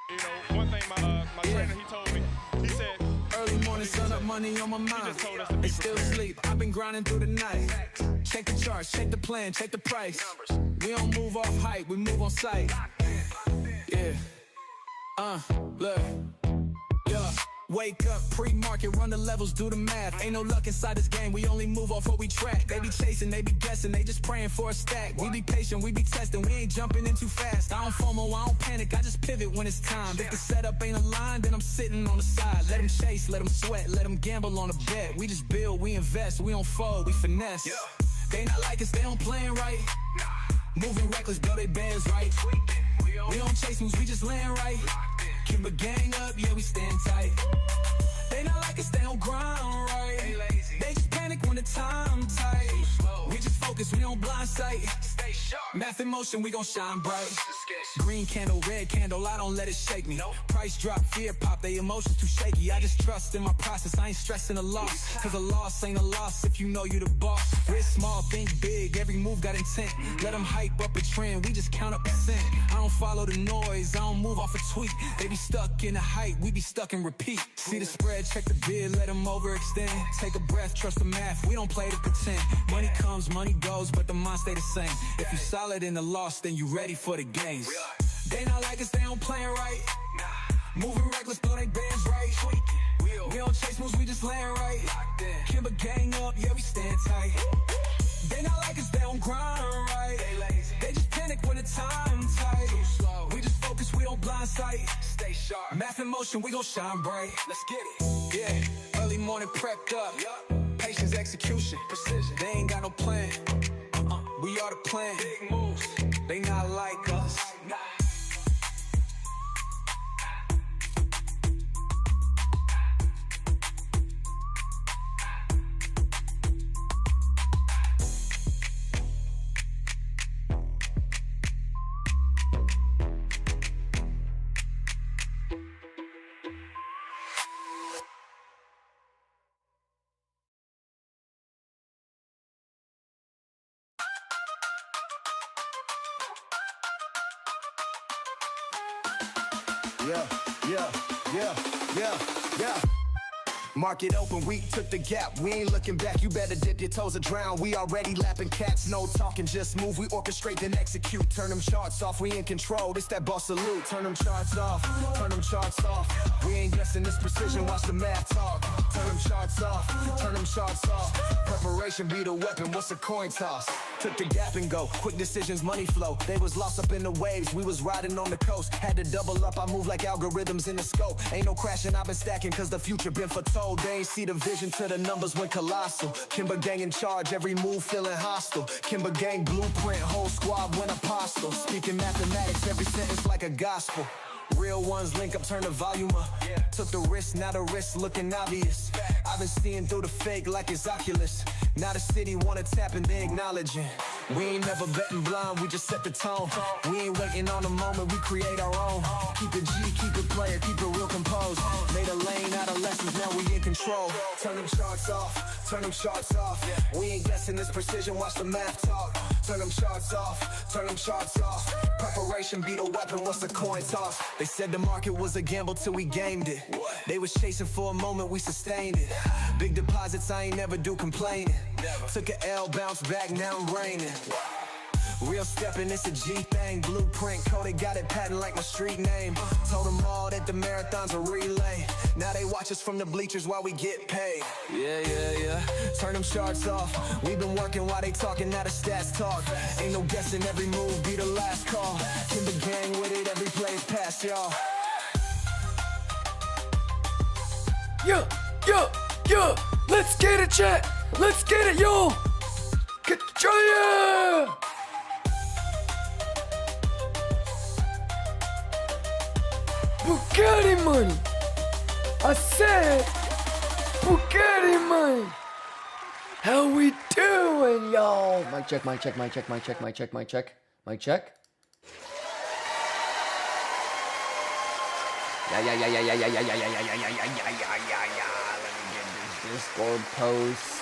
You know, one thing my trainer, he told me, he said, early morning, sun up, money on my mind. They still sleep, I've been grinding through the night. Check the charts, check the plan, check the price. We don't move off hype, we move on sight. Yeah, look, yeah. Wake up, pre-market, run the levels, do the math. Ain't no luck inside this game, we only move off what we track. They be chasing, they be guessing, they just praying for a stack. We be patient, we be testing, we ain't jumping in too fast. I don't FOMO, I don't panic, I just pivot when it's time. If the setup ain't aligned, then I'm sitting on the side. Let them chase, let them sweat, let them gamble on a bet. We just build, we invest, we don't fold, we finesse. They not like us, they don't playing right. Moving reckless, build they bands right. We don't chase moves, we just land right. Kimber gang up, yeah, we stand tight. They not like us, they don't grind right. They just panic when the time tight. We just focus, we don't blind sight. Math in motion, we gon' shine bright. Green candle, red candle, I don't let it shake me. Price drop, fear pop, they emotions too shaky. I just trust in my process, I ain't stressing a loss. Cause a loss ain't a loss if you know you the boss. Risk small, think big, every move got intent. Let them hype up a trend, we just count up percent. I don't follow the noise, I don't move off a tweet. They be stuck in the hype, we be stuck in repeat. See the spread, check the bid, let them overextend. Take a breath, trust the math, we don't play to pretend. Money comes, money goes, but the mind stay the same. If you solid in the loss, then you ready for the gains. They not like us, they don't playing right. Moving reckless, blow they bands right. We don't chase moves, we just land right. Kimber gang up, yeah, we stand tight. They not like us, they don't grind right. They just panic when the time tight. We just focus, we don't blind sight. Stay sharp. Math in motion, we gon' shine bright. Let's get it. Yeah, early morning prepped up. Patience, execution, precision. They ain't got no plan. We are the plan. Big moves. They not like us. Yeah. Market open, we took the gap. We ain't looking back, you better dip your toes or drown. We already lapping cats, no talking, just move. We orchestrate then execute. Turn them charts off, we in control. This that boss salute. Turn them charts off, turn them charts off. We ain't guessing this precision, watch the math talk. Turn them charts off, turn them charts off. Preparation be the weapon, what's a coin toss? Took the gap and go, quick decisions, money flow. They was lost up in the waves, we was riding on the coast. Had to double up, I move like algorithms in the scope. Ain't no crashing, I've been stacking cause the future been foretold. They ain't see the vision till the numbers went colossal. Kimber gang in charge, every move feeling hostile. Kimber gang blueprint, whole squad went apostle. Speaking mathematics, every sentence like a gospel. Real ones link up, turn the volume up. Took the risk, now the risk looking obvious. I've been seeing through the fake like it's Oculus. Now the city wanna tap and they acknowledging. We ain't never betting blind, we just set the tone. We ain't waiting on the moment, we create our own. Keep it G, keep it player, keep it real composed. Made a lane out of lessons, now we in control. Turn them charts off, turn them charts off. We ain't guessing this precision, watch the math talk. Turn them charts off, turn them charts off. Preparation be the weapon, what's the coin toss? They said the market was a gamble till we gamed it. They was chasing for a moment, we sustained it. Big deposits, I ain't never do complaining. Took an L, bounced back, now I'm raining. Real stepping, it's a G thing. Blueprint coded, got it patent like my street name. Told them all that the marathon's a relay. Now they watch us from the bleachers while we get paid. Yeah. Turn them charts off. We've been working while they talking, now the stats talk. Ain't no guessing, every move be the last call. Kimber gang with it, every play's pass, y'all. Yo, let's get it, chat. Let's get it, yo. Get ya. Bugatti money. I said Bugatti money. How we doing, y'all? Mic check. Mic check. Yeah. Let me get this Discord post.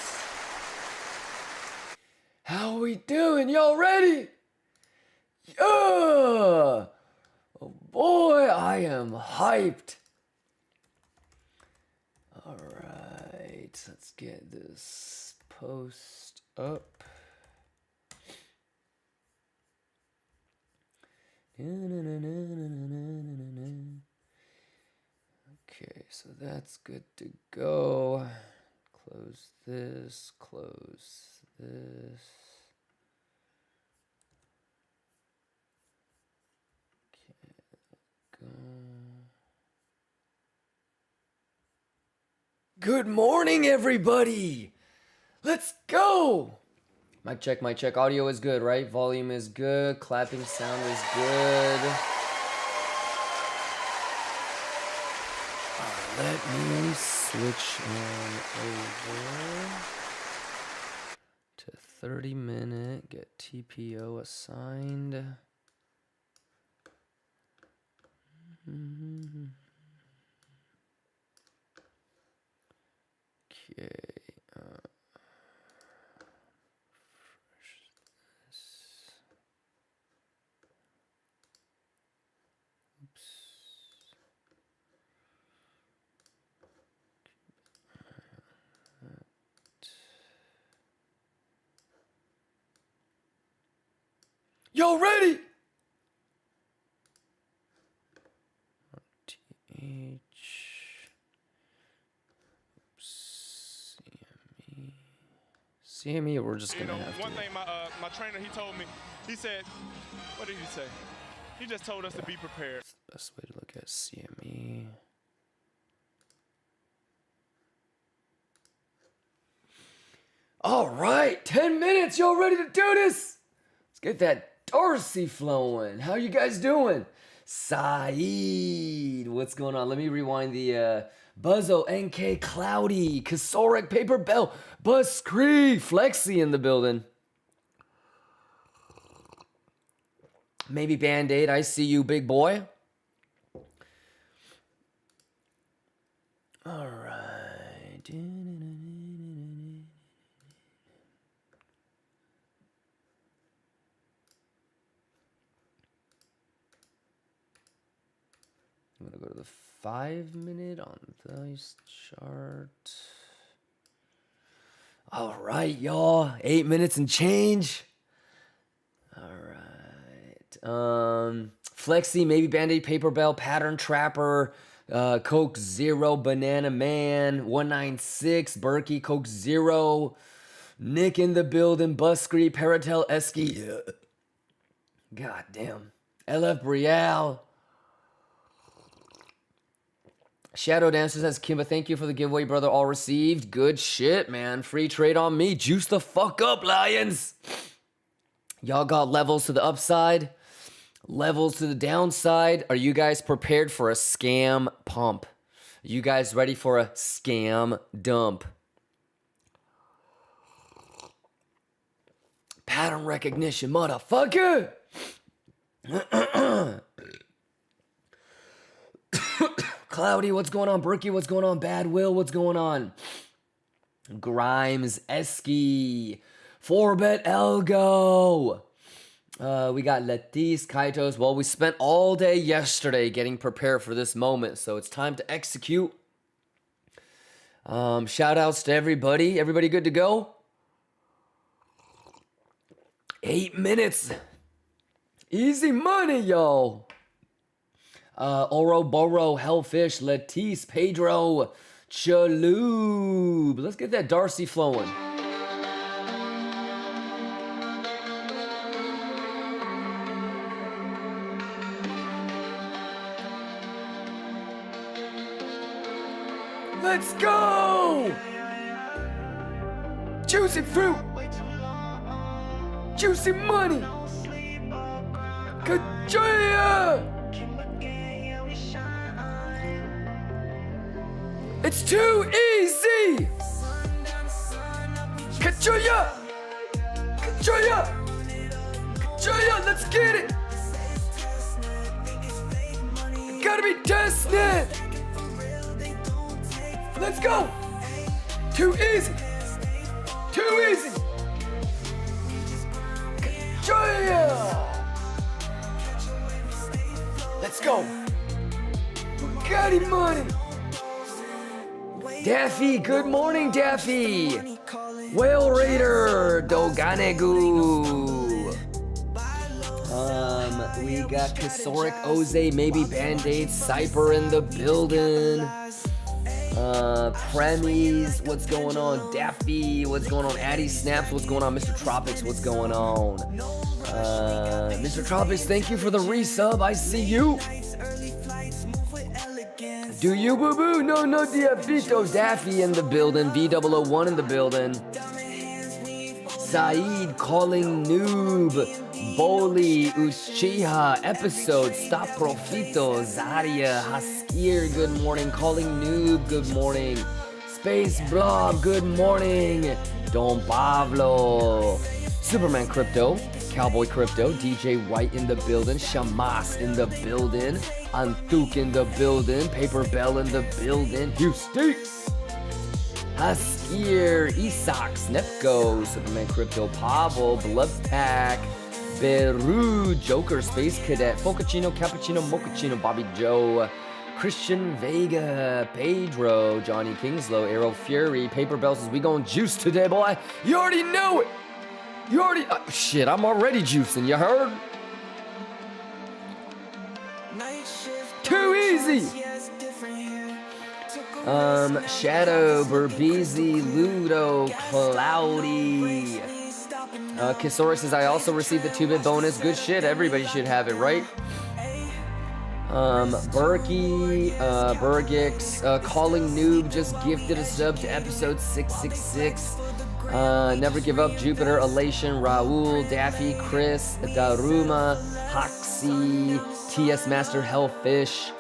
How we doing? Y'all ready? Yeah! Oh boy, I am hyped. All right, let's get this post up. Okay, so that's good to go. Close this, close this. Okay, go. Good morning, everybody. Let's go. Mic check, mic check. Audio is good, right? Volume is good. Clapping sound is good. Let me switch on over to 30-minute. Get TPO assigned. Okay. Y'all ready? TH. CME, we're just gonna have one to. thing my trainer, he told me, he said, what did he say? He just told us to be prepared. That's the best way to look at CME. All right, 10 minutes. Y'all ready to do this? Let's get that Darcy flowing. How you guys doing? Saeed, what's going on? Let me rewind the Buzzo, NK, Cloudy, Kasorek, Paper Bell, Buzz Cree, Flexi in the building. Maybe Band-Aid, I see you, big boy. All right. I'm gonna go to the 5-minute on this chart. All right, y'all. 8 minutes and change. All right. Flexi, maybe Band-Aid, Paper Bell, Pattern Trapper, Coke Zero, Banana Man, 196, Berkey, Coke Zero, Nick in the building, Buscree, Paratel, Esky. God damn. LF Brielle. Shadow Dancer says, Kimba, thank you for the giveaway, brother. All received. Good shit, man. Free trade on me. Juice the fuck up, Lions. Y'all got levels to the upside, levels to the downside. Are you guys prepared for a scam pump? Are you guys ready for a scam dump? Pattern recognition, motherfucker. Cloudy, what's going on? Berkey, what's going on? Bad Will, what's going on? Grimes, Esky, 4Bet Elgo. We got Letis, Kaitos. Well, we spent all day yesterday getting prepared for this moment, so it's time to execute. Shout outs to everybody. Everybody good to go? 8 minutes. Easy money, y'all. Oro, Boro, Hellfish, Letis, Pedro, Chaloob. Let's get that Darcy flowing. Let's go! Juicy fruit! Juicy money! Kajoya! It's too easy! Kajoya! Kajoya! Kajoya, let's get it! Gotta be testnet! Let's go! Too easy! Too easy! Kajoya! Let's go! Bugatti money. Daffy, good morning, Daffy. Whale Raider, Doganegu. We got Kasoric, Oze, maybe Band-Aid, Cyper in the building. Premies, what's going on? Daffy, what's going on? Addy Snaps, what's going on? Mr. Tropics, what's going on? Mr. Tropics, thank you for the resub. I see you. Do you boo boo? No, Diabito. Daffy in the building. V001 in the building. Saeed calling noob. Boli, Uchiha, episode, Stop Profito, Zaria, Haskir, good morning, Calling Noob, good morning, Space Blob, good morning, Don Pablo, Superman Crypto, Cowboy Crypto, DJ White in the building, Shamas in the building, Antuk in the building, Paper Bell in the building, Houston, Haskir, Isak, Snepko, Superman Crypto, Pavel, Blood Pack, Beru, Joker, Space Cadet, Focacino, Cappuccino, Mochaccino, Bobby Joe, Christian Vega, Pedro, Johnny Kingslow, Arrow Fury, Paper Bell says, we going juice today, boy. You already know it. You already, shit, I'm already juicing, you heard? Too easy. Shadow, Burbeezy, Ludo, Cloudy. Kisora says, I also received the 2-bit bonus. Good shit, everybody should have it, right? Berkey, Bergix, Calling Noob just gifted a sub to episode 666. Never Give Up, Jupiter, Elation, Raul, Daffy, Chris, Daruma, Hoxie, TS Master Hellfish,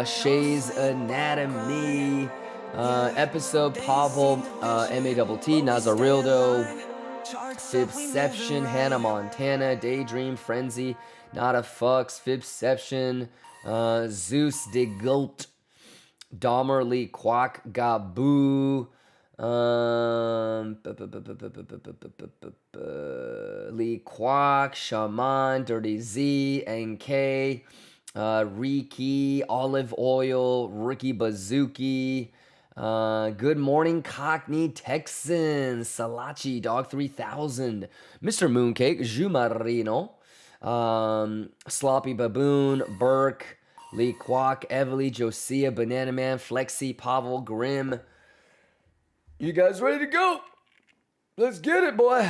Shay's Anatomy, episode, Pavel, MATT, Nazarildo, Fibception, Hannah Montana, Daydream, Frenzy, Not a Fucks, Fibception, Zeus de Gult, Dahmer Lee Quack, Gaboo, Lee Quack, Shaman, Dirty Z, NK, Riki, Olive Oil, Ricky Bazooki, good morning, Cockney Texan, Salachi, Dog 3000, Mr. Mooncake, Jumarino, Sloppy Baboon, Burke, Lee Kwok, Evely, Josiah, Banana Man, Flexi, Pavel, Grim. You guys ready to go? Let's get it, boy.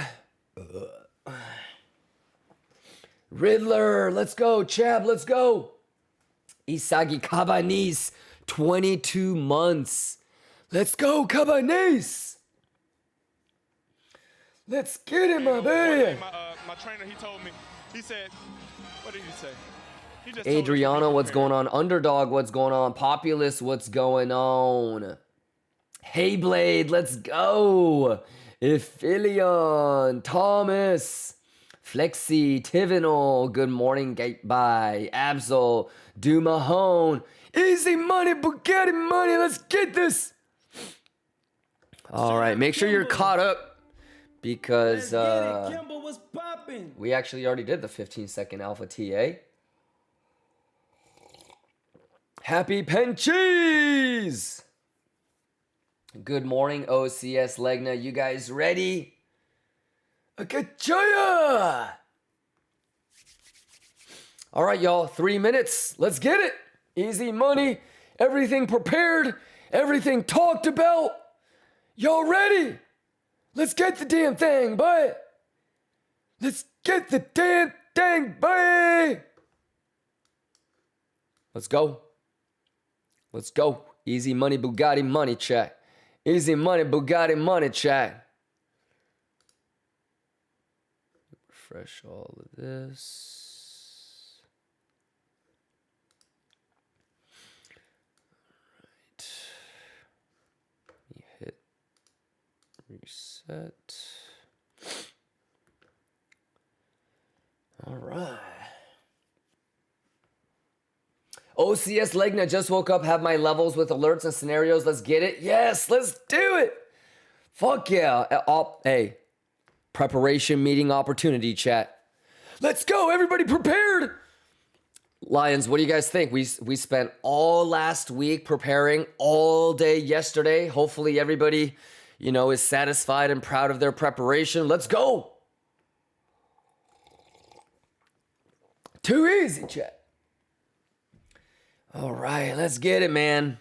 Riddler, let's go. Chab, let's go. Isagi Cabanis, 22 months. Let's go, Cabanis. Let's get it, my baby. My trainer, he told me, he said, what did he say? He just Adriano, what's going on? Underdog, what's going on? Populous, what's going on? Hey Blade, let's go. Iphilion, Thomas, Flexi, Tivinal, good morning, Gate by Absol, Dumahone, Easy Money, Bugatti Money, let's get this. All right, make sure you're caught up because we actually already did the 15-second Alpha TA. Happy Penchies! Good morning, OCS Legna. You guys ready? Akachaya! All right, y'all. 3 minutes. Let's get it. Easy money. Everything prepared. Everything talked about. Y'all ready? Let's get the damn thing, boy. Let's get the damn thing, boy. Let's go. Let's go. Easy money, Bugatti money, chat. Easy money, Bugatti money, chat. Refresh all of this. All right. Let me hit reset. All right. OCS Legna, just woke up, have my levels with alerts and scenarios. Let's get it. Yes, let's do it. Fuck yeah. Hey, preparation meeting opportunity chat. Let's go. Everybody prepared. Lions, what do you guys think? We spent all last week preparing, all day yesterday. Hopefully everybody, is satisfied and proud of their preparation. Let's go. Too easy, chat. All right, let's get it, man.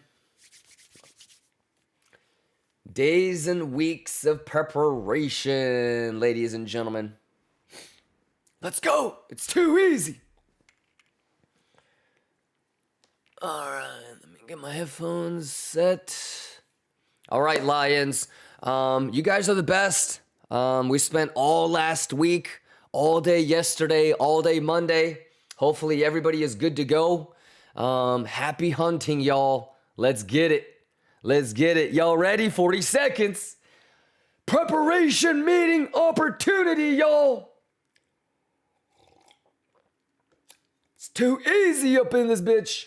Days and weeks of preparation, ladies and gentlemen. Let's go. It's too easy. All right, let me get my headphones set. All right, Lions. You guys are the best. We spent all last week, all day yesterday, all day Monday. Hopefully everybody is good to go. Happy hunting, y'all. Let's get it. Let's get it. Y'all ready? 40 seconds. Preparation meeting opportunity, y'all. It's too easy up in this bitch.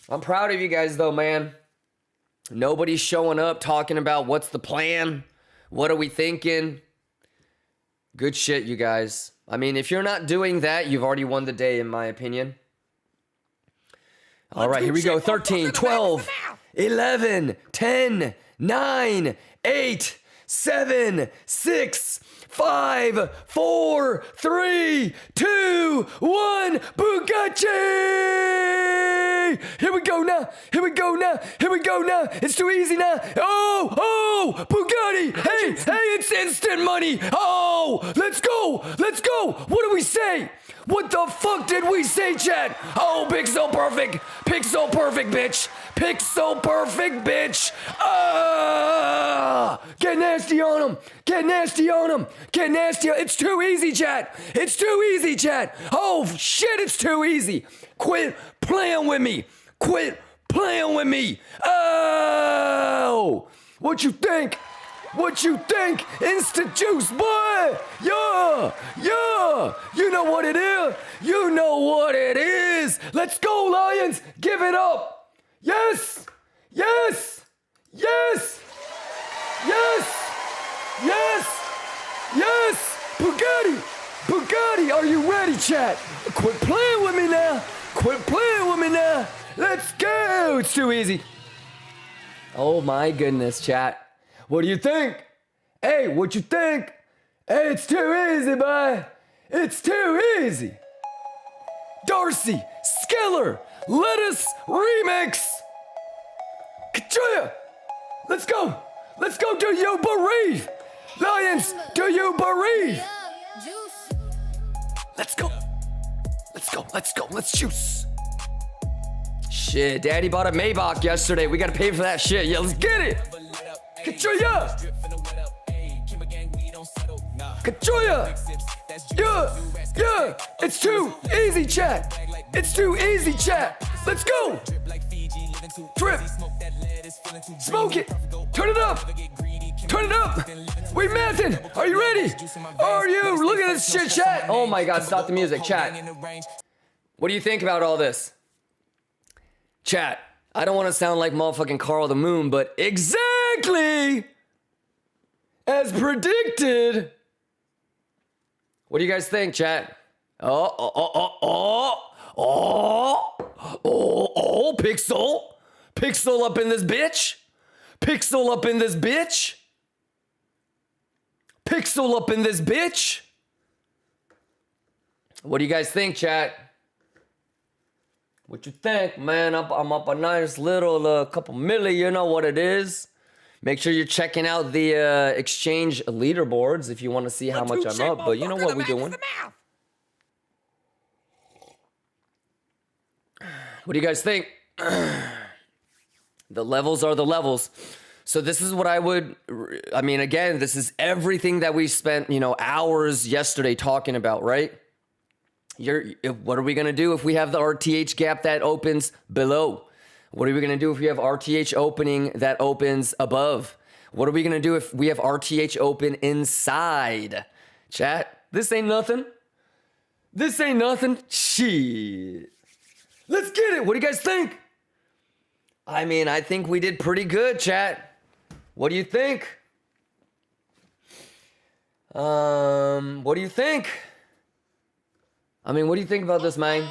I'm proud of you guys, though, man. Nobody's showing up talking about what's the plan. What are we thinking? Good shit, you guys. I mean, if you're not doing that, you've already won the day, in my opinion. All right, here we go. 13, 12, 11, 10, 9, 8, 7, 6, 5, 4, 3, 2, 1. Bugatti! Here we go now. Here we go now. Here we go now. It's too easy now. Oh, Bugatti. Hey, it's instant money. Oh, let's go. Let's go. What do we say? What the fuck did we say, chat? Oh, Pixel Perfect. Pixel Perfect, bitch. Pixel Perfect, bitch. Get nasty on him. Get nasty on him. Get nasty. It's too easy, chat. It's too easy, chat. Oh, shit, it's too easy. Quit playing with me. Quit playing with me. Oh, what you think? What you think? Instant juice, boy. Yeah. You know what it is. You know what it is. Let's go, Lions. Give it up. Yes. Bugatti, are you ready, chat? Quit playing with me now. Let's go. It's too easy. Oh my goodness, chat. What do you think? Hey, what you think? Hey, it's too easy, boy. It's too easy. Darcy, Skiller, Lettuce, Remix. Katrina, let's go. Let's go. Do you bereave? Lions, do you bereave? Let's go. Let's juice. Shit, Daddy bought a Maybach yesterday. We gotta pay for that shit. Yeah, let's get it. Katrina! Yeah! It's too easy, chat! Let's go! Drip! Smoke it! Turn it up! We matching! Are you ready? Look at this shit, chat! Oh my god, stop the music, chat. What do you think about all this? Chat, I don't want to sound like motherfucking Carl the Moon, but exactly as predicted. What do you guys think, chat? Pixel. Pixel up in this bitch. Pixel up in this bitch. What do you guys think, chat? What you think, man? I'm up a nice little couple milli, you know what it is. Make sure you're checking out the exchange leaderboards if you want to see how much I'm up, but you know what we're doing. What do you guys think? The levels are the levels. So this is what again, this is everything that we spent, hours yesterday talking about, right? What are we going to do if we have the RTH gap that opens below? What are we going to do if we have RTH opening that opens above? What are we going to do if we have RTH open inside? Chat, this ain't nothing. Shit. Let's get it. What do you guys think? I think we did pretty good, chat. What do you think? What do you think? I mean, what do you think about this, man?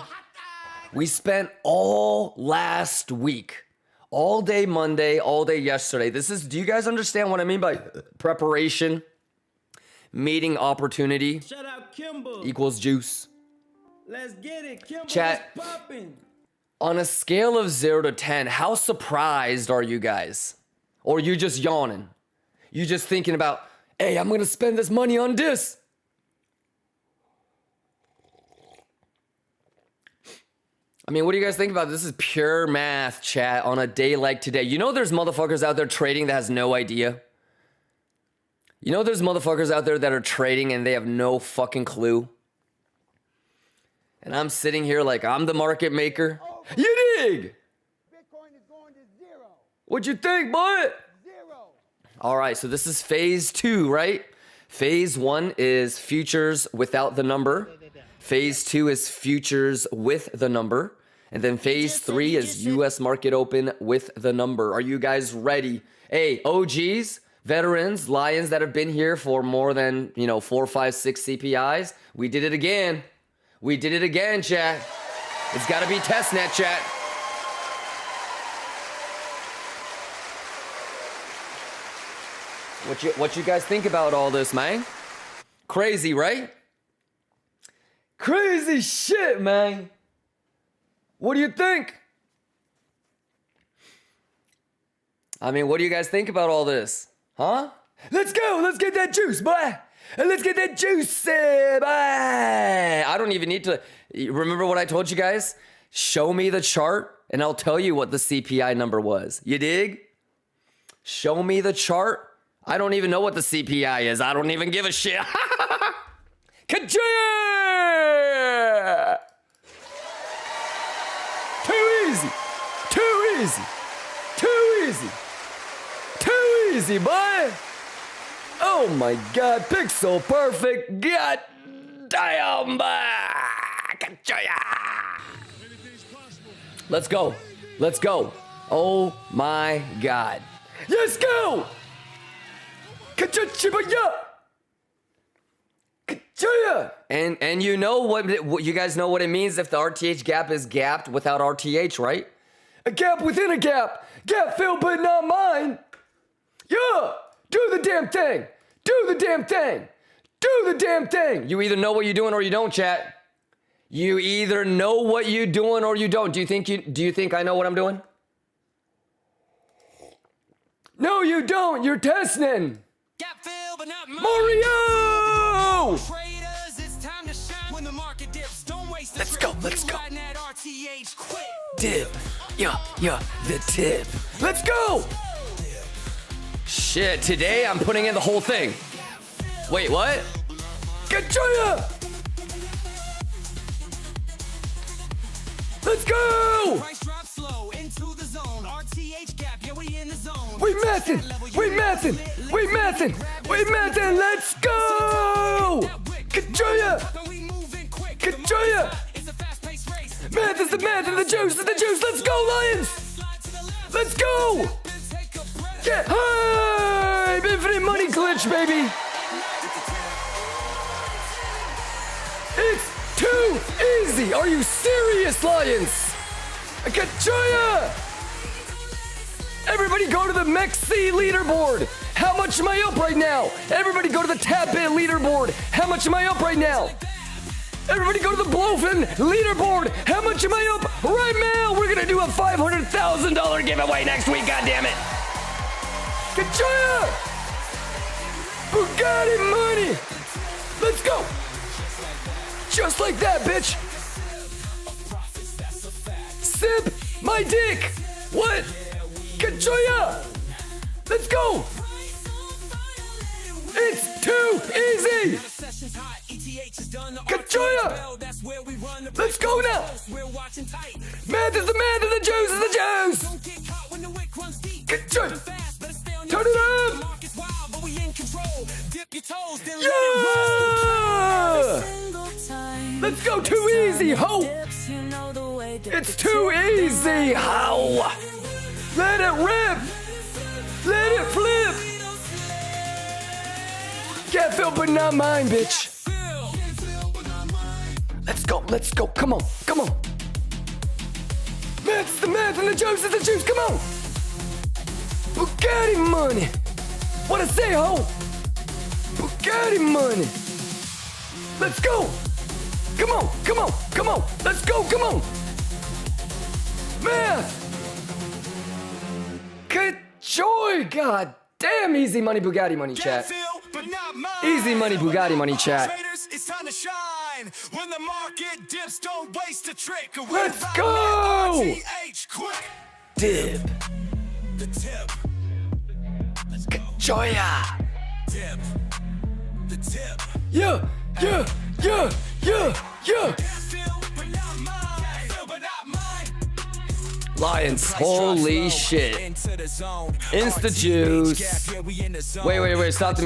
We spent all last week, all day Monday, all day yesterday. Do you guys understand what I mean by preparation? Meeting opportunity Shout out Kimber. equals juice. Let's get it. Kimber, Chat. what's poppin'? On a scale of 0 to 10, how surprised are you guys? Or you just yawning? You just thinking about, hey, I'm gonna spend this money on this. I mean, what do you guys think about this? This is pure math, chat, on a day like today. You know there's motherfuckers out there trading that has no idea? You know there's motherfuckers out there that are trading and they have no fucking clue? And I'm sitting here like I'm the market maker. You dig? Bitcoin is going to 0. What'd you think, boy? 0. All right, so this is phase 2, right? Phase 1 is futures without the number. Phase 2 is futures with the number. And then phase 3 is US market open with the number. Are you guys ready? Hey, OGs, veterans, lions that have been here for more than, 4, 5, 6 CPIs. We did it again. We did it again, chat. It's gotta be testnet, chat. What you guys think about all this, man? Crazy, right? Crazy shit, man. What do you think? I mean, what do you guys think about all this? Huh? Let's go. Let's get that juice, boy. Let's get that juice, boy. I don't even need to. Remember what I told you guys? Show me the chart and I'll tell you what the CPI number was. You dig? Show me the chart. I don't even know what the CPI is. I don't even give a shit. Ka-choo! Too easy. Too easy. Too easy. Too easy, boy. Oh my God, pixel perfect. God damn, let's go. Let's go. Oh my God. Let's go. And you know what you guys know what it means if the RTH gap is gapped without RTH, right? A gap within a gap. Gap filled but not mine. Yeah. Do the damn thing. Do the damn thing. Do the damn thing. You either know what you're doing or you don't, chat. You either know what you're doing or you don't. Do you think I know what I'm doing? No, you don't. You're testing. Mario! Let's go. Let's go. Dip. Yeah, the tip. Let's go. Shit, today I'm putting in the whole thing. Wait, what? Gotcha! Let's go! We mathin'! Let's go! Gotcha! Math is the math and the juice is the juice. Let's go, Lions! Let's go! Get high! Infinite money glitch, baby! It's too easy! Are you serious, Lions? I got Joya! Everybody go to the MEXC leaderboard! How much am I up right now? Everybody go to the Tap-It leaderboard! How much am I up right now? Everybody go to the Blowfin leaderboard! How much am I up right now? We're gonna do a $500,000 giveaway next week, goddammit! Ka-choya! Bugatti money! Let's go! Just like that, bitch! Sip my dick! What? Ka-choya! Let's go! It's too easy! Ka-choya! Let's go now! Math is the math and the juice is the juice! Ka-choya! Turn it up! Yeah! Let's go, too easy, ho! It's too easy, ho! Let it rip! Let it flip! Get filled but not mine, bitch! Let's go, come on. Math's the math and the juice is the juice, come on. Bugatti money. What I say, ho? Bugatti money. Let's go. Come on. Let's go, come on. Math. Good joy, god damn. Easy money, Bugatti money, chat. Easy money, Bugatti money, chat. It's time to shine. When the market dips, don't waste a trick. Let's go. Dip. The tip. Let's go. Joya. Dip. The tip. Yeah. Lions, holy shit. Insta juice. Wait, stop the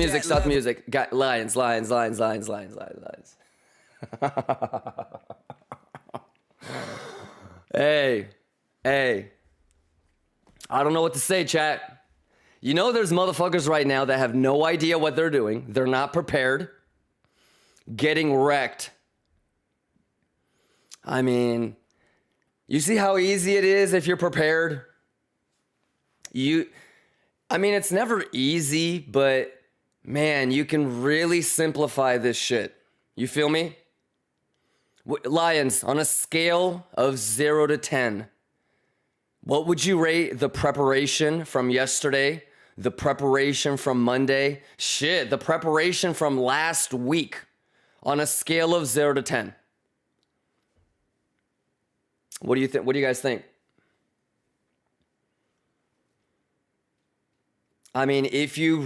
music. Got Lions. Hey. I don't know what to say, chat. You know there's motherfuckers right now that have no idea what they're doing. They're not prepared. Getting wrecked. I mean, you see how easy it is if you're prepared? It's never easy, but man, you can really simplify this shit. You feel me? Lions, on a scale of 0 to 10, what would you rate the preparation from yesterday? The preparation from Monday? Shit, the preparation from last week on a scale of 0 to 10. What do you think? What do you guys think? I mean, if you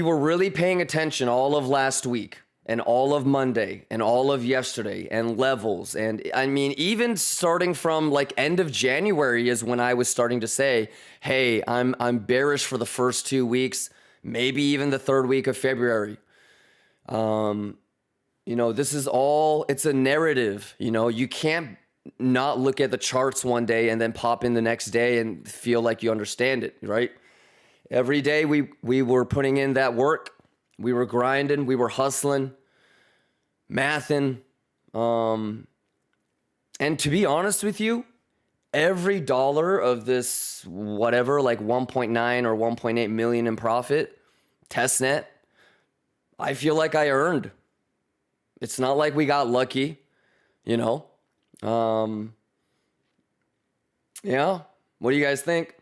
were really paying attention all of last week and all of Monday and all of yesterday and levels, and I mean, even starting from like end of January is when I was starting to say, hey, I'm bearish for the first 2 weeks, maybe even the third week of February. This is all, it's a narrative, you can't not look at the charts one day and then pop in the next day and feel like you understand it, right? Every day we were putting in that work. We were grinding, we were hustling, mathing. And to be honest with you, every dollar of this, whatever, like 1.9 or 1.8 million in profit, test net, I feel like I earned. It's not like we got lucky, Yeah. What do you guys think?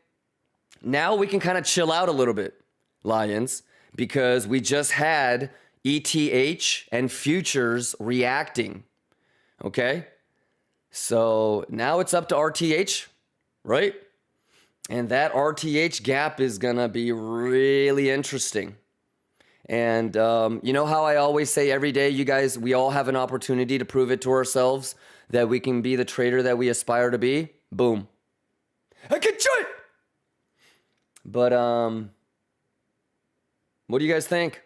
Now we can kind of chill out a little bit, Lions, because we just had ETH and futures reacting. Okay? So now it's up to RTH, right? And that RTH gap is going to be really interesting. And you know how I always say every day, you guys, we all have an opportunity to prove it to ourselves that we can be the trader that we aspire to be? Boom. I can do it! But what do you guys think?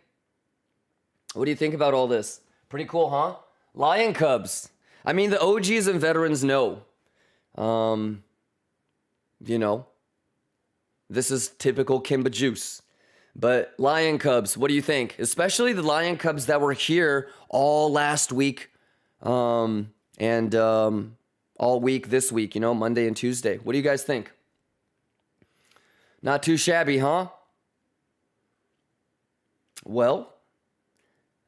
What do you think about all this? Pretty cool, huh? Lion Cubs. I mean, the OGs and veterans know. This is typical Kimba juice. But Lion Cubs, what do you think? Especially the Lion Cubs that were here all last week and all week this week, Monday and Tuesday. What do you guys think? Not too shabby, huh? Well,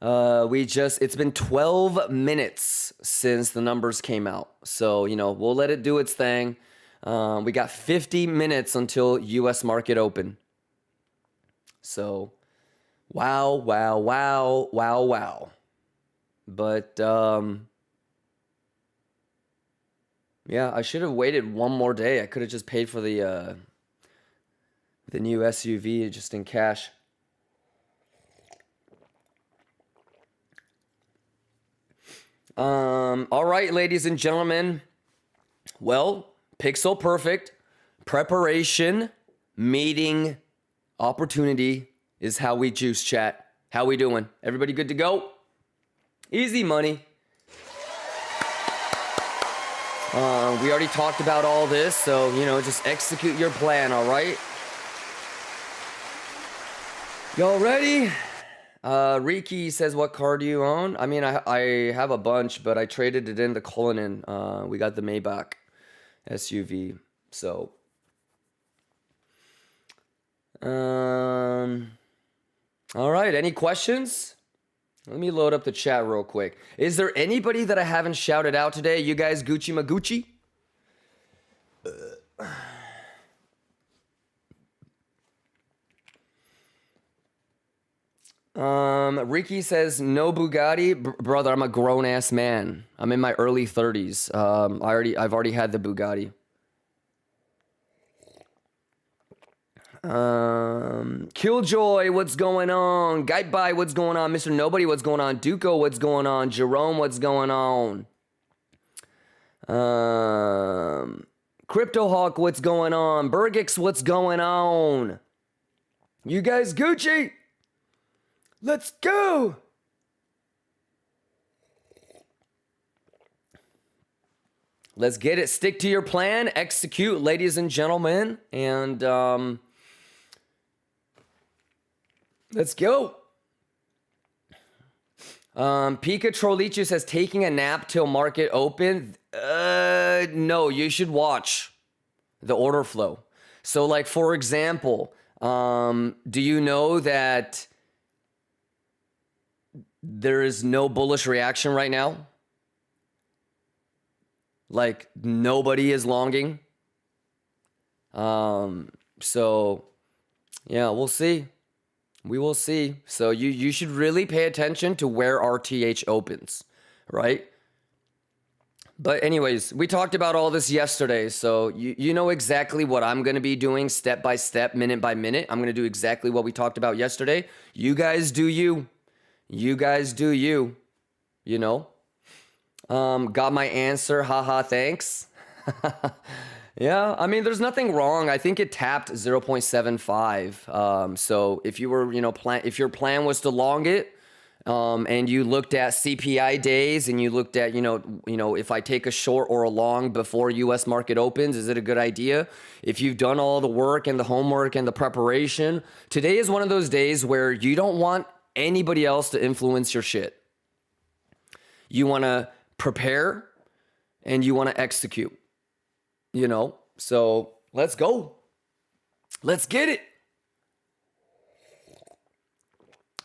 it's been 12 minutes since the numbers came out. So, we'll let it do its thing. We got 50 minutes until U.S. market open. So, wow. But, I should have waited one more day. I could have just paid for the new SUV just in cash. All right, ladies and gentlemen. Well, pixel perfect. Preparation, meeting, opportunity is how we juice, chat. How we doing? Everybody good to go? Easy money. We already talked about all this, so, just execute your plan, all right? Y'all ready? Riki says, what car do you own? I mean, I have a bunch, but I traded it in the Cullinan. We got the Maybach SUV. So, all right. Any questions? Let me load up the chat real quick. Is there anybody that I haven't shouted out today? You guys Gucci Magucci? Ricky says no Bugatti. Brother, I'm a grown ass man. I'm in my early 30s. I've already had the Bugatti. Killjoy, what's going on? Guideby, what's going on? Mr. Nobody, what's going on? Duco, what's going on? Jerome, what's going on? Cryptohawk, what's going on? Bergix, what's going on? You guys Gucci? Let's go! Let's get it. Stick to your plan. Execute, ladies and gentlemen. And let's go. Pika Trolichu says, taking a nap till market open. No, you should watch the order flow. So, like, for example, do you know that there is no bullish reaction right now? Like, nobody is longing. So, yeah, we'll see. We will see. So you should really pay attention to where RTH opens, right? But anyways, we talked about all this yesterday, so you know exactly what I'm going to be doing step by step, minute by minute. I'm going to do exactly what we talked about yesterday. You guys do you. You guys do you. You know? Got my answer. Haha, thanks. Yeah, I mean, there's nothing wrong. I think it tapped 0.75. So if you were, if your plan was to long it, and you looked at CPI days and you looked at, if I take a short or a long before U.S. market opens, is it a good idea? If you've done all the work and the homework and the preparation, today is one of those days where you don't want anybody else to influence your shit. You want to prepare and you want to execute. So let's go. Let's get it.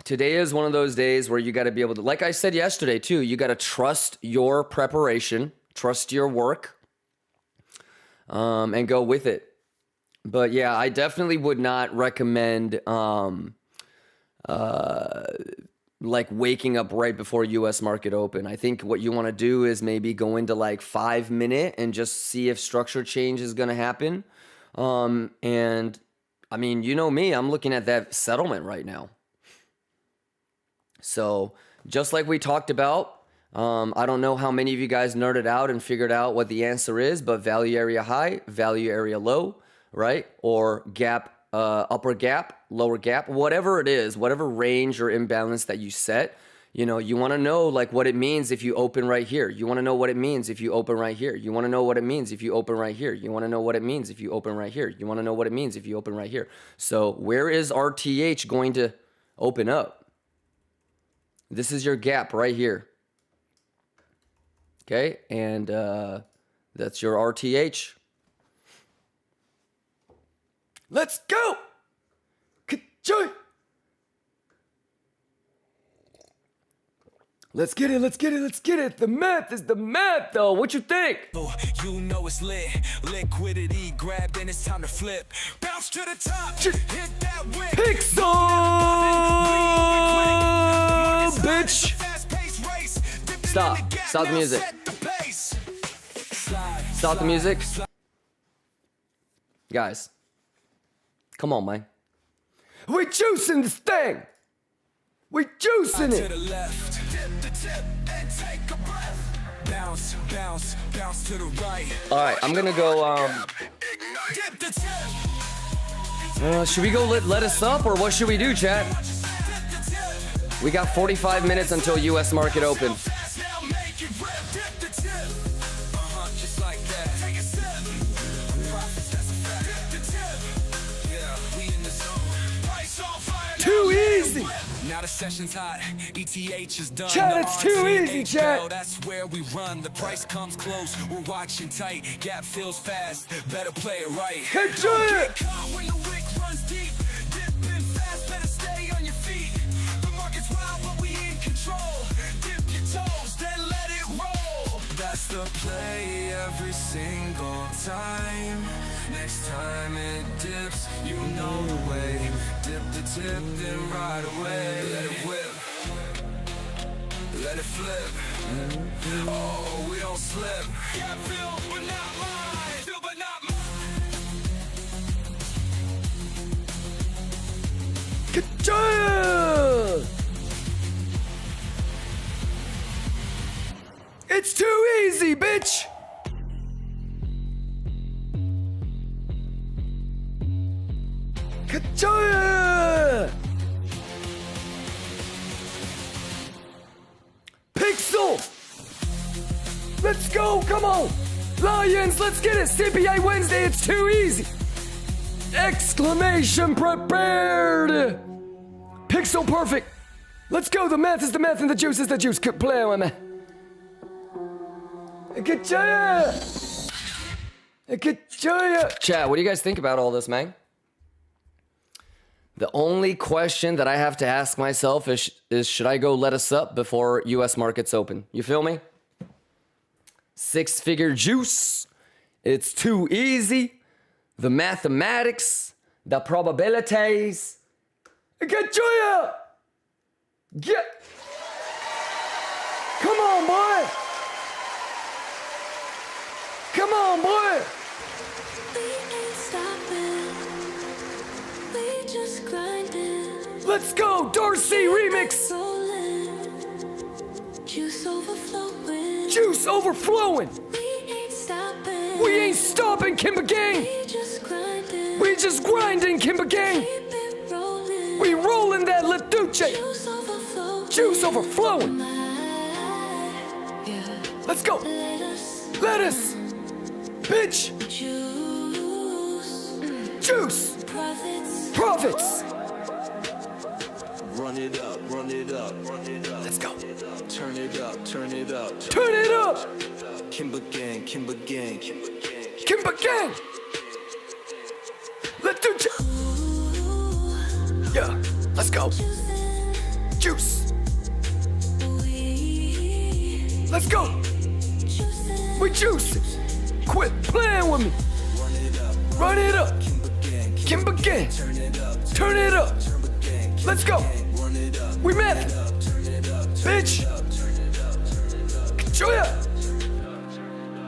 Today is one of those days where you got to be able to, like I said yesterday too, you got to trust your preparation, trust your work, and go with it. But yeah, I definitely would not recommend, like waking up right before U.S. market open. I think what you want to do is maybe go into like 5 minute and just see if structure change is going to happen. And I mean, you know me, I'm looking at that settlement right now. So just like we talked about, I don't know how many of you guys nerded out and figured out what the answer is, but value area high, value area low, right? Or gap, upper gap, lower gap, whatever it is, whatever range or imbalance that you set, you want to know like what it means if you open right here. You want to know what it means if you open right here. You want to know what it means if you open right here. You want to know what it means if you open right here. You want to know what it means if you open right here. So where is RTH going to open up? This is your gap right here. Okay, and that's your RTH. Let's go! Ka-choy! Let's get it, let's get it, let's get it. The math is the math, though. What you think? You know it's lit. Liquidity grabbed and it's time to flip. Bounce to the top. Hit that wick. Pick some, bitch. Stop. Stop the music. Stop the music. Guys. Come on, man. We juicing this thing. We juicing it. Bounce, bounce, bounce to the right. All right, I'm gonna go. Should we go let us up, or what should we do, chat? We got 45 minutes until U.S. market open. Too easy. Now the recession's hot. ETH is done. Chat, it's too easy, chat. That's where we run. The price comes close. We're watching tight. Gap fills fast. Better play it right. Get When the wick runs deep, dipping fast, better stay on your feet. The market's wild, but we in control. Dip your toes, then let it roll. That's the play every single time. Next time it dips, you know the way. Dip the tip, then ride away. Let it whip, let it flip. Oh, we don't slip. Yeah, feel, but not mine. Feel, but not mine. Ka-choya! It's too easy, bitch! Ka-choya! Pixel! Let's go, come on! Lions, let's get it! CPI Wednesday, it's too easy! Exclamation prepared! Pixel perfect! Let's go, the math is the math and the juice is the juice. Good play with me. Chat, what do you guys think about all this, man? The only question that I have to ask myself is should I go let us up before US markets open? You feel me? Six-figure juice. It's too easy. The mathematics, the probabilities. Get you! Get! Come on, boy! Come on, boy! We ain't stopping. We just grinding. Let's go, Dorsey remix! Rolling. Juice overflowing. Juice overflowing! We ain't stopping. We ain't stopping, Kimba Gang! We just grinding. We just grinding, Kimba Gang! Keep it rolling. We rolling that Leduce! Juice overflowing. Juice overflowing! Yeah. Let's go! Let us Lettuce! Bitch! juice. Juice! Profits. Profits! Run it up, run it up, run it up. Let's go! Turn it up, turn it up. Turn it up! Kimba gang, Kimba gang, Kimba gang. Kimba Gang! Leduce! Yeah, let's go! Juice! Let's go! We juice it! Quit playing with me! Run it up! Kimba Gang! Turn it up! Let's go! We math! Bitch! Kachoya!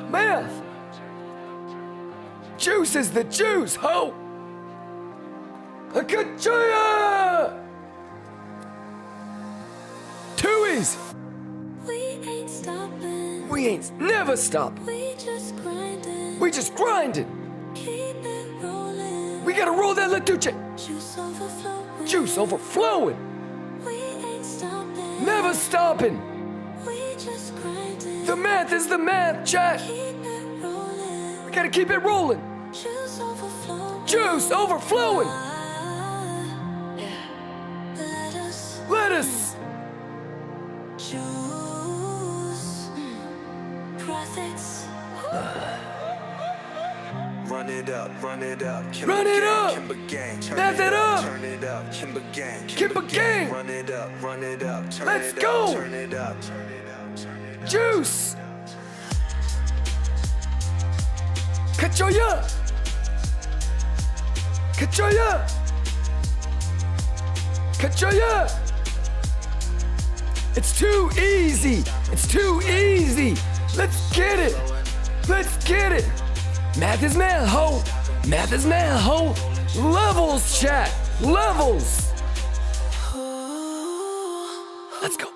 Math! Juice is the juice, ho! Kachoya! Too easy! We ain't stopping. We ain't never stop. We just grinding. We just grinding. Keep it rolling. We gotta roll that Leduce. Juice overflowing. Juice overflowing. We ain't stopping. Never stopping. We just grinding. The math is the math, chat. Keep it rolling. We gotta keep it rolling. Juice overflowing. Juice overflowing. Yeah. Let us Lettuce. juice. Profits. Run it up, run it up. Kimba Run it gang, up. Kimba gang. Turn Math it up. Turn it up. Kimba gang. Kimba Gang. Run it up, run it up. Turn Let's it go. Up, turn it up, turn it up, turn it up. Juice. Kachoya. Kachoya. Kachoya. It's too easy. It's too easy. Let's get it. Let's get it. Math is math, ho. Math is math, ho. Levels, chat. Levels. Let's go.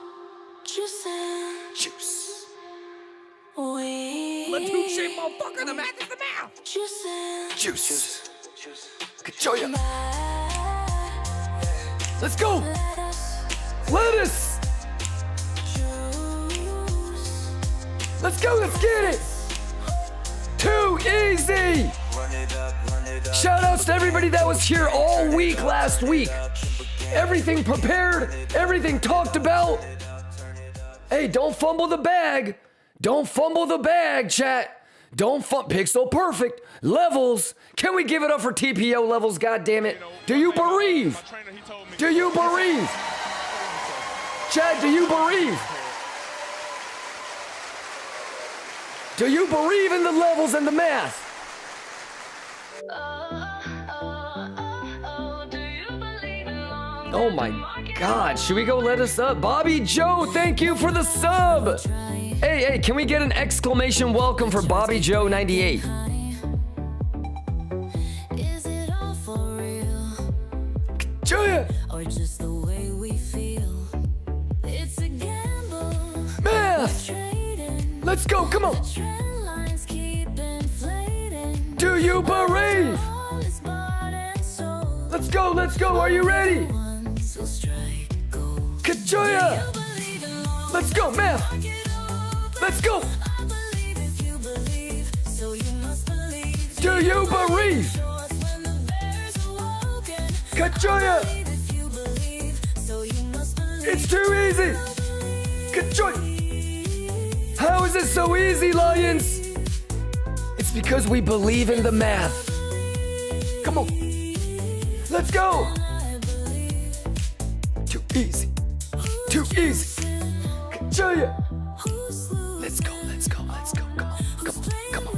Juicing. Juice. We. Leduce, motherfucker. The math is the math. Juicing. Juice. Kachoya. Let's go. Let us Lettuce. juice. Let's go. Let's get it. Too easy. Run it up, run it up. Shout outs to everybody that was here all week last week. Everything prepared, everything talked about. Hey, don't fumble the bag. Don't fumble the bag, chat. Don't Pixel perfect. Levels. Can we give it up for TPO levels, goddammit? Do you bereave? Do you bereave? Chad, do you bereave? Do you bereave in the levels and the math? Oh my God, should we go let us up? Bobby Joe, thank you for the sub. Hey, can we get an exclamation welcome for Bobby Joe 98? Is it all for real? Julia! Or just the way we feel? It's a gamble. Math! Trading. Let's go, come on. Trend lines keep inflating. Do you bereave? All is bought and sold. Let's go, are you ready? Once will strike gold. Kachoya! Believe in love. Let's go, math! Let's go! I believe if you believe, so you must believe. Do you bereave? Yours when the bears are woken. Kachoya! Believe if you believe, so you must believe. It's too easy! Kachoya! How is it so easy, Lions? It's because we believe in the math. Come on. Let's go! Too easy. Too easy. Kachoya! Let's go. Come on.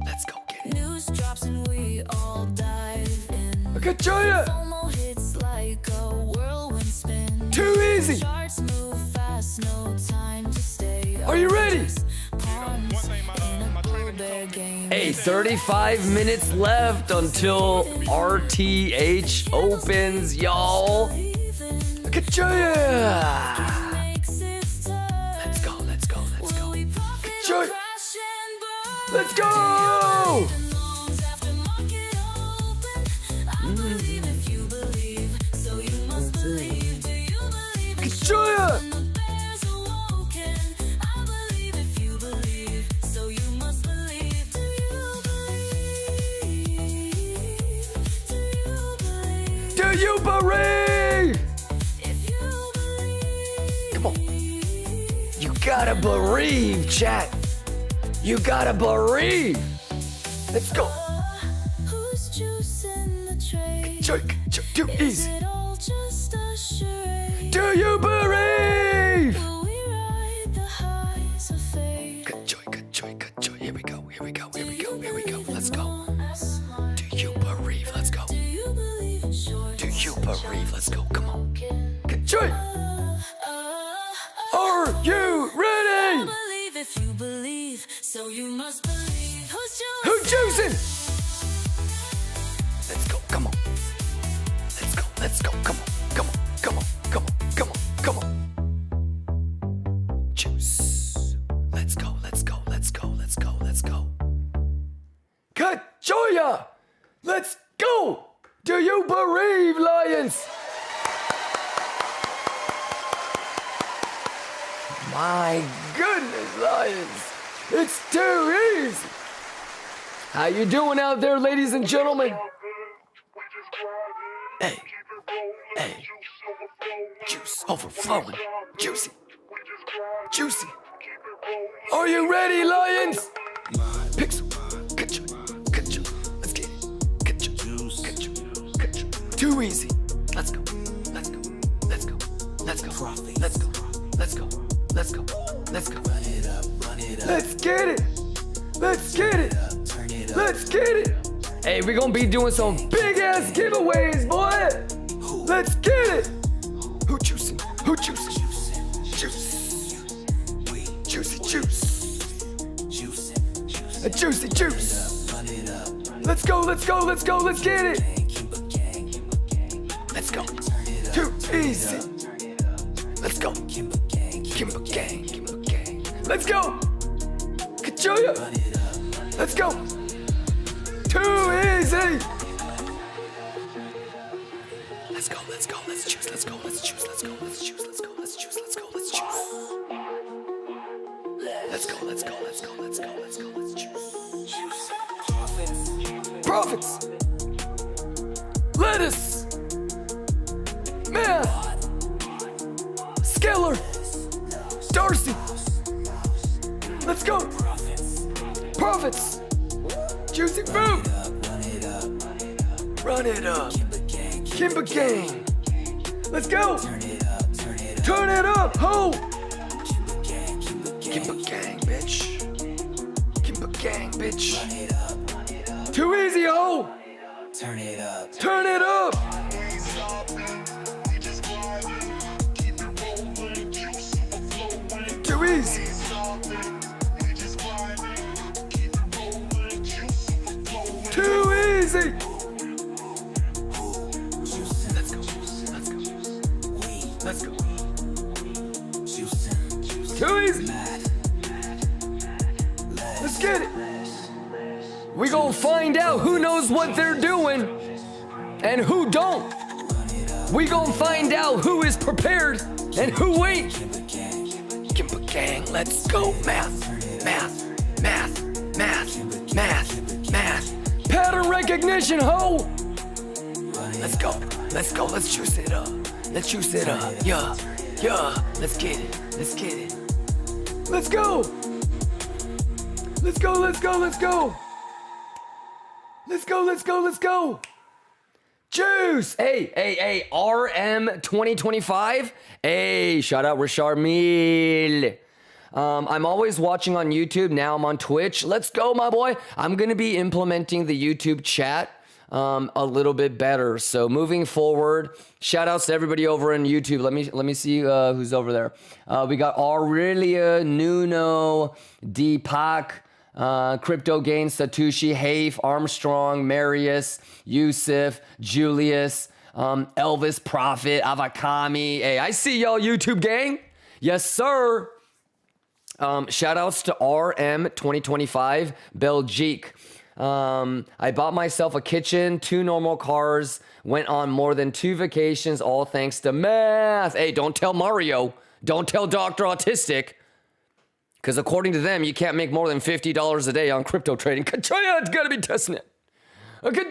Let's go get it. News drops and we all dive in. Kachoya! FOMO hits like a whirlwind spin. Too easy. Charts move fast, no time to stay. Are you ready? Pawns in a bull-bear game. Hey, 35 minutes left until RTH opens, y'all. Kachoya! Let's go. Kachoya! Let's go! Kachoya! Do you bereave? Come on. You gotta bereave, chat. You gotta bereave. Let's go. Who's juicing the trade? Too Is easy. it all just a charade? Do you bereave? Will we ride the highs of fate? Kachoy. Here we go. Let's go. Do you bereave? Let's go. Do you believe in short? Do you bereave? Let's go. Come on. Kachoy. Are you ready? Believe if you believe, so you must believe. Who juicing? Let's go. Come on. Let's go. Come on. Juice. Let's go. Kachoya! Let's go! Do you bereave, Lions? My goodness, Lions. It's too easy. How you doing out there, ladies and gentlemen? Hey. Juice overflowing. Juicy. Are you ready, Lions? Pixel. Kachoy. Let's get it. Kachoy. Too easy. Let's go. Run it up. Let's get it. Hey, we're gonna be doing some big ass giveaways, boy. Let's get it. Who juicing? Juicy. A juicy juice. Let's go. Let's get it. Let's go. Too easy. Let's go. Kimber gang. Let's go. Kachoya. Let's go. Too easy. Let's go. Let's choose. Let's choose. Profits. Lettuce. Let's go. Profits. Juicy food. Run it up. Kimber Gang. Let's go. Turn it up, ho. Kimber Gang, bitch. Kimber Gang, bitch. Too easy, ho. Turn it up. Turn it up. Too easy. Too easy. Let's go. Let's go. Let's go. Too easy. Let's get it. We gonna find out who knows what they're doing and who don't. We gonna find out who is prepared and who ain't. Kimber Gang, let's go. Math, math, math, math, math, math. Pattern recognition, ho. Let's go. Let's go. Let's juice it up. Let's juice it up. Yeah, yeah. Let's get it. Let's get it. Let's go. Let's go. Let's go. Let's go. Let's go, let's go, let's go. Juice. Hey, RM 2025. Hey, shout out Richard Mille. I'm always watching on YouTube. Now I'm on Twitch. Let's go, my boy. I'm going to be implementing the YouTube chat a little bit better. So moving forward, shout outs to everybody over on YouTube. Let me see who's over there. We got Aurelia, Nuno, Deepak, Crypto Gain, Satoshi, Hafe, Armstrong, Marius, Yusuf, Julius, Elvis, Prophet, Avakami. Hey, I see y'all, YouTube gang. Yes, sir. Shout outs to RM 2025, Belgique. I bought myself a kitchen, 2 normal cars, went on more than 2 vacations, all thanks to math. Hey, don't tell Mario. Don't tell Dr. Autistic. Because according to them, you can't make more than $50 a day on crypto trading. Kachoya, it's gotta be testing it. Okay,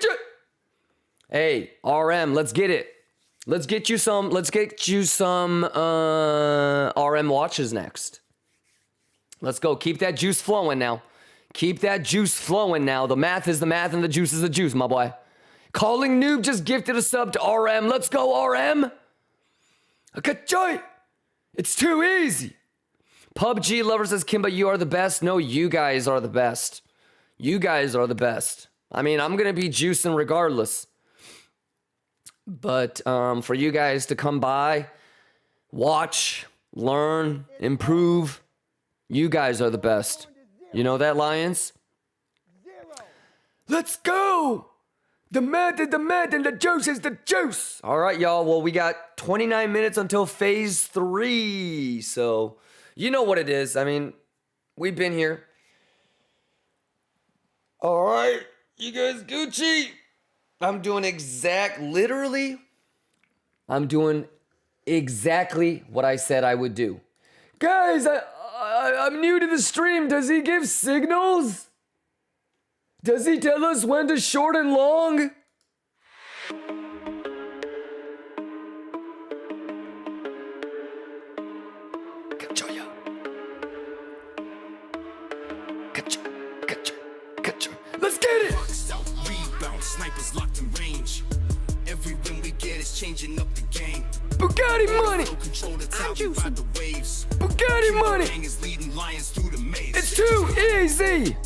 hey, RM, let's get it. Let's get you some RM watches next. Let's go. Keep that juice flowing now. Keep that juice flowing now. The math is the math and the juice is the juice, my boy. Calling Noob just gifted a sub to RM. Let's go, RM. Okay, it's too easy. PUBG Lover says, Kimba, you are the best. No, you guys are the best. You guys are the best. I mean, I'm going to be juicing regardless. But for you guys to come by, watch, learn, improve, you guys are the best. You know that, Lions? Let's go! The math is the math and the juice is the juice. All right, y'all. Well, we got 29 minutes until phase 3. So... you know what it is. I mean, we've been here. All right, you guys Gucci. I'm doing exactly what I said I would do. Guys, I'm new to the stream. Does he give signals? Does he tell us when to short and long? Let's get it! Rebound, snipers locked in range. Every win we get is changing up the game. Bugatti money! Bugatti money! It's too easy!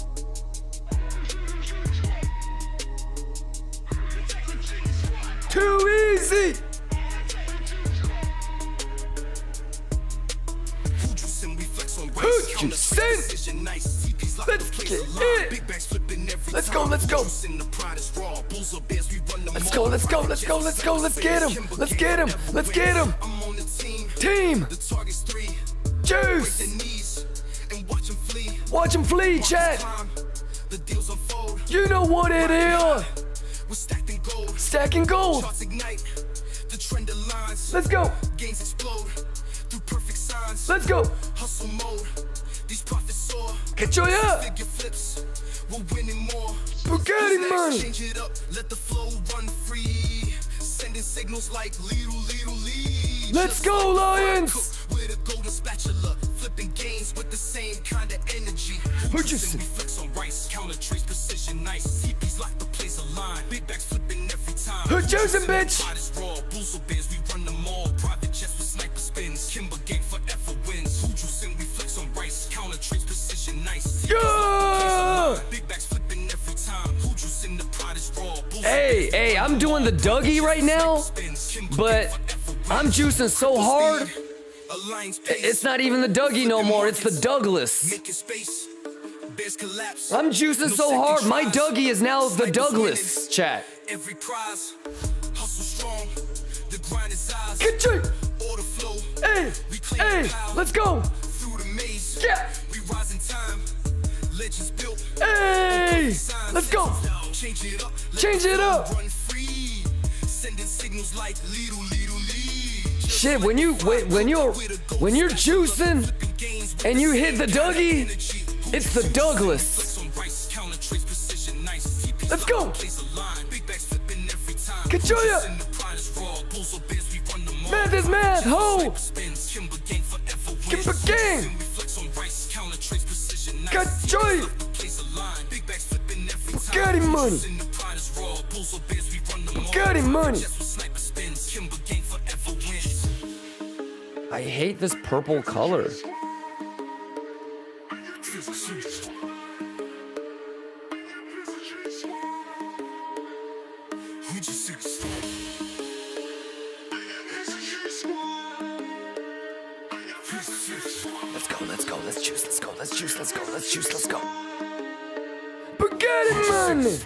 Too easy! Who'd you send? Let's get it! Let's go, let's go! Let's go, let's go, let's go, let's go, let's get him! Let's get him! Let's get him! Team! Juice! Watch him flee, chat! You know what it is! Stacking gold! Let's go! Let's go! Get your up! Bugatti money! Let's go, Lions! gains with the same kind of energy. Who juicing? We flex on rice, counter trace, precision nice. TP's like the place align. Big bags flipping every time. Who juicing, bitch? Raw, bulls or bears, we run them all. Private jets with sniper spins. Kimber gang forever wins. Who juicing? We flex on rice, counter trace, precision nice. Yeah! Big bags flipping every time. Who juicing? The pot is raw. Hey, I'm doing the Dougie right now, but I'm juicing so hard. It's not even the Dougie no more, it's the Douglas. I'm juicing so hard, my Dougie is now the Douglas, chat. Every prize, hustle strong, the grind is eyes. Good job. Order flow, Hey, let's go. through the maze. Yeah. We rise in time, legends built. Hey, let's go. Change it up, Change it up. run free. Sending signals like little lead. Shit, when you're juicing and you hit the Dougie, it's the Douglas. Let's go. Kachoya. Math is math, ho. Kimber gang. Kachoya. Bugatti money. Bugatti money. I hate this purple color. Let's go. Bugatti money.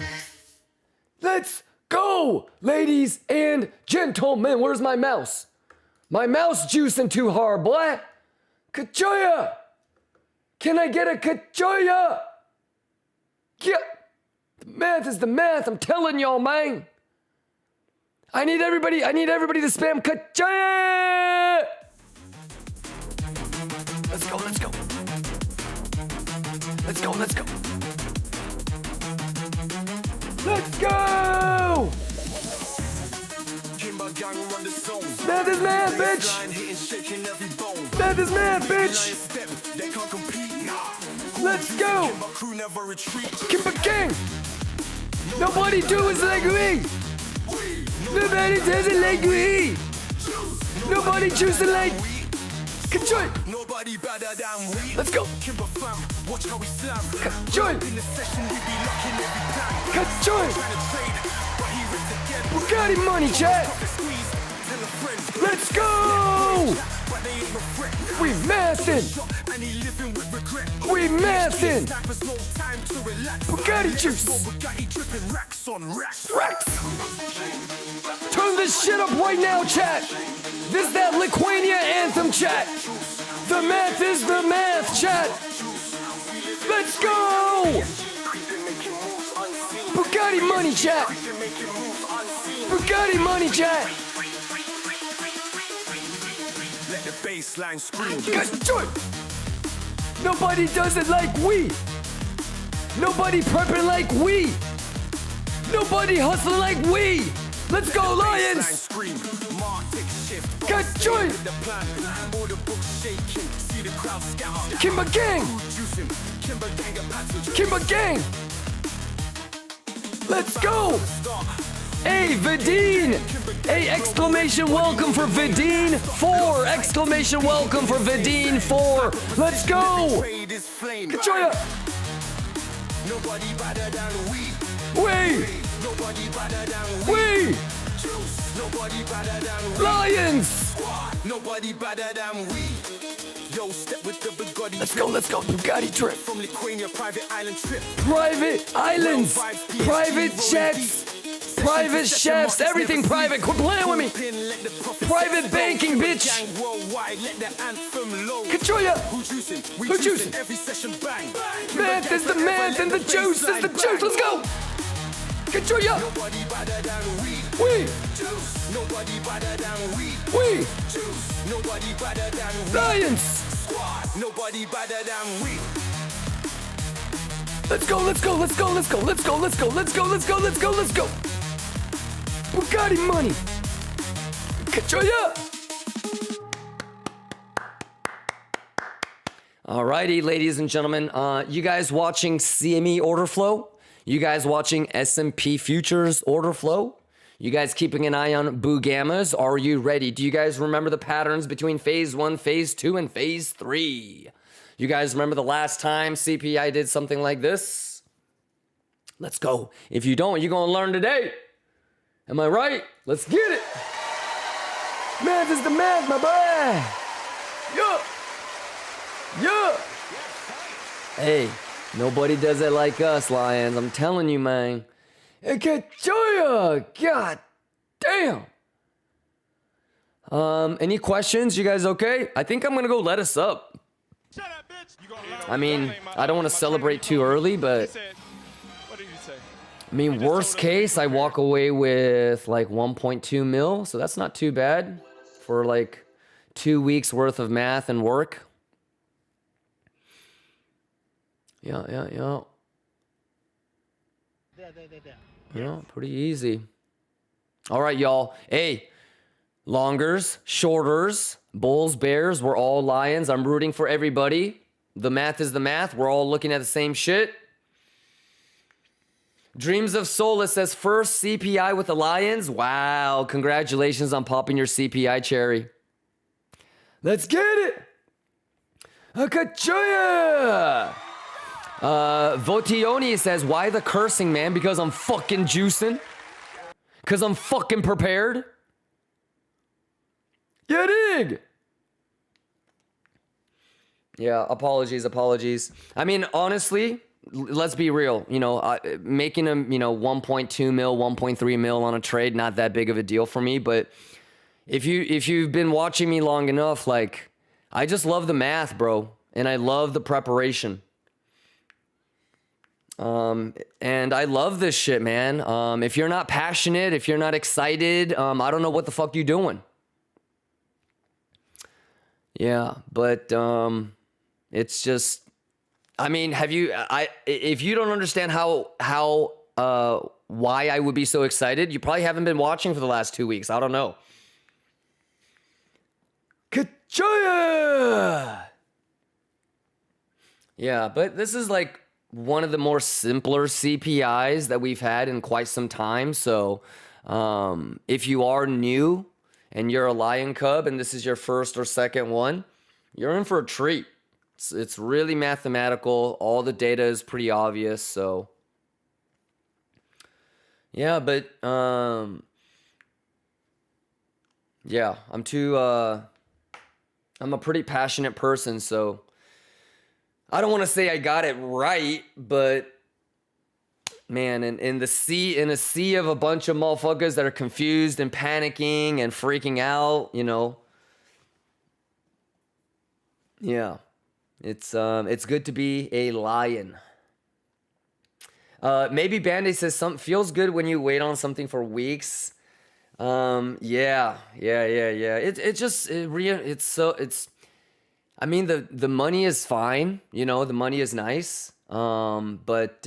Let's go, ladies and gentlemen. Where's my mouse? My mouse juicing too hard, boy. Kachoya. Can I get a kachoya? Yeah. The math is the math. I'm telling y'all, man. I need everybody to spam kachoya. Let's go. Let's go. Math is math, bitch. Math is math, bitch. Let's go. Kimber gang. Nobody do it like we. Nobody does it like we. Nobody chooses it like. Control. Nobody better than we. Let's go. Kimber fam, watch how we slam. Control. In the session, we be locking every plan. Control. Trying to trade it, but he ripped again. Bugatti money, chat. Let's go. We massing. We massing. Bugatti juice. Racks. Turn this shit up right now, chat. This that Liquidation anthem, chat. The math is the math, chat. Let's go. Bugatti money, chat. Bugatti money, chat. Let the baseline scream. Good. Nobody does it like we. Nobody prepping like we. Nobody hustling like we. Let's go, Lions. Good joy. Kimber gang. Kimber gang. Let's go. Hey, Vidine! Hey, exclamation welcome for Vidine 4! Exclamation welcome for Vidine 4! Let's go! Kachoya! Nobody better than we. We! We! Nobody better than we. Lions! Nobody better than we. Yo, step with the Bugatti. Let's go, Bugatti trip. From Liquidation, private island trip. Private islands! Private jets! Private chefs, everything private. Quit playing with me. Private banking, bitch. Kachoya. Who juicing? Math is the math and the juice is the juice. Let's go. Kachoya. We. Lions. Nobody better than we. Let's go. Bugatti money. Kachoya. Alrighty, ladies and gentlemen. You guys watching CME order flow? You guys watching S&P futures order flow? You guys keeping an eye on Boo Gammas? Are you ready? Do you guys remember the patterns between phase 1, phase 2, and phase 3? You guys remember the last time CPI did something like this? Let's go. If you don't, you're gonna learn today. Am I right? Let's get it. Math is the math, my boy. Yeah. Yeah. Hey, nobody does it like us, Lions. I'm telling you, man. I can't show you. God damn. Any questions? You guys okay? I think I'm gonna go let us up. Shut up, bitch. I mean, I don't want to celebrate too early, but What did he say? I mean, worst case, I walk away with like 1.2 mil, so that's not too bad for like 2 weeks worth of math and work. Yeah. Yeah, pretty easy. All right, y'all. Hey, longers, shorters, bulls, bears, we're all Lions. I'm rooting for everybody. The math is the math. We're all looking at the same shit. Dreams of Solace says first CPI with the Lions. Wow, congratulations on popping your CPI cherry. Let's get it. Akachoya. Votioni says, why the cursing, man? Because I'm fucking juicing. Because I'm fucking prepared. You dig? Yeah, apologies. I mean, honestly, let's be real. You know, making a 1.2 mil, 1.3 mil on a trade, not that big of a deal for me. But if you've been watching me long enough, like, I just love the math, bro, and I love the preparation. And I love this shit, man. If you're not passionate, if you're not excited, I don't know what the fuck you doing. Yeah, but it's just, I mean, if you don't understand why I would be so excited, you probably haven't been watching for the last 2 weeks. I don't know. Kachoya! Yeah, but this is like one of the more simpler CPIs that we've had in quite some time. So if you are new and you're a Lion Cub and this is your first or second one, you're in for a treat. It's really mathematical. All the data is pretty obvious. So yeah, but yeah, I'm a pretty passionate person, so I don't want to say I got it right, but man, in a sea of a bunch of motherfuckers that are confused and panicking and freaking out, you know. Yeah. It's good to be a lion. Maybe Band-Aid says something feels good when you wait on something for weeks. Yeah. I mean, the money is fine, you know, the money is nice. But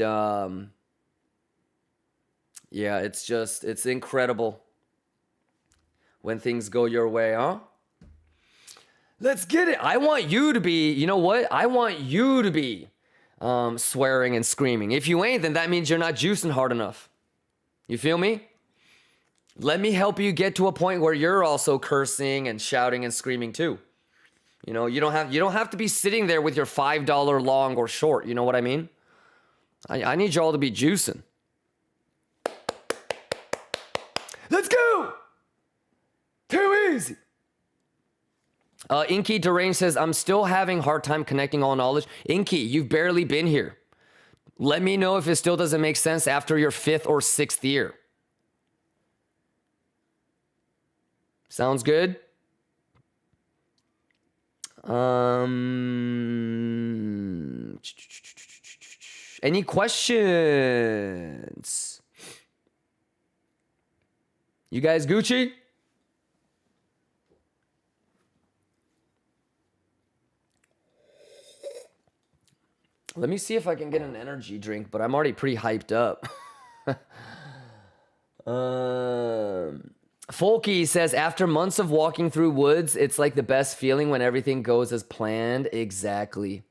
yeah, it's incredible when things go your way, huh? Let's get it. I want you to be, you know what? I want you to be swearing and screaming. If you ain't, then that means you're not juicing hard enough. You feel me? Let me help you get to a point where you're also cursing and shouting and screaming too. You know, you don't have to be sitting there with your $5 long or short. You know what I mean? I need y'all to be juicing. Let's go! Too easy. Inky Deranged says, I'm still having a hard time connecting all knowledge. Inky, you've barely been here. Let me know if it still doesn't make sense after your 5th or 6th year. Sounds good? Any questions? You guys Gucci? Let me see if I can get an energy drink, but I'm already pretty hyped up. Folky says, after months of walking through woods, it's like the best feeling when everything goes as planned. Exactly.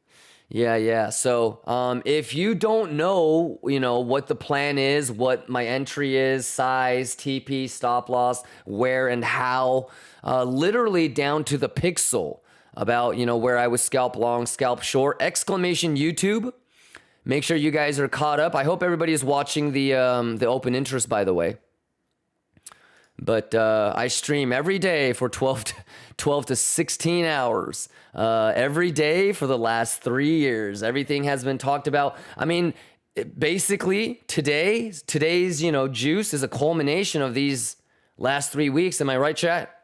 Yeah. So, if you don't know, what the plan is, what my entry is, size, TP, stop loss, where and how, literally down to the pixel about, where I was scalp long, scalp short, exclamation YouTube. Make sure you guys are caught up. I hope everybody is watching the open interest, by the way. But I stream every day for 12 to 16 hours. Every day for the last 3 years. Everything has been talked about. I mean, basically, today's juice is a culmination of these last 3 weeks. Am I right, chat?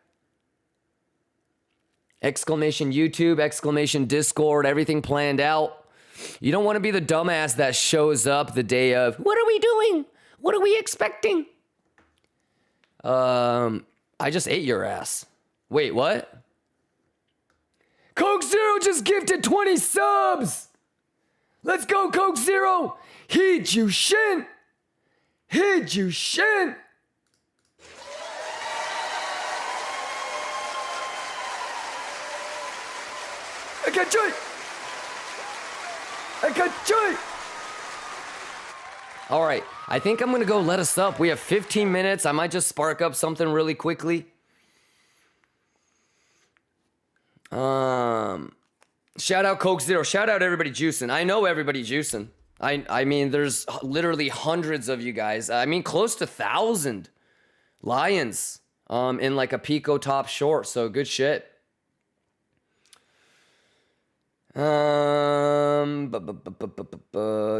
Exclamation YouTube, exclamation Discord, everything planned out. You don't want to be the dumbass that shows up the day of, what are we doing? What are we expecting? I just ate your ass. Wait, what? Coke Zero just gifted 20 subs. Let's go, Coke Zero. Hit you shin. Hit you shin. I got you. I got you. All right, I think I'm gonna go let us up. We have 15 minutes. I might just spark up something really quickly. Shout out Coke Zero. Shout out everybody juicing. I know everybody juicing. I mean, there's literally hundreds of you guys. I mean, close to 1,000 lions in like a Pico top short. So good shit.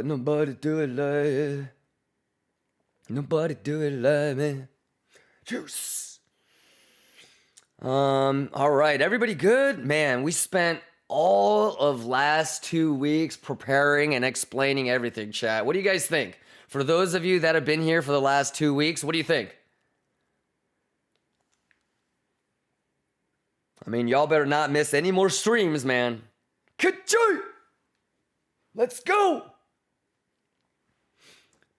Nobody do it like Nobody do it like me. Juice. All right, everybody good? Man, we spent all of last 2 weeks preparing and explaining everything, chat. What do you guys think? For those of you that have been here for the last 2 weeks, what do you think? I mean, y'all better not miss any more streams, man. Ka-choo! Let's go!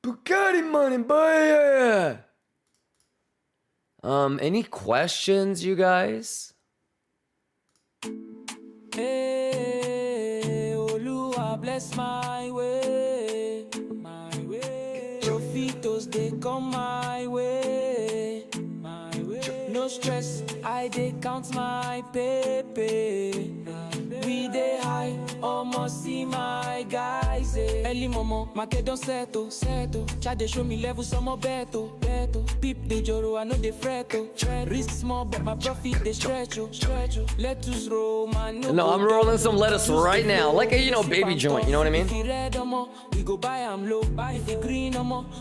Bugatti money, boy! Any questions, you guys? Hey, Oluwa bless my way. Jofitos, they come my way. No stress, I dey count my pepe. We dey high, almost see my guys. Early momo, market don settle. Chat dey show me level, some more beto. Peep the joro, I know they fretto. Risk small, but my profit they stretch. Lettuce roll, man. No, I'm rolling some lettuce right now, like a baby joint. You know what I mean? If you red we go buy am low. If you green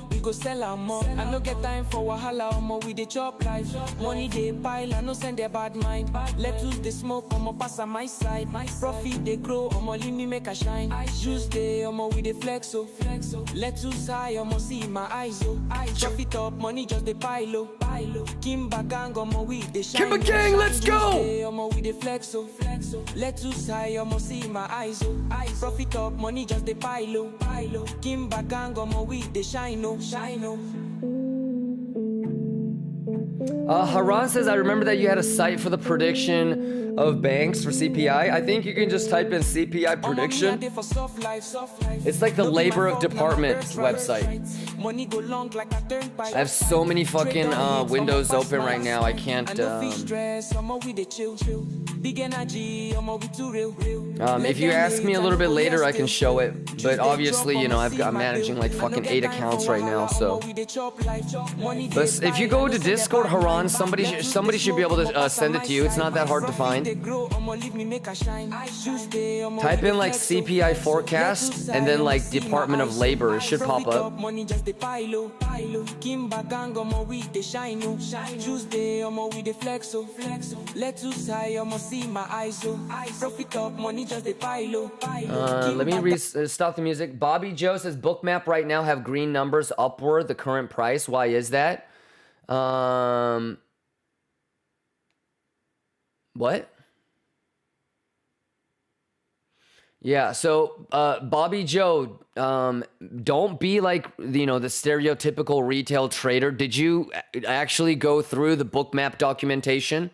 we go sell am more. I no get time for wahala, we dey chop life. Money they pile, I no send their bad mind. Lettuce they smoke, pass on my side. Profit they grow, leave me make a shine. Juice they, we dey flex so. Lettuce high, see my eyes oh. Profit up, money just they pile. Kimba gang, we dey shine. Kimba gang, let's go! We dey flex so. Lettuce high, see my eyes oh. Profit up, money just they pile. Kimba gang, we dey shine oh. Haran says, I remember that you had a site for the prediction of banks for CPI. I think you can just type in CPI prediction. It's like the Labor of Department website. I have so many fucking windows open right now. I can't. If you ask me a little bit later, I can show it. But obviously, I'm managing like fucking 8 accounts right now. So, but if you go to Discord, Haran, somebody should be able to send it to you. It's not that hard to find. Type in like CPI forecast and then like Department of Labor. It should pop up. Let me stop the music. Bobby Joe says Bookmap right now have green numbers upward the current price. Why is that? What? Yeah, so Bobby Joe, don't be like the stereotypical retail trader. Did you actually go through the Bookmap documentation?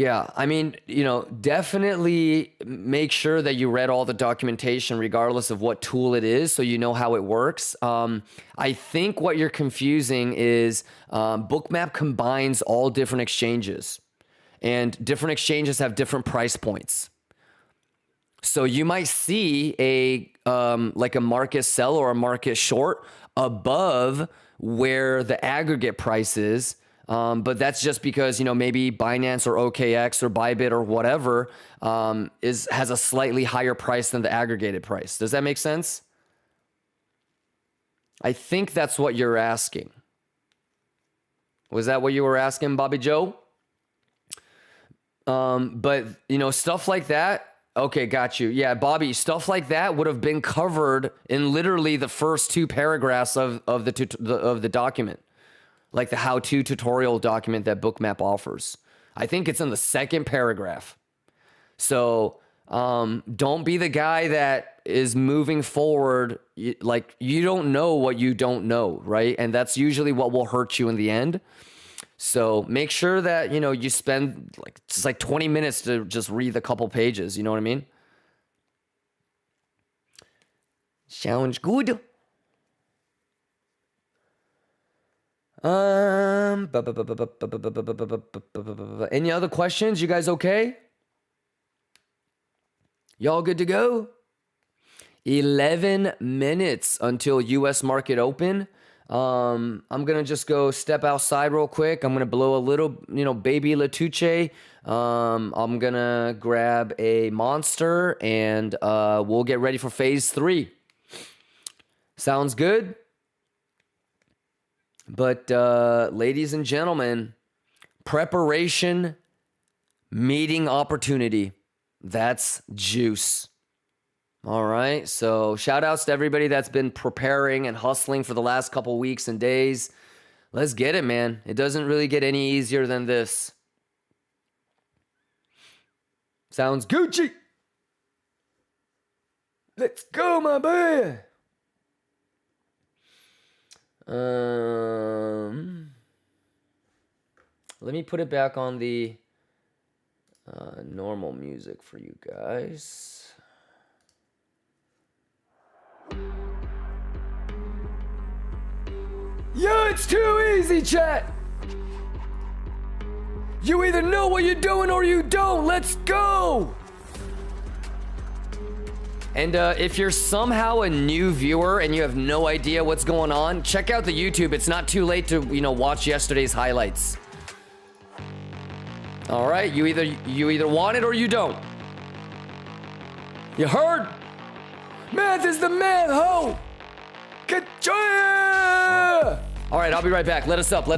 Yeah, I mean, definitely make sure that you read all the documentation regardless of what tool it is so you know how it works. I think what you're confusing is Bookmap combines all different exchanges, and different exchanges have different price points. So you might see like a market sell or a market short above where the aggregate price is. But that's just because, maybe Binance or OKX or Bybit or whatever has a slightly higher price than the aggregated price. Does that make sense? I think that's what you're asking. Was that what you were asking, Bobby Joe? But, stuff like that. Okay, got you. Yeah, Bobby, stuff like that would have been covered in literally the first 2 paragraphs of the document. Like the how-to tutorial document that Bookmap offers. I think it's in the 2nd paragraph. So don't be the guy that is moving forward like you don't know what you don't know, right? And that's usually what will hurt you in the end. So make sure that, you spend just 20 minutes to just read a couple pages. You know what I mean? Sounds good. Any other questions? You guys okay? Y'all good to go? 11 minutes until US market open. I'm gonna just go step outside real quick. I'm gonna blow a little, baby Latuche. I'm gonna grab a monster and we'll get ready for phase 3. Sounds good? But ladies and gentlemen, preparation, meeting opportunity. That's juice. All right. So shout outs to everybody that's been preparing and hustling for the last couple weeks and days. Let's get it, man. It doesn't really get any easier than this. Sounds Gucci. Let's go, my boy. Let me put it back on the normal music for you guys. Yo, it's too easy, chat. You either know what you're doing or you don't. Let's go. And if you're somehow a new viewer and you have no idea what's going on, check out the YouTube. It's not too late to, watch yesterday's highlights. All right, you either want it or you don't. You heard? Math is the man, ho! Ka-cha! All right, I'll be right back. Let us up.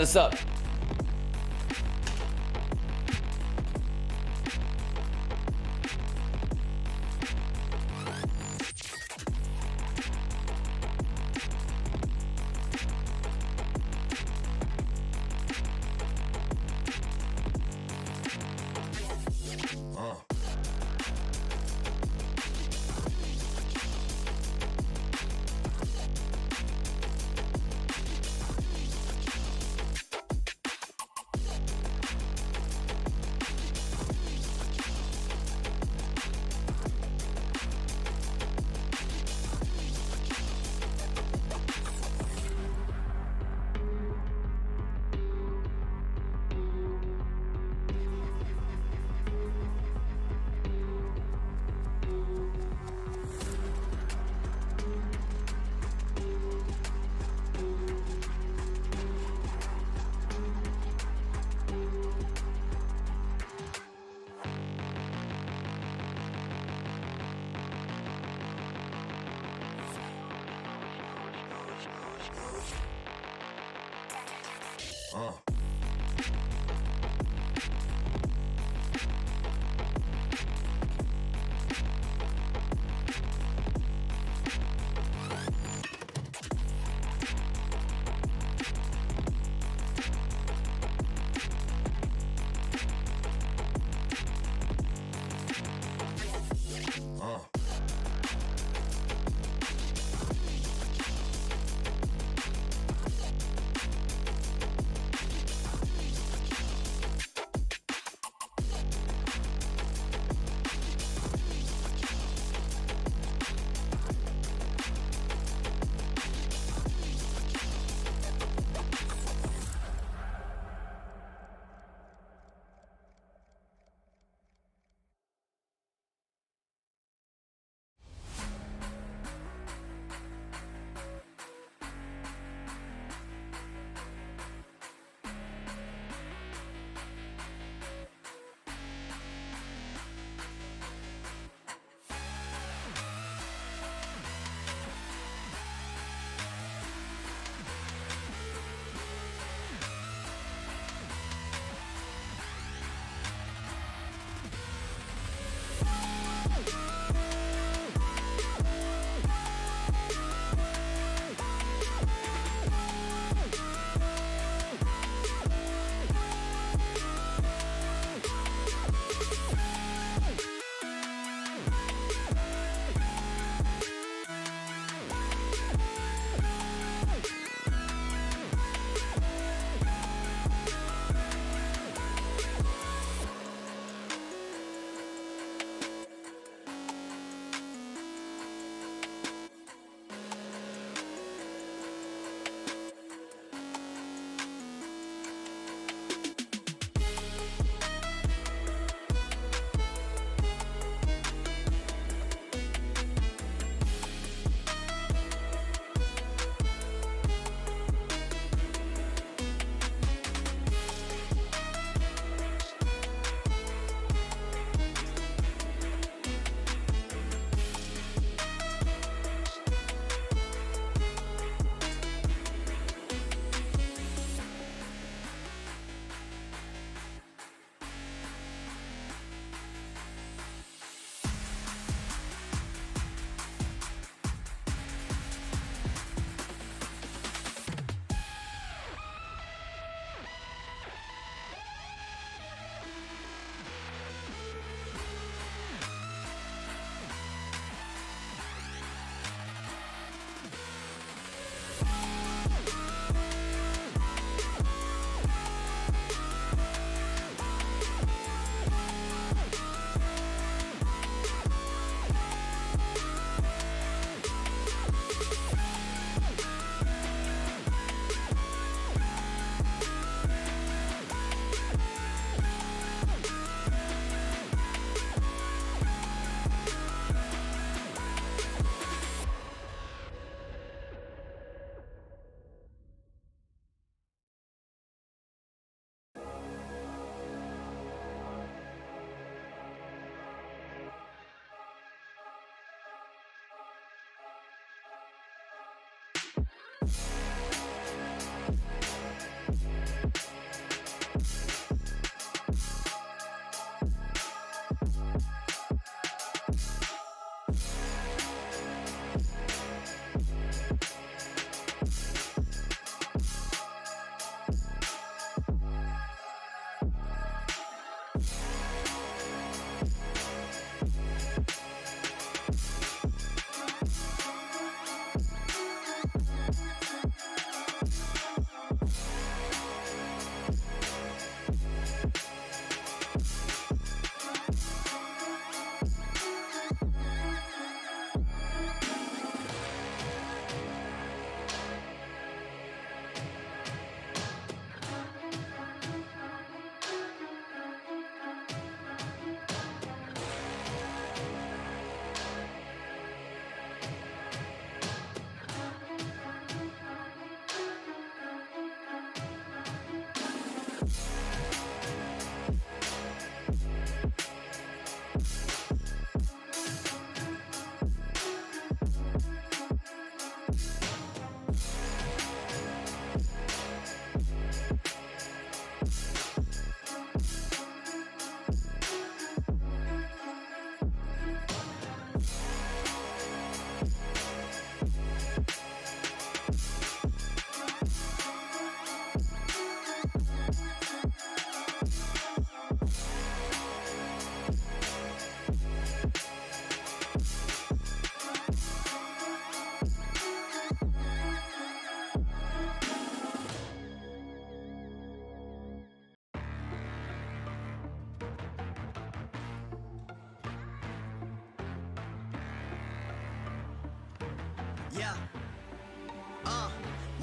Yeah.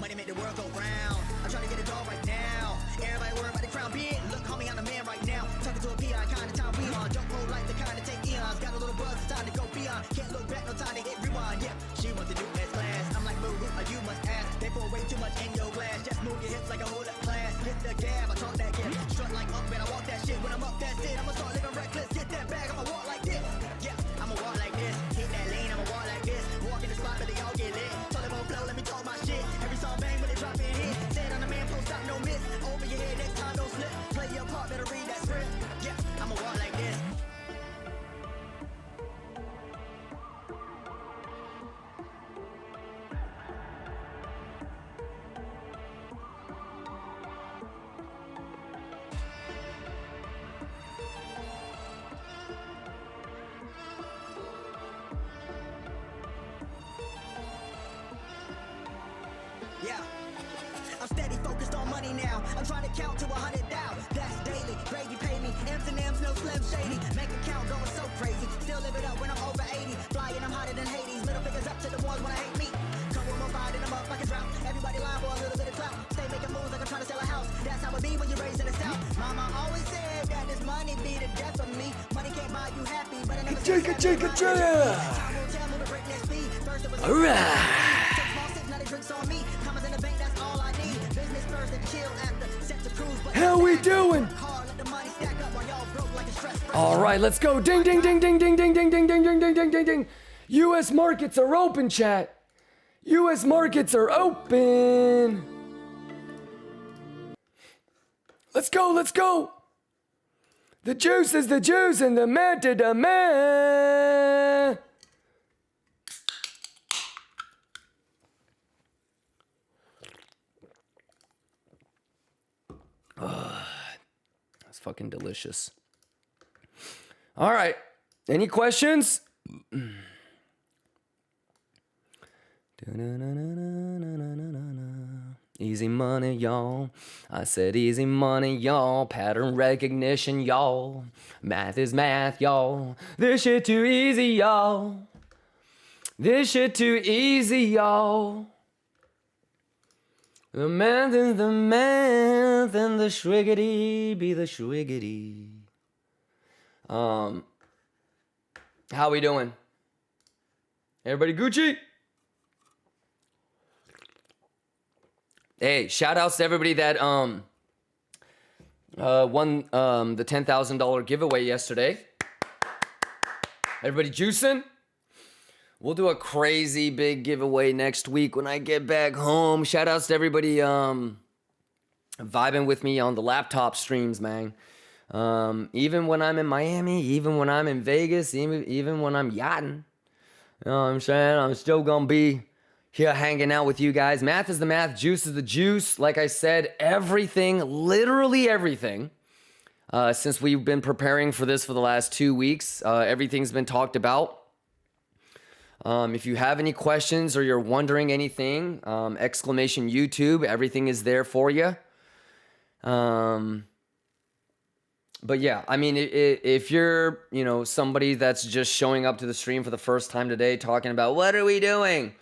Money make the world go round. I'm trying to get it all right now. Everybody worry about the crown big. Look, homie, I'm the man right now. Talking to a PI, kind of time we on. Jump roll like the kind of take eons. Got a little buzz, it's time to go beyond. Can't look back, no time to hit rewind. Yeah, she wants to do S class. I'm like, boo, you must ask. They pour way too much in your glass. Just move your hips like a hold up class. Hit the gab, I talk that gap. Strut like up, man, I walk that shit. When I'm up, that's it. I'ma start living reckless. Get that bag, I'ma walk like this. Yeah, I'ma walk like this. Hit that lane, I'ma walk like this. Walk in the spot, but they all get lit. Tell them on flow, let me talk my shit. Every song bang when they drop in hit. Said on the man, post stop, no miss. Over your head, next time, don't slip. Play your part, better read that script. Yeah, I'ma walk like this. Yeah. I'm steady focused on money now. I'm trying to count to 100 thou. That's daily. Grady pay me. M's and M's, no Slim Shady. Make account going so crazy. Still live it up when I'm over 80. Flying, I'm hotter than Hades. Middle fingers up to the ones when I hate me. Come with more fire than I'm up like a drought. Everybody lying for a little bit of clout. Stay making moves like I'm trying to sell a house. That's how it be when you're raised in the South. Mama always said that this money be the death of me. Money can't buy you happy, but I never said that. Time will tell me to break that speed. First it was all right. Drinks on me, commas in the bank, that's all I need. Business first and chill after. Set to cruise, but how we doing? All right, let's go. Ding, ding, ding, ding, ding, ding, ding, ding, ding, ding, ding, ding, ding, ding, ding. U.S. markets are open, chat. U.S. markets are open. Let's go, let's go. The juice is the juice and the man to the man. That's fucking delicious. All right. Any questions? Easy money, y'all. I said easy money, y'all. Pattern recognition, y'all. Math is math, y'all. This shit too easy, y'all. This shit too easy, y'all. The math is the math, and the schwiggity be the schwiggity. How we doing? Everybody Gucci? Hey, shout outs to everybody that won the $10,000 giveaway yesterday. Everybody juicing? We'll do a crazy big giveaway next week when I get back home. Shout outs to everybody vibing with me on the laptop streams, man. Even when I'm in Miami, even when I'm in Vegas, even when I'm yachting. You know what I'm saying? I'm still gonna be here hanging out with you guys. Math is the math, juice is the juice. Like I said, everything, literally everything. Since we've been preparing for this for the last 2 weeks, everything's been talked about. If you have any questions or you're wondering anything, exclamation YouTube, everything is there for you. But yeah, I mean, if you're, you know, somebody that's just showing up to the stream for the first time today talking about what are we doing,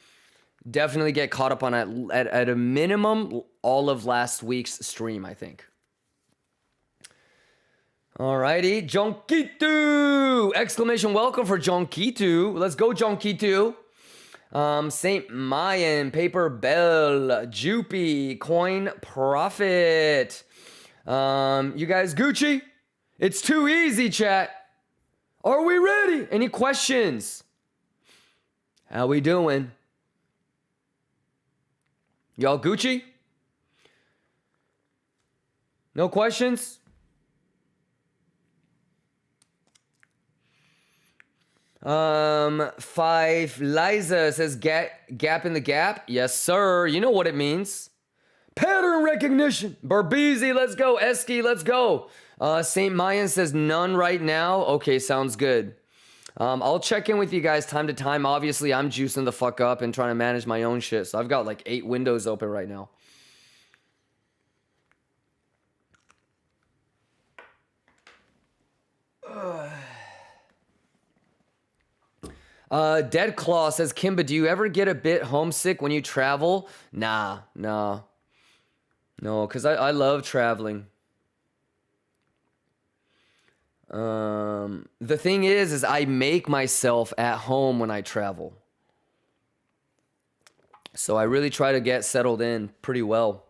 definitely get caught up on at a minimum all of last week's stream, I think. Alrighty, Jonkitu! Exclamation welcome for Jonkitu. Let's go, Jonkitu. Saint Mayan, Paper Bell, Jupy, Coin Profit. You guys Gucci? It's too easy, chat. Are we ready? Any questions? How we doing? Y'all Gucci? No questions? Five Liza says gap in the gap. Yes, sir. You know what it means. Pattern recognition. Barbeezy, let's go. Eski, let's go. St. Mayan says none right now. Okay, sounds good. I'll check in with you guys time to time. Obviously, I'm juicing the fuck up and trying to manage my own shit. So I've got like 8 windows open right now. Dead Claw says, Kimba, do you ever get a bit homesick when you travel? Nah. No, because I love traveling. The thing is I make myself at home when I travel. So I really try to get settled in pretty well.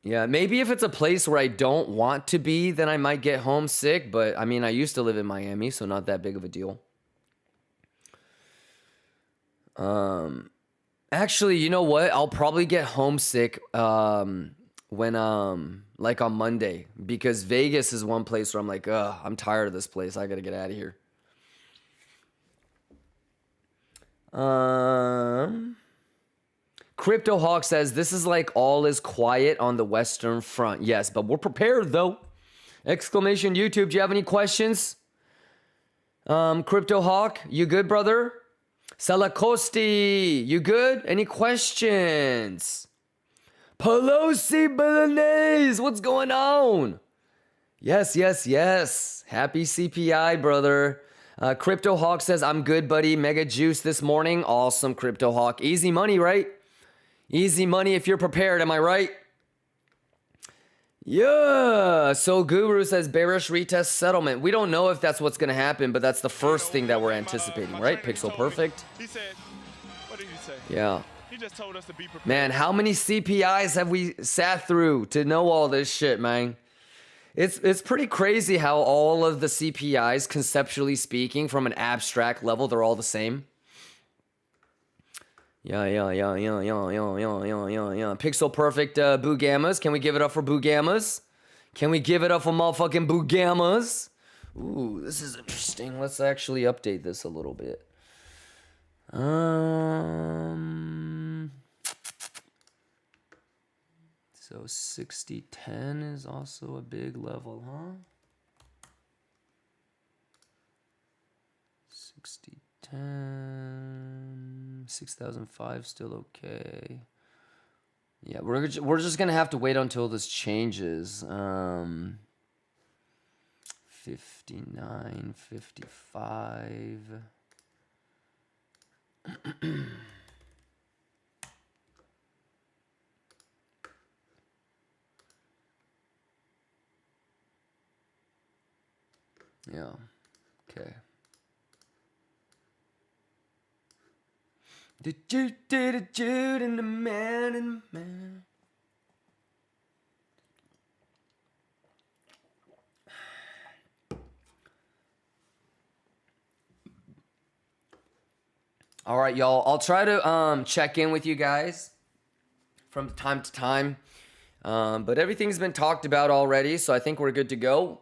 Yeah, maybe if it's a place where I don't want to be, then I might get homesick. But I mean, I used to live in Miami, so not that big of a deal. Actually, you know what? I'll probably get homesick when like on Monday, because Vegas is one place where I'm like, I'm tired of this place. I gotta get out of here. Crypto Hawk says this is like all is quiet on the Western Front. Yes, but we're prepared though. Exclamation YouTube. Do you have any questions? Crypto Hawk, you good, brother? Salacosti, you good? Any questions? Pelosi Bolognese, what's going on? Yes. Happy CPI, brother. Crypto Hawk says, I'm good, buddy. Mega juice this morning. Awesome, Crypto Hawk. Easy money, right? Easy money if you're prepared, am I right? Yeah. So Guru says bearish retest settlement. We don't know if that's what's going to happen, but that's the first thing that we're anticipating, right? Pixel Perfect. He said, what did he say? Yeah. He just told us to be prepared. Man, how many CPIs have we sat through to know all this shit, man? It's pretty crazy how all of the CPIs, conceptually speaking, from an abstract level, they're all the same. Yeah. Pixel Perfect Boo Gammas. Can we give it up for Boo Gammas? Can we give it up for motherfucking Boo Gammas? Ooh, this is interesting. Let's actually update this a little bit. So 6010 is also a big level, huh? 6010, 6005 still okay. Yeah, we're just gonna have to wait until this changes. 59, 55. Yeah. Okay. The Jude and the man. All right, y'all. I'll try to check in with you guys from time to time. But everything's been talked about already, so I think we're good to go.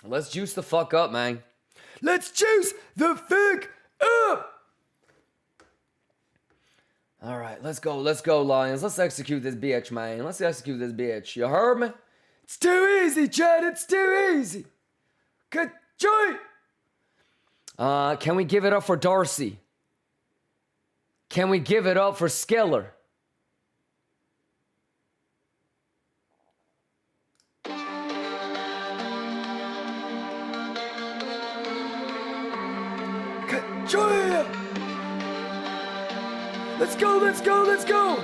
Let's juice the fuck up, man. Let's juice the fuck up! All right, let's go, Lions. Let's execute this bitch, man. Let's execute this bitch. You heard me? It's too easy, Chad. It's too easy. Good joy. Can we give it up for Darcy? Can we give it up for Skeller? Good joy. Let's go, let's go, let's go!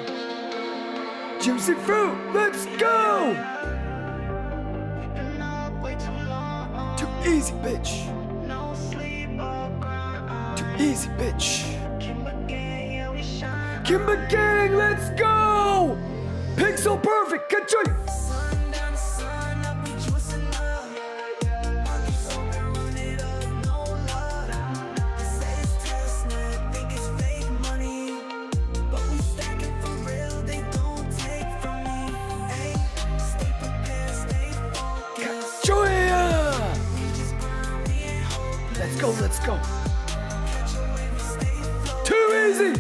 Juicy fruit, let's go! Too easy, bitch. Too easy, bitch. Kimber Gang, let's go! Pixel perfect, good choice! Let's go. Too easy.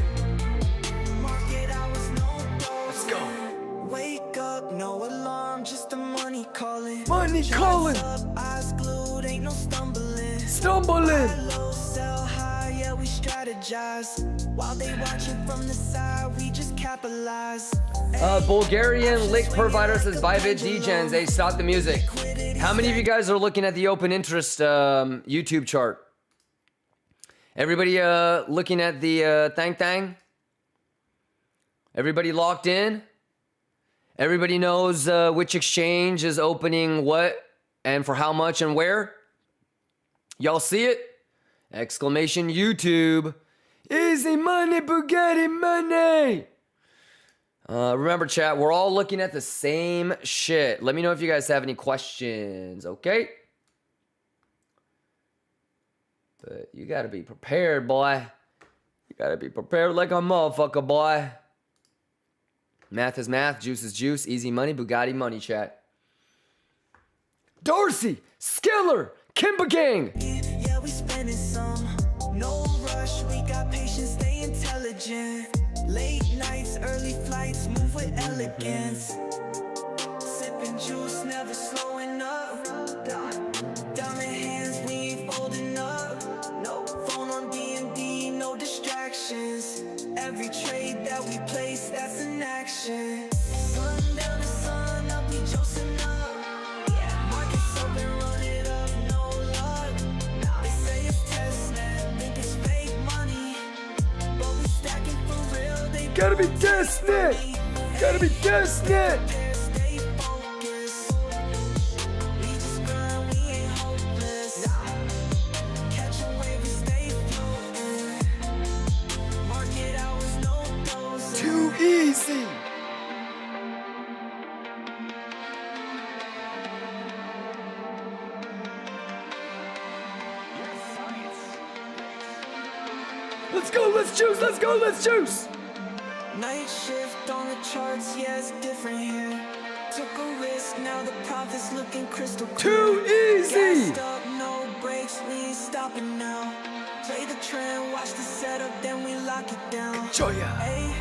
Let's go. Wake up, no alarm, just the money calling. Money calling. Eyes glued, ain't no stumbling. Stumbling. Low, sell high, yeah, we strategize. While they watching from the side, we just capitalize. Bulgarian lick provider says bye vid degens. Hey, stop the music. How many of you guys are looking at the open interest YouTube chart? Everybody looking at the thang? Everybody locked in? Everybody knows which exchange is opening what and for how much and where? Y'all see it? Exclamation YouTube. Easy money, Bugatti money! Remember, chat, we're all looking at the same shit. Let me know if you guys have any questions, okay? But you gotta be prepared, boy. You gotta be prepared like a motherfucker, boy. Math is math, juice is juice, easy money, Bugatti money, chat. Darcy, Skeller, Kimber Gang. Yeah, we spending some. No rush, we got patience, stay intelligent. Late nights, early flights, move with elegance. Sipping juice, never slowing up. Diamond hands, we ain't folding up. No phone on D&D, no distractions. Every trade that we place, that's an action. Sun down to sun, I'll be juicing up. Markets open, run it up, no luck. They say it's testnet, think it's fake money. But we stacking for real, they Gotta be testnet. Gotta be testnet. stay focused. We just grind, we ain't hopeless. Catch a wave, we stay floating. Market hours, no doses. Too easy. Let's go, let's juice, let's go, let's juice. Night shift on the charts, yeah, it's different here. Took a risk, now the profit's looking crystal clear. Too easy. Gassed up, no brakes, we ain't stopping now. Play the trend, watch the setup, then we lock it down. Joya. Hey,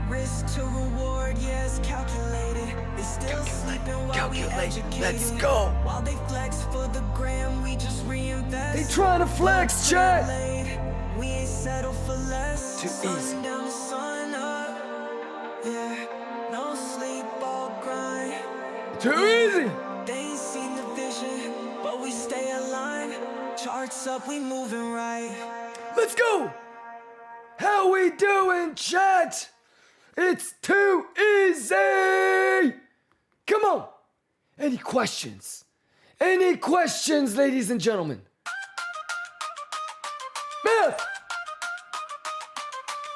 risk to reward, yeah, it's calculated. They still sleeping while we educated. Let's go. While they flex for the gram, we just reinvest. They trying to flex, chat. We ain't settle for less. Too Sun easy. down to sun up. Yeah, no sleep, all grind. Too easy. They ain't seen the vision, but we stay aligned. Charts up, we moving right. Let's go. How we doing, chat? It's too easy. Come on. Any questions? Any questions, ladies and gentlemen? Math.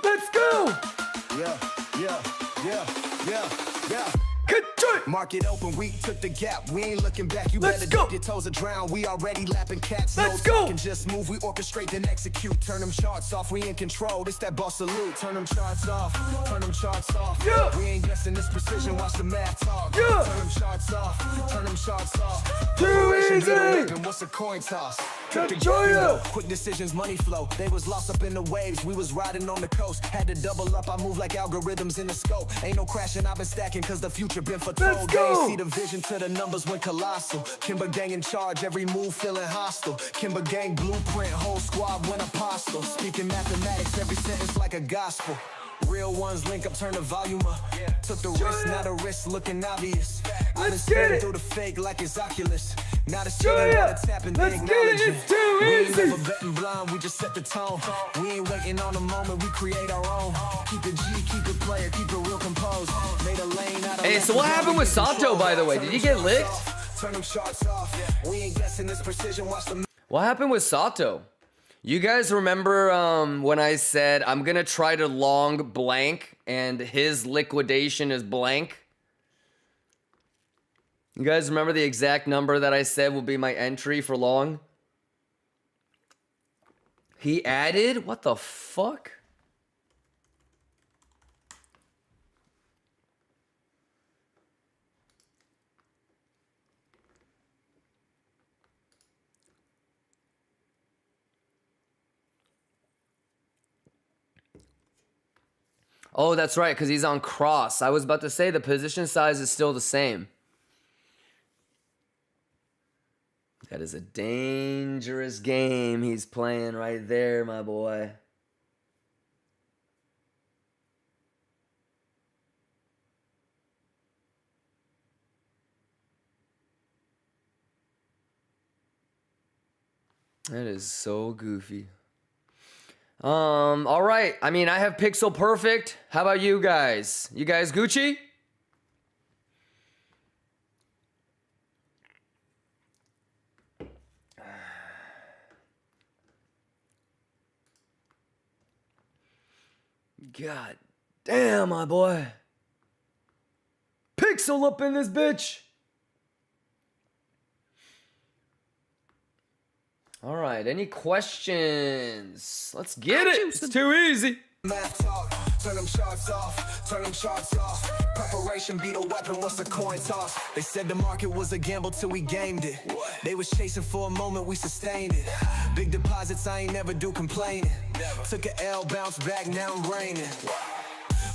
Let's go. Yeah. Market open, we took the gap. We ain't looking back. You Let's better go. dip your toes or drown. We already lapping cats. Let's no go. talking, just move. We orchestrate then execute. Turn them charts off. We in control. This that boss salute. Turn them charts off. Turn them charts off. Yeah. We ain't guessing this precision. Watch the math talk. Yeah. Turn them charts off. Turn them charts off. Too Preparation easy. beat a ribbon. What's a coin toss? Took the Enjoy gap, it. quick decisions, money flow. They was lost up in the waves. We was riding on the coast. Had to double up. I move like algorithms in the scope. Ain't no crashing. I've been stacking cause the future been foretold. Let's They go. ain't see the vision to the numbers went colossal. Kimber gang in charge, every move feeling hostile. Kimber gang blueprint, whole squad went apostle. Speaking mathematics, every sentence like a gospel. Real ones link up, turn the volume up. Took the risk, now the risk looking obvious. I've been Let's get scanning it. through the fake like it's Oculus. Now the Show city ya. wanna tap and they Let's get it. acknowledge It's too We ain't easy. never betting blind, we just set the tone. We ain't waiting on the moment, we create our own. Keep it G, keep it player, keep it real composed. Made a lane out of Hey, so what happened with Sato, by the way? Did he get licked? Turn them shots off. We ain't guessing this precision, watch the What happened with Sato? You guys remember when I said I'm gonna try to long blank and his liquidation is blank? You guys remember the exact number that I said will be my entry for long? He added? What the fuck? Oh, that's right, because he's on cross. I was about to say the position size is still the same. That is a dangerous game he's playing right there, my boy. That is so goofy. All right. I mean, I have Pixel Perfect. How about you guys? You guys Gucci? God damn, my boy. Pixel up in this bitch. All right, any questions? Let's get it. It's too easy. math talk. Turn them charts off, turn them charts off. Preparation beat a weapon, what's a coin toss? They said the market was a gamble till we gamed it. They was chasing for a moment, we sustained it. Big deposits, I ain't never do complaining. Took a L, bounced back, now I'm raining.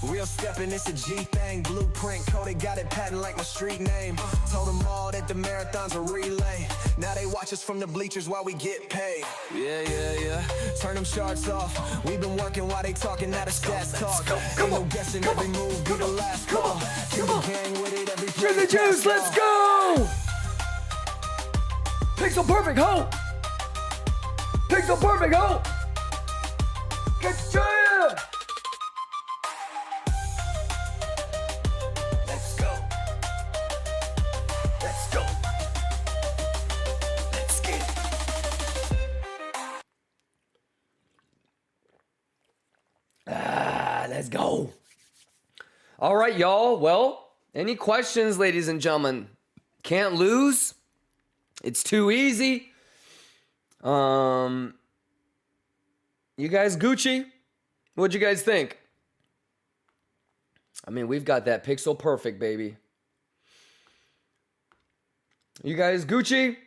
Real stepping, it's a G thing. Blueprint coded, got it patent like my street name. Told them all that the marathon's a relay. Now they watch us from the bleachers while we get paid. Yeah. Turn them charts off. We've been working while they talking, now the stats talk. Ain't no guessing, every move be the last call. Keep the gang with it, every play. Sugar juice, let's go! Pixel perfect, ho! Pixel perfect, ho! Get ya! Let's go. Let's go. Let's get it. Let's go. All right, y'all. Well, any questions, ladies and gentlemen? Can't lose. It's too easy. You guys Gucci? What'd you guys think? I mean, we've got that pixel perfect, baby. You guys Gucci?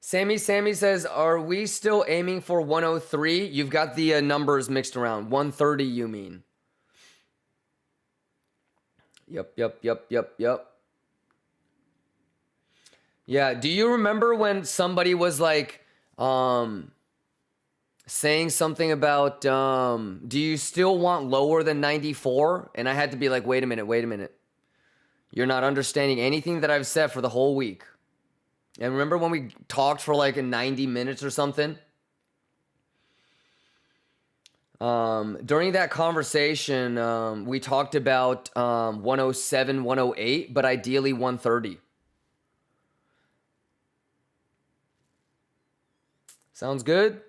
Sammy says, are we still aiming for 103? You've got the numbers mixed around. 130, you mean? Yep. Yeah, do you remember when somebody was like, saying something about, do you still want lower than 94? And I had to be like, wait a minute. You're not understanding anything that I've said for the whole week. And remember when we talked for like 90 minutes or something? During that conversation, we talked about 107, 108, but ideally 130. Sounds good?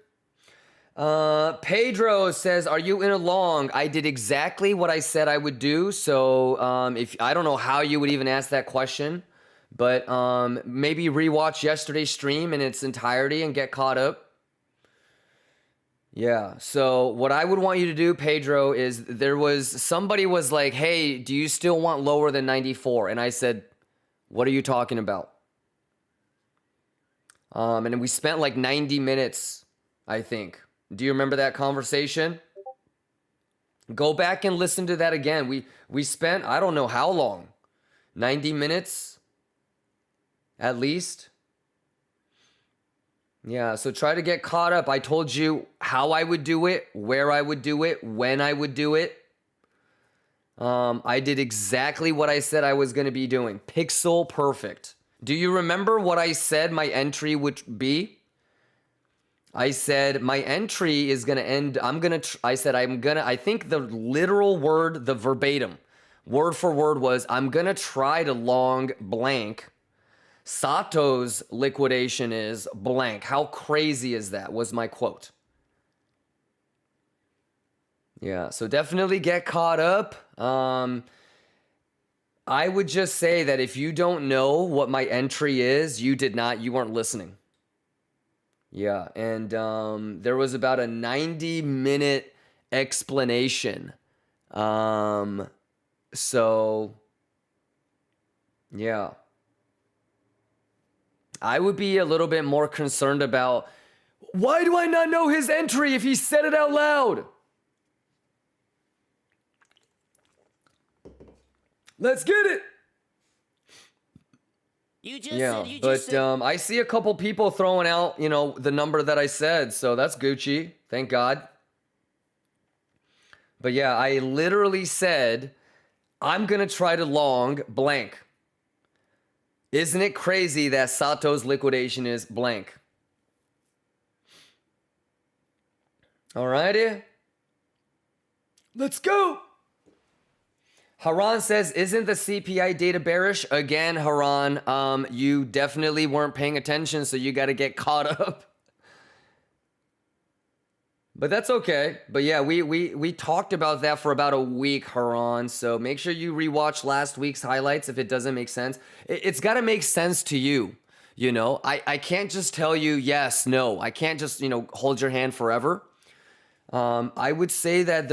Pedro says, "Are you in a long?" I did exactly what I said I would do. So, if I don't know how you would even ask that question, but maybe rewatch yesterday's stream in its entirety and get caught up. Yeah. So what I would want you to do, Pedro, is somebody was like, "Hey, do you still want lower than 94?" And I said, "What are you talking about?" And we spent like 90 minutes, I think. Do you remember that conversation? Go back and listen to that again. We spent, I don't know how long, 90 minutes at least. Yeah, so try to get caught up. I told you how I would do it, where I would do it, when I would do it. I did exactly what I said I was going to be doing. Pixel perfect. Do you remember what I said my entry would be? I said my entry is going to end, I think the literal word, the verbatim, word for word was, I'm going to try to long blank. Sato's liquidation is blank. How crazy is that? Was my quote. Yeah, so definitely get caught up. I would just say that if you don't know what my entry is, you weren't listening. Yeah, and there was about a 90-minute explanation. So, yeah. I would be a little bit more concerned about, why do I not know his entry if he said it out loud? Let's get it. I see a couple people throwing out, the number that I said, so that's Gucci. Thank God. But yeah, I literally said, I'm going to try to long blank. Isn't it crazy that Sato's liquidation is blank? Alrighty. Let's go. Haran says, isn't the CPI data bearish? Again, Haran, you definitely weren't paying attention, so you got to get caught up. But that's okay. But yeah, we talked about that for about a week, Haran. So make sure you rewatch last week's highlights if it doesn't make sense. It's got to make sense to you. I can't just tell you yes, no. I can't just, hold your hand forever. I would say that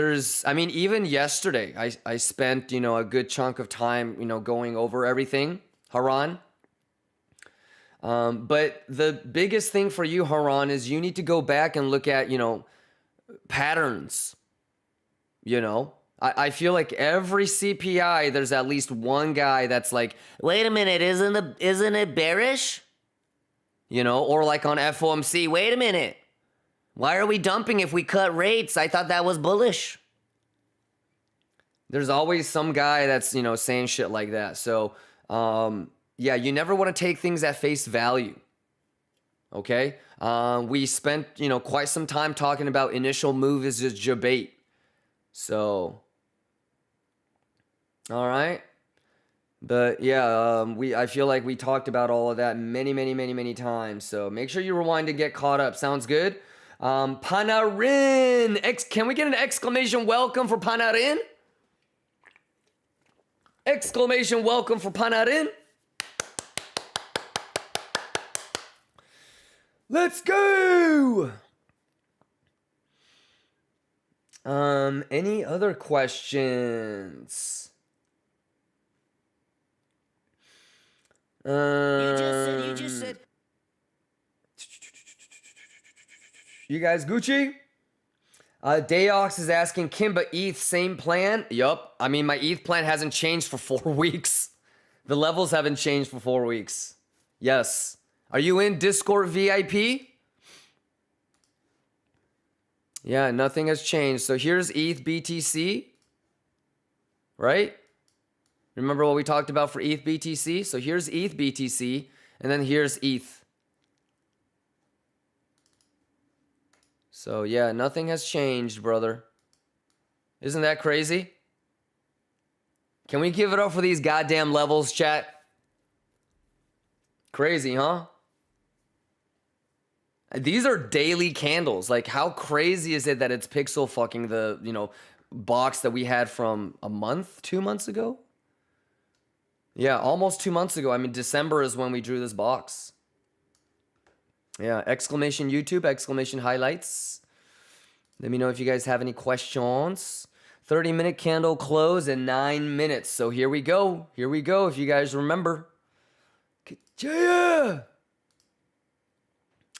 even yesterday, I spent, a good chunk of time, going over everything, Haran. But the biggest thing for you, Haran, is you need to go back and look at, patterns. I feel like every CPI, there's at least one guy that's like, wait a minute, isn't it bearish? Or like on FOMC, wait a minute. Why are we dumping if we cut rates? I thought that was bullish. There's always some guy that's, saying shit like that. So, yeah, you never want to take things at face value. Okay? We spent, quite some time talking about initial move is just debate. So, all right. But yeah, I feel like we talked about all of that many times. So make sure you rewind to get caught up. Sounds good? Panarin, can we get an exclamation welcome for Panarin? Exclamation welcome for Panarin. Let's go. Any other questions? You just said. You guys Gucci? Dayox is asking, Kimba, ETH, same plan? Yup. I mean, my ETH plan hasn't changed for 4 weeks. The levels haven't changed for 4 weeks. Yes. Are you in Discord VIP? Yeah, nothing has changed. So here's ETH BTC. Right? Remember what we talked about for ETH BTC? So here's ETH BTC, and then here's ETH. So yeah, nothing has changed, brother. Isn't that crazy? Can we give it up for these goddamn levels, chat? Crazy, huh? These are daily candles. Like, how crazy is it that it's pixel fucking the, box that we had from a month, 2 months ago? Yeah, almost 2 months ago. I mean, December is when we drew this box. Yeah, exclamation YouTube, exclamation highlights. Let me know if you guys have any questions. 30-minute candle close in 9 minutes. So here we go. Here we go, if you guys remember. Yeah.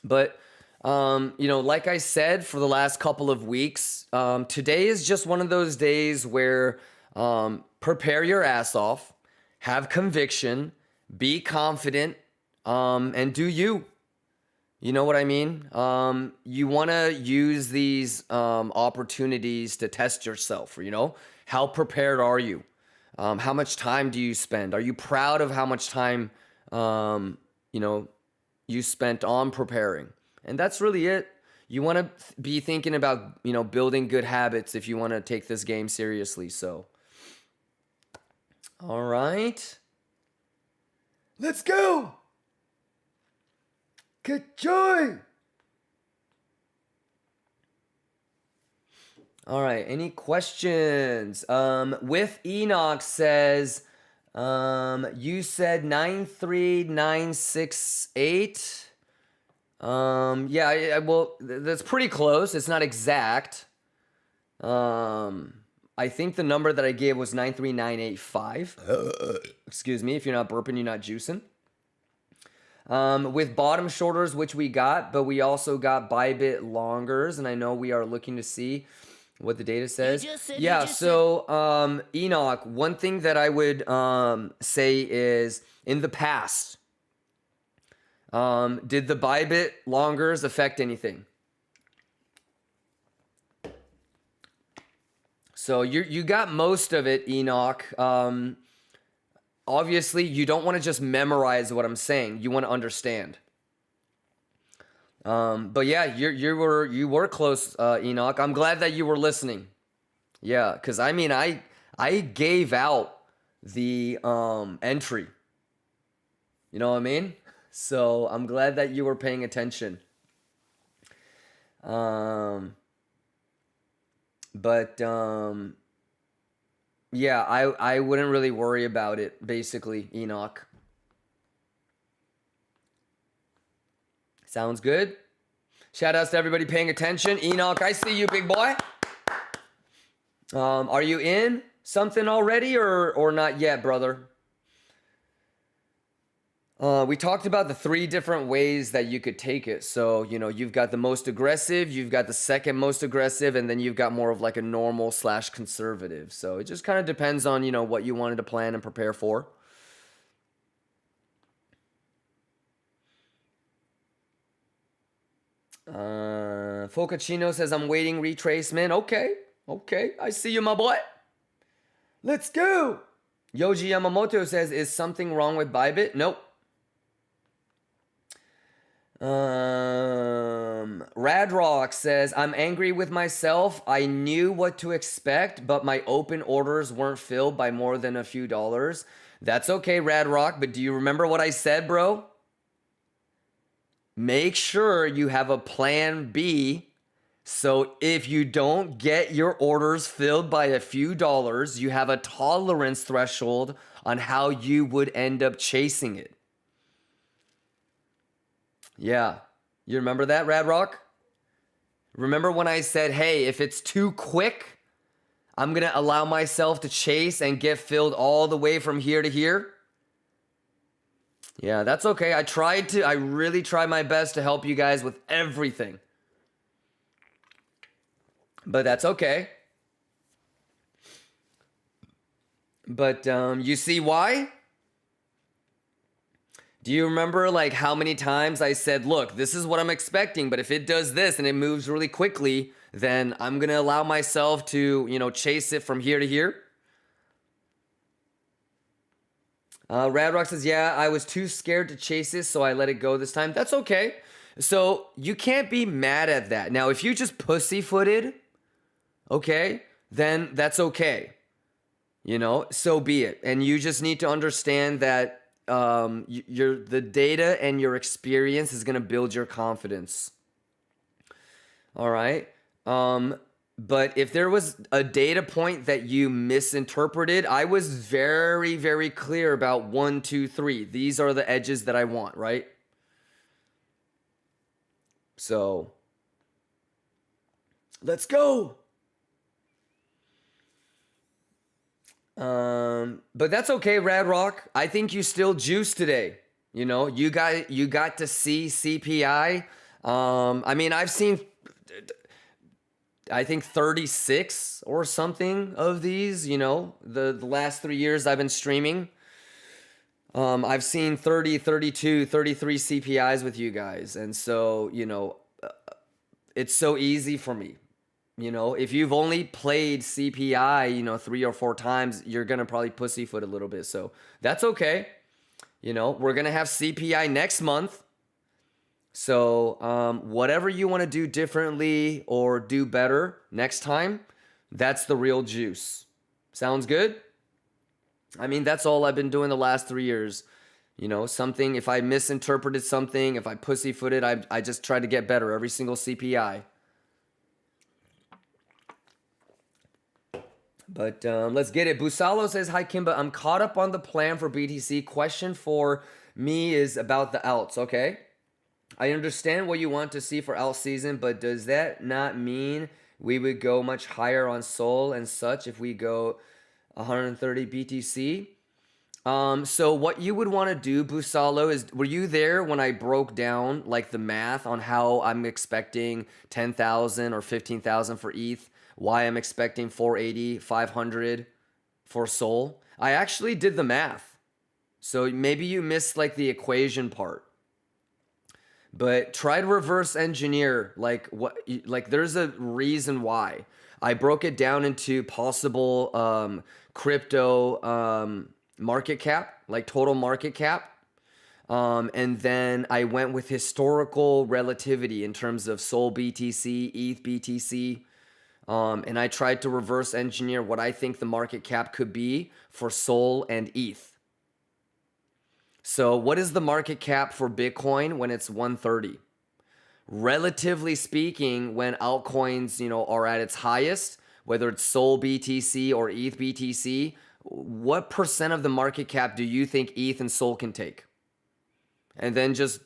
But, like I said, for the last couple of weeks, today is just one of those days where prepare your ass off, have conviction, be confident, and do you. You know what I mean? You want to use these opportunities to test yourself, How prepared are you? How much time do you spend? Are you proud of how much time, you spent on preparing? And that's really it. You want to be thinking about, building good habits if you want to take this game seriously. So, all right. Let's go. Good joy. All right. Any questions? With Enoch says, you said 93968. Well, that's pretty close. It's not exact. I think the number that I gave was 93985. Excuse me. If you're not burping, you're not juicing. With bottom shorters, which we got, but we also got Bybit longers, and I know we are looking to see what the data says. Enoch, one thing that I would say is, in the past, did the Bybit longers affect anything? So you got most of it, Enoch. Obviously, you don't want to just memorize what I'm saying. You want to understand. But yeah, you were close, Enoch. I'm glad that you were listening. Yeah, because I mean, I gave out the entry. You know what I mean? So I'm glad that you were paying attention. Yeah, I wouldn't really worry about it, basically, Enoch. Sounds good? Shout outs to everybody paying attention. Enoch, I see you, big boy. Are you in something already or not yet, brother? We talked about the 3 different ways that you could take it. So, you've got the most aggressive, you've got the second most aggressive, and then you've got more of like a normal / conservative. So it just kind of depends on, what you wanted to plan and prepare for. Focacino says, I'm waiting retracement. Okay. I see you, my boy. Let's go. Yoji Yamamoto says, is something wrong with Bybit? Nope. Radrock says, I'm angry with myself. I knew what to expect, but my open orders weren't filled by more than a few dollars. That's okay, Radrock, but do you remember what I said, bro? Make sure you have a plan B. So if you don't get your orders filled by a few dollars, you have a tolerance threshold on how you would end up chasing it. Yeah. You remember that, Radrock? Remember when I said, hey, if it's too quick, I'm going to allow myself to chase and get filled all the way from here to here? Yeah, that's okay. I really tried my best to help you guys with everything. But that's okay. But you see why? Do you remember like how many times I said, look, this is what I'm expecting, but if it does this and it moves really quickly, then I'm going to allow myself to, chase it from here to here? Radrock says, yeah, I was too scared to chase this, so I let it go this time. That's okay. So you can't be mad at that. Now, if you just pussyfooted, okay, then that's okay. So be it. And you just need to understand that the data and your experience is going to build your confidence. All right. But if there was a data point that you misinterpreted, I was very, very clear about 1, 2, 3. These are the edges that I want, right? So let's go. But that's okay, Rad Rock. I think you still juiced today. You know, you got to see CPI. I mean, I've seen, I think 36 or something of these, you know, the last 3 years I've been streaming. I've seen 30, 32, 33 CPIs with you guys. And so, you know, it's so easy for me. You know, if you've only played CPI, you know, 3 or 4 times, you're going to probably pussyfoot a little bit. So that's okay. You know, we're going to have CPI next month. So whatever you want to do differently or do better next time, that's the real juice. Sounds good? I mean, that's all I've been doing the last 3 years. You know, something, if I misinterpreted something, if I pussyfooted, I just try to get better every single CPI. But let's get it. Busalo says, hi, Kimba. I'm caught up on the plan for BTC. Question for me is about the alts, okay? I understand what you want to see for alt season, but does that not mean we would go much higher on Sol and such if we go 130 BTC? So what you would want to do, Busalo, is, were you there when I broke down like the math on how I'm expecting 10,000 or 15,000 for ETH? Why I'm expecting 480, 500 for Sol? I actually did the math. So maybe you missed like the equation part. But try to reverse engineer like there's a reason why. I broke it down into possible crypto market cap, like total market cap. And then I went with historical relativity in terms of Sol BTC, ETH BTC. And I tried to reverse engineer what I think the market cap could be for Sol and ETH. So what is the market cap for Bitcoin when it's 130? Relatively speaking, when altcoins, you know, are at its highest, whether it's Sol BTC or ETH BTC, what percent of the market cap do you think ETH and Sol can take? And then just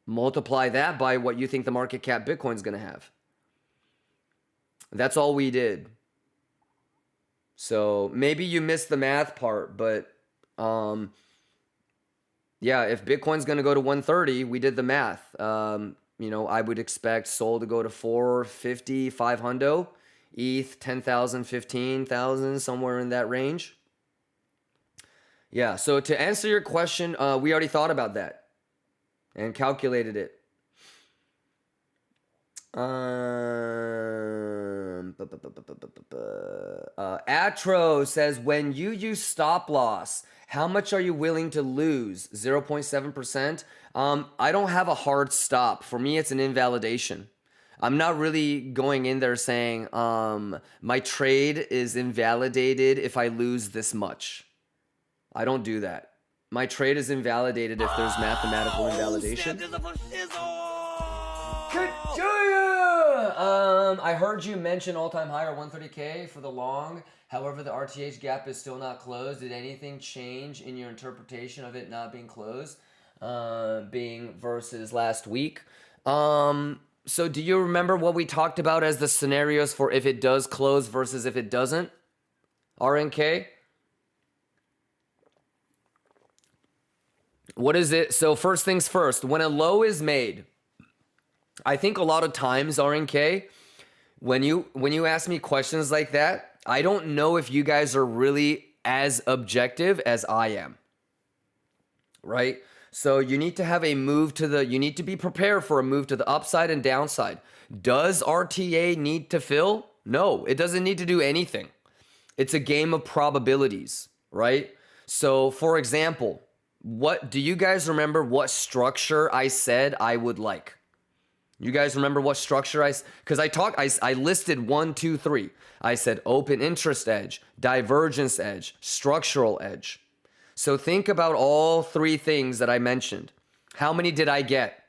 multiply that by what you think the market cap Bitcoin's going to have. That's all we did. So maybe you missed the math part, but yeah, if Bitcoin's going to go to 130, we did the math. You know, I would expect Sol to go to 450, 500, ETH 10,000, 15,000, somewhere in that range. Yeah, so to answer your question, we already thought about that and calculated it. Atro says, when you use stop loss, how much are you willing to lose? 0.7%. I don't have a hard stop. For me, it's an invalidation. I'm not really going in there saying my trade is invalidated if I lose this much. I don't do that. My trade is invalidated if there's mathematical invalidation. I heard you mention all-time high or 130K for the long. However, the RTH gap is still not closed. Did anything change in your interpretation of it not being closed, being versus last week? So do you remember what we talked about as the scenarios for if it does close versus if it doesn't? RNK? What is it? So first things first, when a low is made, I think a lot of times, RNK, when you ask me questions like that, I don't know if you guys are really as objective as I am, right? So you need to have a move you need to be prepared for a move to the upside and downside. Does RTA need to fill? No, it doesn't need to do anything. It's a game of probabilities, right? So for example, what do you guys remember what structure I said I would like? You guys remember what structure I listed 1, 2, 3. I said open interest edge, divergence edge, structural edge. So think about all 3 things that I mentioned. How many did I get?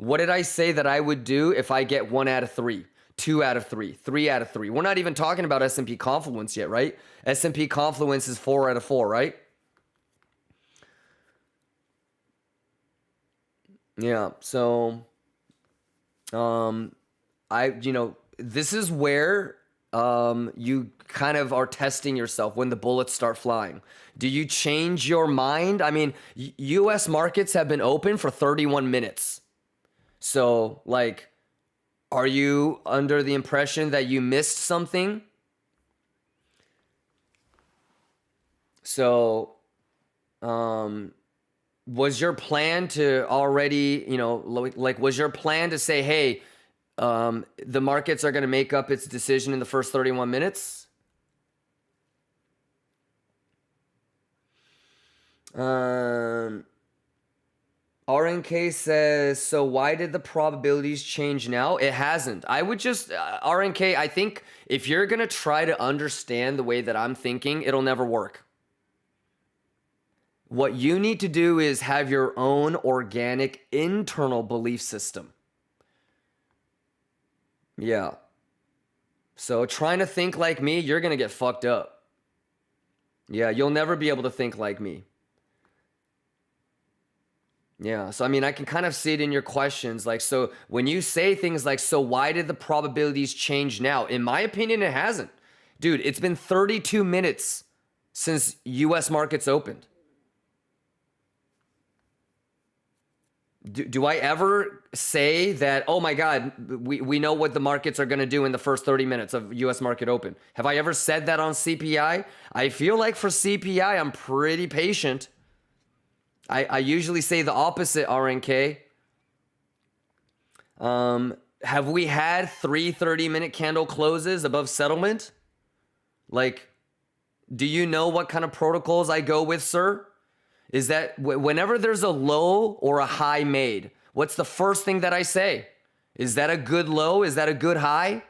What did I say that I would do if I get 1 out of 3, 2 out of 3, 3 out of 3? We're not even talking about S&P Confluence yet, right? S&P Confluence is 4 out of 4, right? Yeah, so this is where you kind of are testing yourself when the bullets start flying. Do you change your mind? I mean, US markets have been open for 31 minutes. So, like, are you under the impression that you missed something? So, was your plan to already, was your plan to say, hey, the markets are going to make up its decision in the first 31 minutes? RNK says, so why did the probabilities change now? It hasn't. I would just, RNK, I think if you're going to try to understand the way that I'm thinking, it'll never work. What you need to do is have your own organic internal belief system. Yeah. So trying to think like me, you're going to get fucked up. Yeah, you'll never be able to think like me. Yeah, so I mean, I can kind of see it in your questions. Like, so when you say things like, so why did the probabilities change now? In my opinion, it hasn't. Dude, it's been 32 minutes since US markets opened. Do I ever say that, oh my God, we know what the markets are going to do in the first 30 minutes of US market open? Have I ever said that on CPI? I feel like for CPI, I'm pretty patient. I usually say the opposite, RNK. Have we had 3 30-minute candle closes above settlement? Like, do you know what kind of protocols I go with, sir? Is that whenever there's a low or a high made, what's the first thing that I say? Is that a good low? Is that a good high?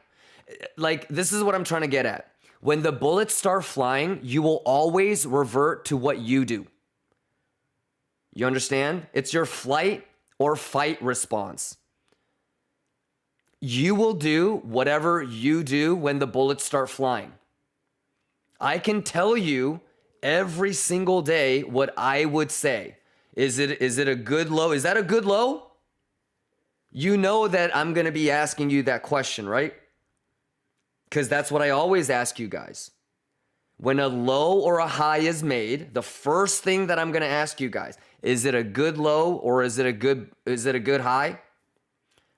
Like, this is what I'm trying to get at. When the bullets start flying, you will always revert to what you do. You understand? It's your flight or fight response. You will do whatever you do when the bullets start flying. I can tell you every single day what I would say. Is it a good low? Is that a good low? You know that I'm going to be asking you that question, right? Because that's what I always ask you guys. When a low or a high is made, the first thing that I'm going to ask you guys, is it a good low or is it a good high?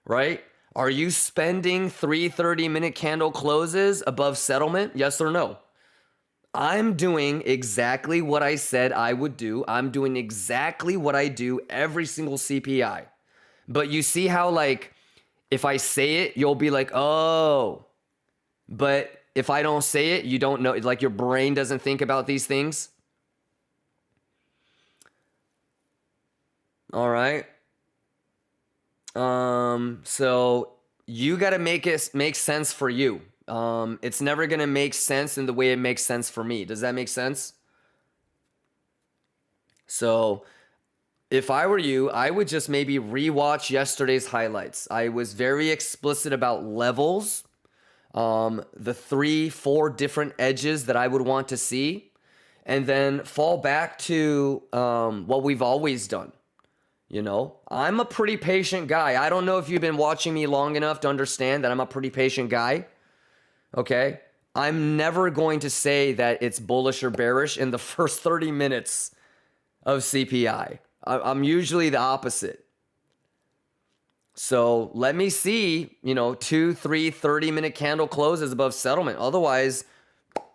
Right? Are you spending 3 30-minute candle closes above settlement? Yes or no? I'm doing exactly what I said I would do. I'm doing exactly what I do every single CPI. But you see how, like, if I say it, you'll be like, oh. But if I don't say it, you don't know. Like, your brain doesn't think about these things. All right. So you got to make it make sense for you. It's never going to make sense in the way it makes sense for me. Does that make sense? So if I were you, I would just maybe rewatch yesterday's highlights. I was very explicit about levels, the 3-4 different edges that I would want to see, and then fall back to what we've always done. You know, I'm a pretty patient guy. I don't know if you've been watching me long enough to understand that I'm a pretty patient guy. Okay? I'm never going to say that it's bullish or bearish in the first 30 minutes of CPI. I'm usually the opposite. So let me see, 2, 3, 30-minute candle closes above settlement. Otherwise,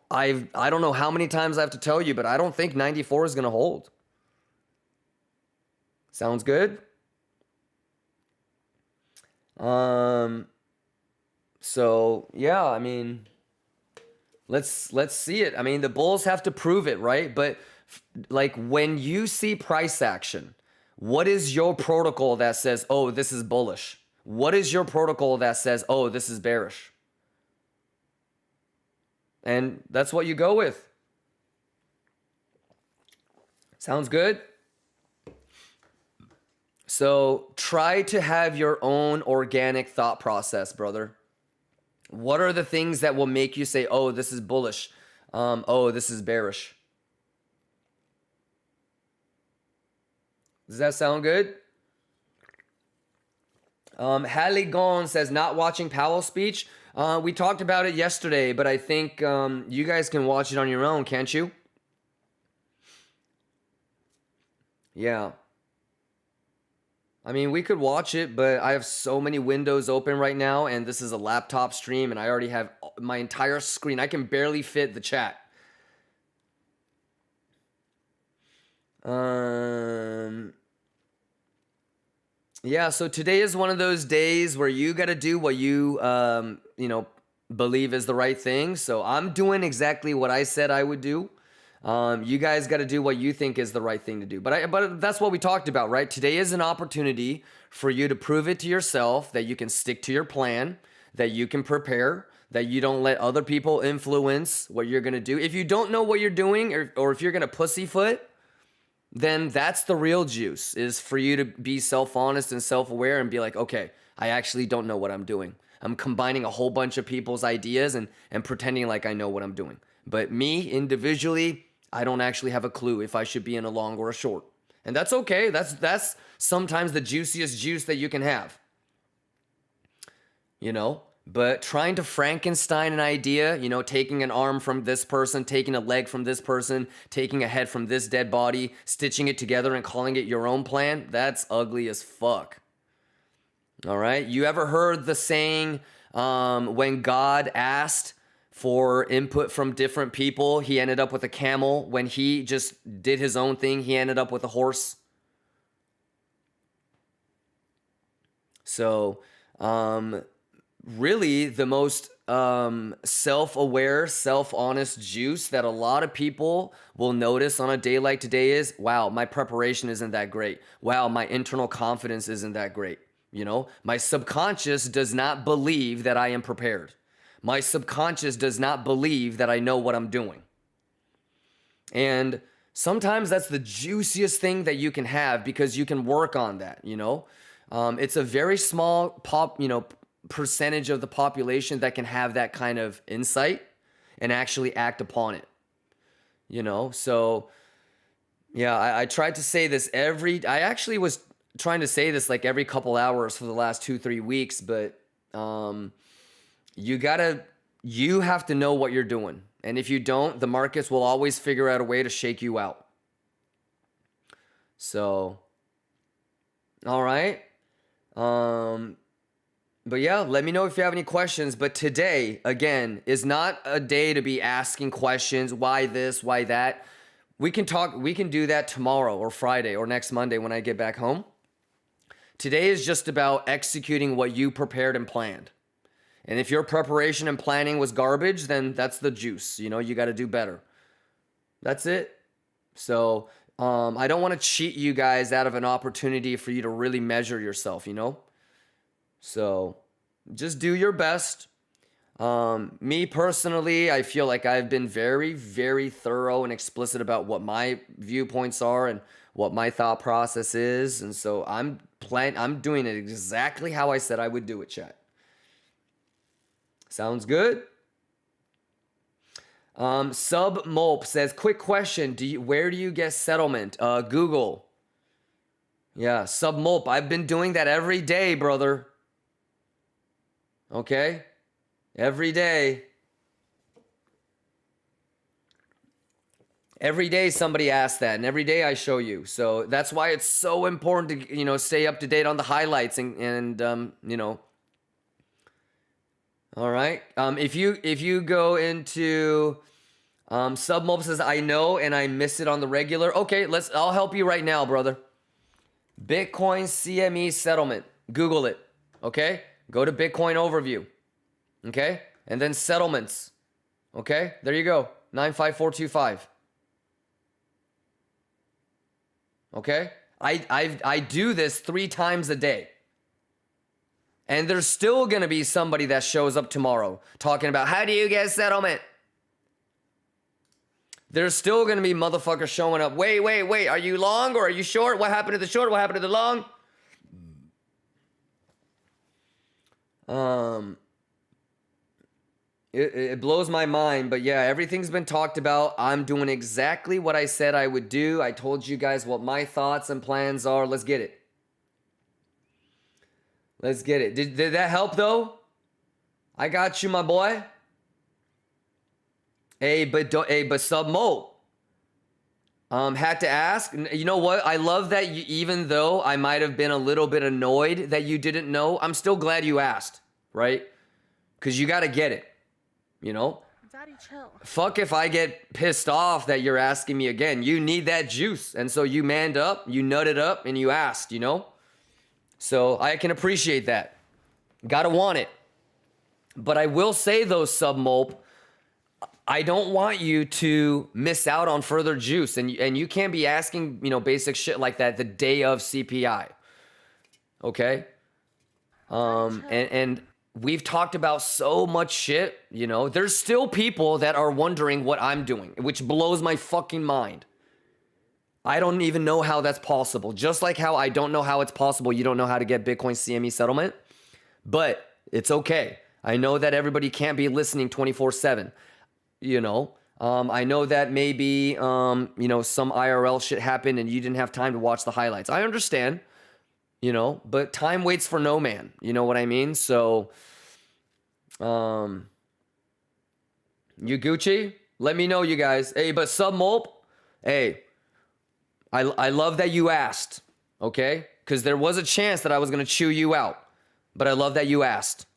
I don't know how many times I have to tell you, but I don't think 94 is going to hold. Sounds good? So yeah, I mean, let's see it. I mean, the bulls have to prove it, right? But like, when you see price action, what is your protocol that says, oh, this is bullish? What is your protocol that says, oh, this is bearish? And that's what you go with. Sounds good? So try to have your own organic thought process, brother. What are the things that will make you say, oh, this is bullish? Oh, this is bearish. Does that sound good? Hallie Gone says, not watching Powell's speech. We talked about it yesterday, but I think you guys can watch it on your own, can't you? Yeah. I mean, we could watch it, but I have so many windows open right now, and this is a laptop stream, and I already have my entire screen. I can barely fit the chat. Yeah, so today is one of those days where you got to do what you, believe is the right thing. So I'm doing exactly what I said I would do. You guys got to do what you think is the right thing to do. But that's what we talked about, right? Today is an opportunity for you to prove it to yourself that you can stick to your plan, that you can prepare, that you don't let other people influence what you're going to do. If you don't know what you're doing or if you're going to pussyfoot, then that's the real juice, is for you to be self-honest and self-aware and be like, okay, I actually don't know what I'm doing. I'm combining a whole bunch of people's ideas and pretending like I know what I'm doing. But me, individually, I don't actually have a clue if I should be in a long or a short. And that's okay. That's sometimes the juiciest juice that you can have. But trying to Frankenstein an idea, taking an arm from this person, taking a leg from this person, taking a head from this dead body, stitching it together and calling it your own plan, that's ugly as fuck. All right? You ever heard the saying, when God asked for input from different people, he ended up with a camel. When he just did his own thing, he ended up with a horse. So, really the most self-aware, self-honest juice that a lot of people will notice on a day like today is, wow, my preparation isn't that great. Wow, my internal confidence isn't that great. My subconscious does not believe that I am prepared. My subconscious does not believe that I know what I'm doing. And sometimes that's the juiciest thing that you can have, because you can work on that, It's a very small percentage of the population that can have that kind of insight and actually act upon it. So yeah, I tried to say this I actually was trying to say this like every couple hours for the last 2-3 weeks, but you have to know what you're doing. And if you don't, the markets will always figure out a way to shake you out. So, all right. But yeah, let me know if you have any questions. But today, again, is not a day to be asking questions. Why this? Why that? We can do that tomorrow or Friday or next Monday when I get back home. Today is just about executing what you prepared and planned. And if your preparation and planning was garbage, then that's the juice. You got to do better. That's it. So I don't want to cheat you guys out of an opportunity for you to really measure yourself, So just do your best. Me personally, I feel like I've been very, very thorough and explicit about what my viewpoints are and what my thought process is. And so I'm doing it exactly how I said I would do it, chat. Sounds good? Sub Mulp says, quick question. Where do you get settlement? Google. Yeah, Sub Mulp. I've been doing that every day, brother. Okay? Every day. Every day somebody asks that, and every day I show you. So that's why it's so important to, stay up to date on the highlights and All right. If you go into Submob says, I know and I miss it on the regular. Okay, I'll help you right now, brother. Bitcoin CME settlement. Google it. Okay? Go to Bitcoin overview. Okay? And then settlements. Okay? There you go. 95425. Okay? I do this 3 times a day. And there's still going to be somebody that shows up tomorrow talking about, how do you get settlement? There's still going to be motherfuckers showing up. Wait. Are you long or are you short? What happened to the short? What happened to the long? It blows my mind, but yeah, everything's been talked about. I'm doing exactly what I said I would do. I told you guys what my thoughts and plans are. Let's get it. Let's get it. Did that help though? I got you, my boy. Hey, but Submo. Had to ask. You know what? I love that you, even though I might have been a little bit annoyed that you didn't know, I'm still glad you asked, right? Because you got to get it, you know? Daddy, chill. Fuck if I get pissed off that you're asking me again. You need that juice. And so you manned up, you nutted up, and you asked, you know? So I can appreciate that. Gotta want it. But I will say though, Submulp, I don't want you to miss out on further juice. And you can't be asking, you know, basic shit like that the day of CPI. Okay? And we've talked about so much shit, you know. There's still people that are wondering what I'm doing, which blows my fucking mind. I don't even know how that's possible. Just like how I don't know how it's possible you don't know how to get Bitcoin CME settlement. But it's okay. I know that everybody can't be listening 24/7. You know, I know that maybe, you know, some IRL shit happened and you didn't have time to watch the highlights. I understand, you know, but time waits for no man. You know what I mean? So, you Gucci? Let me know, you guys. Hey, but Submulp, hey, I love that you asked, okay? Because there was a chance that I was going to chew you out. But I love that you asked.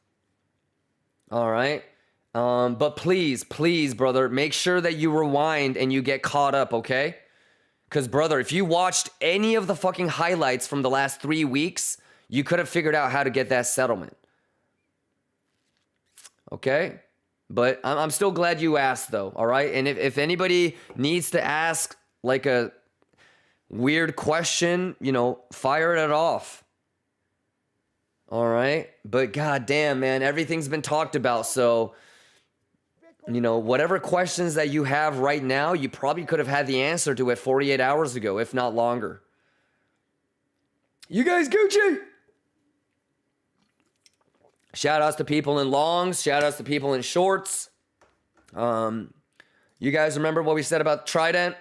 All right? But please, brother, make sure that you rewind and you get caught up, okay? Because, brother, if you watched any of the fucking highlights from the last 3 weeks, you could have figured out how to get that settlement. Okay? But I'm still glad you asked, though, all right? And if anybody needs to ask, like, a weird question, you know, fire it off. All right? But goddamn, man, everything's been talked about, so... You know, whatever questions that you have right now, you probably could have had the answer to it 48 hours ago, if not longer. You guys Gucci! Shout outs to people in longs. Shout outs to people in shorts. You guys remember what we said about Trident?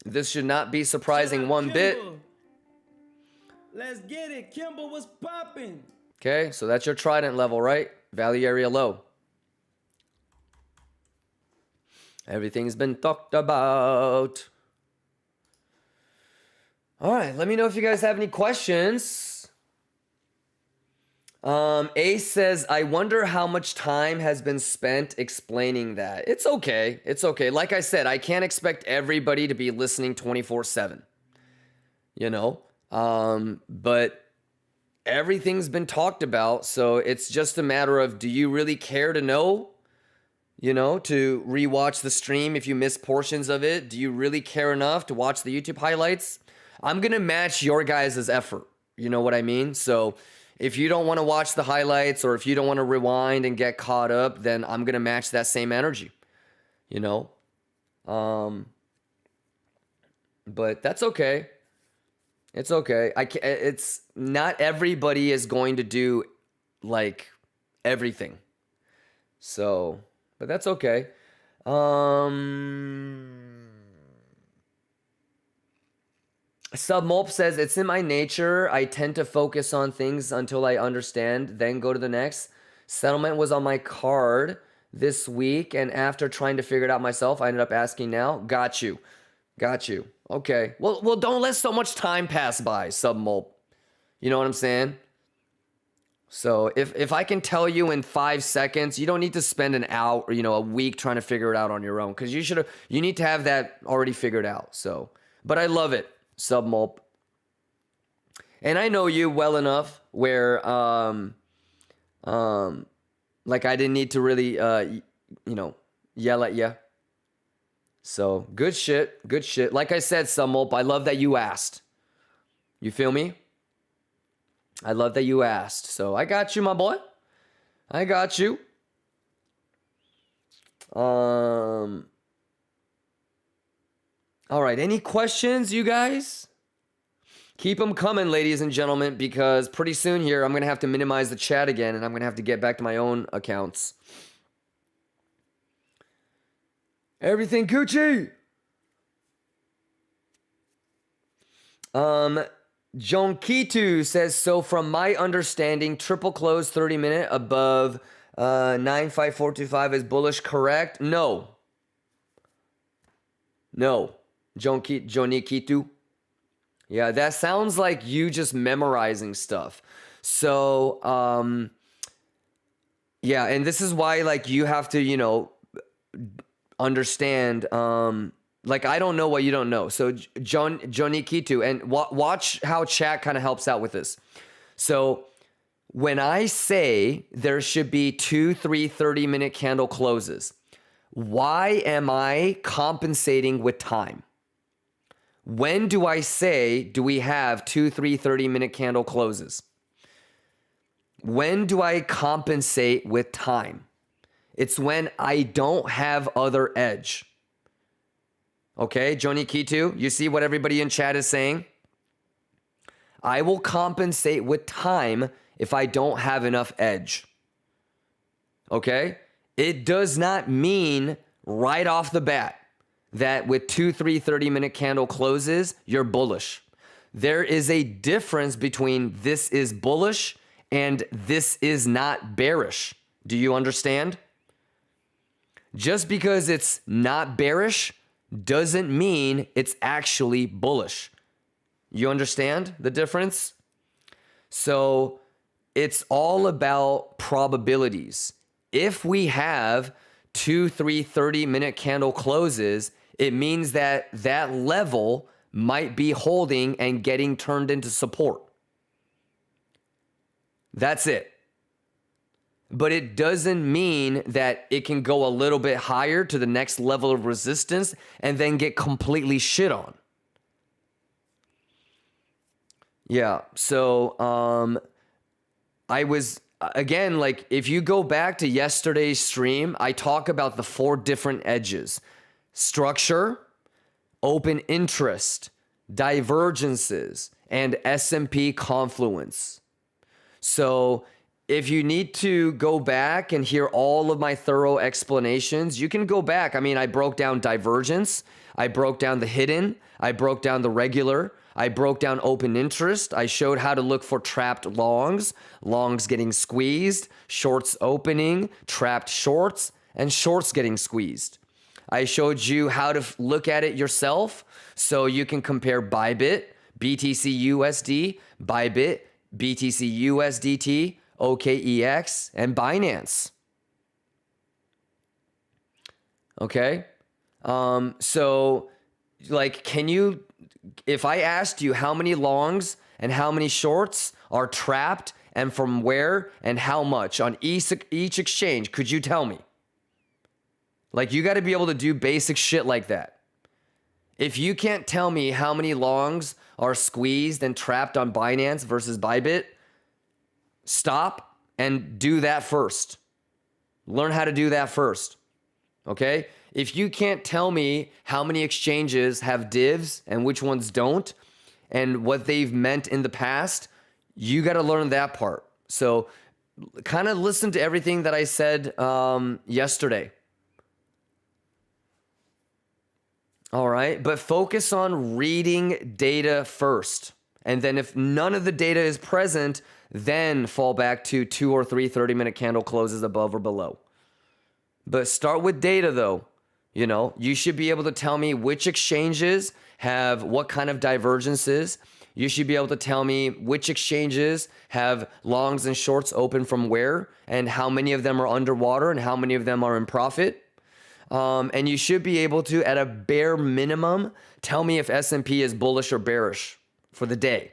This should not be surprising one bit. Let's get it. Kimber was popping. Okay, so that's your Trident level, right? Value area low. Everything's been talked about. All right, let me know if you guys have any questions. Ace says, I wonder how much time has been spent explaining that. It's okay. It's okay. Like I said, I can't expect everybody to be listening 24/7. You know? But everything's been talked about, so it's just a matter of, do you really care to know? You know, to rewatch the stream if you miss portions of it? Do you really care enough to watch the YouTube highlights? I'm going to match your guys' effort. You know what I mean? So if you don't want to watch the highlights or if you don't want to rewind and get caught up, then I'm going to match that same energy. You know? But that's okay. It's okay. It's not everybody is going to do like everything. So... But that's okay. Submulp says, it's in my nature. I tend to focus on things until I understand, then go to the next. Settlement was on my card this week, and after trying to figure it out myself, I ended up asking now. Got you. Okay. Well, don't let so much time pass by, Submulp. You know what I'm saying? So if I can tell you in 5 seconds, you don't need to spend an hour, you know, a week trying to figure it out on your own, because you need to have that already figured out. So, but I love it, Submulp. And I know you well enough where, like I didn't need to really, you know, yell at you. So good shit. Like I said, Submulp, I love that you asked. You feel me? I love that you asked. So I got you, my boy. I got you. All right. Any questions, you guys? Keep them coming, ladies and gentlemen, because pretty soon here I'm going to have to minimize the chat again, and I'm going to have to get back to my own accounts. Everything Gucci! Jonkitu says, so from my understanding, triple close 30-minute above 95425 is bullish, correct? No. No. Jonikitu. Yeah, that sounds like you just memorizing stuff. So, yeah, and this is why, like, you have to, you know, understand, like, I don't know what you don't know. So, Johnny Kitu, and watch how chat kind of helps out with this. So, when I say there should be 2, 3, 30-minute candle closes, why am I compensating with time? When do I say, do we have 2, 3, 30-minute candle closes? When do I compensate with time? It's when I don't have other edge. Okay, Joni Kitu, you see what everybody in chat is saying? I will compensate with time if I don't have enough edge. Okay? It does not mean right off the bat that with 2, 3, 30-minute candle closes, you're bullish. There is a difference between this is bullish and this is not bearish. Do you understand? Just because it's not bearish doesn't mean it's actually bullish. You understand the difference? So it's all about probabilities. If we have 2, 3, 30-minute candle closes, it means that that level might be holding and getting turned into support. That's it. But it doesn't mean that it can go a little bit higher to the next level of resistance and then get completely shit on. Yeah, so I was, again, like, if you go back to yesterday's stream, I talk about the 4 different edges. Structure, open interest, divergences, and S&P confluence. So if you need to go back and hear all of my thorough explanations, you can go back. I mean, I broke down divergence. I broke down the hidden. I broke down the regular. I broke down open interest. I showed how to look for trapped longs, longs getting squeezed, shorts opening, trapped shorts, and shorts getting squeezed. I showed you how to look at it yourself so you can compare Bybit, BTC USD, Bybit, BTC USDT, OKEX, and Binance. Okay? So, like, can you, if I asked you how many longs and how many shorts are trapped and from where and how much on each exchange, could you tell me? Like, you got to be able to do basic shit like that. If you can't tell me how many longs are squeezed and trapped on Binance versus Bybit, stop and do that first. Learn how to do that first. Okay? If you can't tell me how many exchanges have divs and which ones don't, and what they've meant in the past, you got to learn that part. So kind of listen to everything that I said yesterday. All right, but focus on reading data first. And then if none of the data is present, then fall back to 2 or 3 30-minute candle closes above or below. But start with data though. You know, you should be able to tell me which exchanges have what kind of divergences. You should be able to tell me which exchanges have longs and shorts open from where, and how many of them are underwater and how many of them are in profit. And you should be able to, at a bare minimum, tell me if S&P is bullish or bearish for the day.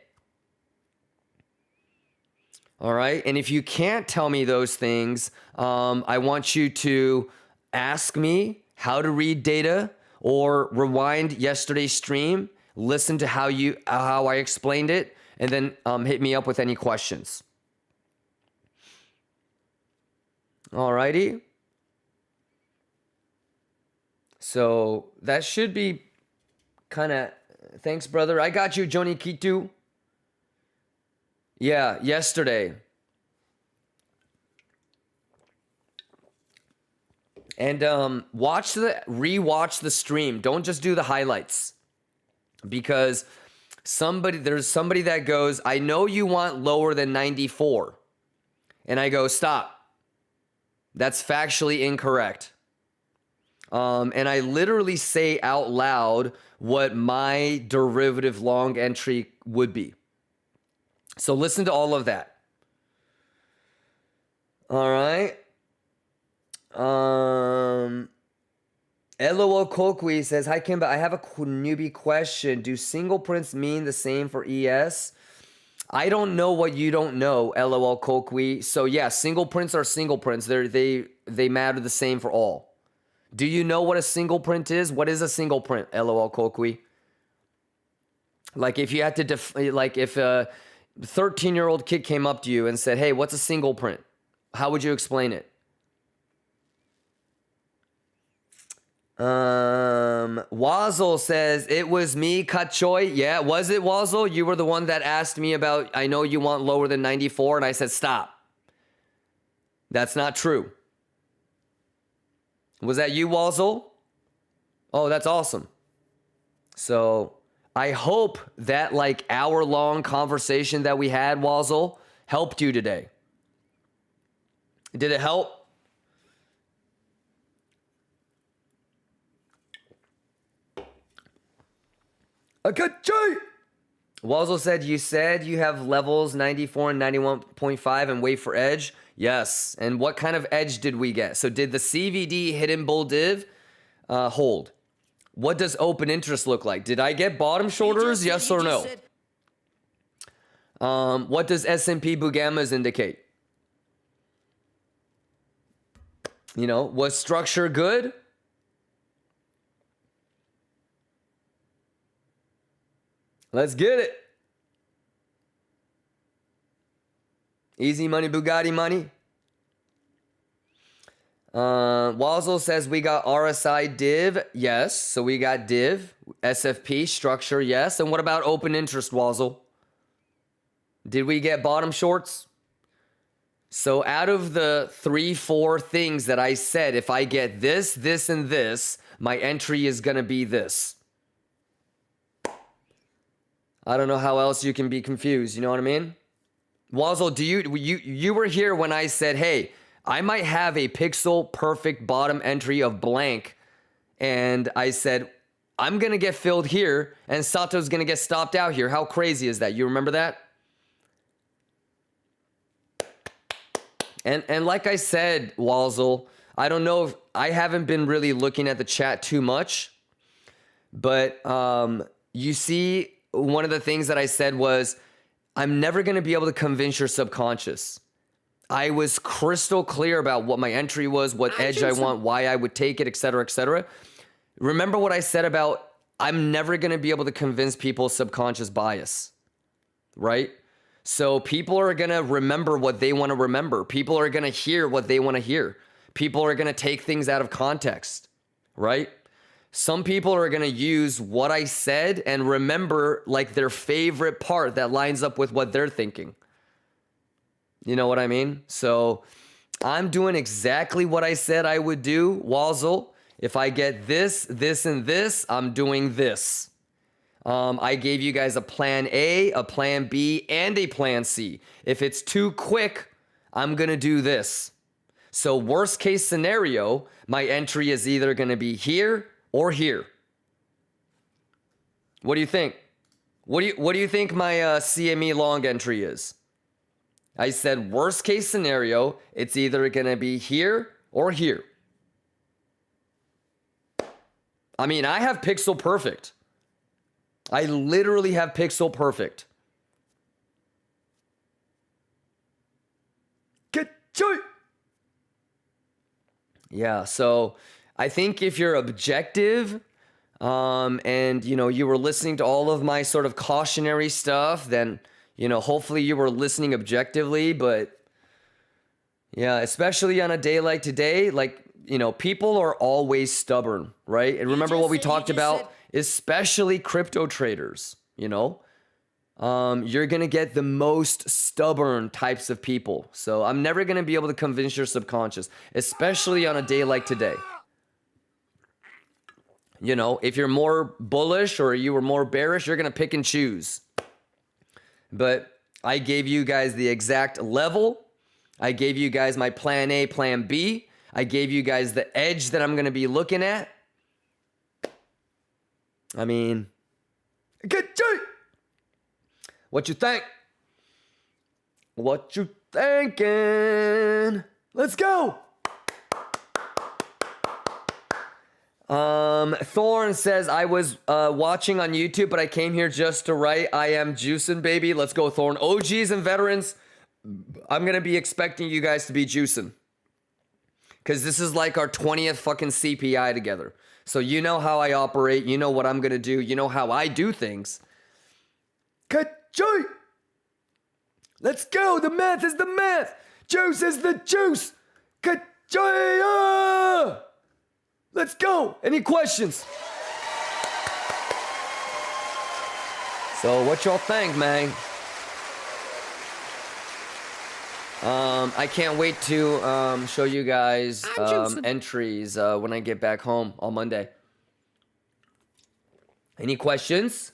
All right. And if you can't tell me those things, I want you to ask me how to read data, or rewind yesterday's stream, listen to how I explained it, and then hit me up with any questions. All righty. So that should be kind of, thanks, brother. I got you, Joni Kitu. Yeah, yesterday. And rewatch the stream. Don't just do the highlights. Because there's somebody that goes, I know you want lower than 94. And I go, stop. That's factually incorrect. And I literally say out loud what my derivative long entry would be. So listen to all of that. All right. LOL Kokui says, hi Kimba, I have a newbie question. Do single prints mean the same for ES? I don't know what you don't know, LOL Kokui. So yeah, single prints are single prints. They matter the same for all. Do you know what a single print is? What is a single print, LOL Kokui? Like if you had to, if a 13-year-old kid came up to you and said, hey, what's a single print? How would you explain it? Wazzle says, it was me, Kachoy. Yeah, was it, Wazzle? You were the one that asked me about, I know you want lower than 94, and I said, stop. That's not true. Was that you, Wazzle? Oh, that's awesome. So I hope that hour-long conversation that we had, Wazzle, helped you today. Did it help? Wazzle said, you said you have levels 94 and 91.5 and wait for edge. Yes. And what kind of edge did we get? So did the CVD hidden bull div hold? What does open interest look like? Did I get bottom shorters? Yes or no? What does S&P Bugammas indicate? Was structure good? Let's get it. Easy money, Bugatti money. Wazzle says we got RSI div. Yes. So we got div, SFP, structure. Yes. And what about open interest, Wazzle? Did we get bottom shorts? So out of the 3-4 things that I said, if I get this, this, and this, my entry is going to be this. I don't know how else you can be confused. You know what I mean? Wazzle, you were here when I said, hey, I might have a pixel perfect bottom entry of blank. And I said, I'm going to get filled here and Sato's going to get stopped out here. How crazy is that? You remember that? And like I said, Wazzle, I don't know if I haven't been really looking at the chat too much, but you see, one of the things that I said was, I'm never going to be able to convince your subconscious. I was crystal clear about what my entry was, what edge I want, why I would take it, etc., etc. Remember what I said about I'm never going to be able to convince people's subconscious bias, right? So people are going to remember what they want to remember. People are going to hear what they want to hear. People are going to take things out of context, right? Some people are going to use what I said and remember their favorite part that lines up with what they're thinking. You know what I mean? So I'm doing exactly what I said I would do, Wazzle. If I get this, this, and this, I'm doing this. I gave you guys a plan A, a plan B, and a plan C. If it's too quick, I'm going to do this. So worst case scenario, my entry is either going to be here or here. What do you think? What do you think my CME long entry is? I said worst case scenario, it's either going to be here or here. I mean, I have pixel perfect. I literally have pixel perfect. Yeah, so I think if you're objective, and you were listening to all of my sort of cautionary stuff, then hopefully you were listening objectively. But yeah, especially on a day like today, people are always stubborn, right? And remember what we talked about, especially crypto traders. you're going to get the most stubborn types of people. So I'm never going to be able to convince your subconscious, especially on a day like today. You know, if you're more bullish or you were more bearish, you're going to pick and choose. But I gave you guys the exact level. I gave you guys my plan A, plan B. I gave you guys the edge that I'm going to be looking at. I mean, get you. What you think? What you thinking? Let's go. Thorn says, I was watching on YouTube, but I came here just to write. I am juicing, baby. Let's go, Thorn. OGs and veterans, I'm going to be expecting you guys to be juicing. Because this is like our 20th fucking CPI together. So you know how I operate. You know what I'm going to do. You know how I do things. Ka-choy! Let's go. The math is the math. Juice is the juice. Ka-choy! Let's go. Any questions? So what y'all think, man? I can't wait to show you guys entries when I get back home on Monday. Any questions?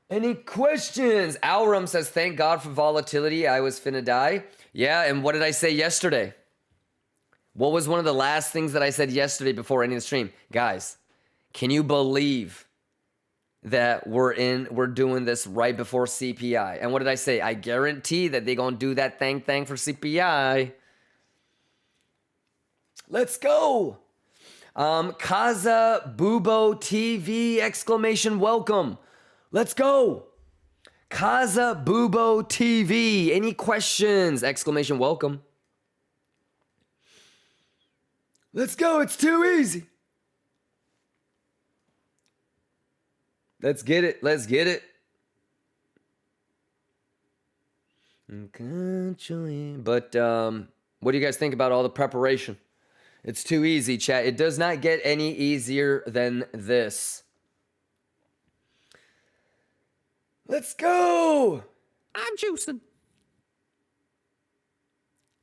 Any questions? Alram says, thank God for volatility. I was finna die. Yeah, and what did I say yesterday? What was one of the last things that I said yesterday before ending the stream? Guys, can you believe that we're doing this right before CPI? And what did I say? I guarantee that they're going to do that thing for CPI. Let's go. Kaza Bubo TV exclamation welcome. Let's go. Kaza Bubo TV. Any questions? Exclamation welcome. Let's go. It's too easy. Let's get it. Let's get it. But what do you guys think about all the preparation? It's too easy, chat. It does not get any easier than this. Let's go. I'm juicing.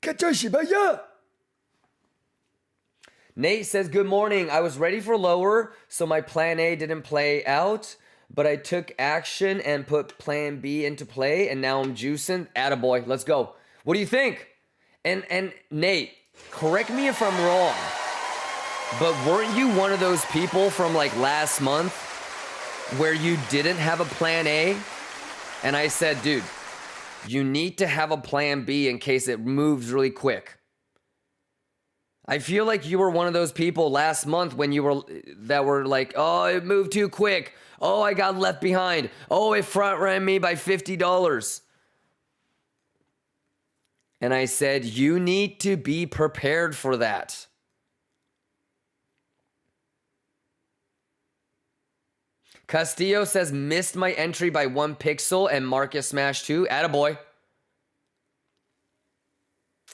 Katashibaya. Nate says, good morning. I was ready for lower, so my plan A didn't play out, but I took action and put plan B into play, and now I'm juicing. Attaboy, let's go. What do you think? And Nate, correct me if I'm wrong, but weren't you one of those people from like last month where you didn't have a plan A? And I said, dude, you need to have a plan B in case it moves really quick. I feel like you were one of those people last month when you were like, oh, it moved too quick. Oh, I got left behind. Oh, it front ran me by $50. And I said, you need to be prepared for that. Castillo says, missed my entry by 1 pixel and market smash 2. Attaboy.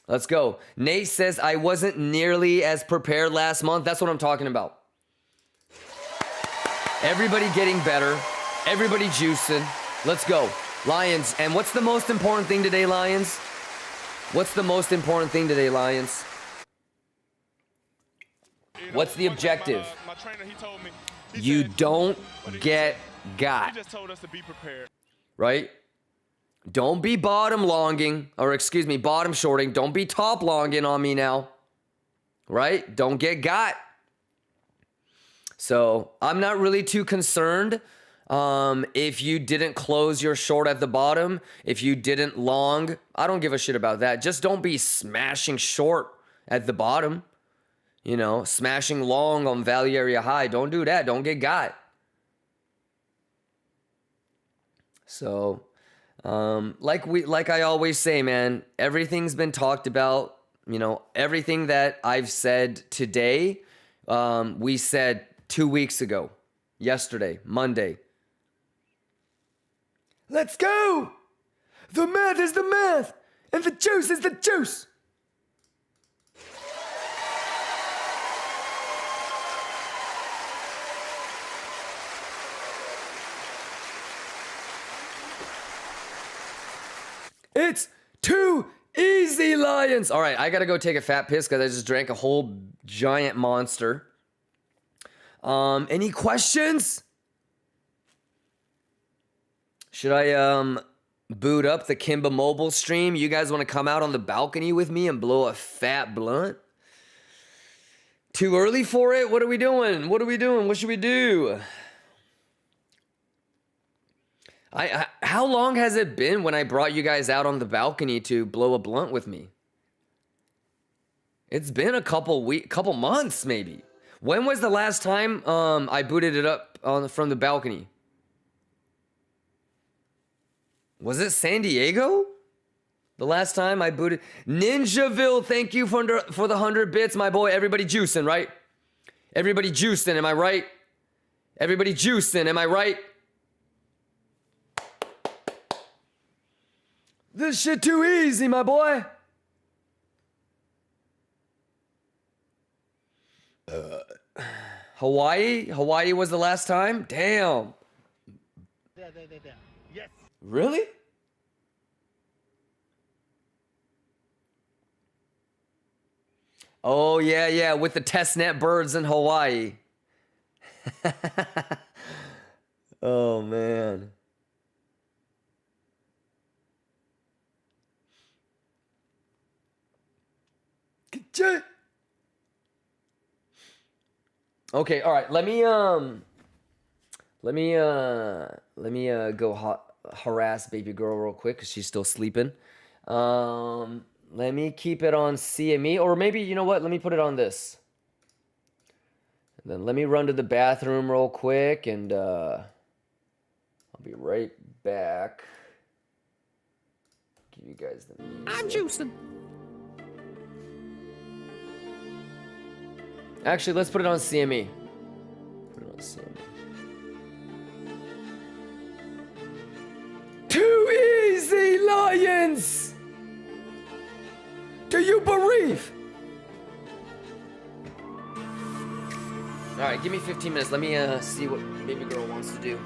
Let's go. Nate says, I wasn't nearly as prepared last month. That's what I'm talking about. Everybody getting better. Everybody juicing. Let's go. Lions. And what's the most important thing today, Lions? What's the most important thing today, Lions? What's the objective? My trainer, he told me. You don't get got. He just told us to be prepared. Right? Don't be bottom longing, or excuse me, bottom shorting. Don't be top longing on me now. Right? Don't get got. So I'm not really too concerned if you didn't close your short at the bottom, if you didn't long. I don't give a shit about that. Just don't be smashing short at the bottom. You know, smashing long on value area high. Don't do that. Don't get got. So, like I always say, man, everything's been talked about. You know, everything that I've said today, we said 2 weeks ago, yesterday, Monday. Let's go. The math is the math, and the juice is the juice. Too easy, Lions. All right, I gotta go take a fat piss because I just drank a whole giant monster. Any questions? Should I boot up the Kimba mobile stream? You guys want to come out on the balcony with me and blow a fat blunt? Too early for it? What are we doing? What are we doing? What should we do? How long has it been when I brought you guys out on the balcony to blow a blunt with me? It's been a couple months maybe. When was the last time I booted it up from the balcony? Was it San Diego? The last time I booted... Ninjaville, thank you for the 100 bits, my boy. Everybody juicing, right? Everybody juicing, am I right? Everybody juicing, am I right? This shit too easy, my boy. Hawaii was the last time? Damn. There. Yes. Really? Oh, yeah, with the testnet birds in Hawaii. Oh, man. Okay, all right. Let me go harass baby girl real quick because she's still sleeping. Let me keep it on CME, or maybe, you know what? Let me put it on this. And then let me run to the bathroom real quick, and I'll be right back. Give you guys the music. I'm juicing. Actually, let's put it on CME. Put it on CME. Too easy, Lions! Do you bereave? All right, give me 15 minutes. Let me see what baby girl wants to do.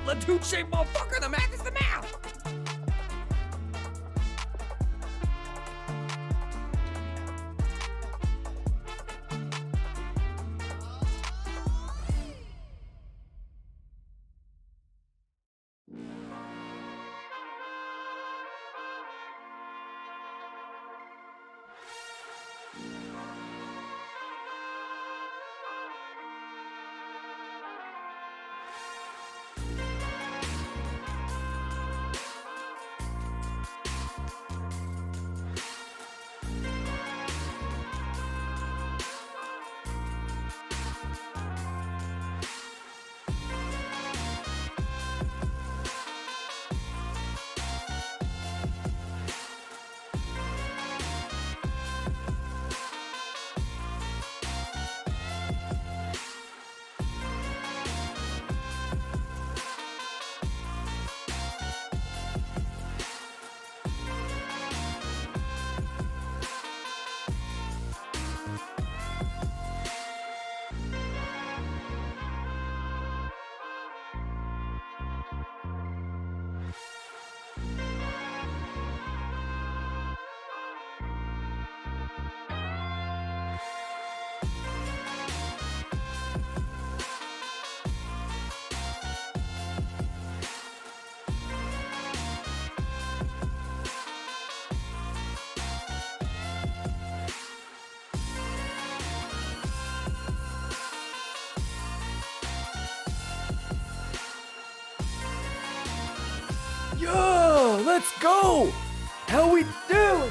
The tube-shaped motherfucker, the math is the math! Yo, let's go! How we doing?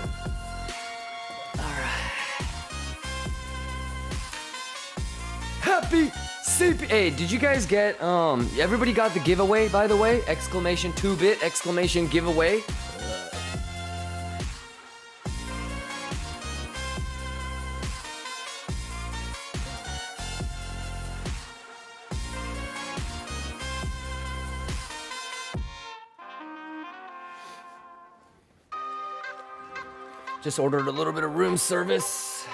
Alright. happy CPI. Hey, did you guys get, everybody got the giveaway, by the way? Exclamation 2-bit, exclamation giveaway. Just ordered a little bit of room service.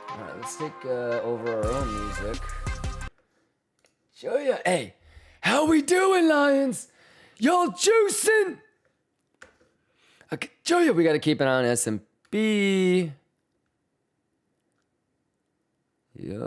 All right, let's take over our own music. Show ya. Hey, how we doing, Lions? Y'all juicing? Okay, show ya. We gotta keep an eye on S&P. Yeah.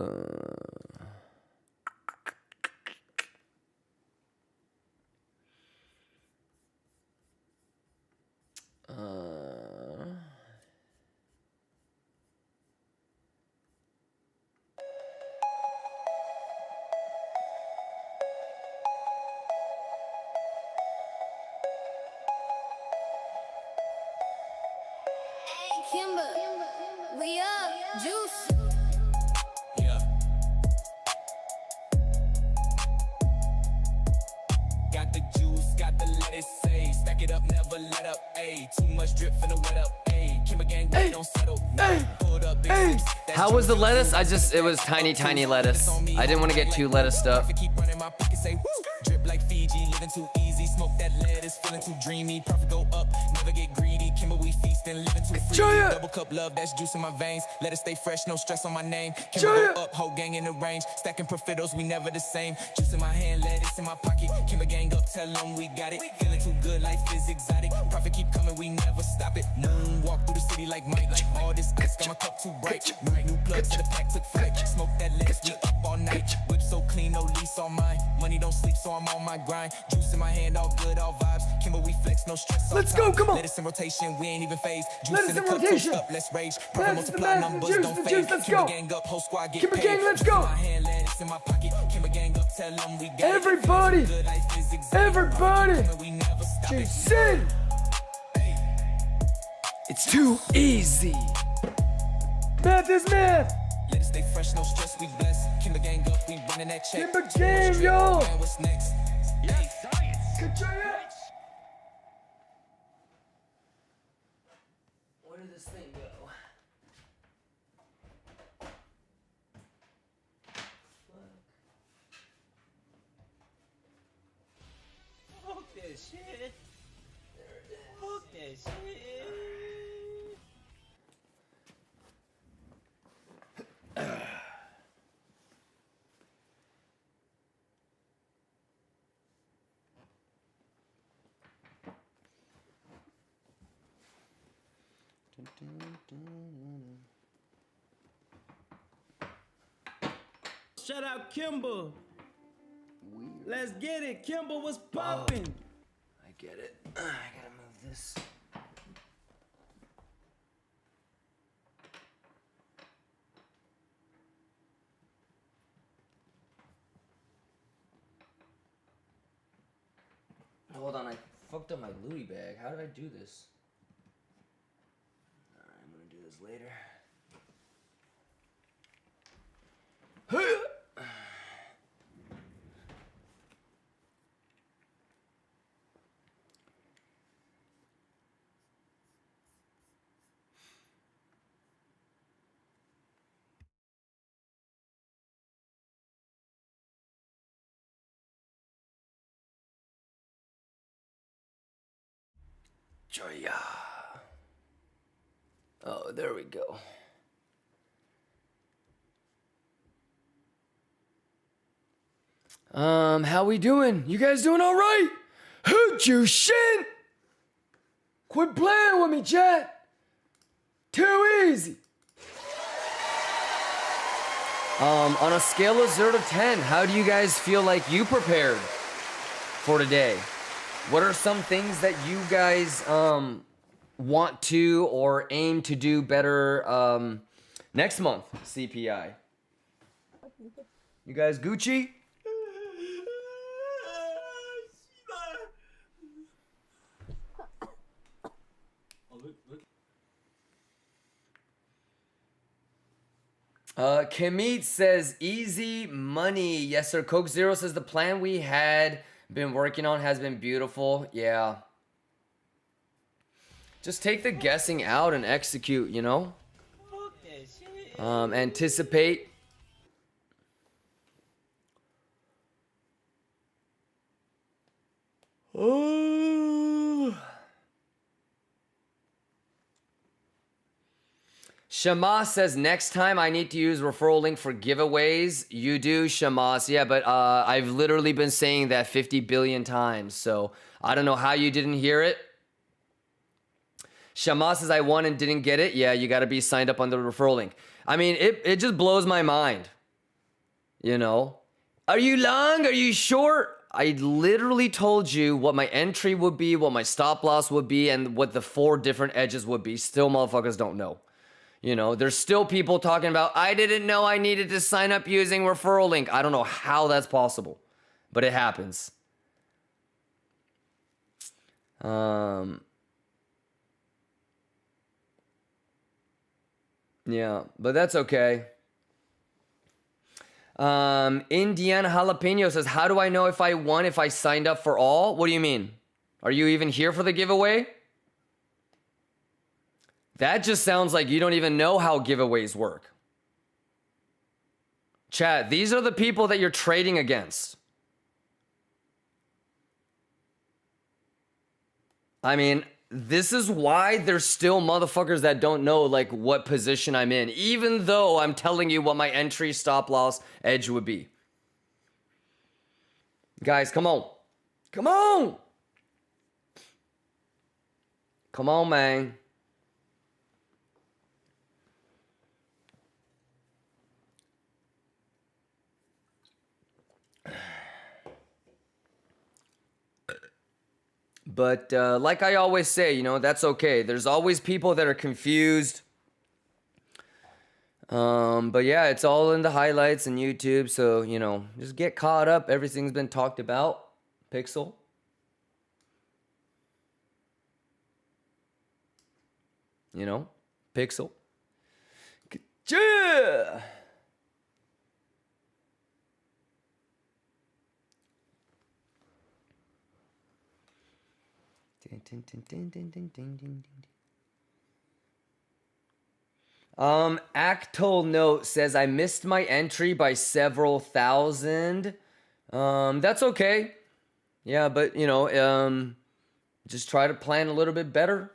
Kimber, we up, juice. Yeah. Got the juice, got the lettuce, say. Stack it up, never let up, ayy. Too much drip finna wet up, ayy. Kimber gang, we don't settle. Pulled up, big How was the lettuce? It was tiny lettuce. I didn't want to get too lettuced up. Keep running my pocket, say woo. Drip like Fiji, living too easy. Smoke that lettuce, feeling too dreamy. Profit go up, never get greedy. Kimber, we feasting, living too free. Double cup love, that's juice in my veins. Let it stay fresh, no stress on my name. Kimber go up, whole gang in the range. Stacking profitos, we never the same. Juice in my hand, lettuce in my pocket. Kimber gang up, tell them we got it. Feeling too good, life is exotic. Profit keep coming, we never stop it. Moon walk through the city like Mike. All this ice got my cup too bright. New plugs to the pack, took flight. Smoke that lettuce, we up all night. Whip so clean, no lease on mine. Money don't sleep, so I'm on my grind. Juice in my hand, all good, all vibes. Kimber, we flex, no stress. Let's go, come on. Lettuce in rotation, we ain't even phased. Juice Lettuce in the in cup, rotation. toast up, let's rage. Lettuce Profit in multiply, the numbers juice, don't the fade. juice, let's Kimber go. gang up, whole squad get Kimber paid. gang, let's Juice go. in my hand, lettuce in my pocket. Kimber gang up, tell them we got it. Everybody. Good, life is exotic. Everybody. Profit keep coming, we never stop it. Jason. It's too easy. Math is math. Let it stay fresh, no stress, we blessed. Kimber gang up, we running that check. Kimber Too much gang, drip, yo. man, what's next? Where did this thing go? Fuck that shit. Fuck that shit. Shout out Kimber. Let's get it. Kimber was popping. I get it. I gotta move this. Hold on, I fucked up my Louis bag. How did I do this? Alright, I'm gonna do this later. Joya. Oh, there we go. How we doing? You guys doing all right? Hoot you shit! Quit playing with me, chat. Too easy. On a scale of 0 to 10, how do you guys feel like you prepared for today? What are some things that you guys want to or aim to do better next month, CPI? You guys Gucci? Kamit says easy money. Yes, sir. Coke Zero says the plan we had been working on has been beautiful. Yeah. Just take the guessing out and execute, you know? Fuck that shit. Anticipate. Oh. Shamas says next time I need to use referral link for giveaways. You do, Shamas. Yeah, but I've literally been saying that 50 billion times. So I don't know how you didn't hear it. Shamas says I won and didn't get it. Yeah, you got to be signed up on the referral link. I mean, it just blows my mind. You know? Are you long? Are you short? I literally told you what my entry would be, what my stop loss would be, and what the 4 different edges would be. Still, motherfuckers don't know. You know, there's still people talking about, I didn't know I needed to sign up using referral link. I don't know how that's possible, but it happens. Yeah, but that's okay. Indiana Jalapeno says, how do I know if I won if I signed up for all? What do you mean? Are you even here for the giveaway? That just sounds like you don't even know how giveaways work. Chat, these are the people that you're trading against. I mean, this is why there's still motherfuckers that don't know like what position I'm in, even though I'm telling you what my entry, stop loss, edge would be. Guys, come on. Come on. Come on, man. But like I always say, you know, that's okay. There's always people that are confused. But yeah, it's all in the highlights and YouTube. So, you know, just get caught up. Everything's been talked about. Pixel. You know, Pixel. Yeah. Actol note says I missed my entry by several thousand. That's okay. Yeah, but you know, just try to plan a little bit better.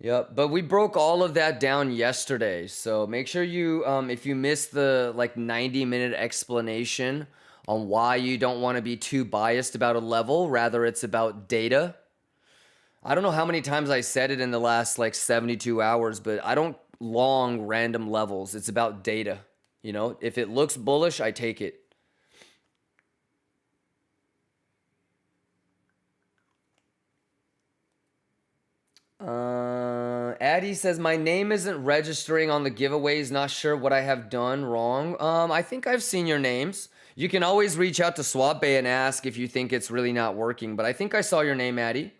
Yep, but we broke all of that down yesterday. So make sure you, if you missed the like 90-minute explanation on why you don't want to be too biased about a level, rather it's about data. I don't know how many times I said it in the last like 72 hours, but I don't long random levels. It's about data. You know, if it looks bullish, I take it. Addie says my name isn't registering on the giveaways. Not sure what I have done wrong. I think I've seen your names. You can always reach out to SwapBay and ask if you think it's really not working. But I think I saw your name, Addie.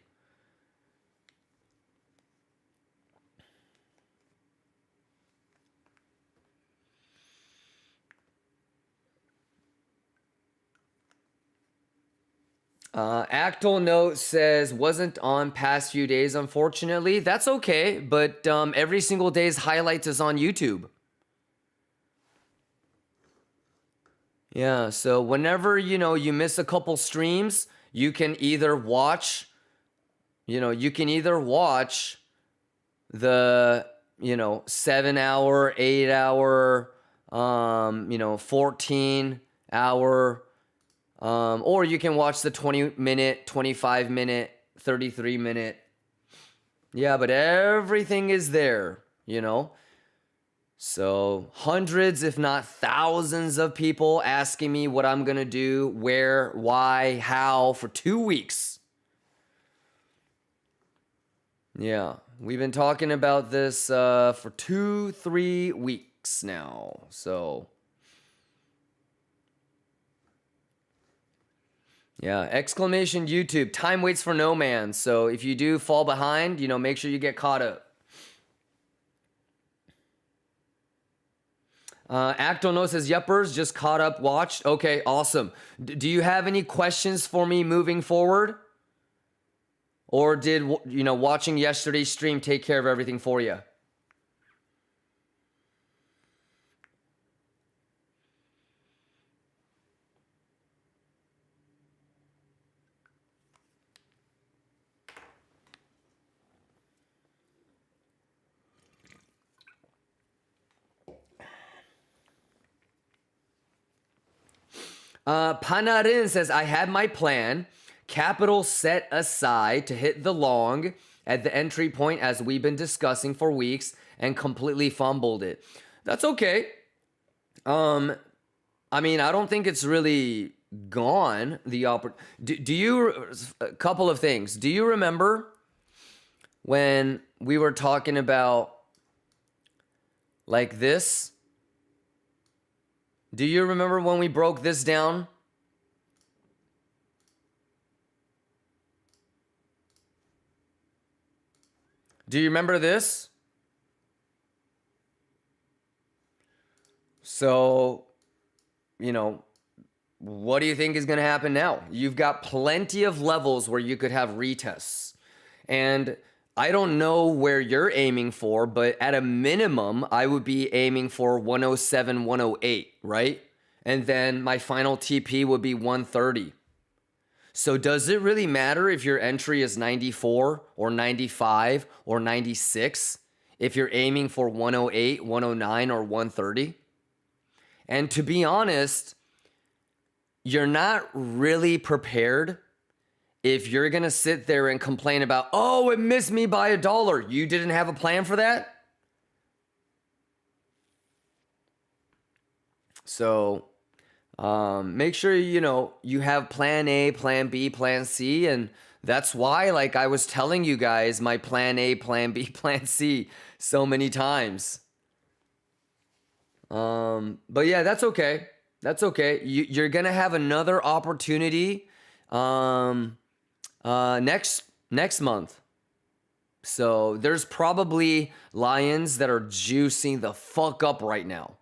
Actol note says wasn't on past few days, unfortunately. That's okay, but every single day's highlights is on YouTube. Yeah, so whenever, you know, you miss a couple streams, you can either watch, you know, the, you know, 7-hour, 8-hour, 14-hour, or you can watch the 20-minute, 25-minute, 33-minute. Yeah, but everything is there, you know. So hundreds, if not thousands of people asking me what I'm going to do, where, why, how for 2 weeks. Yeah, we've been talking about this for 2-3 weeks now. So yeah, exclamation YouTube, time waits for no man. So if you do fall behind, you know, make sure you get caught up. Actono says, yuppers, just caught up, watched. Okay, awesome. Do you have any questions for me moving forward? Or did, watching yesterday's stream take care of everything for you? Panarin says, I had my plan. Capital set aside to hit the long at the entry point as we've been discussing for weeks and completely fumbled it. That's okay. I don't think it's really gone. Do you, a couple of things. Do you remember when we were talking about like this? Do you remember when we broke this down? Do you remember this? So, what do you think is going to happen now? You've got plenty of levels where you could have retests. And I don't know where you're aiming for, but at a minimum, I would be aiming for 107, 108, right? And then my final TP would be 130. So does it really matter if your entry is 94 or 95 or 96 if you're aiming for 108, 109, or 130? And to be honest, you're not really prepared if you're going to sit there and complain about, oh, it missed me by $1. You didn't have a plan for that? So make sure, you have plan A, plan B, plan C. And that's why, like I was telling you guys, my plan A, plan B, plan C so many times. But yeah, that's okay. That's okay. You're going to have another opportunity next month. So there's probably lions that are juicing the fuck up right now,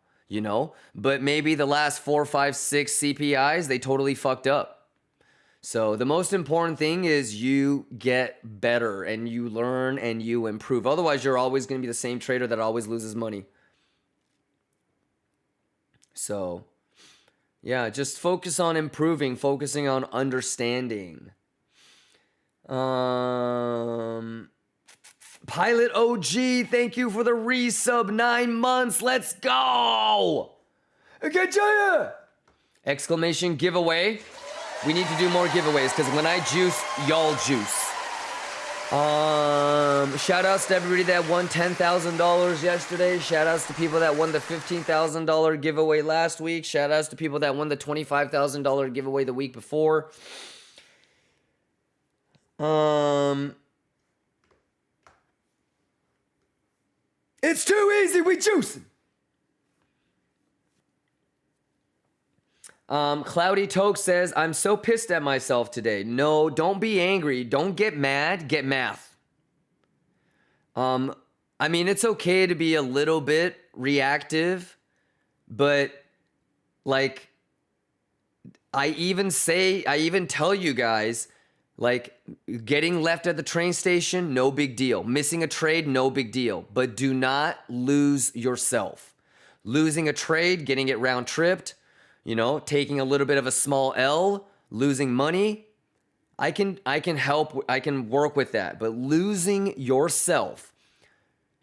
but maybe the last 4, 5, 6 CPIs, they totally fucked up. So the most important thing is you get better and you learn and you improve. Otherwise, you're always going to be the same trader that always loses money. So yeah, just focus on improving, focusing on understanding. Pilot OG, thank you for the resub, 9 months. Let's go! Get ya! Exclamation giveaway. We need to do more giveaways because when I juice, y'all juice. Shout outs to everybody that won $10,000 yesterday. Shout outs to people that won the $15,000 giveaway last week. Shout outs to people that won the $25,000 giveaway the week before. It's too easy, we juicing. Cloudy Toke says, I'm so pissed at myself today. No, don't be angry. Don't get mad. Get math. It's okay to be a little bit reactive, but like, I even tell you guys, like, getting left at the train station, no big deal. Missing a trade, no big deal. But do not lose yourself. Losing a trade, getting it round tripped, taking a little bit of a small L, losing money, I can help, I can work with that. But losing yourself,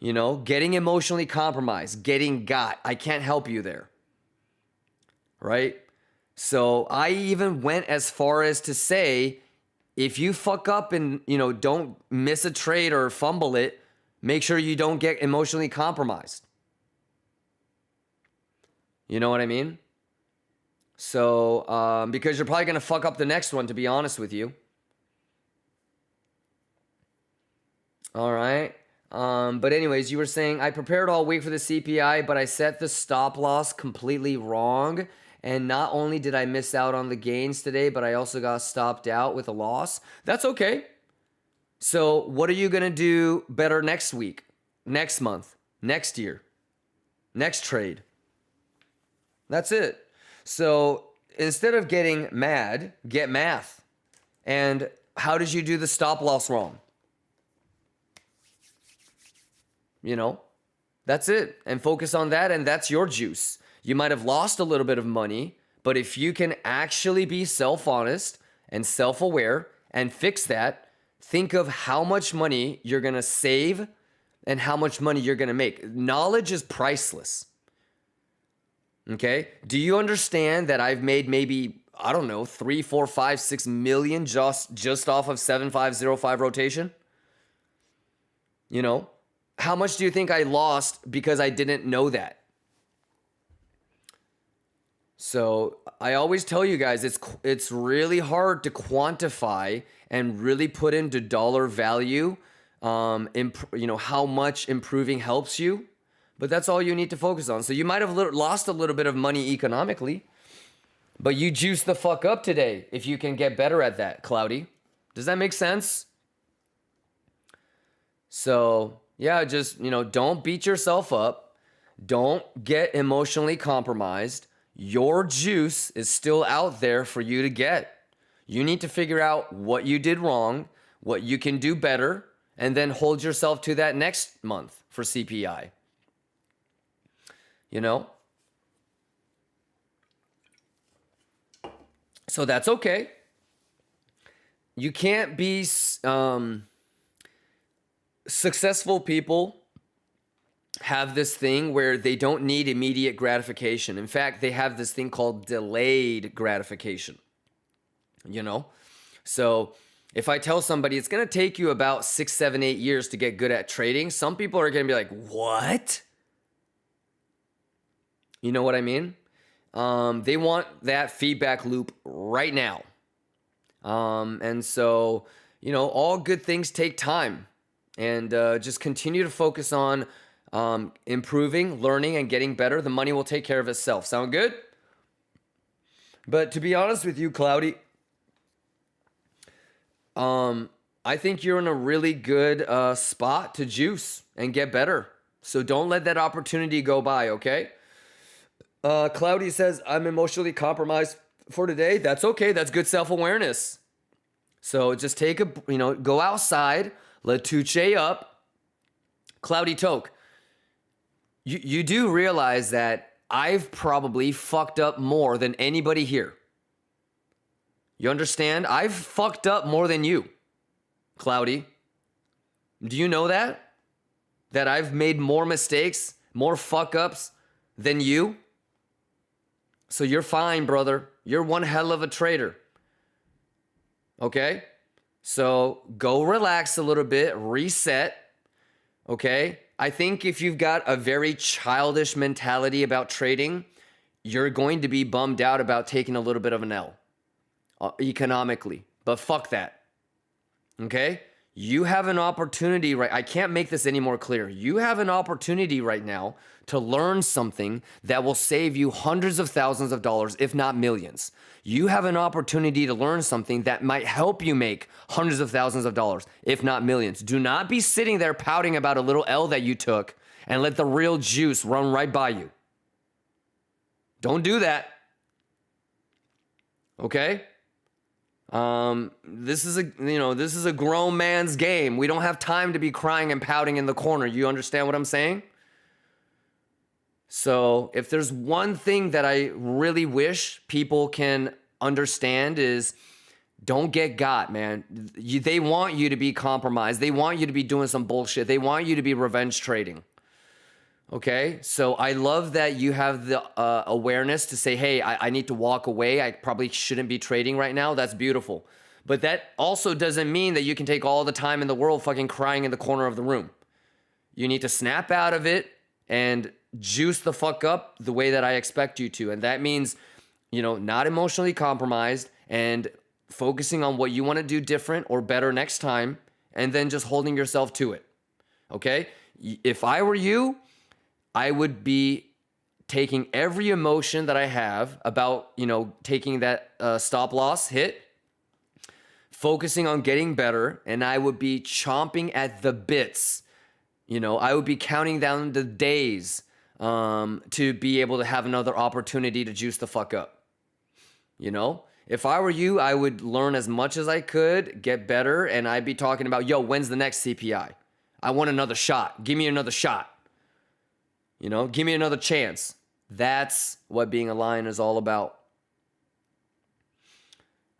getting emotionally compromised, getting got, I can't help you there. Right? So I even went as far as to say, if you fuck up and, don't miss a trade or fumble it, make sure you don't get emotionally compromised. You know what I mean? So, because you're probably going to fuck up the next one, to be honest with you. All right. But anyways, you were saying, I prepared all week for the CPI, but I set the stop loss completely wrong. And not only did I miss out on the gains today, but I also got stopped out with a loss. That's okay. So what are you going to do better next week, next month, next year, next trade? That's it. So instead of getting mad, get math. And how did you do the stop loss wrong? You know, that's it. And focus on that, and that's your juice. You might have lost a little bit of money, but if you can actually be self-honest and self-aware and fix that, think of how much money you're going to save and how much money you're going to make. Knowledge is priceless. Okay? Do you understand that I've made maybe, I don't know, 3, 4, 5, 6 million just off of 7505 rotation? You know? How much do you think I lost because I didn't know that? So I always tell you guys, it's really hard to quantify and really put into dollar value, how much improving helps you. But that's all you need to focus on. So you might have lost a little bit of money economically, but you juice the fuck up today if you can get better at that, Cloudy. Does that make sense? So yeah, just, don't beat yourself up. Don't get emotionally compromised. Your juice is still out there for you to get. You need to figure out what you did wrong, what you can do better, and then hold yourself to that next month for CPI. So that's okay. You can't be successful people have this thing where they don't need immediate gratification. In fact, they have this thing called delayed gratification. So if I tell somebody it's going to take you about 6, 7, 8 years to get good at trading, some people are going to be like, what? You know what I mean? They want that feedback loop right now. And so, all good things take time. And just continue to focus on improving, learning, and getting better. The money will take care of itself. Sound good? But to be honest with you, Cloudy, I think you're in a really good spot to juice and get better. So don't let that opportunity go by, okay? Cloudy says, I'm emotionally compromised for today. That's okay. That's good self-awareness. So just go outside, let Tuche up. Cloudy Toke, you do realize that I've probably fucked up more than anybody here. You understand? I've fucked up more than you, Cloudy. Do you know that? That I've made more mistakes, more fuck-ups than you? So you're fine, brother. You're one hell of a trader. Okay? So go relax a little bit, reset. Okay? I think if you've got a very childish mentality about trading, you're going to be bummed out about taking a little bit of an L economically. But fuck that. Okay? You have an opportunity, right? I can't make this any more clear. You have an opportunity right now to learn something that will save you hundreds of thousands of dollars, if not millions. You have an opportunity to learn something that might help you make hundreds of thousands of dollars, if not millions. Do not be sitting there pouting about a little L that you took and let the real juice run right by you. Don't do that. Okay? This is a grown man's game. We don't have time to be crying and pouting in the corner. You understand what I'm saying? So if there's one thing that I really wish people can understand is don't get got, man. They want you to be compromised. They want you to be doing some bullshit. They want you to be revenge trading. Okay? So I love that you have the awareness to say, hey, I need to walk away. I probably shouldn't be trading right now. That's beautiful. But that also doesn't mean that you can take all the time in the world fucking crying in the corner of the room. You need to snap out of it and juice the fuck up the way that I expect you to. And that means, not emotionally compromised and focusing on what you want to do different or better next time, and then just holding yourself to it. Okay? If I were you, I would be taking every emotion that I have about, taking that stop loss hit, focusing on getting better, and I would be chomping at the bits. I would be counting down the days to be able to have another opportunity to juice the fuck up. You know, if I were you, I would learn as much as I could, get better, and I'd be talking about, yo, when's the next CPI? I want another shot. Give me another shot. You know, give me another chance. That's what being a lion is all about.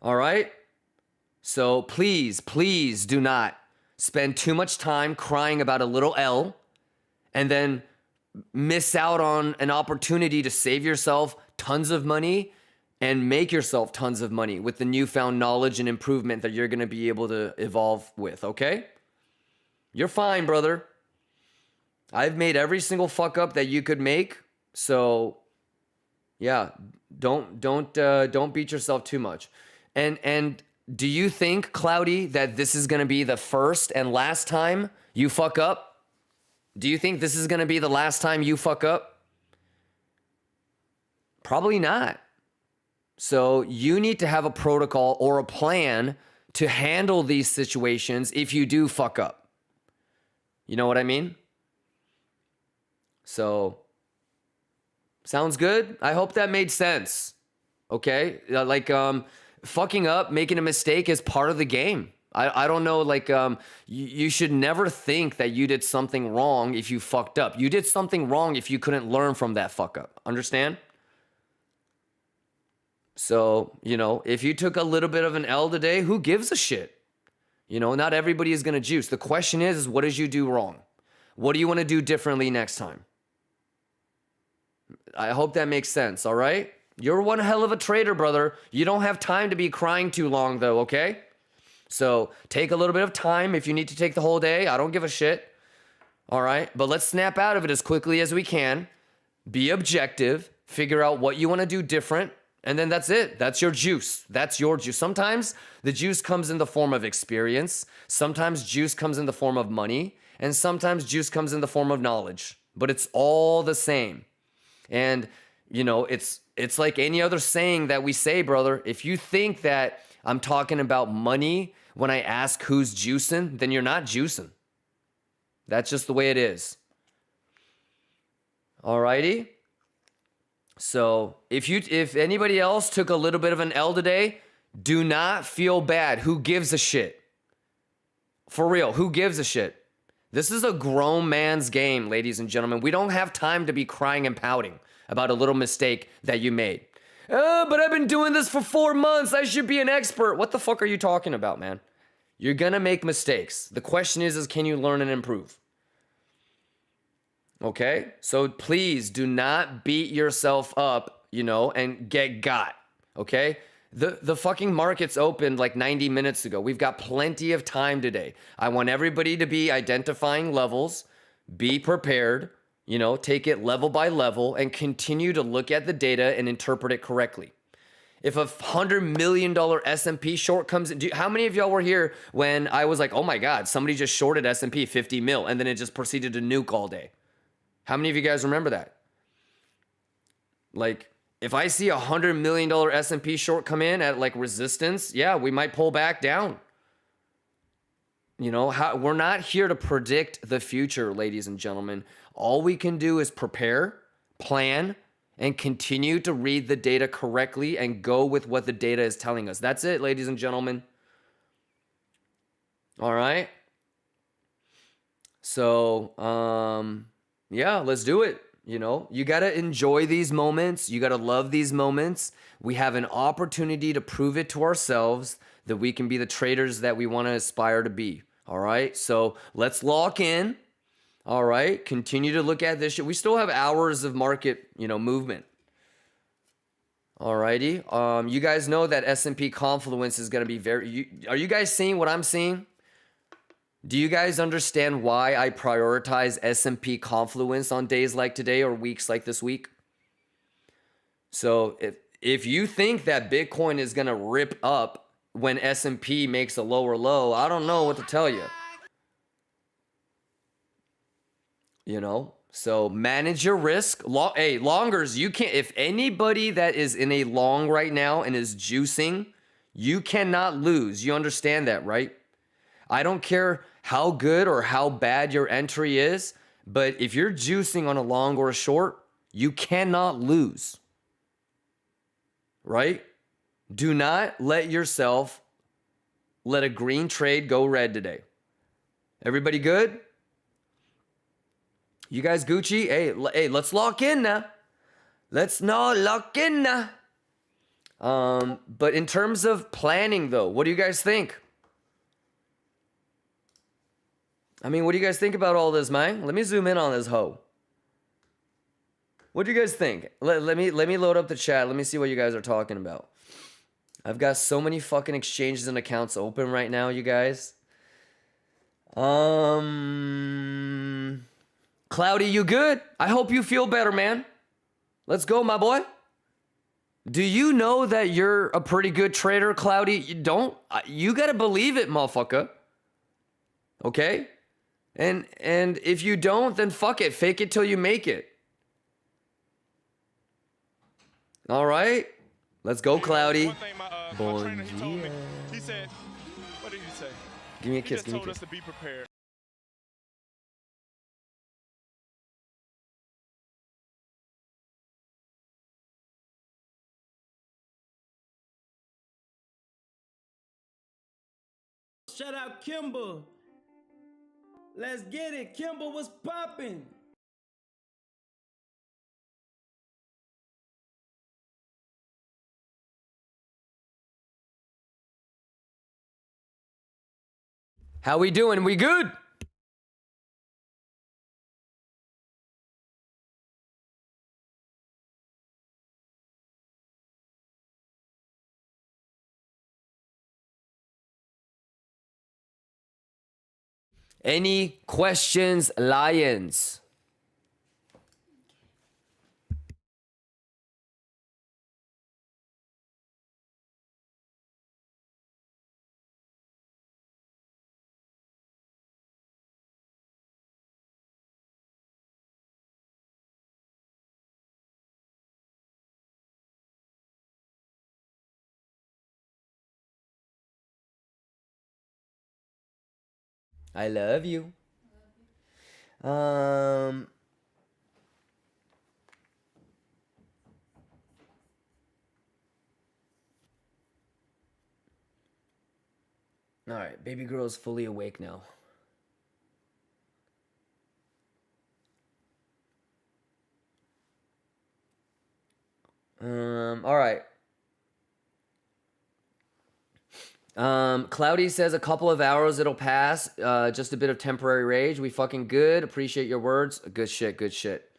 All right? So please, please do not spend too much time crying about a little L and then miss out on an opportunity to save yourself tons of money and make yourself tons of money with the newfound knowledge and improvement that you're going to be able to evolve with, okay? You're fine, brother. I've made every single fuck up that you could make. So yeah, don't beat yourself too much. And do you think, Cloudy, that this is going to be the first and last time you fuck up? Do you think this is going to be the last time you fuck up? Probably not. So you need to have a protocol or a plan to handle these situations if you do fuck up. You know what I mean? So, sounds good? I hope that made sense. Okay? Fucking up, making a mistake is part of the game. I don't know, you should never think that you did something wrong if you fucked up. You did something wrong if you couldn't learn from that fuck up. Understand? So, you know, if you took a little bit of an L today, who gives a shit? You know, not everybody is going to juice. The question is what did you do wrong? What do you want to do differently next time? I hope that makes sense, all right? You're one hell of a trader, brother. You don't have time to be crying too long, though, okay? So take a little bit of time. If you need to take the whole day, I don't give a shit, all right? But let's snap out of it as quickly as we can. Be objective. Figure out what you want to do different. And then that's it. That's your juice. That's your juice. Sometimes the juice comes in the form of experience. Sometimes juice comes in the form of money. And sometimes juice comes in the form of knowledge. But it's all the same. And, you know, it's like any other saying that we say, brother. If you think that I'm talking about money when I ask who's juicing, then you're not juicing. That's just the way it is. Alrighty? So if anybody else took a little bit of an L today, do not feel bad. Who gives a shit? For real, who gives a shit? This is a grown man's game, ladies and gentlemen. We don't have time to be crying and pouting about a little mistake that you made. But I've been doing this for 4 months. I should be an expert. What the fuck are you talking about, man? You're gonna make mistakes. The question is can you learn and improve? Okay? So please do not beat yourself up, you know, and get got. Okay? The fucking market's opened like 90 minutes ago. We've got plenty of time today. I want everybody to be identifying levels, be prepared, you know, take it level by level and continue to look at the data and interpret it correctly. If a $100 million S&P short comes in, how many of y'all were here when I was like, oh my God, somebody just shorted S&P 50 mil and then it just proceeded to nuke all day? How many of you guys remember that? Like, if I see a $100 million S&P short come in at like resistance, yeah, we might pull back down. You know, we're not here to predict the future, ladies and gentlemen. All we can do is prepare, plan, and continue to read the data correctly and go with what the data is telling us. That's it, ladies and gentlemen. All right. So, yeah, let's do it. You know, you got to enjoy these moments. You got to love these moments. We have an opportunity to prove it to ourselves that we can be the traders that we want to aspire to be. All right. So let's lock in. All right. Continue to look at this shit. We still have hours of market, you know, movement. All righty. You guys know that S&P Confluence is going to be are you guys seeing what I'm seeing? Do you guys understand why I prioritize S&P Confluence on days like today or weeks like this week? So if you think that Bitcoin is going to rip up when S&P makes a lower low, I don't know what to tell you. You know, so manage your risk. Hey, longers, you can't, if anybody that is in a long right now and is juicing, you cannot lose. You understand that, right? I don't care how good or how bad your entry is. But if you're juicing on a long or a short, you cannot lose. Right? Do not let yourself let a green trade go red today. Everybody good? You guys Gucci? Hey, let's lock in now. Let's not lock in now. But in terms of planning though, what do you guys think? I mean, what do you guys think about all this, man? Let me zoom in on this hoe. What do you guys think? Let me load up the chat. Let me see what you guys are talking about. I've got so many fucking exchanges and accounts open right now, you guys. Cloudy, you good? I hope you feel better, man. Let's go, my boy. Do you know that you're a pretty good trader, Cloudy? You gotta believe it, motherfucker. Okay? And if you don't, then fuck it. Fake it till you make it. All right? Let's go, Cloudy. One thing my trainer, he told me, he said, what did he say? Give me a kiss, He give me just a told kiss. us to be prepared. Shout out Kimber. Let's get it. Kimber was popping. How we doing? We good? Any questions, Lions? I love you. All right, baby girl is fully awake now. All right. Cloudy says a couple of hours it'll pass. Just a bit of temporary rage. We fucking good. Appreciate your words. Good shit. Good shit.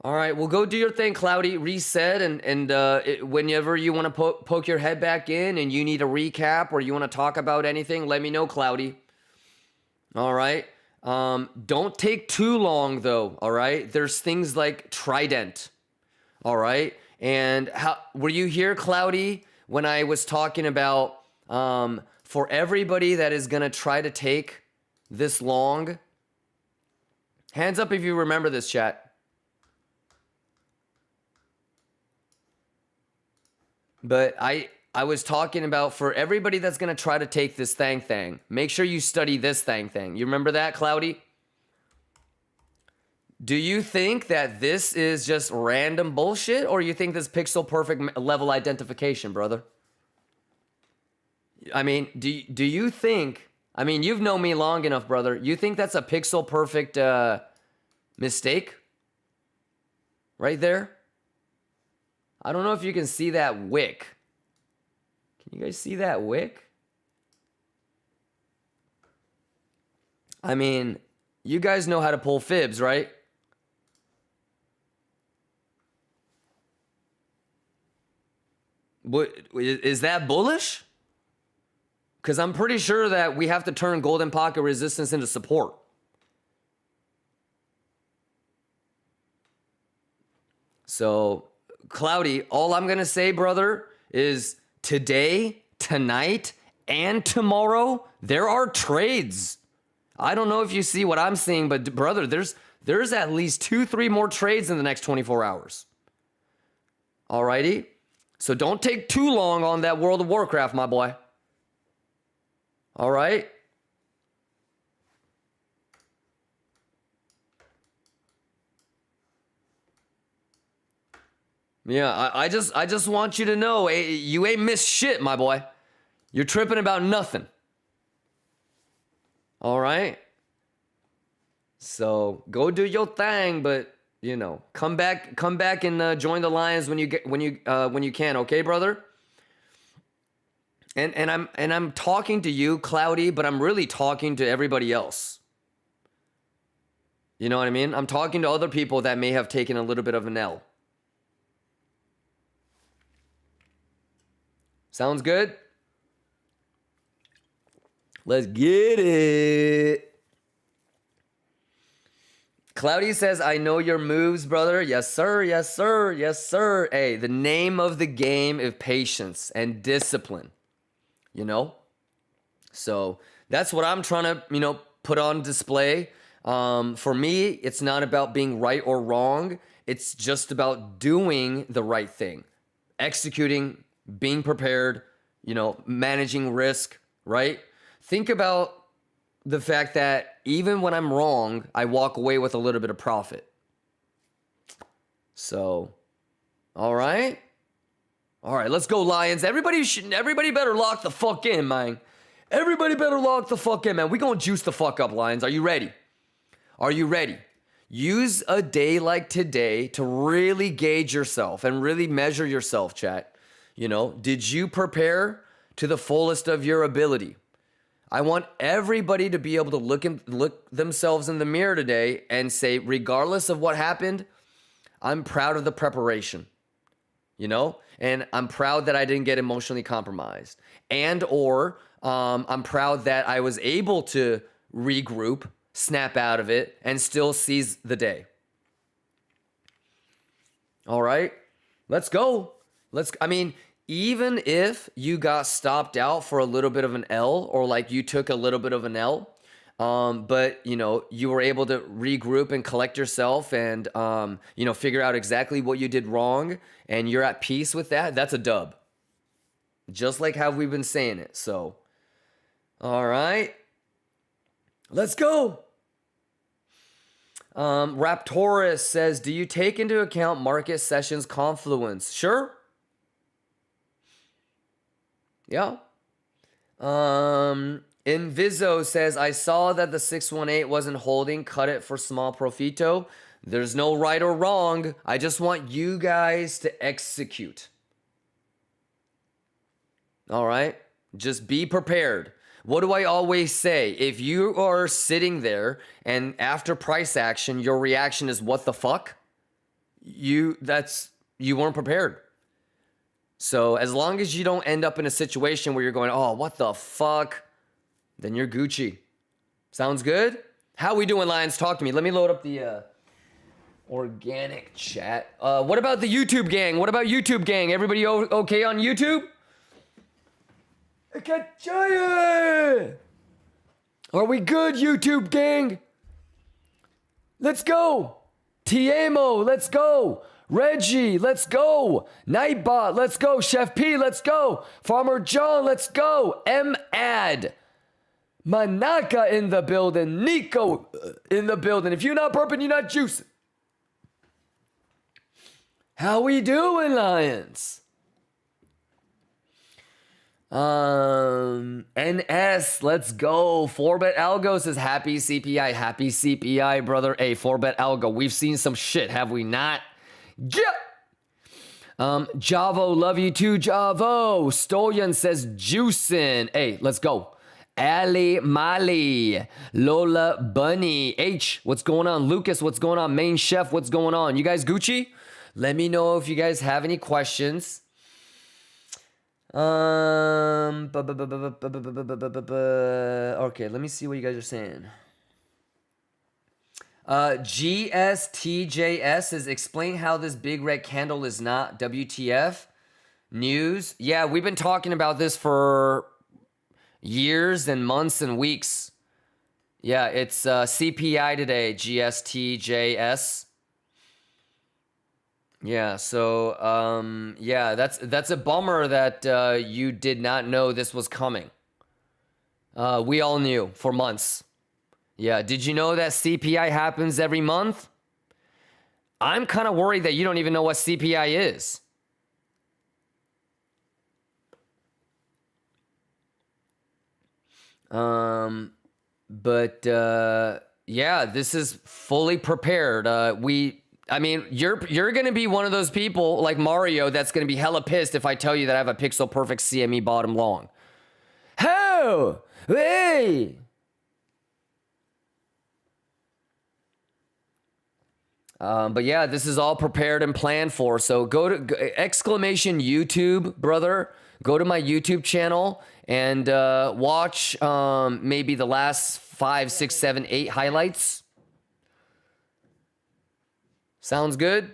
All right, well, go do your thing, Cloudy. Reset, and whenever you want to poke your head back in and you need a recap or you want to talk about anything, let me know, Cloudy. All right. Don't take too long, though. All right. There's things like Trident. All right. And were you here, Cloudy, when I was talking about for everybody that is going to try to take this long? Hands up if you remember this, chat. But I was talking about for everybody that's going to try to take this thing, make sure you study this thing. You remember that, Cloudy? Do you think that this is just random bullshit, or you think this pixel perfect level identification, brother? I mean, do you think, I mean, you've known me long enough, brother. You think that's a pixel perfect mistake? Right there? I don't know if you can see that wick. Can you guys see that wick? I mean, you guys know how to pull fibs, right? What, is that bullish? Because I'm pretty sure that we have to turn golden pocket resistance into support. So, Cloudy, all I'm going to say, brother, is today, tonight, and tomorrow, there are trades. I don't know if you see what I'm seeing, but brother, there's at least 2-3 more trades in the next 24 hours. Alrighty? So don't take too long on that World of Warcraft, my boy. All right? Yeah, I just want you to know, you ain't missed shit, my boy. You're tripping about nothing. All right? So go do your thing, but you know, come back and join the Lions when you can, okay, brother? And I'm talking to you, Cloudy, but I'm really talking to everybody else. You know what I mean? I'm talking to other people that may have taken a little bit of an L. Sounds good? Let's get it. Cloudy says, I know your moves, brother. Yes, sir. Yes, sir. Yes, sir. Hey, the name of the game is patience and discipline. You know? So that's what I'm trying to, you know, put on display. For me, it's not about being right or wrong. It's just about doing the right thing. Executing, being prepared, you know, managing risk, right? Think about the fact that even when I'm wrong, I walk away with a little bit of profit. So, all right. All right, let's go, Lions. Everybody better lock the fuck in, man. Everybody better lock the fuck in, man. We gonna juice the fuck up, Lions. Are you ready? Are you ready? Use a day like today to really gauge yourself and really measure yourself, chat. You know, did you prepare to the fullest of your ability? I want everybody to be able to look themselves in the mirror today and say, regardless of what happened, I'm proud of the preparation, you know, and I'm proud that I didn't get emotionally compromised, or I'm proud that I was able to regroup, snap out of it, and still seize the day. All right, let's go. I mean, even if you got stopped out for a little bit of an L, or like you took a little bit of an L, but you know, you were able to regroup and collect yourself and, you know, figure out exactly what you did wrong, and you're at peace with that, that's a dub. Just like how we've been saying it. So, all right, let's go. Raptorus says, do you take into account market sessions confluence? Sure. Yeah. Inviso says, I saw that the 618 wasn't holding. Cut it for small profito. There's no right or wrong. I just want you guys to execute. All right? Just be prepared. What do I always say? If you are sitting there and after price action, your reaction is what the fuck? You weren't prepared. So as long as you don't end up in a situation where you're going, oh, what the fuck? Then you're Gucci. Sounds good? How we doing, Lions? Talk to me. Let me load up the organic chat. What about the YouTube gang? What about YouTube gang? Everybody okay on YouTube? Are we good, YouTube gang? Let's go. Tiemo, let's go. Reggie, let's go. Nightbot, let's go. Chef P, let's go. Farmer John, let's go. M-Ad. Manaka in the building. Nico in the building. If you're not burping, you're not juicing. How we doing, Lions? NS, let's go. 4Bet Algo says happy CPI. Happy CPI, brother. Hey, 4Bet Algo, we've seen some shit, have we not? Yeah. Javo, love you too, Javo. Stolian says juicin'. Hey, let's go. Ali Mali, Lola Bunny, H, what's going on? Lucas, what's going on? Main Chef, what's going on? You guys Gucci? Let me know if you guys have any questions. Okay, let me see what you guys are saying. GSTJS says, explain how this big red candle is not WTF news. Yeah, we've been talking about this for years and months and weeks. Yeah, it's CPI today, GSTJS. Yeah, so yeah, that's a bummer that you did not know this was coming. We all knew for months. Yeah, did you know that CPI happens every month? I'm kind of worried that you don't even know what CPI is. Yeah, this is fully prepared. I mean, you're gonna be one of those people like Mario that's gonna be hella pissed if I tell you that I have a pixel perfect CME bottom long. How? Hey! But yeah, this is all prepared and planned for. So go to exclamation YouTube, brother. Go to my YouTube channel and watch maybe the last 5, 6, 7, 8 highlights. Sounds good?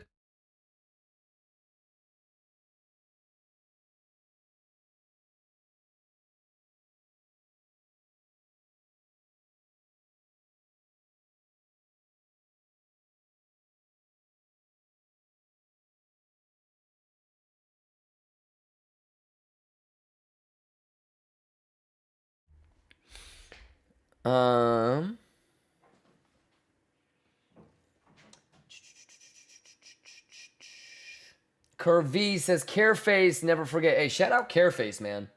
Curvy says Careface, never forget. Hey, shout out Careface, man.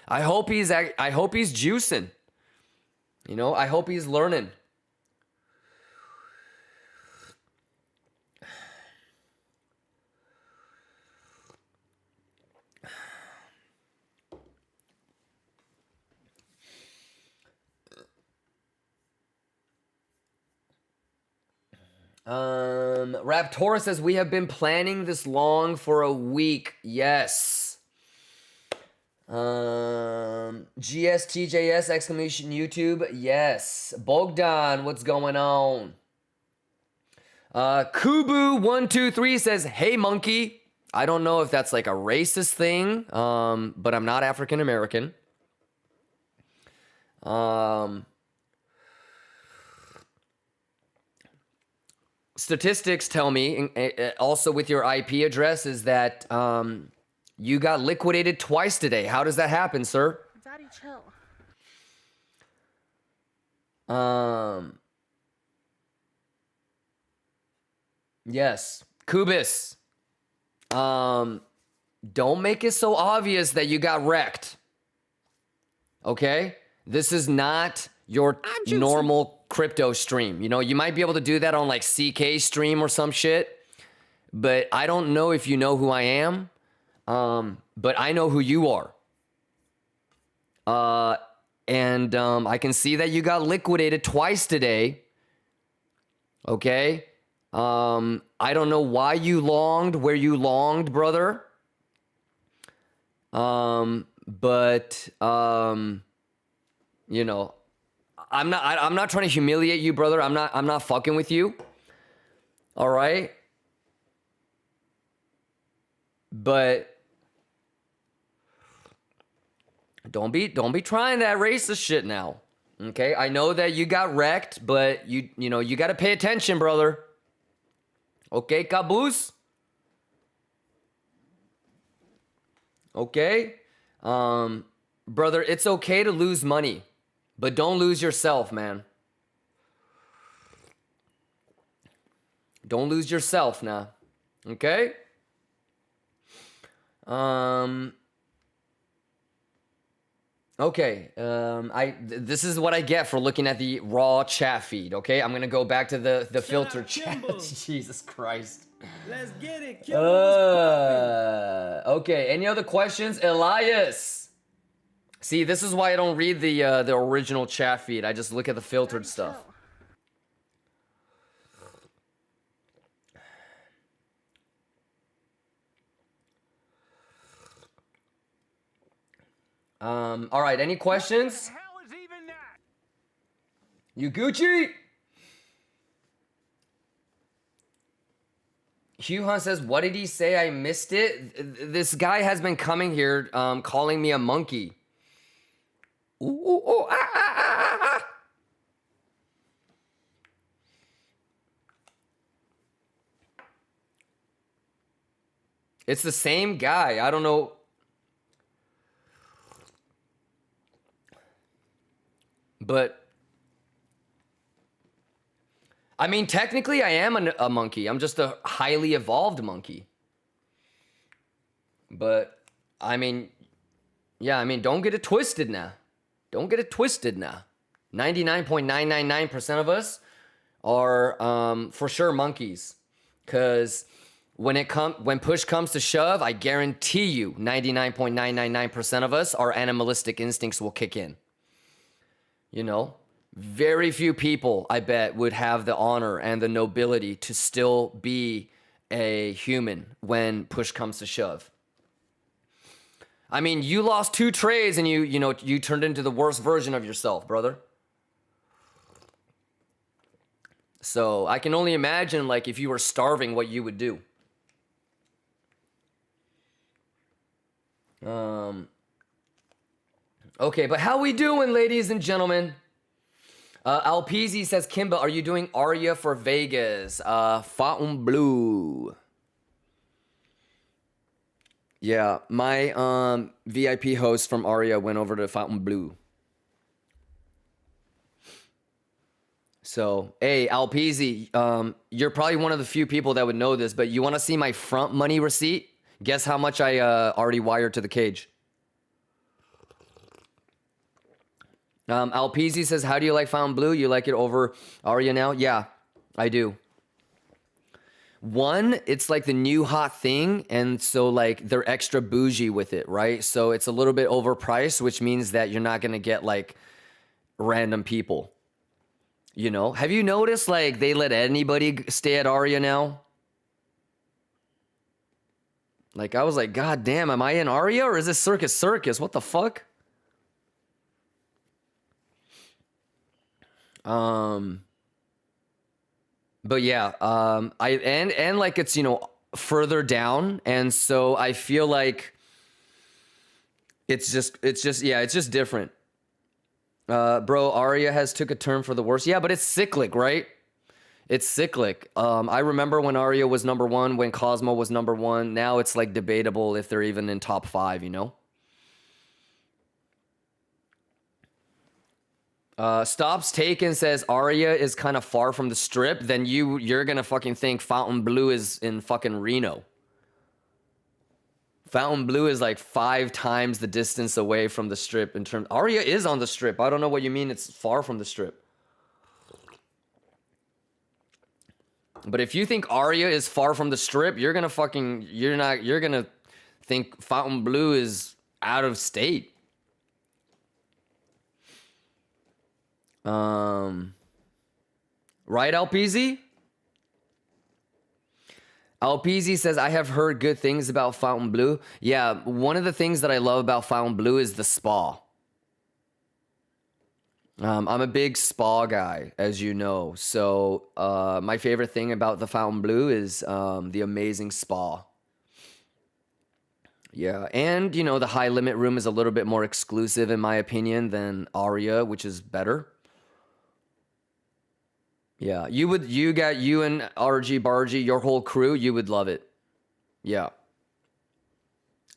I hope he's juicing. You know, I hope he's learning. Raptora says we have been planning this long for a week. Yes. GSTJS exclamation YouTube. Yes. Bogdan, what's going on? Kubu123 says, hey monkey. I don't know if that's like a racist thing, but I'm not African American. Statistics tell me, also with your IP address, is that you got liquidated twice today. How does that happen, sir? Daddy, chill. Yes. Kubis. Don't make it so obvious that you got wrecked. Okay? This is not your normal crypto stream. You know, you might be able to do that on like CK stream or some shit, but I don't know if you know who I am. But I know who you are. I can see that you got liquidated twice today. Okay? I don't know why you longed where you longed, brother. You know, I'm not trying to humiliate you, brother. I'm not fucking with you. All right? But don't be trying that racist shit now. Okay? I know that you got wrecked, but you know, you got to pay attention, brother. Okay, caboose? Okay? Brother, it's okay to lose money, but don't lose yourself, man. Don't lose yourself now. Okay? Okay. This is what I get for looking at the raw chat feed, okay? I'm gonna go back to the filtered chat. Jesus Christ. Let's get it, Okay, any other questions? Elias. See, this is why I don't read the original chat feed. I just look at the filtered stuff. All right, any questions? What the hell is even that? You Gucci? Hugh Hunt says, what did he say? I missed it. This guy has been coming here calling me a monkey. Ooh, ooh, ooh, ah, ah, ah, ah. It's the same guy. I don't know. But I mean, technically, I am a monkey. I'm just a highly evolved monkey. But, I mean, yeah, I mean, don't get it twisted now. Don't get it twisted now. 99.999% of us are for sure monkeys. Because when push comes to shove, I guarantee you 99.999% of us, our animalistic instincts will kick in. You know? Very few people, I bet, would have the honor and the nobility to still be a human when push comes to shove. I mean, you lost 2 trades and you turned into the worst version of yourself, brother. So I can only imagine, like, if you were starving, what you would do. Okay, but how we doing, ladies and gentlemen? Alpezy says, Kimba, are you doing Aria for Vegas? Fontainebleau. Yeah, my VIP host from Aria went over to Fontainebleau. So, hey, Alpezy, you're probably one of the few people that would know this, but you want to see my front money receipt? Guess how much I already wired to the cage. Alpezy says, how do you like Fontainebleau? You like it over Aria now? Yeah, I do. One, it's like the new hot thing, and so like they're extra bougie with it, right? So it's a little bit overpriced, which means that you're not gonna get like random people. You know? Have you noticed like they let anybody stay at Aria now? Like I was like, God damn, am I in Aria or is this Circus Circus? What the fuck? But yeah, and like it's, you know, further down, and so I feel like it's just different. Bro, Aria has took a turn for the worse. Yeah, but it's cyclic, right? It's cyclic. I remember when Aria was number 1, when Cosmo was number 1. Now it's like debatable if they're even in top 5, you know? Stops Taken says Aria is kind of far from the strip. Then you're gonna fucking think Fontainebleau is in fucking Reno. Fontainebleau is like 5 times the distance away from the strip in terms. Aria is on the strip. I don't know what you mean it's far from the strip. But if you think Aria is far from the strip, you're gonna think Fontainebleau is out of state. Right, Alpezy? Alpezy says, I have heard good things about Fontainebleau. Yeah, one of the things that I love about Fontainebleau is the spa. I'm a big spa guy, as you know. So my favorite thing about the Fontainebleau is the amazing spa. Yeah, and, you know, the high limit room is a little bit more exclusive, in my opinion, than Aria, which is better. Yeah, you and RG Bargy, your whole crew, you would love it. Yeah.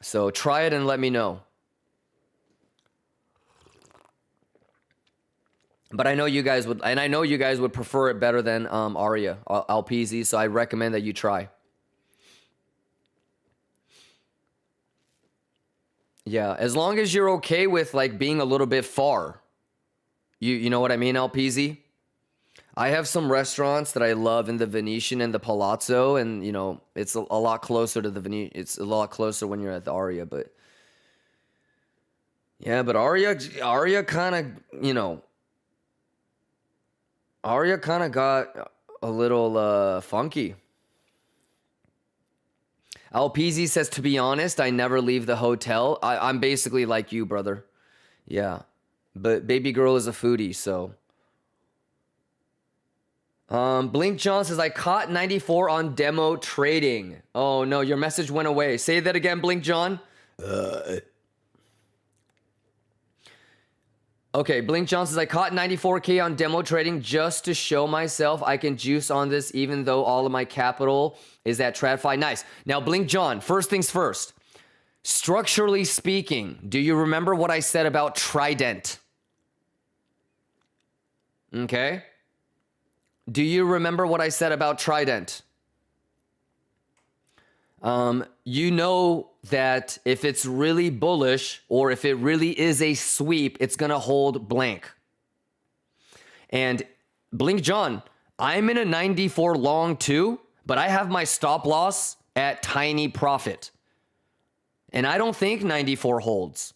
So try it and let me know. But I know you guys would, and I know you guys would prefer it better than Aria, Alpezy, so I recommend that you try. Yeah, as long as you're okay with like being a little bit far. You know what I mean, Alpezy? I have some restaurants that I love in the Venetian and the Palazzo, and you know, it's a lot closer to the Venetian. It's a lot closer when you're at the Aria, but yeah, but Aria kind of, you know, Aria kind of got a little funky. Alpezy says, to be honest, I never leave the hotel. I'm basically like you, brother. Yeah, but baby girl is a foodie, so. Blink John says, I caught 94 on demo trading. Oh no, your message went away. Say that again, Blink John. Okay, Blink John says, I caught 94K on demo trading just to show myself I can juice on this even though all of my capital is at TradFi. Nice. Now, Blink John, first things first. Structurally speaking, do you remember what I said about Trident? Okay. do you remember what I said about Trident? You know that if it's really bullish or if it really is a sweep, it's going to hold blank. And Blink John, I'm in a 94 long too, but I have my stop loss at tiny profit. And I don't think 94 holds,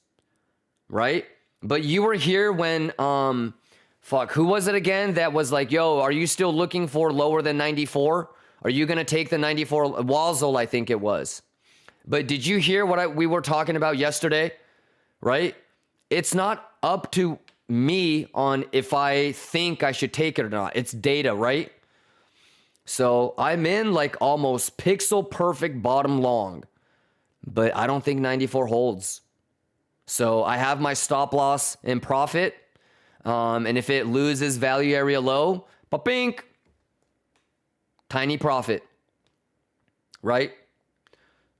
right? But you were here when, who was it again that was like, yo, are you still looking for lower than 94? Are you going to take the 94? Wazzle, I think it was. But did you hear what we were talking about yesterday, right? It's not up to me on if I think I should take it or not. It's data, right? So I'm in like almost pixel perfect bottom long, but I don't think 94 holds. So I have my stop loss in profit. And if it loses value area low, ba-bink, tiny profit, right?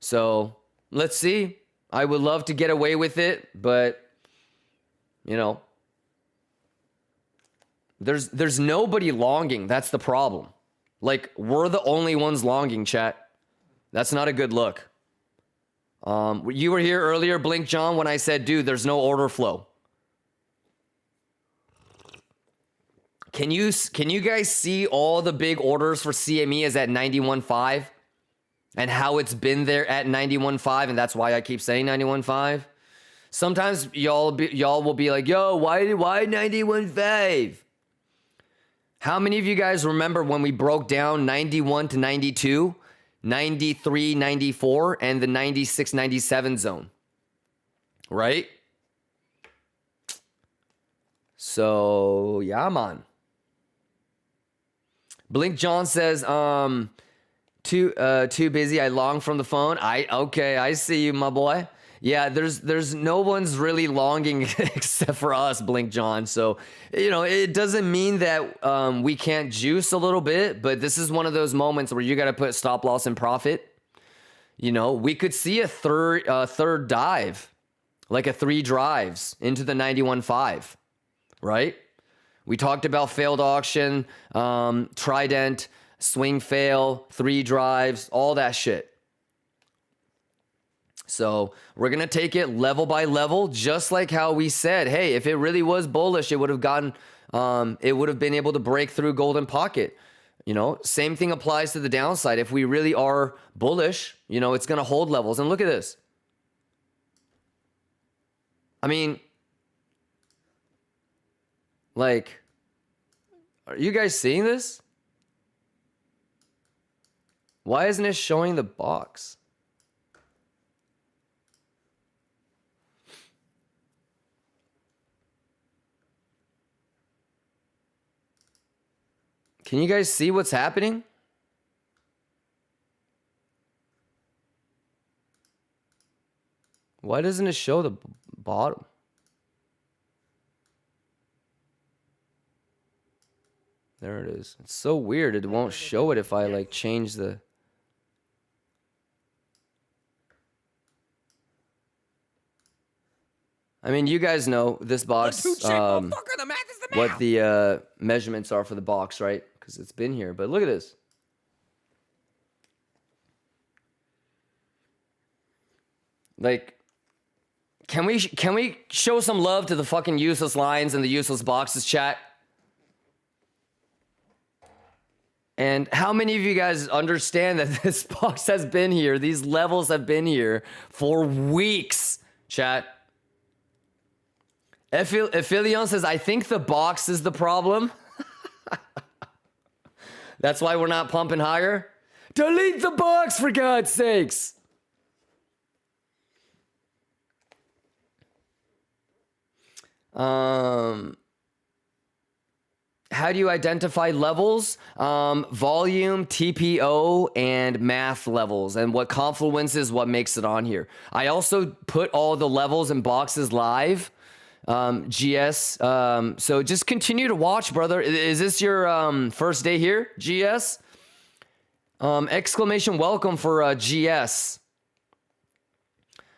So let's see. I would love to get away with it, but you know, there's nobody longing. That's the problem. Like, we're the only ones longing, chat. That's not a good look. You were here earlier, Blink John, when I said, dude, there's no order flow. Can you guys see all the big orders for CME is at 91.5 and how it's been there at 91.5, and that's why I keep saying 91.5? Sometimes y'all will be like, yo, why 91.5? How many of you guys remember when we broke down 91 to 92, 93, 94, and the 96, 97 zone? Right? So, yeah, man. Blink John says, too busy. I long from the phone. Okay, I see you, my boy. Yeah, there's no one's really longing except for us, Blink John. So, you know, it doesn't mean that we can't juice a little bit, but this is one of those moments where you got to put stop loss and profit. You know, we could see a third dive, like a 3 drives into the 91.5, right? We talked about failed auction, Trident, swing fail, 3 drives, all that shit. So we're going to take it level by level, just like how we said, hey, if it really was bullish, it would have been able to break through golden pocket. You know, same thing applies to the downside. If we really are bullish, you know, it's going to hold levels. And look at this. I mean, like, are you guys seeing this? Why isn't it showing the box? Can you guys see what's happening? Why doesn't it show the bottom? There it is. It's so weird. It won't show it if I like change the... I mean, you guys know this box, what the measurements are for the box, right? Because it's been here. But look at this. Like, can we show some love to the fucking useless lines and the useless boxes, chat? And how many of you guys understand that this box has been here, these levels have been here for weeks, chat? Ephilion says, I think the box is the problem. That's why we're not pumping higher. Delete the box, for God's sakes. How do you identify levels? Volume, TPO, and math levels. And what confluence is what makes it on here. I also put all the levels and boxes live. GS. So just continue to watch, brother. Is this your first day here, GS? Exclamation welcome for GS.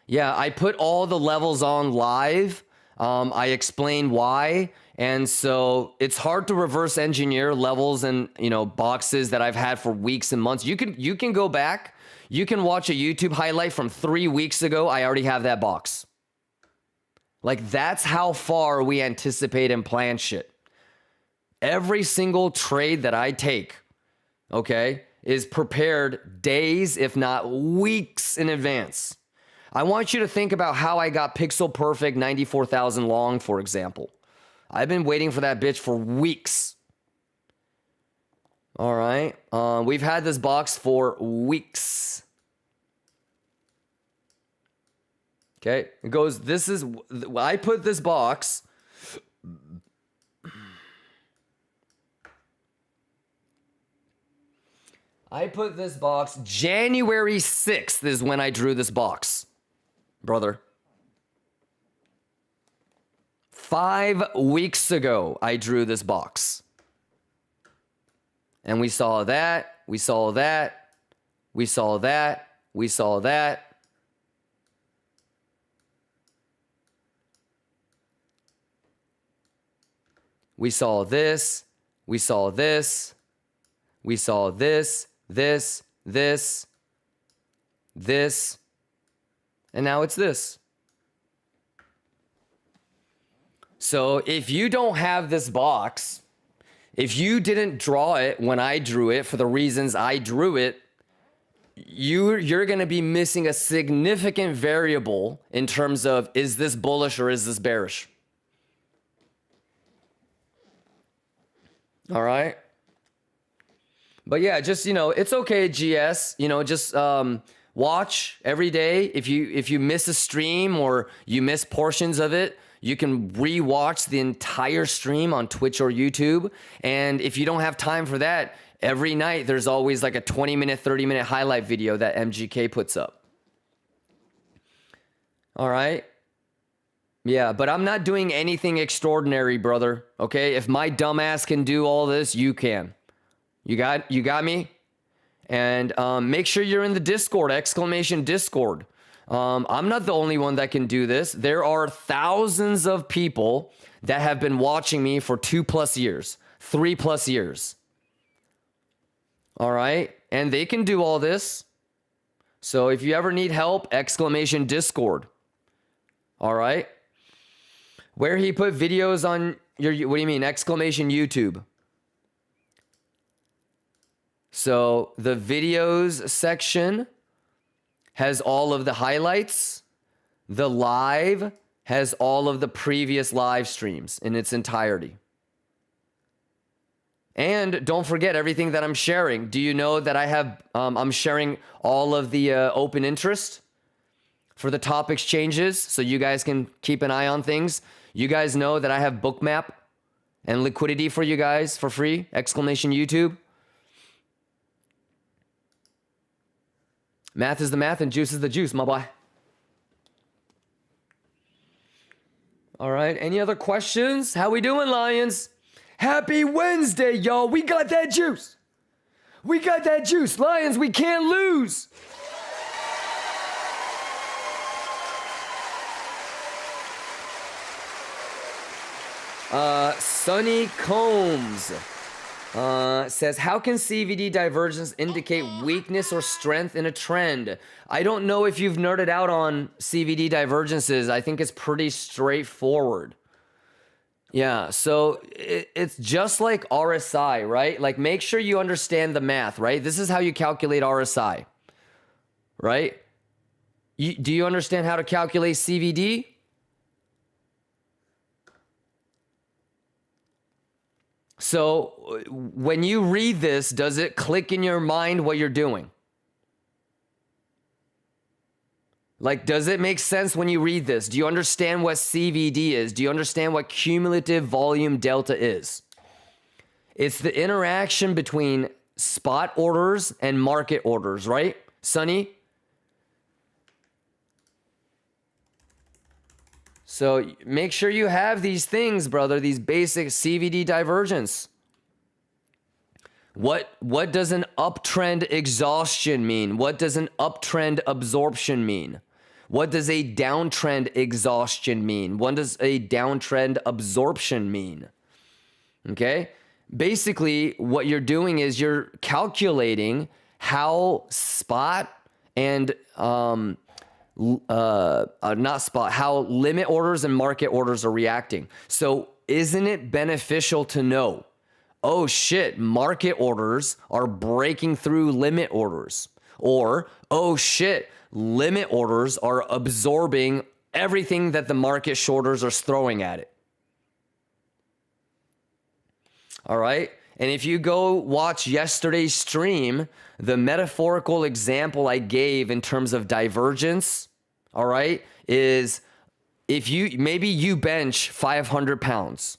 Yeah, I put all the levels on live. I explain why, And so it's hard to reverse engineer levels and, you know, boxes that I've had for weeks and months. You can go back. You can watch a YouTube highlight from 3 weeks ago. I already have that box. Like, that's how far we anticipate and plan shit. Every single trade that I take, okay, is prepared days, if not weeks in advance. I want you to think about how I got pixel perfect 94,000 long, for example. I've been waiting for that bitch for weeks. All right. We've had this box for weeks. Okay. It goes, this is, I put this box. January 6th is when I drew this box, brother. 5 weeks ago, I drew this box. And we saw that, we saw that, we saw that, we saw that. We saw this, we saw this, we saw this, this, and now it's this. So if you don't have this box, if you didn't draw it when I drew it for the reasons I drew it, you're going to be missing a significant variable in terms of, is this bullish or is this bearish? All right. But yeah, just, you know, it's okay, GS, you know, just watch every day. If you miss a stream or you miss portions of it, you can re-watch the entire stream on Twitch or YouTube. And if you don't have time for that, every night there's always like a 20-minute, 30-minute highlight video that MGK puts up. All right. Yeah, but I'm not doing anything extraordinary, brother. Okay? If my dumbass can do all this, you can. You got me? And make sure you're in the Discord, !Discord. I'm not the only one that can do this. There are thousands of people that have been watching me for 2+ years, 3+ years. All right? And they can do all this. So if you ever need help, !Discord. All right? Where he put videos on your, what do you mean? !YouTube. So the videos section has all of the highlights. The live has all of the previous live streams in its entirety. And don't forget everything that I'm sharing. Do you know that I have, I'm sharing all of the open interest for the top exchanges so you guys can keep an eye on things. You guys know that I have Bookmap and liquidity for you guys for free, !YouTube. Math is the math and juice is the juice, my boy. All right, any other questions? How we doing, Lions? Happy Wednesday, y'all. We got that juice. We got that juice. Lions, we can't lose. Sonny Combs says, how can CVD divergence indicate weakness or strength in a trend? I don't know if you've nerded out on CVD divergences. I think it's pretty straightforward. Yeah, so it's just like RSI, right? Like, make sure you understand the math, right? This is how you calculate RSI, right? Do you understand how to calculate CVD? So when you read this, does it click in your mind what you're doing? Like, does it make sense when you read this? Do you understand what CVD is? Do you understand what cumulative volume delta is? It's the interaction between spot orders and market orders, right, Sonny? So make sure you have these things, brother, these basic CVD divergence. What does an uptrend exhaustion mean? What does an uptrend absorption mean? What does a downtrend exhaustion mean? What does a downtrend absorption mean? Okay? Basically, what you're doing is you're calculating how spot and how limit orders and market orders are reacting. So isn't it beneficial to know, oh shit, market orders are breaking through limit orders? Or, oh shit, limit orders are absorbing everything that the market shorters are throwing at it. All right. And if you go watch yesterday's stream, the metaphorical example I gave in terms of divergence, all right, is if maybe you bench 500 pounds,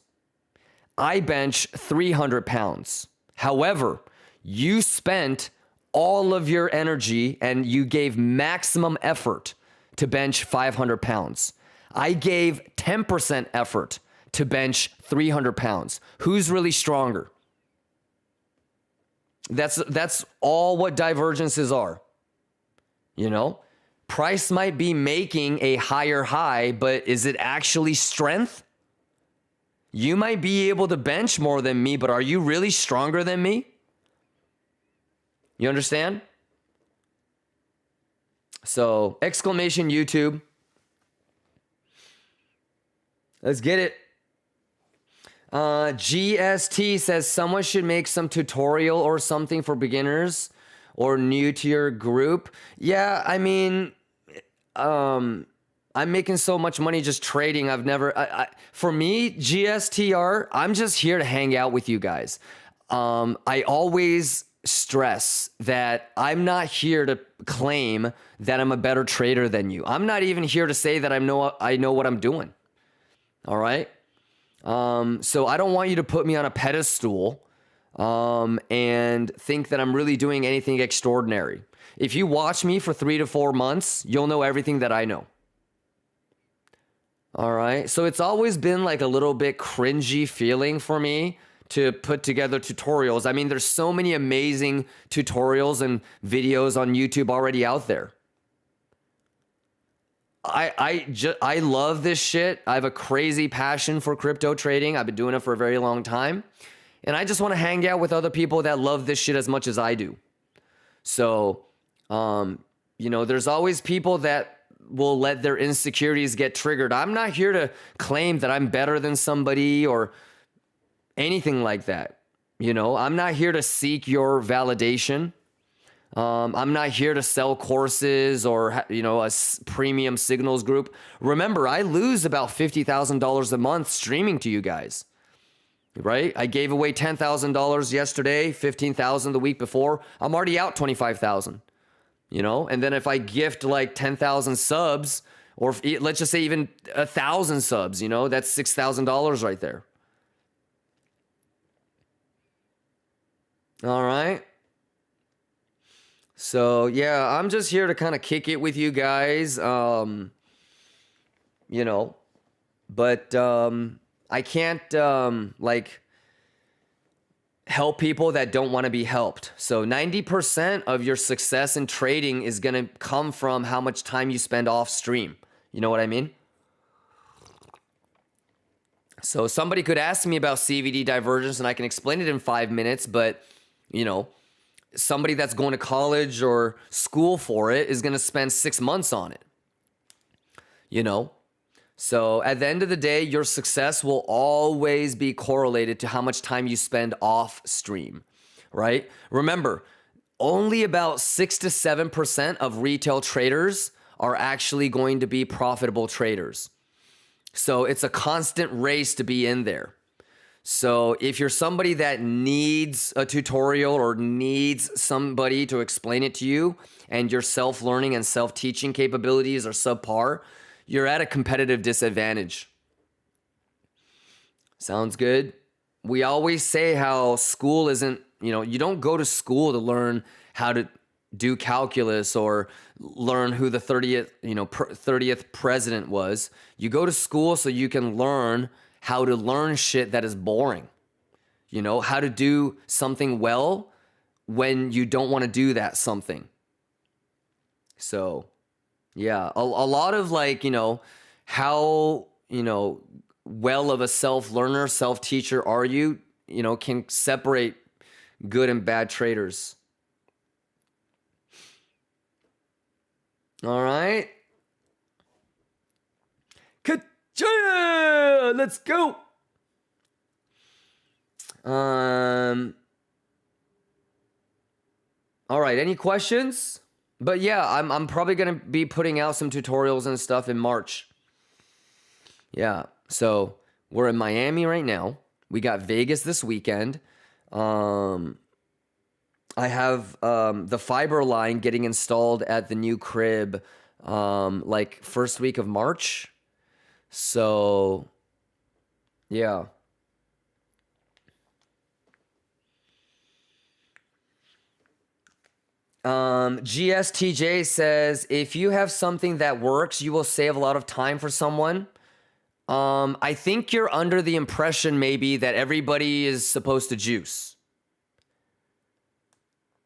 I bench 300 pounds. However, you spent all of your energy and you gave maximum effort to bench 500 pounds. I gave 10% effort to bench 300 pounds. Who's really stronger? That's all what divergences are. You know, price might be making a higher high, but is it actually strength? You might be able to bench more than me, but are you really stronger than me? You understand? So, exclamation YouTube. Let's get it. GST says someone should make some tutorial or something for beginners or new to your group. Yeah, I mean, I'm making so much money just trading. For me, GSTR, I'm just here to hang out with you guys. I always stress that I'm not here to claim that I'm a better trader than you. I'm not even here to say that I know what I'm doing. All right. So I don't want you to put me on a pedestal and think that I'm really doing anything extraordinary. If you watch me for 3 to 4 months, you'll know everything that I know. All right. So it's always been like a little bit cringy feeling for me to put together tutorials. I mean, there's so many amazing tutorials and videos on YouTube already out there. I love this shit. I have a crazy passion for crypto trading. I've been doing it for a very long time. And I just want to hang out with other people that love this shit as much as I do. So, you know, there's always people that will let their insecurities get triggered. I'm not here to claim that I'm better than somebody or anything like that. You know, I'm not here to seek your validation. I'm not here to sell courses or, you know, a premium signals group. Remember, I lose about $50,000 a month streaming to you guys, right? I gave away $10,000 yesterday, $15,000 the week before. I'm already out $25,000, you know? And then if I gift like 10,000 subs, or let's just say even 1,000 subs, you know, that's $6,000 right there. All right. So, yeah, I'm just here to kind of kick it with you guys, you know, but I can't, like, help people that don't want to be helped. So 90% of your success in trading is going to come from how much time you spend off stream. You know what I mean? So somebody could ask me about CVD divergence and I can explain it in 5 minutes, but, you know, somebody that's going to college or school for it is going to spend 6 months on it, you know? So at the end of the day, your success will always be correlated to how much time you spend off stream, right? Remember, only about 6 to 7% of retail traders are actually going to be profitable traders. So it's a constant race to be in there. So if you're somebody that needs a tutorial or needs somebody to explain it to you and your self-learning and self-teaching capabilities are subpar, you're at a competitive disadvantage. Sounds good? We always say how school isn't, you know, you don't go to school to learn how to do calculus or learn who the 30th president was. You go to school so you can learn how to learn shit that is boring. You know, how to do something well when you don't want to do that something. So, Yeah, a lot of like, how, well of a self-learner, self-teacher are you, can separate good and bad traders. All right. Ka-cha! Let's go. All right, any questions? But yeah, I'm probably gonna be putting out some tutorials and stuff in March. Yeah, so we're in Miami right now. We got Vegas this weekend. I have the fiber line getting installed at the new crib like first week of March. So yeah. GSTJ says, if you have something that works, you will save a lot of time for someone. I think you're under the impression maybe that everybody is supposed to juice.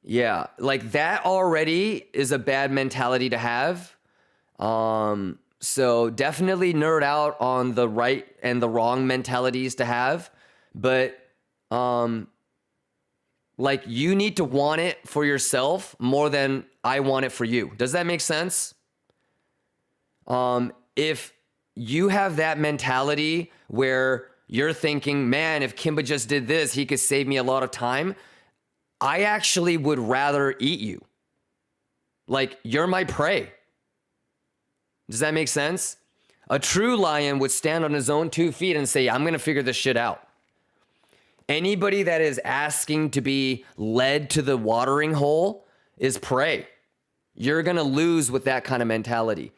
Yeah, like that already is a bad mentality to have. So definitely nerd out on the right and the wrong mentalities to have. But like you need to want it for yourself more than I want it for you. Does that make sense? If you have that mentality where you're thinking, man, if Kimba just did this, he could save me a lot of time. I actually would rather eat you. Like you're my prey. Does that make sense? A true lion would stand on his own 2 feet and say, I'm going to figure this shit out. Anybody that is asking to be led to the watering hole is prey. You're going to lose with that kind of mentality.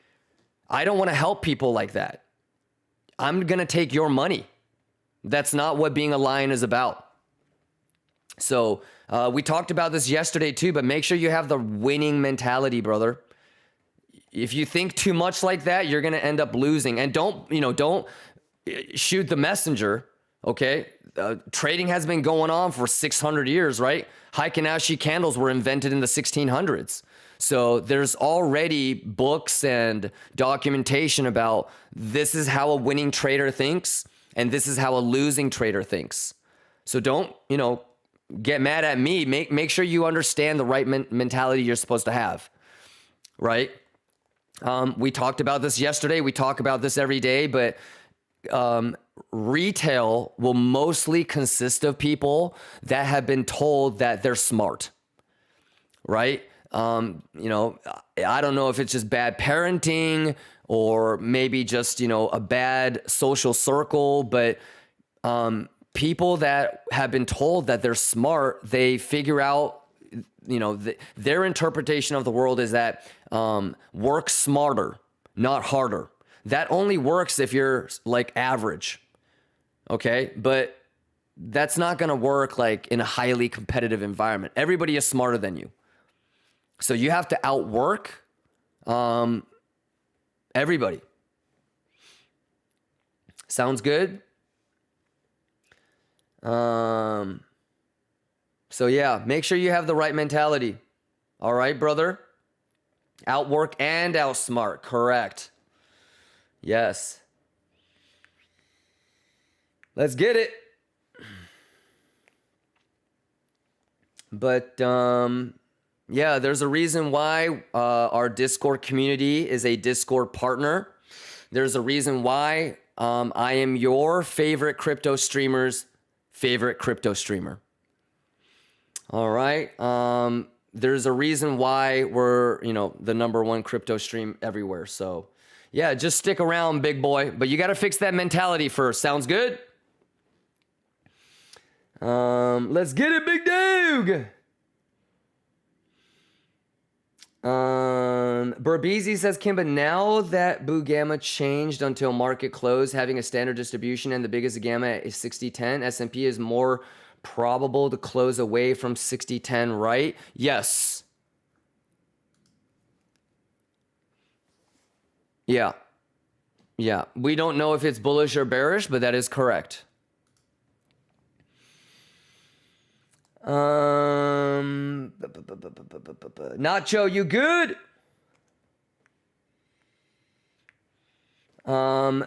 I don't want to help people like that. I'm going to take your money. That's not what being a lion is about. So we talked about this yesterday too, but make sure you have the winning mentality, brother. If you think too much like that, you're going to end up losing. And don't shoot the messenger, okay? Trading has been going on for 600 years, right? Heikin-Ashi candles were invented in the 1600s. So there's already books and documentation about this is how a winning trader thinks and this is how a losing trader thinks. So don't, get mad at me. Make sure you understand the right mentality you're supposed to have, right? We talked about this yesterday. We talk about this every day, but retail will mostly consist of people that have been told that they're smart, right? I don't know if it's just bad parenting or maybe just, a bad social circle, but people that have been told that they're smart, they figure out, their interpretation of the world is that work smarter, not harder. That only works if you're like average. Okay. But that's not going to work like in a highly competitive environment. Everybody is smarter than you. So you have to outwork everybody. Sounds good? So yeah, make sure you have the right mentality. All right, brother? Outwork and outsmart. Correct. Yes. Let's get it. But yeah, there's a reason why our Discord community is a Discord partner. There's a reason why I am your favorite crypto streamer's favorite crypto streamer. All right. There's a reason why we're, the #1 crypto stream everywhere. So yeah, just stick around, big boy. But you got to fix that mentality first. Sounds good? Let's get it, big dog. Burbeezy says, Kimba, now that Boo Gamma changed until market close, having a standard distribution and the biggest gamma is 60-10, S&P is more probable to close away from 60-10, right? Yes. Yeah. Yeah. We don't know if it's bullish or bearish, but that is correct. Nacho, you good?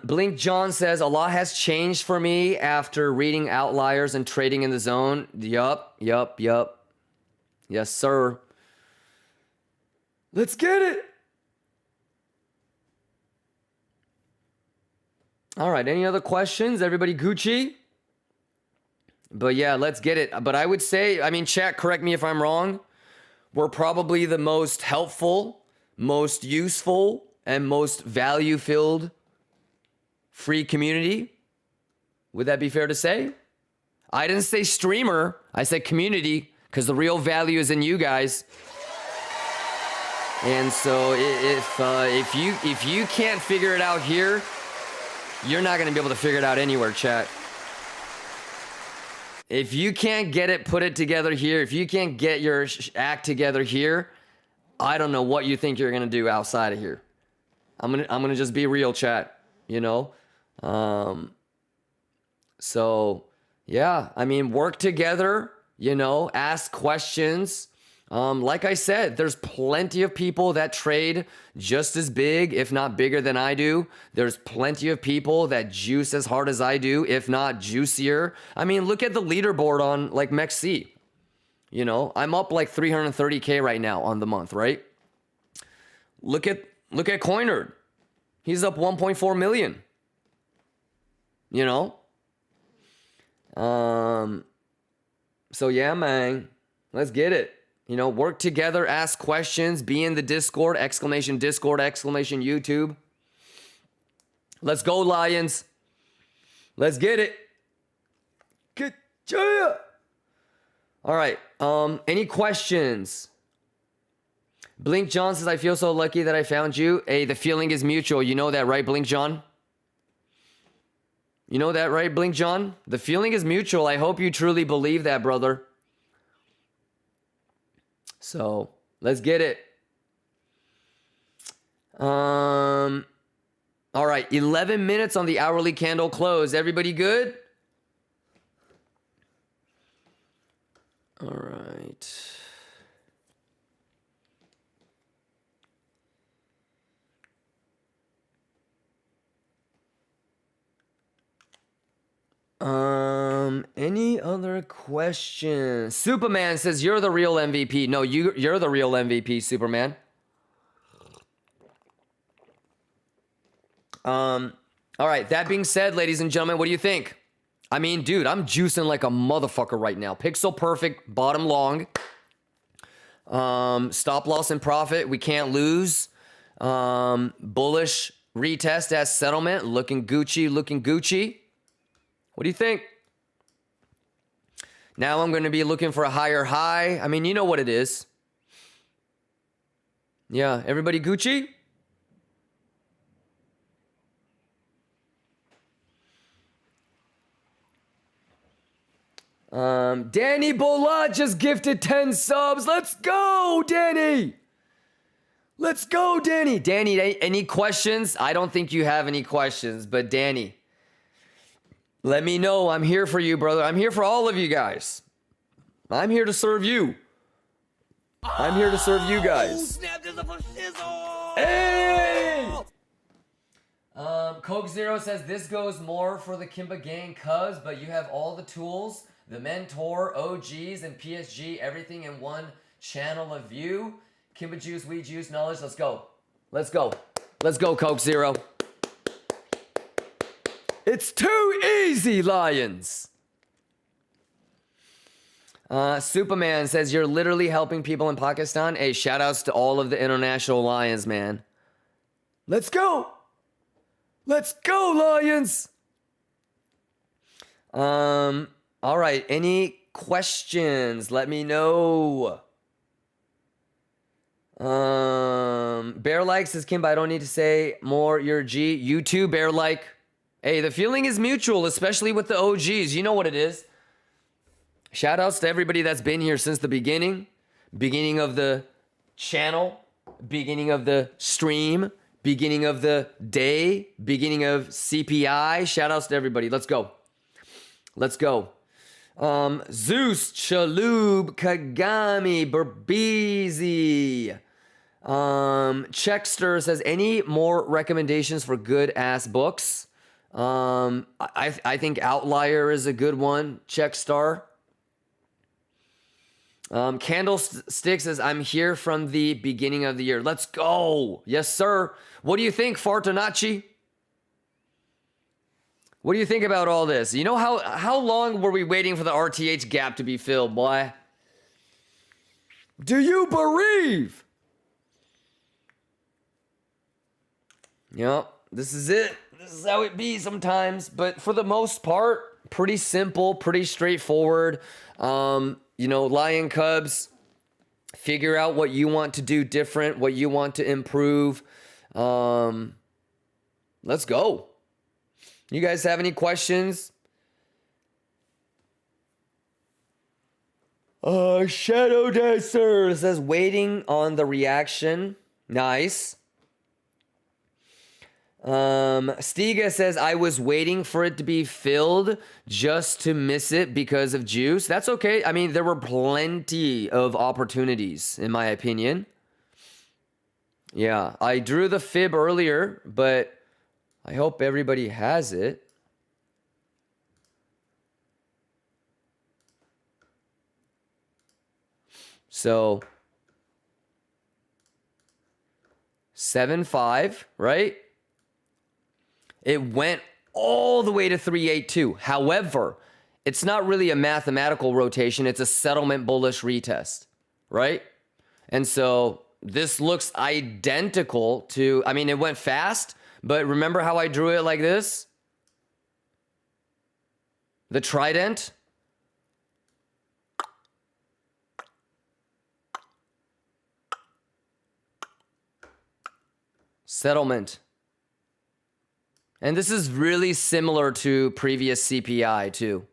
Blink John says, a lot has changed for me after reading Outliers and trading in the zone. Yup. Yes, sir. Let's get it. All right, any other questions? Everybody Gucci? But yeah, let's get it. But I would say, I mean, chat, correct me if I'm wrong. We're probably the most helpful, most useful, and most value-filled free community. Would that be fair to say? I didn't say streamer. I said community, because the real value is in you guys. And so if you can't figure it out here, you're not going to be able to figure it out anywhere, chat. If you can't get it, put it together here. If you can't get your act together here, I don't know what you think you're going to do outside of here. I'm going to just be real, chat, you know? So yeah, I mean, work together, you know, ask questions. Like I said, there's plenty of people that trade just as big, if not bigger than I do. There's plenty of people that juice as hard as I do, if not juicier. I mean, look at the leaderboard on like MEXC. You know, I'm up like 330K right now on the month, right? Look at Coinerd. He's up 1.4 million. You know? So yeah, man, let's get it. You know, work together, ask questions, be in the Discord, Discord, YouTube. Let's go, Lions. Let's get it. Get ya. All right. Any questions? Blink John says, I feel so lucky that I found you. Hey, the feeling is mutual. You know that, right, Blink John? You know that, right, Blink John? The feeling is mutual. I hope you truly believe that, brother. So let's get it. All right, 11 minutes on the hourly candle close. Everybody good? All right. Any other questions? Superman says you're the real MVP. No, you're the real MVP, Superman. All right, that being said, ladies and gentlemen, what do you think? I mean, dude, I'm juicing like a motherfucker right now. Pixel perfect, bottom long. Stop loss and profit, we can't lose. Bullish retest as settlement, looking Gucci. What do you think? Now I'm going to be looking for a higher high. I mean, you know what it is. Yeah, everybody Gucci? Danny Bola just gifted 10 subs. Let's go, Danny. Let's go, Danny. Danny, any questions? I don't think you have any questions, but Danny, let me know. I'm here for you, brother. I'm here for all of you guys. I'm here to serve you. I'm here to serve you guys. Hey! Coke Zero says this goes more for the Kimba gang cuz, but you have all the tools, the mentor, OGs, and PSG, everything in one channel of view. Kimba juice, weed juice, knowledge. Let's go. Let's go. Let's go, Coke Zero. It's too easy, Lions. Superman says you're literally helping people in Pakistan. Hey, shout outs to all of the international Lions, man. Let's go. Let's go, Lions. All right. Any questions? Let me know. Bear like says Kimba, I don't need to say more. You're a G. You too, Bear like. Hey, the feeling is mutual, especially with the OGs. You know what it is. Shout outs to everybody that's been here since the beginning. Beginning of the channel. Beginning of the stream. Beginning of the day. Beginning of CPI. Shout outs to everybody. Let's go. Let's go. Zeus, Chalub, Kagami, Berbizi. Checkster says, any more recommendations for good ass books? I think Outlier is a good one. Checkstar. Candlestick says, I'm here from the beginning of the year. Let's go. Yes, sir. What do you think, Fartonacci? What do you think about all this? You know, how long were we waiting for the RTH gap to be filled, boy? Do you believe? Yep, this is it. This is how it be sometimes. But for the most part, pretty simple, pretty straightforward. You know, Lion Cubs, figure out what you want to do different, what you want to improve. Let's go. You guys have any questions? Shadow Dancer says, waiting on the reaction. Nice. Stiga says, I was waiting for it to be filled just to miss it because of juice. That's okay. I mean, there were plenty of opportunities, in my opinion. Yeah, I drew the fib earlier, but I hope everybody has it. So 7.5, right? It went all the way to 382. However, it's not really a mathematical rotation. It's a settlement bullish retest, right? And so this looks identical to, I mean, it went fast, but remember how I drew it like this? The trident. Settlement. And this is really similar to previous CPI too.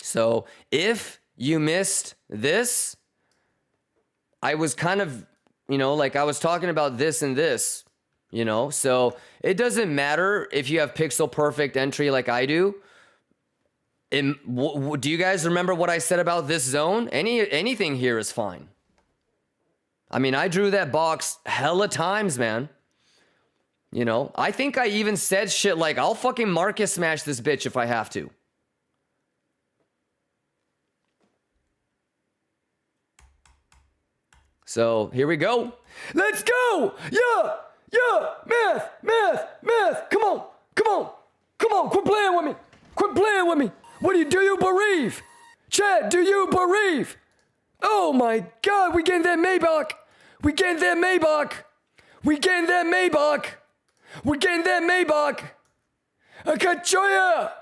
So if you missed this, I was kind of, you know, like I was talking about this and this, you know, so it doesn't matter if you have pixel perfect entry like I do. Do you guys remember what I said about this zone? Anything here is fine. I mean, I drew that box hella times, man. You know, I think I even said shit like, I'll fucking Marcus smash this bitch if I have to. So here we go. Let's go. Yeah. Math. Come on. Quit playing with me. Do you bereave? Chad, do you bereave? Oh my God, we getting that Maybach. Akachoya!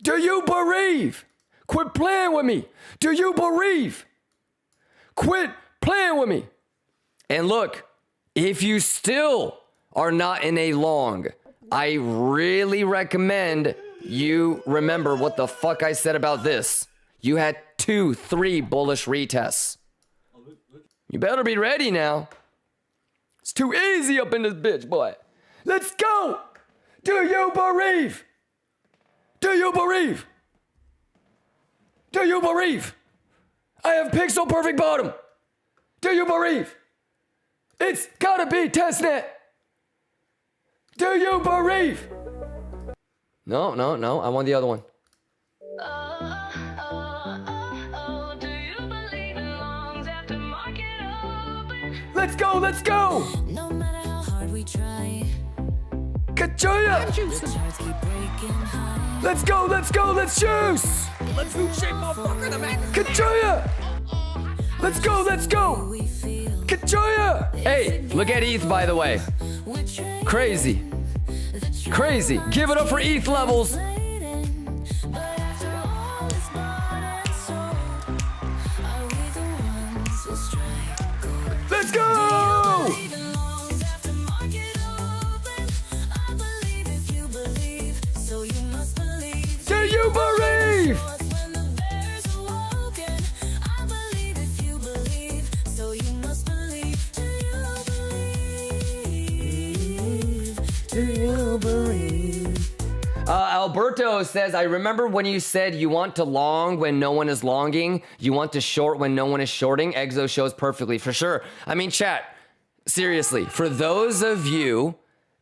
Do you bereave? Quit playing with me. Do you bereave? Quit playing with me. And look, if you still are not in a long, I really recommend you remember what the fuck I said about this. You had 2-3 bullish retests. You better be ready now. It's too easy up in this bitch, boy. Let's go. Do you bereave? I have pixel perfect bottom. Do you bereave? It's gotta be testnet. Do you bereave? No. I want the other one. Let's go. No matter how hard we try, Kachoya! Let's go, let's juice! Let's do shape motherfucker the man. Kachoya! Let's go! Kachoya! Hey, look at ETH by the way. Crazy. Give it up for ETH levels. Let's go! Do you believe? Alberto says, I remember when you said you want to long when no one is longing. You want to short when no one is shorting. Exo shows perfectly, for sure. I mean, chat, seriously, for those of you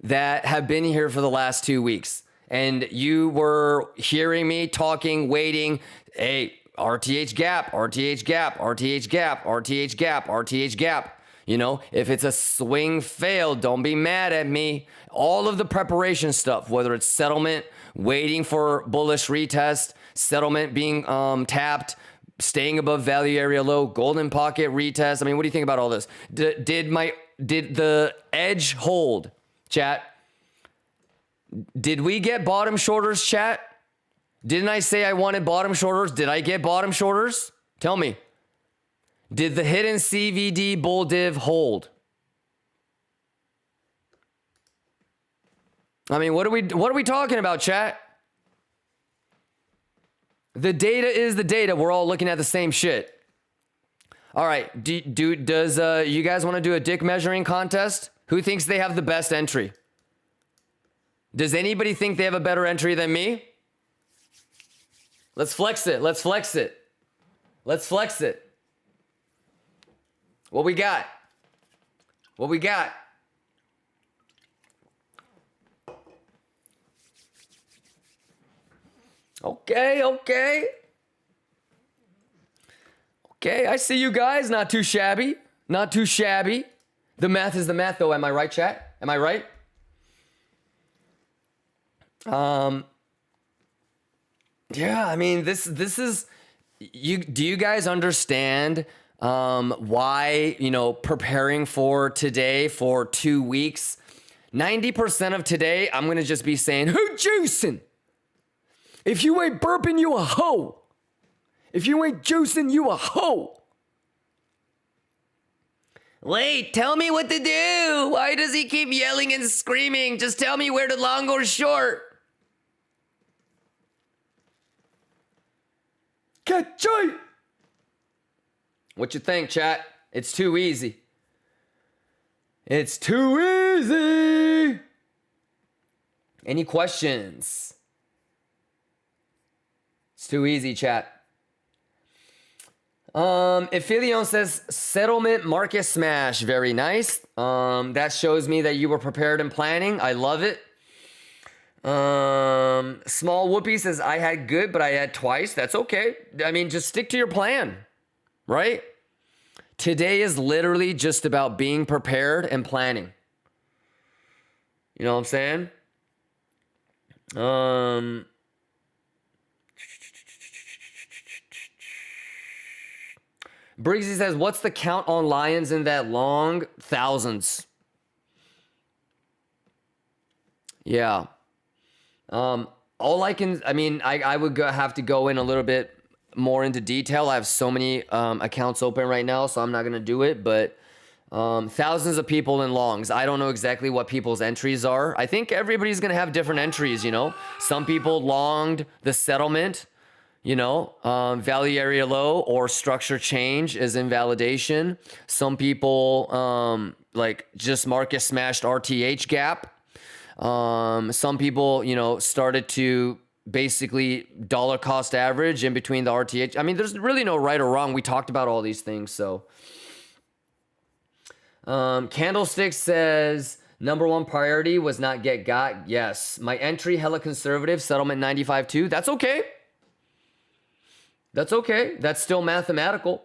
that have been here for the last 2 weeks and you were hearing me talking, waiting, hey, RTH gap, RTH gap, RTH gap, RTH gap, RTH gap. You know, if it's a swing fail, don't be mad at me. All of the preparation stuff, whether it's settlement, waiting for bullish retest, settlement being tapped, staying above value area low, golden pocket retest. I mean, what do you think about all this? Did the edge hold, chat? Did we get bottom shorters, chat? Didn't I say I wanted bottom shorters? Did I get bottom shorters? Tell me. Did the hidden CVD bull div hold? I mean, what are we talking about, chat? The data is the data. We're all looking at the same shit. All right. Does you guys want to do a dick measuring contest? Who thinks they have the best entry? Does anybody think they have a better entry than me? Let's flex it. Let's flex it. Let's flex it. What we got? What we got? Okay. Okay, I see you guys. Not too shabby. Not too shabby. The math is the math, though. Am I right, chat? Am I right? Yeah, I mean, this is... Do you guys understand... why, preparing for today for 2 weeks, 90% of today, I'm going to just be saying, who juicing? If you ain't burping, you a hoe. If you ain't juicing, you a hoe. Wait, tell me what to do. Why does he keep yelling and screaming? Just tell me where to long or short. Catch it. What you think, chat? It's too easy. It's too easy. Any questions? It's too easy, chat. Ephilion says, settlement market smash. Very nice. That shows me that you were prepared and planning. I love it. Small Whoopie says, I had good, but I had twice. That's okay. I mean, just stick to your plan. Right? Today is literally just about being prepared and planning. You know what I'm saying? Briggsy says, what's the count on lions in that long? Thousands. Yeah. I would have to go in a little bit more into detail. I have so many accounts open right now, so I'm not going to do it, but thousands of people in longs. I don't know exactly what people's entries are. I think everybody's going to have different entries, Some people longed the settlement, value area low or structure change is invalidation. Some people just market smashed RTH gap. Some people, started to basically dollar cost average in between the RTH. I mean, there's really no right or wrong. We talked about all these things. So, Candlestick says, number one priority was not get got. Yes. My entry, hella conservative, settlement 95.2. That's okay. That's okay. That's still mathematical.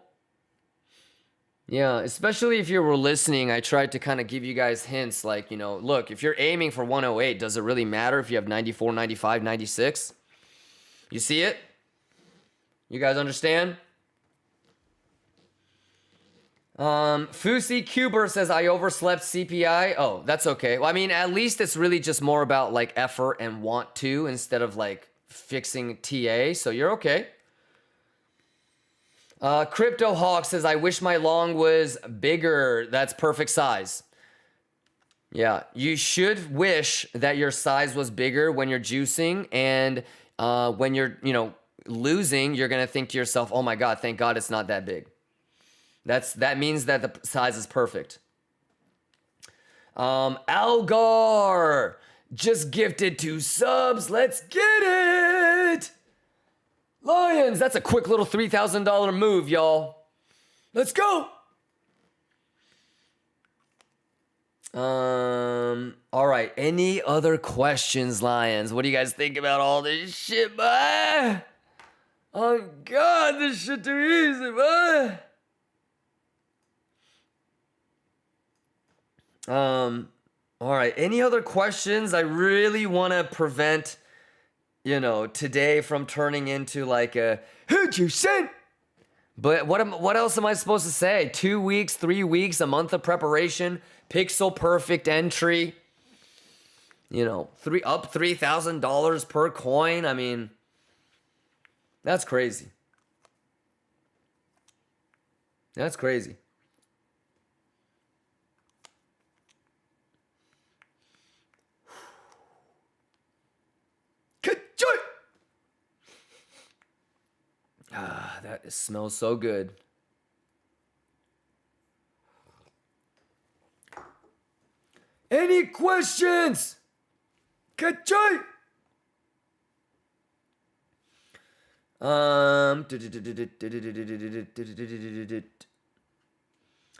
Yeah, especially if you were listening, I tried to kind of give you guys hints like, look, if you're aiming for 108, does it really matter if you have 94, 95, 96? You see it? You guys understand? Fusi Cuber says, I overslept CPI. Oh, that's okay. Well, I mean, at least it's really just more about like effort and want to instead of like fixing TA. So you're okay. Crypto Hawk says, I wish my long was bigger. That's perfect size. Yeah, you should wish that your size was bigger when you're juicing, and when you're, losing, you're going to think to yourself, oh my God, thank God it's not that big. That means that the size is perfect. Algar, just gifted 2 subs. Let's get it. Lions, that's a quick little $3,000 move, y'all. Let's go. All right. Any other questions, Lions? What do you guys think about all this shit, boy? Oh, God, this shit too easy, boy. All right. Any other questions? I really want to prevent, today from turning into like a, who'd you send? But what else am I supposed to say? 2 weeks, 3 weeks, a month of preparation, pixel perfect entry, up $3,000 per coin. I mean, that's crazy. That's crazy. Ah, that smells so good. Any questions? Ka-choy!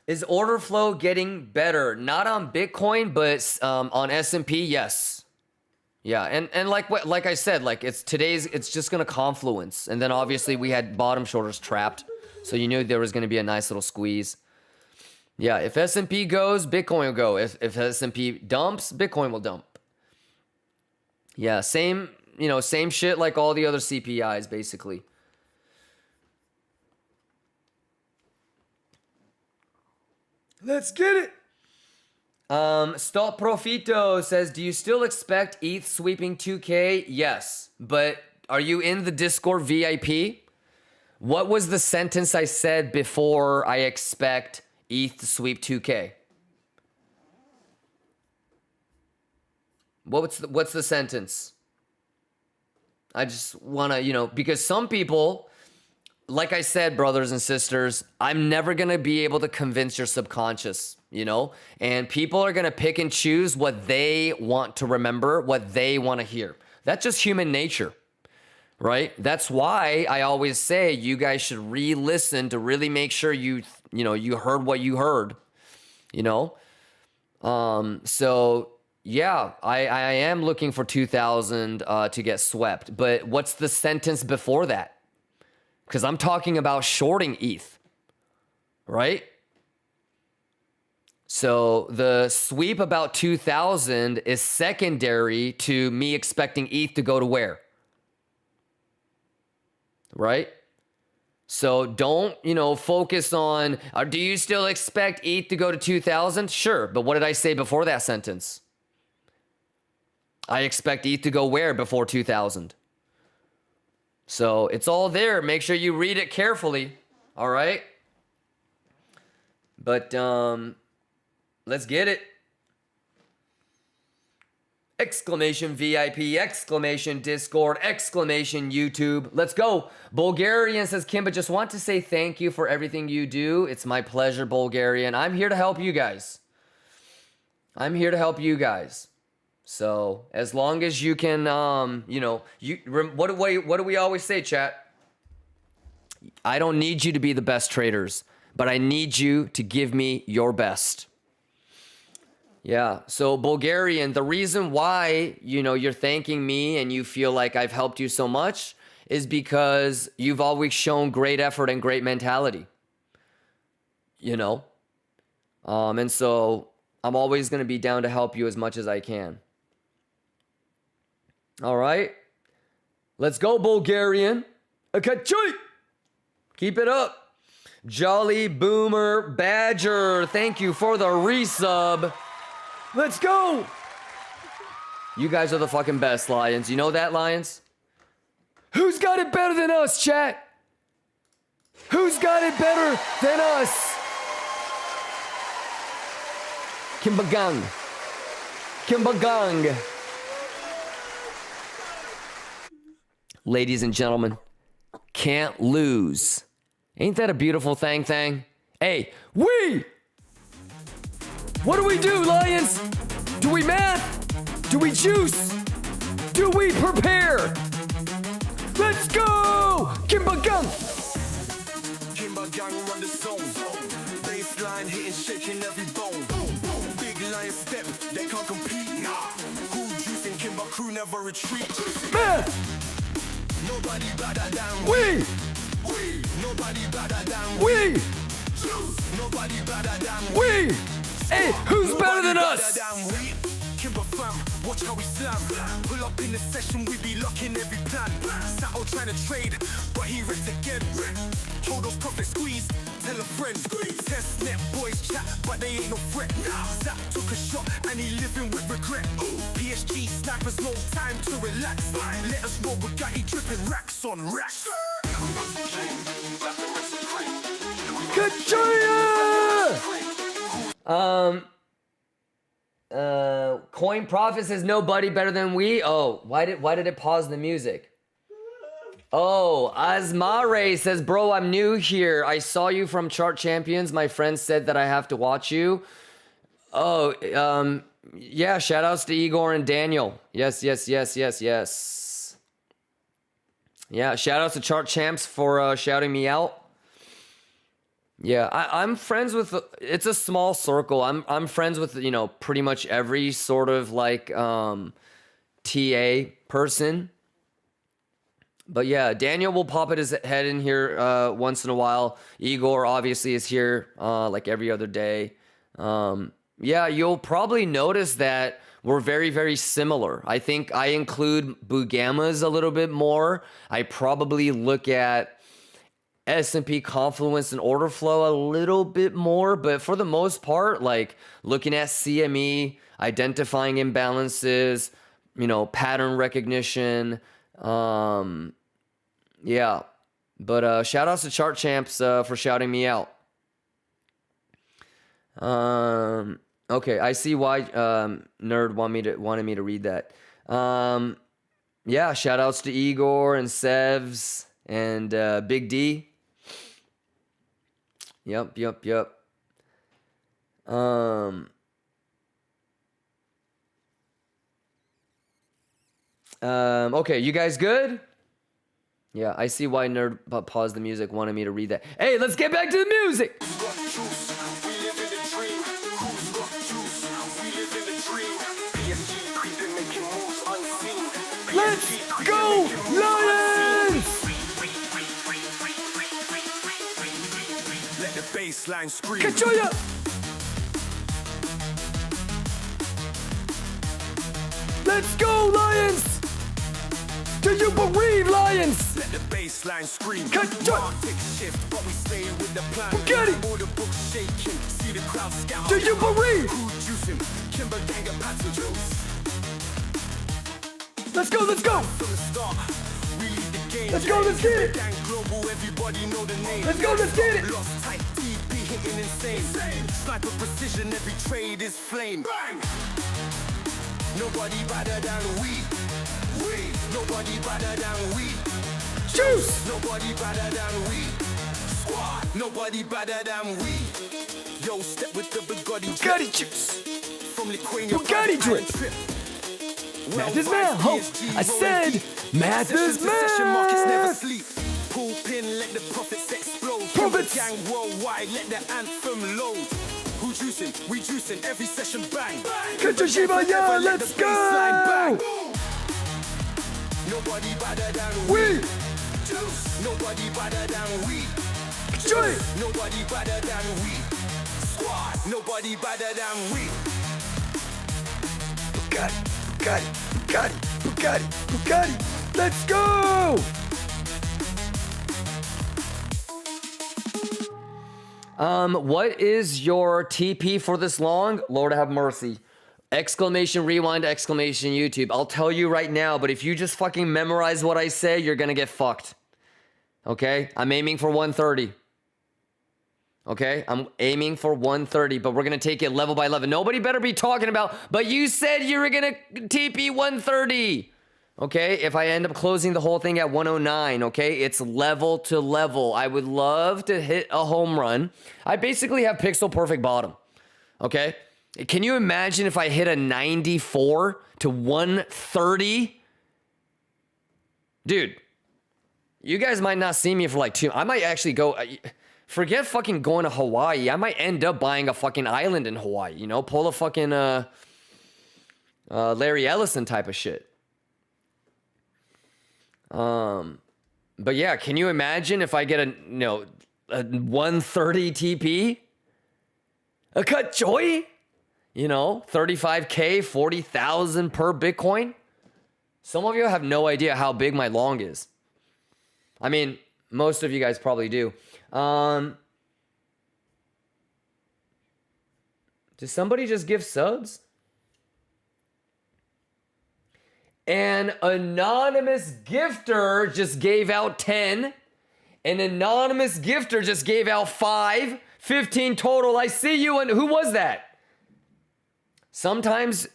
Is order flow getting better? Not on Bitcoin, but on S&P, yes. Yeah, and like I said, like it's just gonna confluence, and then obviously we had bottom shorters trapped, so you knew there was gonna be a nice little squeeze. Yeah, if S&P goes, Bitcoin will go. If S&P dumps, Bitcoin will dump. Yeah, same shit like all the other CPIs, basically. Let's get it. Stop Profito says, do you still expect ETH sweeping 2K? Yes, but are you in the Discord VIP? What was the sentence I said before I expect ETH to sweep 2K? What's the sentence? I just want to, because some people, like I said, brothers and sisters, I'm never going to be able to convince your subconscious, and people are going to pick and choose what they want to remember, what they want to hear. That's just human nature, right? That's why I always say you guys should re-listen to really make sure you heard what you heard, so yeah, I am looking for 2,000 to get swept, but what's the sentence before that? Because I'm talking about shorting ETH, right? So the sweep about 2,000 is secondary to me expecting ETH to go to where? Right? So don't, focus on, do you still expect ETH to go to 2,000? Sure, but what did I say before that sentence? I expect ETH to go where before 2,000? So it's all there. Make sure you read it carefully. All right. But let's get it. Exclamation VIP, exclamation Discord, exclamation YouTube. Let's go. Bulgarian says, Kimba, just want to say thank you for everything you do. It's my pleasure, Bulgarian. I'm here to help you guys. So as long as you can, what do we always say, chat? I don't need you to be the best traders, but I need you to give me your best. Yeah. So Bulgarian, the reason why, you're thanking me and you feel like I've helped you so much is because you've always shown great effort and great mentality. And so I'm always going to be down to help you as much as I can. All right. Let's go, Bulgarian. Akachoy. Keep it up. Jolly Boomer Badger, thank you for the resub. Let's go. You guys are the fucking best, Lions. You know that, Lions? Who's got it better than us, chat? Who's got it better than us? Kimbagang. Kimbagang. Ladies and gentlemen, can't lose. Ain't that a beautiful thing? Hey, what do we do, Lions? Do we math? Do we juice? Do we prepare? Let's go! Kimba Gun! Kimba gang run the zone. Baseline hitting, shaking every bone. Big lion step, they can't compete. Who juicing Kimba crew never retreat. Man! Nobody better than We! Nobody better than We! Nobody better than We! Hey, who's better than us? Kimba fam, watch how we slam. Pull up in the session, we be locking every plan. Sato trying to trade, but he wrecked again. Hold those profits squeeze, tell a friend. Test net boys chat, but they ain't no threat. Zap took a shot and he living with regret. PSG snipers, no time to relax. Let us know Bugatti dripping racks on racks. Coin Profit says nobody better than we. Oh, why did it pause the music? Oh, Asmare says, bro, I'm new here. I saw you from Chart Champions. My friend said that I have to watch you. Oh, yeah, shout outs to Igor and Daniel. Yes. Yeah, shout outs to Chart Champs for shouting me out. Yeah, I'm friends with, it's a small circle. I'm friends with, you know, pretty much every sort of like TA person. But yeah, Daniel will pop his head in here once in a while. Igor obviously is here like every other day. Yeah, you'll probably notice that we're very, very similar. I think I include Bugamas a little bit more. I probably look at S&P Confluence and order flow a little bit more, but for the most part, like looking at CME, identifying imbalances, you know, pattern recognition, yeah. But shout outs to Chart Champs for shouting me out. Okay, I see why Nerd wanted me to read that. Yeah, shout outs to Igor and Sevs and Big D. Yep. Okay, you guys good? Yeah, I see why Nerd paused the music, wanted me to read that. Hey, let's get back to the music! Let's go, Lions! Let the baseline scream. Kachoya! Let's go, Lions! Do you believe, Lions? Let the baseline scream. Kachoya! Shift, but we stay with the plan. Bugatti! All the books shaking, see the crowd scout. Do you believe? Who juicing? Kimber gang and pattern juice. Let's go! From the start, we lead the game. Let's go, let's get it! Gang global, everybody know the name. Let's go, let's get it! Lost tight, TP hitting insane. Sniper precision, every trade is flame. Bang! Nobody better than we. Nobody better than we. Juice! Nobody better than we. Squad. Nobody better than we. Yo, step with the Bugatti juice! from Liquidation Bugatti drip! Math is math, ho! I said, math is Markets never math! sleep. Pull pin, let the profits explode. Profits! Gang worldwide, let the anthem load. Who juicing? We juicing. Every session bang. Katoshiba, yeah, let's go! Nobody better than We! Juice. Nobody better than we. Joy! Nobody better than we. Squad. Nobody better than we. Bugatti! Let's go! What is your TP for this long? Lord have mercy. Exclamation rewind, exclamation YouTube. I'll tell you right now, but if you just fucking memorize what I say, you're gonna get fucked. Okay? I'm aiming for 130. Okay? I'm aiming for 130, but we're gonna take it level by level. Nobody better be talking about, but you said you were gonna TP 130. Okay? If I end up closing the whole thing at 109, okay? It's level to level. I would love to hit a home run. I basically have pixel perfect bottom. Okay? Can you imagine if I hit a 94 to 130? Dude, you guys might not see me for like 2. I might actually go. Forget fucking going to Hawaii. I might end up buying a fucking island in Hawaii. You know, pull a fucking Larry Ellison type of shit. But yeah, can you imagine if I get a 130 TP? A cut joy? 35K, 40,000 per Bitcoin? Some of you have no idea how big my long is. I mean, most of you guys probably do. Did somebody just give subs? An anonymous gifter just gave out 10. An anonymous gifter just gave out 5. 15 total. I see you. And who was that? Sometimes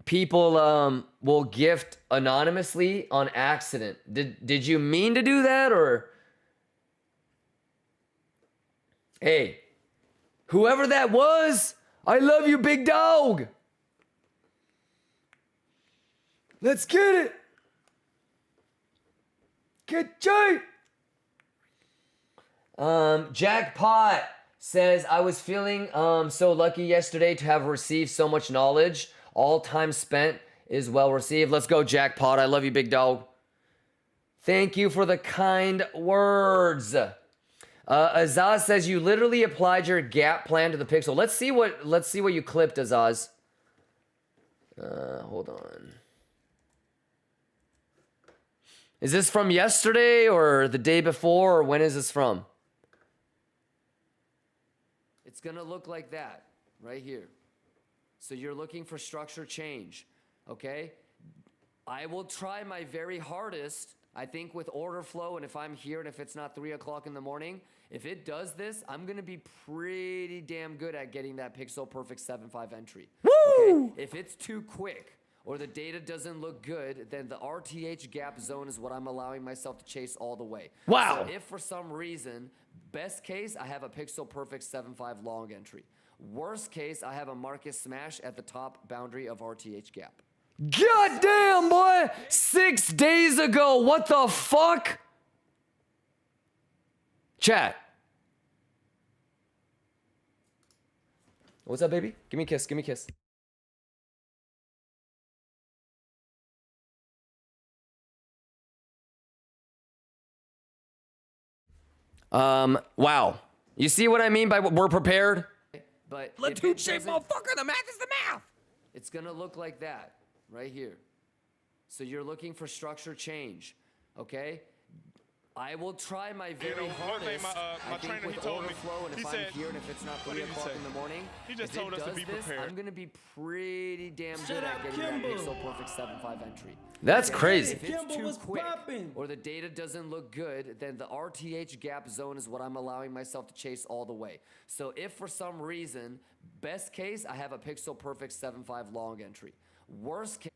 people will gift anonymously on accident. Did you mean to do that, or? Hey, whoever that was, I love you, big dog. Let's get it. Get Jay. Jackpot says, I was feeling so lucky yesterday to have received so much knowledge. All time spent is well received. Let's go, Jackpot. I love you, big dog. Thank you for the kind words. Azaz says you literally applied your gap plan to the pixel. Let's see what you clipped, Azaz. Hold on. Is this from yesterday or the day before, or when is this from? It's gonna look like that right here. So you're looking for structure change, okay? I will try my very hardest, I think, with order flow, and if I'm here and if it's not 3 o'clock in the morning, if it does this, I'm gonna be pretty damn good at getting that pixel perfect 7.5 entry. Woo! Okay? If it's too quick or the data doesn't look good, then the RTH gap zone is what I'm allowing myself to chase all the way. Wow. So if for some reason, best case, I have a pixel perfect 7.5 long entry. Worst case, I have a market smash at the top boundary of RTH gap. God damn, boy! 6 days ago, what the fuck? Chat. What's up, baby? Give me a kiss, give me a kiss. Wow. You see what I mean by we're prepared? But Platoon shape, motherfucker, the math is the math. It's gonna look like that right here. So you're looking for structure change, okay? I will try my very hardest. My trainer, he told me, and if I'm here and if it's not 3 o'clock in the morning, he just told us to be prepared. I'm gonna be pretty damn good at getting that pixel perfect 7.5 entry. That's crazy. If it's too quick or the data doesn't look good, then the RTH gap zone is what I'm allowing myself to chase all the way. So if for some reason, best case, I have a pixel perfect 7.5 long entry. Worst case.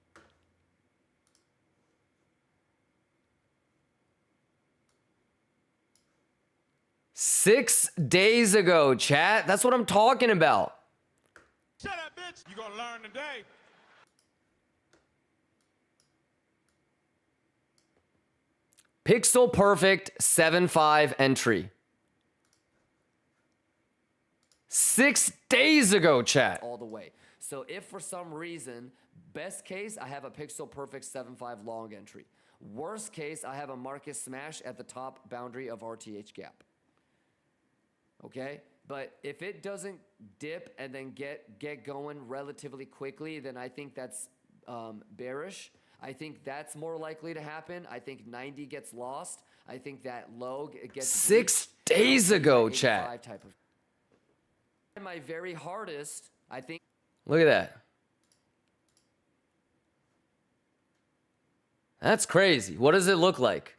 Six days ago, chat. That's what I'm talking about. Shut up, bitch. You gonna learn today. Pixel perfect 7.5 entry. 6 days ago, chat. All the way. So if for some reason, best case, I have a pixel perfect 7.5 long entry. Worst case, I have a market smash at the top boundary of RTH gap. Okay? But if it doesn't dip and then get going relatively quickly, then I think that's bearish. I think that's more likely to happen. I think 90 gets lost. I think that low gets 6 days ago, chat. Type of my very hardest, I think. Look at that. That's crazy. What does it look like?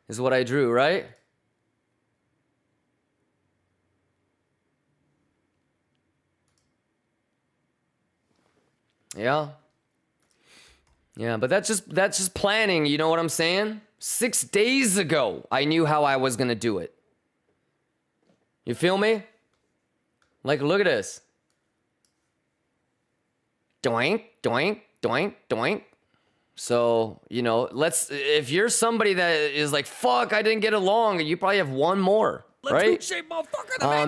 Is what I drew, right? Yeah. Yeah, but that's just planning, you know what I'm saying? 6 days ago, I knew how I was gonna do it. You feel me? Like, look at this. Doink, doink, doink, doink. So, you know, if you're somebody that is like, fuck, I didn't get along, you probably have one more, right?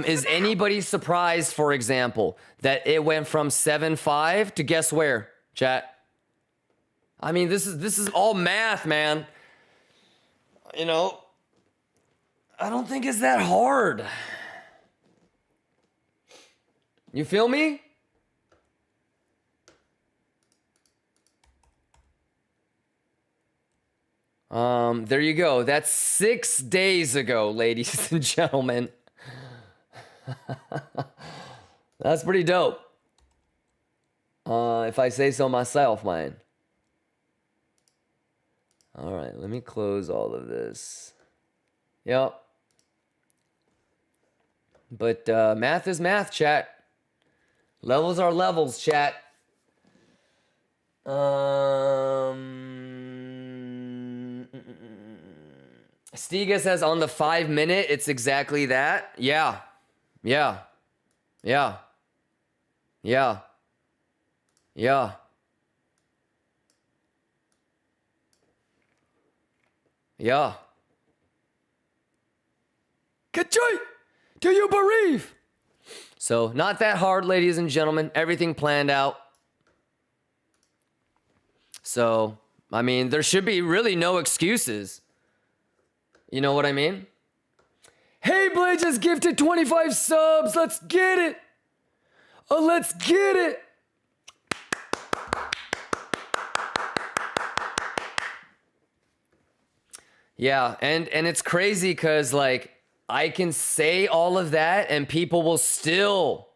Is anybody surprised, for example, that it went from 7.5 to guess where, chat? I mean, this is all math, man. You know, I don't think it's that hard. You feel me? There you go. That's 6 days ago, ladies and gentlemen. That's pretty dope. If I say so myself, man. All right, let me close all of this. Yep. But math is math, chat. Levels are levels, chat. Stiga says on the 5 minute, it's exactly that. Yeah. Yeah. Yeah. Yeah. Yeah. Yeah. Kachoy! Do you believe? So, not that hard, ladies and gentlemen. Everything planned out. So, I mean, there should be really no excuses. You know what I mean? Hey, Blade just gifted 25 subs. Let's get it. Oh, let's get it. Yeah, and it's crazy because, like, I can say all of that and people will still,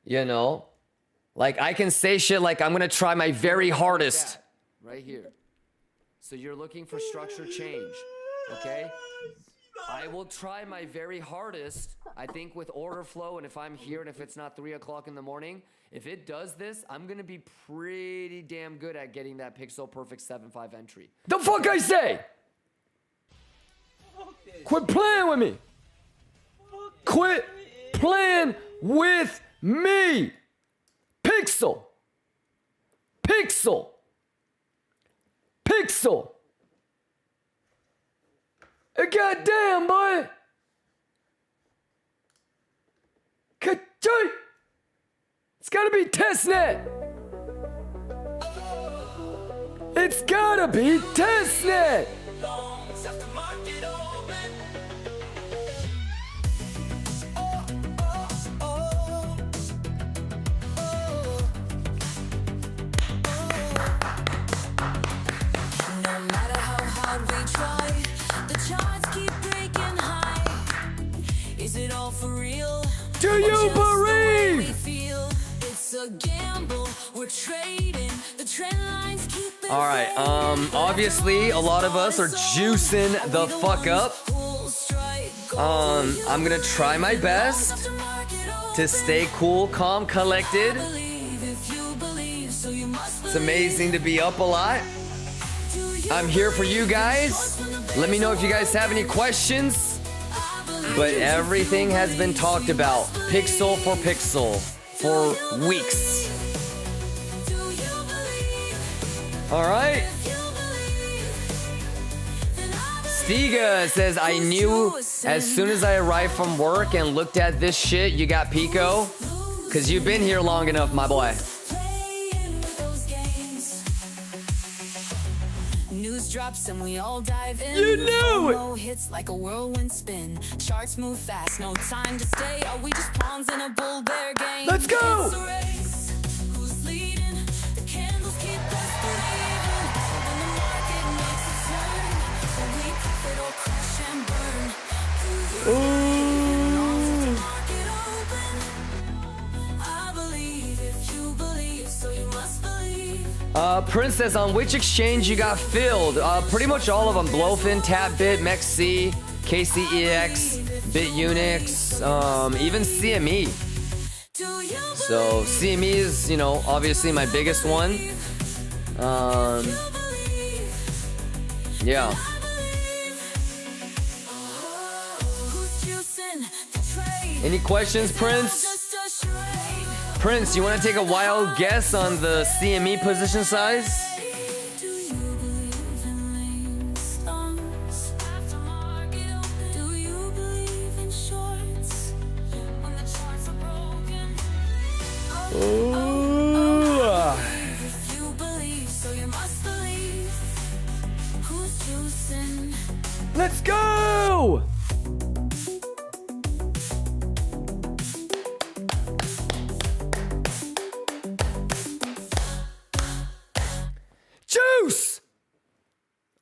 you know, like, I can say shit like, I'm going to try my very hardest. Right here. So you're looking for structure change, okay? I will try my very hardest, I think, with order flow, and if I'm here and if it's not 3 o'clock in the morning, if it does this, I'm going to be pretty damn good at getting that pixel perfect 7.5 entry. The fuck I say? Quit playing with me. Quit playing with me. Pixel. Pixel. Pixel. Goddamn, boy. It's gotta be testnet. It's gotta be testnet. Do you believe? All right, obviously a lot of us are juicing the fuck up. I'm gonna try my best to stay cool, calm, collected. It's amazing to be up a lot. I'm here for you guys. Let me know if you guys have any questions. But everything has been talked about, pixel for pixel, for weeks. All right. Stiga says, I knew as soon as I arrived from work and looked at this shit, you got Pico. Because you've been here long enough, my boy. Drops and we all dive in. You knew it. Hits like a whirlwind spin. Charts move fast, no time to stay. Are we just pawns in a bull bear game? Let's go. Who's leading? The candles keep us believing. When the market makes a turn, when we profit or crash and burn. I believe if you believe, so you must believe. Princess, on which exchange you got filled? Pretty much all of them. Blowfin, Tapbit, MEXC, KCEX, BitUnix, even CME. So CME is, you know, obviously my biggest one. Yeah. Any questions, Prince? Prince, you want to take a wild guess on the CME position size? Let's go! Juice!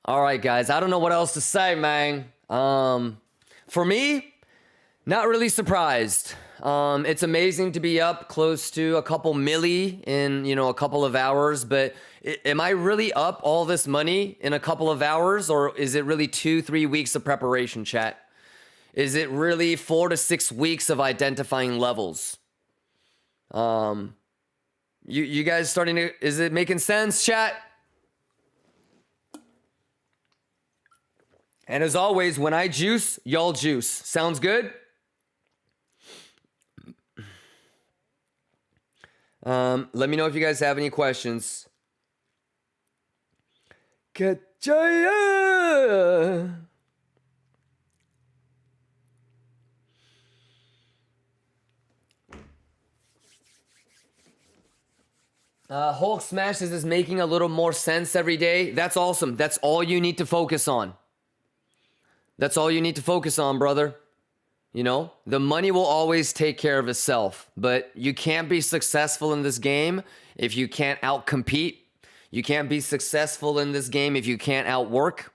All right, guys. I don't know what else to say, man. For me, not really surprised. It's amazing to be up close to a couple milli in, a couple of hours, but am I really up all this money in a couple of hours, or is it really 2-3 weeks of preparation, chat? Is it really 4 to 6 weeks of identifying levels? You guys starting to, is it making sense, chat? And as always, when I juice, y'all juice. Sounds good? Let me know if you guys have any questions. Kachaya! Hulk Smashes is making a little more sense every day. That's awesome. That's all you need to focus on. That's all you need to focus on, brother. The money will always take care of itself, but you can't be successful in this game if you can't outcompete. You can't be successful in this game if you can't outwork.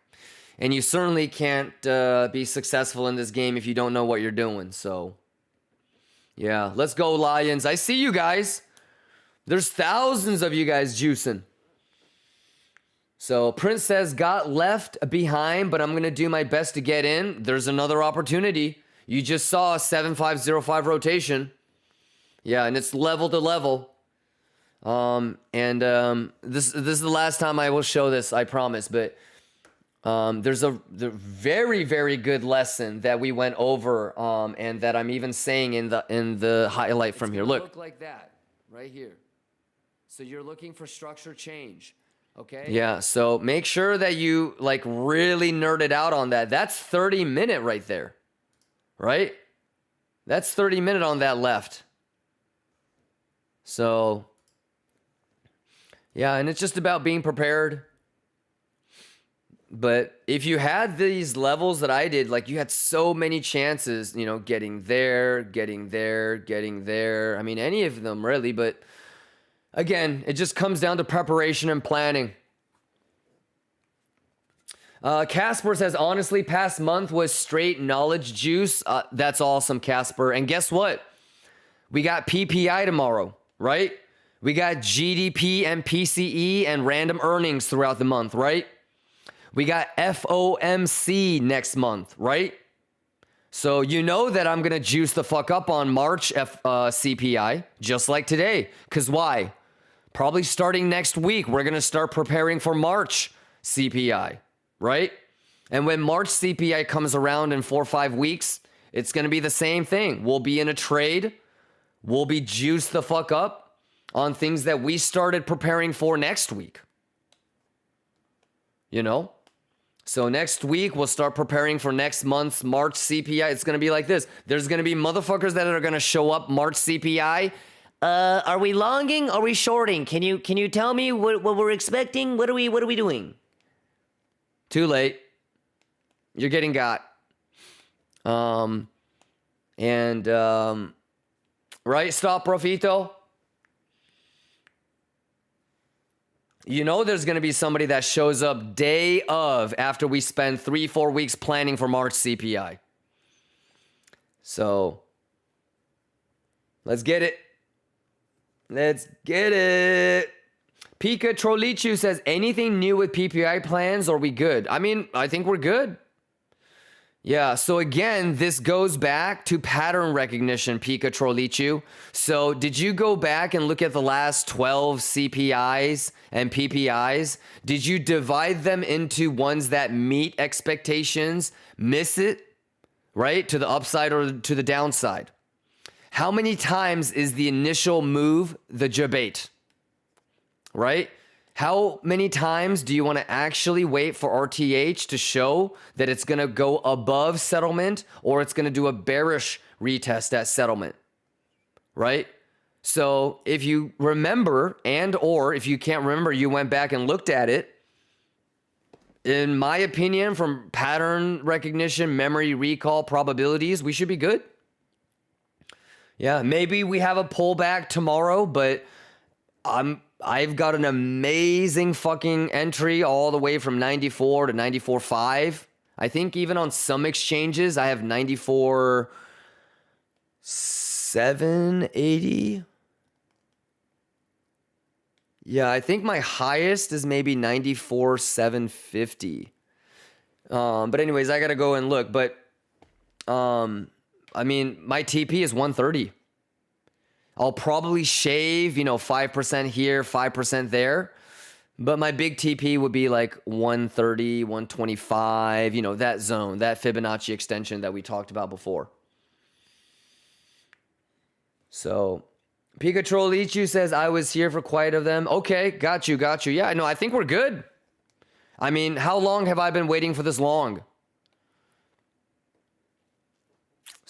And you certainly can't be successful in this game if you don't know what you're doing. So, yeah, let's go, Lions. I see you guys. There's thousands of you guys juicing. So Prince says, got left behind, but I'm going to do my best to get in. There's another opportunity. You just saw a 7505 rotation. Yeah, and it's level to level. This is the last time I will show this, I promise. But there's the very, very good lesson that we went over, and that I'm even saying in the highlight from here. Look like that right here. So you're looking for structure change. Okay. Yeah, so make sure that you really nerd it out on that. That's 30 minute right there. Right? That's 30 minute on that left. So, yeah, and it's just about being prepared. But if you had these levels that I did, you had so many chances, getting there. I mean, any of them really, but again, it just comes down to preparation and planning. Casper says, honestly, past month was straight knowledge juice. That's awesome, Casper. And guess what? We got PPI tomorrow, right? We got GDP and PCE and random earnings throughout the month, right? We got FOMC next month, right? So you know that I'm going to juice the fuck up on March CPI, just like today. Because why? Probably starting next week, we're going to start preparing for March CPI. Right? And when March CPI comes around in 4 or 5 weeks, it's going to be the same thing. We'll be in a trade. We'll be juiced the fuck up on things that we started preparing for next week. So next week, we'll start preparing for next month's March CPI. It's going to be like this. There's going to be motherfuckers that are going to show up March CPI. Are we longing? Are we shorting? Can you tell me what we're expecting? What are we doing? Too late. You're getting got. Right? Stop, Profito. There's going to be somebody that shows up day of after we spend 3-4 weeks planning for March CPI. So, let's get it. Let's get it. Pika Trolichu says, anything new with PPI plans, or are we good? I mean, I think we're good. Yeah, so again, this goes back to pattern recognition, Pika Trolichu. So did you go back and look at the last 12 CPIs and PPIs? Did you divide them into ones that meet expectations, miss it, right, to the upside or to the downside? How many times is the initial move the debate, right? How many times do you want to actually wait for RTH to show that it's going to go above settlement or it's going to do a bearish retest at settlement, right? So if you remember or if you can't remember, you went back and looked at it, in my opinion, from pattern recognition, memory recall, probabilities, we should be good. Yeah, maybe we have a pullback tomorrow, but I've got an amazing fucking entry all the way from 94 to 94.5. I think even on some exchanges, I have 94.780. Yeah, I think my highest is maybe 94.750. But anyways, I got to go and look. But, I mean, my TP is 130. I'll probably shave, 5% here, 5% there. But my big TP would be like 130, 125, that zone, that Fibonacci extension that we talked about before. So, Pikachu Lichu says, I was here for quite of them. Okay, got you. Yeah, no, I think we're good. I mean, how long have I been waiting for this long?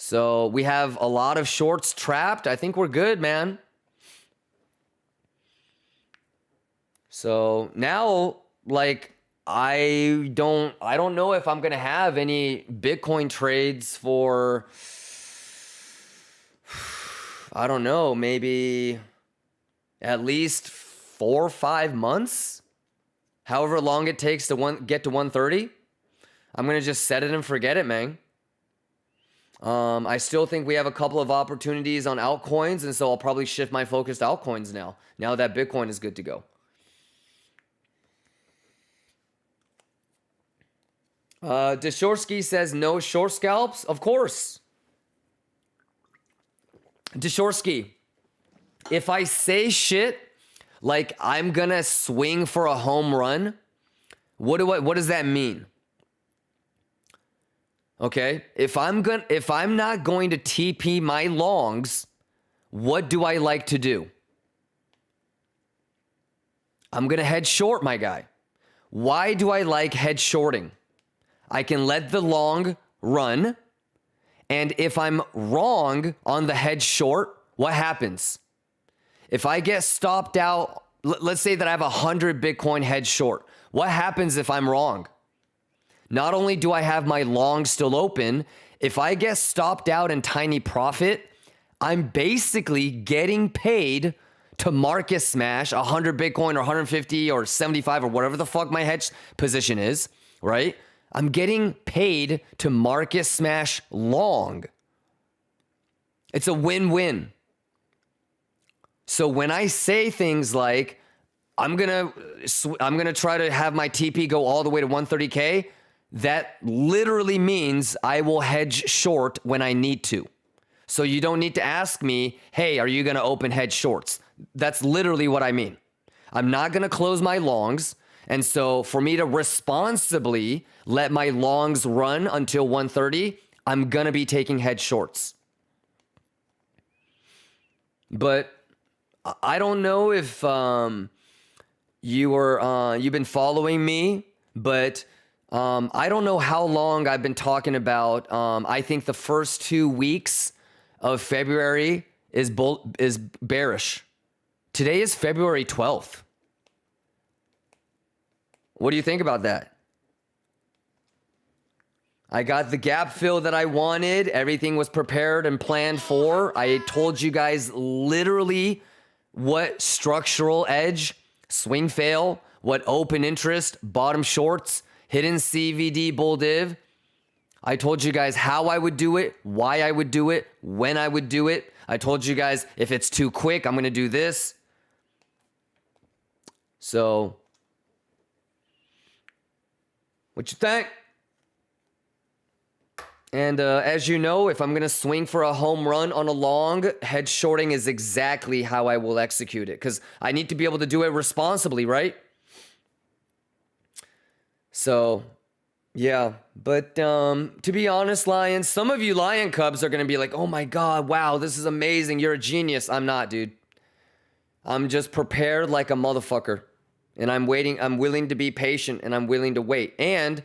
So we have a lot of shorts trapped. I think we're good, man. So now, like, I don't know if I'm gonna have any Bitcoin trades for, I don't know, maybe at least 4 or 5 months. However long it takes to get to 130. I'm gonna just set it and forget it, man. I still think we have a couple of opportunities on altcoins, and so I'll probably shift my focus to altcoins now that Bitcoin is good to go. Deshorsky says no short scalps. Of course. Deshorsky, if I say shit like I'm gonna swing for a home run, what does that mean? Okay, if I'm not going to TP my longs, what do I like to do? I'm gonna head short, my guy. Why do I like head shorting? I can let the long run, and if I'm wrong on the head short, what happens? If I get stopped out, let's say that I have 100 Bitcoin head short. What happens if I'm wrong? Not only do I have my long still open, if I get stopped out in tiny profit, I'm basically getting paid to market smash 100 Bitcoin or 150 or 75 or whatever the fuck my hedge position is, right? I'm getting paid to market smash long. It's a win-win. So when I say things like, I'm gonna try to have my TP go all the way to 130K, that literally means I will hedge short when I need to. So you don't need to ask me, hey, are you going to open hedge shorts? That's literally what I mean. I'm not going to close my longs. And so for me to responsibly let my longs run until 130, I'm going to be taking hedge shorts. But I don't know if you've been following me, but I don't know how long I've been talking about. I think the first 2 weeks of February is bearish. Today is February 12th. What do you think about that? I got the gap fill that I wanted. Everything was prepared and planned for. I told you guys literally what structural edge, swing fail, what open interest, bottom shorts, hidden CVD bull div. I told you guys how I would do it, why I would do it, when I would do it. I told you guys if it's too quick, I'm going to do this. So, what you think? And as you know, if I'm going to swing for a home run on a long, head shorting is exactly how I will execute it. Because I need to be able to do it responsibly, right? So, yeah. But to be honest, Lions, some of you Lion Cubs are going to be like, oh my God, wow, this is amazing. You're a genius. I'm not, dude. I'm just prepared like a motherfucker. And I'm waiting. I'm willing to be patient and I'm willing to wait. And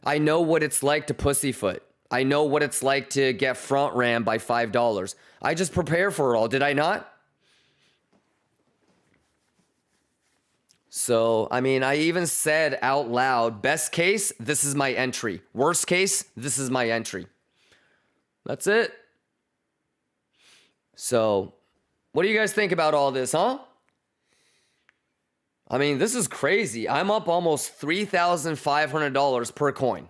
I know what it's like to pussyfoot. I know what it's like to get front rammed by $5. I just prepare for it all. Did I not? So, I mean, I even said out loud, best case, this is my entry. Worst case, this is my entry. That's it. So, what do you guys think about all this, huh? I mean, this is crazy. I'm up almost $3,500 per coin.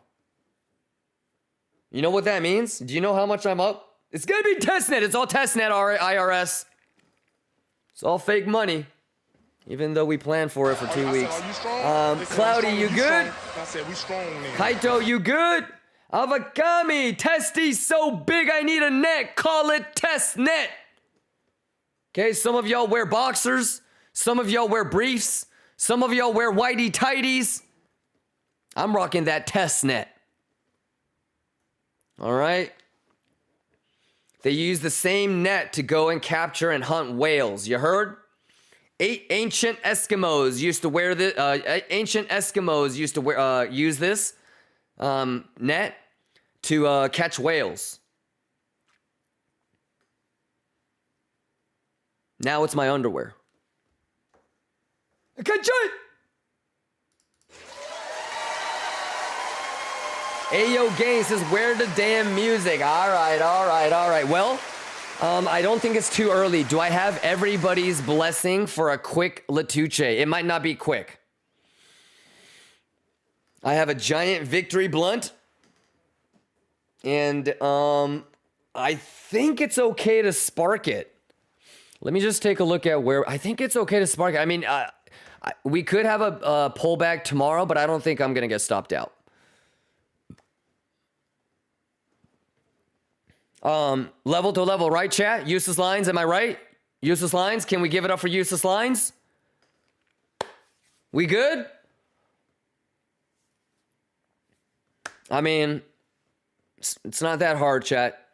You know what that means? Do you know how much I'm up? It's going to be testnet. It's all testnet, IRS. It's all fake money. Even though we planned for it for 2 weeks. Cloudy, you good? I said we strong then. Kaito, you good? Avakami, testy so big I need a net. Call it testnet. Okay, some of y'all wear boxers. Some of y'all wear briefs. Some of y'all wear whitey tighties. I'm rocking that testnet. All right. They use the same net to go and capture and hunt whales. You heard? Ancient Eskimos used to wear this. Ancient Eskimos used to wear use this net to catch whales. Now it's my underwear. Ayo Gang says, where the damn music? All right. Well, I don't think it's too early. Do I have everybody's blessing for a quick Latuche? It might not be quick. I have a giant victory blunt. And I think it's okay to spark it. Let me just take a look at where... I think it's okay to spark it. I mean, we could have a pullback tomorrow, but I don't think I'm going to get stopped out. Level to level, right, chat? Useless lines, am I right? Useless lines, can we give it up for useless lines? We good? I mean, it's not that hard, chat.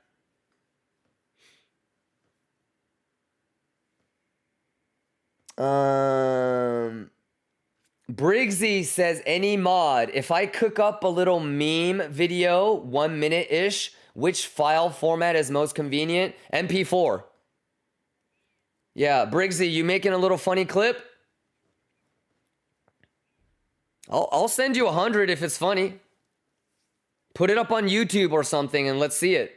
Briggsy says, any mod, if I cook up a little meme video, 1 minute-ish, which file format is most convenient? MP4. Yeah, Briggsy, you making a little funny clip? I'll send you 100 if it's funny. Put it up on YouTube or something and let's see it.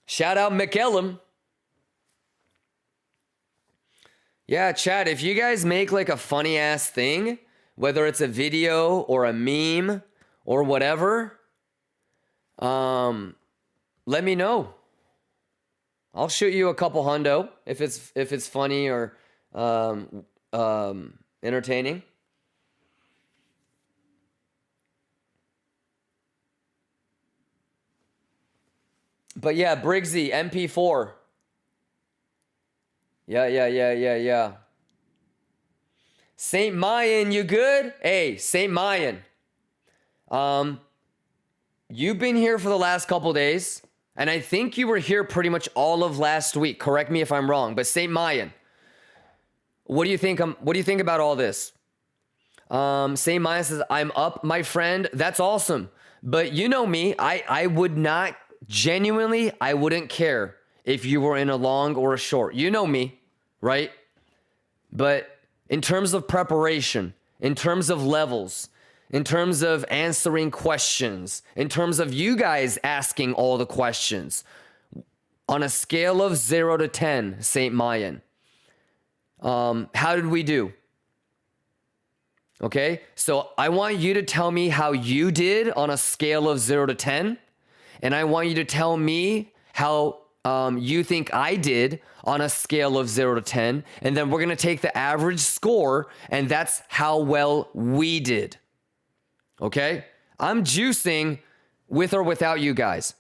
Shout out McEllum. Yeah, chat, if you guys make like a funny ass thing, whether it's a video or a meme or whatever, let me know. I'll shoot you a couple hundo if it's funny or entertaining. But yeah, Briggsy, MP4. Yeah. Saint Mayan, you good? Hey, Saint Mayan. You've been here for the last couple days, and I think you were here pretty much all of last week. Correct me if I'm wrong, but Saint Mayan, what do you think? What do you think about all this? Saint Mayan says, I'm up, my friend. That's awesome. But you know me, I would not, genuinely, I wouldn't care if you were in a long or a short. You know me, right? But in terms of preparation, in terms of levels, in terms of answering questions, in terms of you guys asking all the questions, on a scale of 0 to 10, Saint Mayan, how did we do? Okay, so I want you to tell me how you did on a scale of 0 to 10, and I want you to tell me how you think I did on a scale of 0 to 10, and then we're going to take the average score, and that's how well we did. Okay? I'm juicing with or without you guys.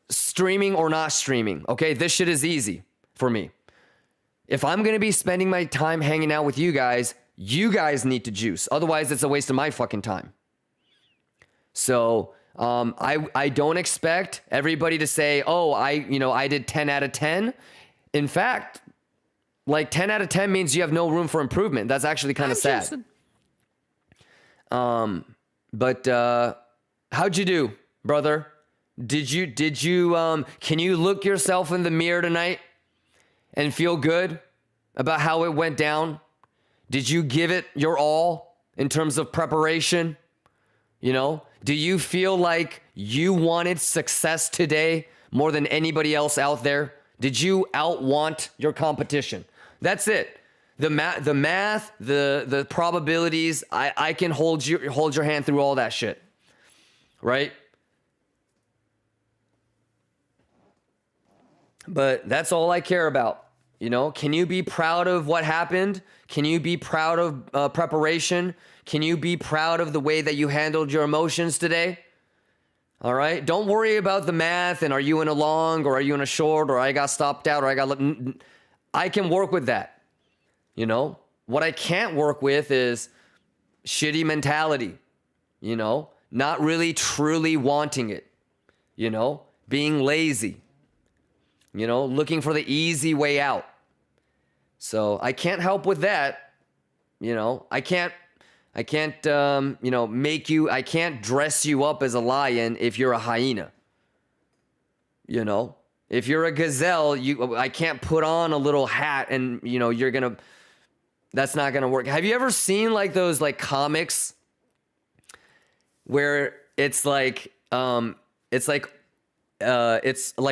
Streaming or not streaming, okay? This shit is easy for me. If I'm going to be spending my time hanging out with you guys need to juice. Otherwise, it's a waste of my fucking time. So I don't expect everybody to say, oh, I did 10 out of 10. In fact, like 10 out of 10 means you have no room for improvement. That's actually kind of sad. But how'd you do, brother? Did you can you look yourself in the mirror tonight and feel good about how it went down? Did you give it your all in terms of preparation? You know, do you feel like you wanted success today more than anybody else out there? Did you outwant your competition? That's it. The math, the probabilities, I can hold your hand through all that shit. Right? But that's all I care about. You know, can you be proud of what happened? Can you be proud of preparation? Can you be proud of the way that you handled your emotions today? All right. Don't worry about the math and are you in a long or are you in a short or I got stopped out or I can work with that. You know, what I can't work with is shitty mentality, you know, not really truly wanting it, you know, being lazy, you know, looking for the easy way out. So I can't help with that. You know, I can't, you know, I can't dress you up as a lion if you're a hyena. You know, if you're a gazelle, I can't put on a little hat and, you know, that's not going to work. Have you ever seen like those like comics where it's like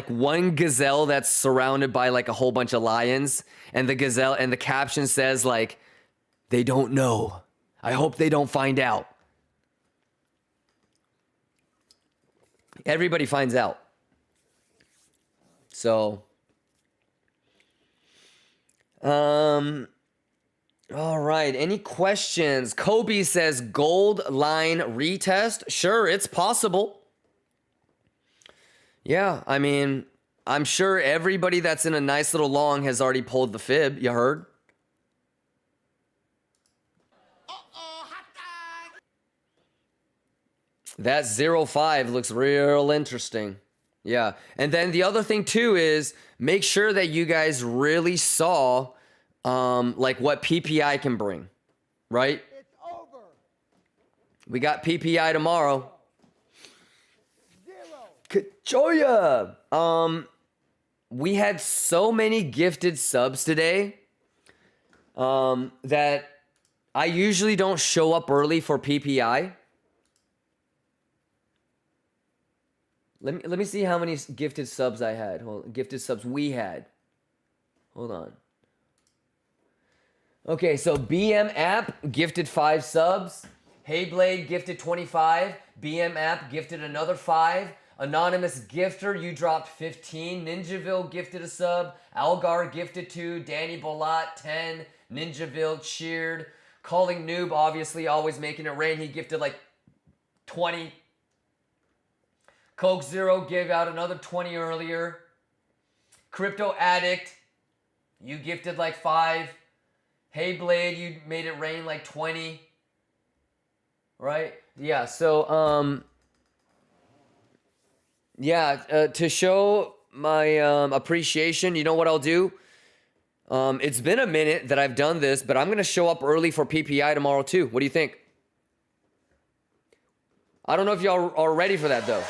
one gazelle that's surrounded by like a whole bunch of lions and the gazelle and the caption says like, they don't know. I hope they don't find out. Everybody finds out. So, all right. Any questions? Kobe says gold line retest. Sure, it's possible. Yeah, I mean, I'm sure everybody that's in a nice little long has already pulled the fib. You heard? That 0.5 looks real interesting. Yeah. And then the other thing too is make sure that you guys really saw like what PPI can bring, right? It's over. We got PPI tomorrow. 0. Kachoya! We had so many gifted subs today that I usually don't show up early for PPI. Let me see how many gifted subs I had. Gifted subs we had. Hold on. Okay, so BM app gifted 5 subs. Heyblade gifted 25. BM app gifted another 5. Anonymous gifter, you dropped 15. Ninjaville gifted a sub. Algar gifted 2. Danny Bolat 10. Ninjaville cheered. Calling Noob, obviously always making it rain. He gifted like 20. Coke Zero gave out another 20 earlier. Crypto Addict, you gifted like 5. Hey Blade, you made it rain like 20. Right? Yeah, so to show my appreciation, you know what I'll do? It's been a minute that I've done this, but I'm going to show up early for PPI tomorrow too. What do you think? I don't know if y'all are ready for that though.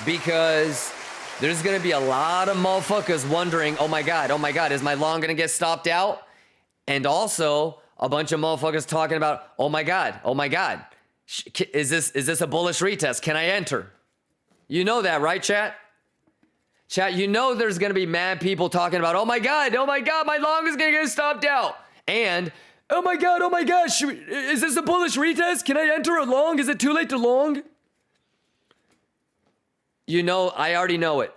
Because there's going to be a lot of motherfuckers wondering, oh my God, is my long going to get stopped out? And also a bunch of motherfuckers talking about, oh my God, is this a bullish retest? Can I enter? You know that, right, chat? Chat, you know there's going to be mad people talking about, oh my God, my long is going to get stopped out. And, oh my God, is this a bullish retest? Can I enter a long? Is it too late to long? You know, I already know it.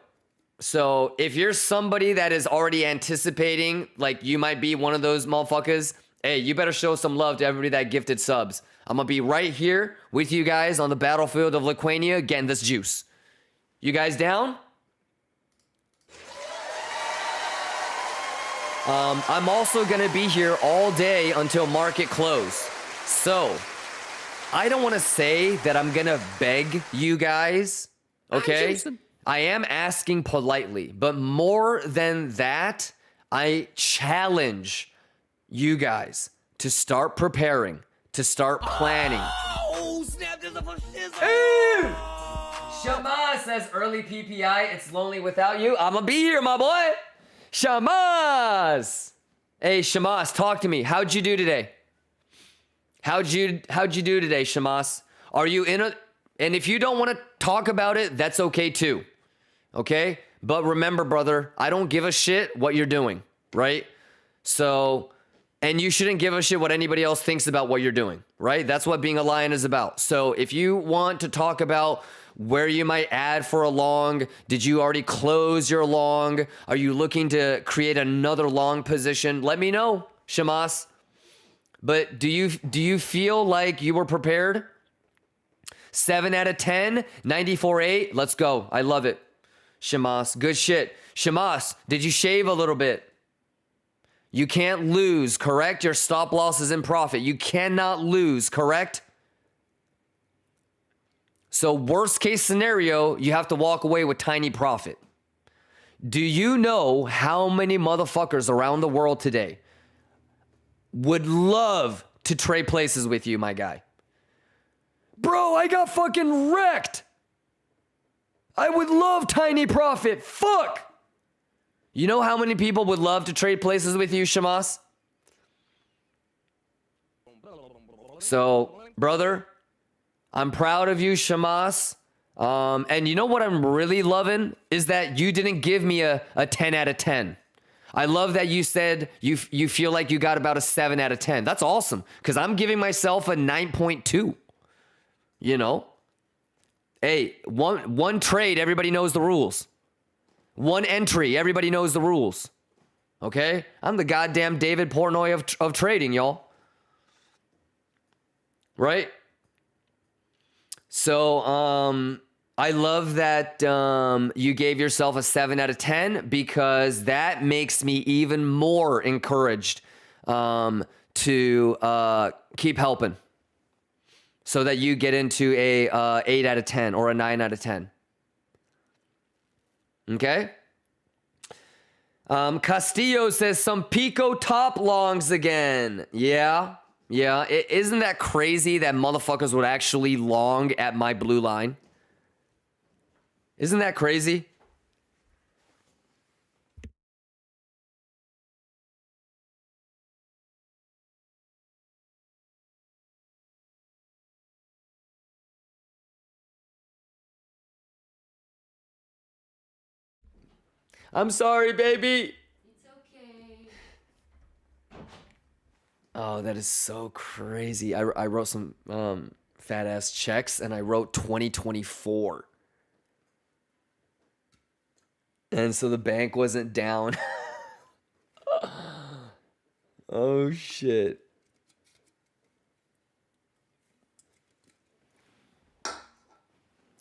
So if you're somebody that is already anticipating, like you might be one of those motherfuckers Hey, you better show some love to everybody that gifted subs. I'm going to be right here with you guys on the battlefield of Liquania getting this juice. You guys down? I'm also going to be here all day until market close. So, I don't want to say that I'm going to beg you guys, okay? I am asking politely, but more than that, I challenge you guys to start preparing, to start planning. Oh, snap, there's a shizzle. Shama says early PPI, it's lonely without you. I'ma be here, my boy. Shamas. Hey, Shamas, talk to me. How'd you do today? How'd you do today, Shamas? Are you in a... And if you don't want to talk about it, that's okay too. Okay? But remember, brother, I don't give a shit what you're doing, right? So, and you shouldn't give a shit what anybody else thinks about what you're doing, right? That's what being a lion is about. So if you want to talk about where you might add for a long, did you already close your long? Are you looking to create another long position? Let me know, Shamas. But do you feel like you were prepared? 7 out of 10, 94.8. Let's go. I love it. Shamas, good shit. Shamas, did you shave a little bit? You can't lose, correct? Your stop loss is in profit. You cannot lose, correct? So worst case scenario, you have to walk away with tiny profit. Do you know how many motherfuckers around the world today would love to trade places with you, my guy? Bro, I got fucking wrecked. I would love tiny profit. Fuck. You know how many people would love to trade places with you, Shamas? So, brother, I'm proud of you, Shamas. And you know what I'm really loving is that you didn't give me a 10 out of 10. I love that you said you feel like you got about a 7 out of 10. That's awesome, because I'm giving myself a 9.2. You know? Hey, one trade, everybody knows the rules. One entry, everybody knows the rules. Okay? I'm the goddamn David Portnoy of trading, y'all. Right? So, I love that you gave yourself a 7 out of 10, because that makes me even more encouraged to keep helping, so that you get into a 8 out of 10 or a 9 out of 10. Okay? Castillo says some Pico top longs again. Yeah. Isn't that crazy that motherfuckers would actually long at my blue line? Isn't that crazy? I'm sorry, baby. It's okay. Oh, that is so crazy. I wrote some fat ass checks, and I wrote 2024. And so the bank wasn't down. Oh shit.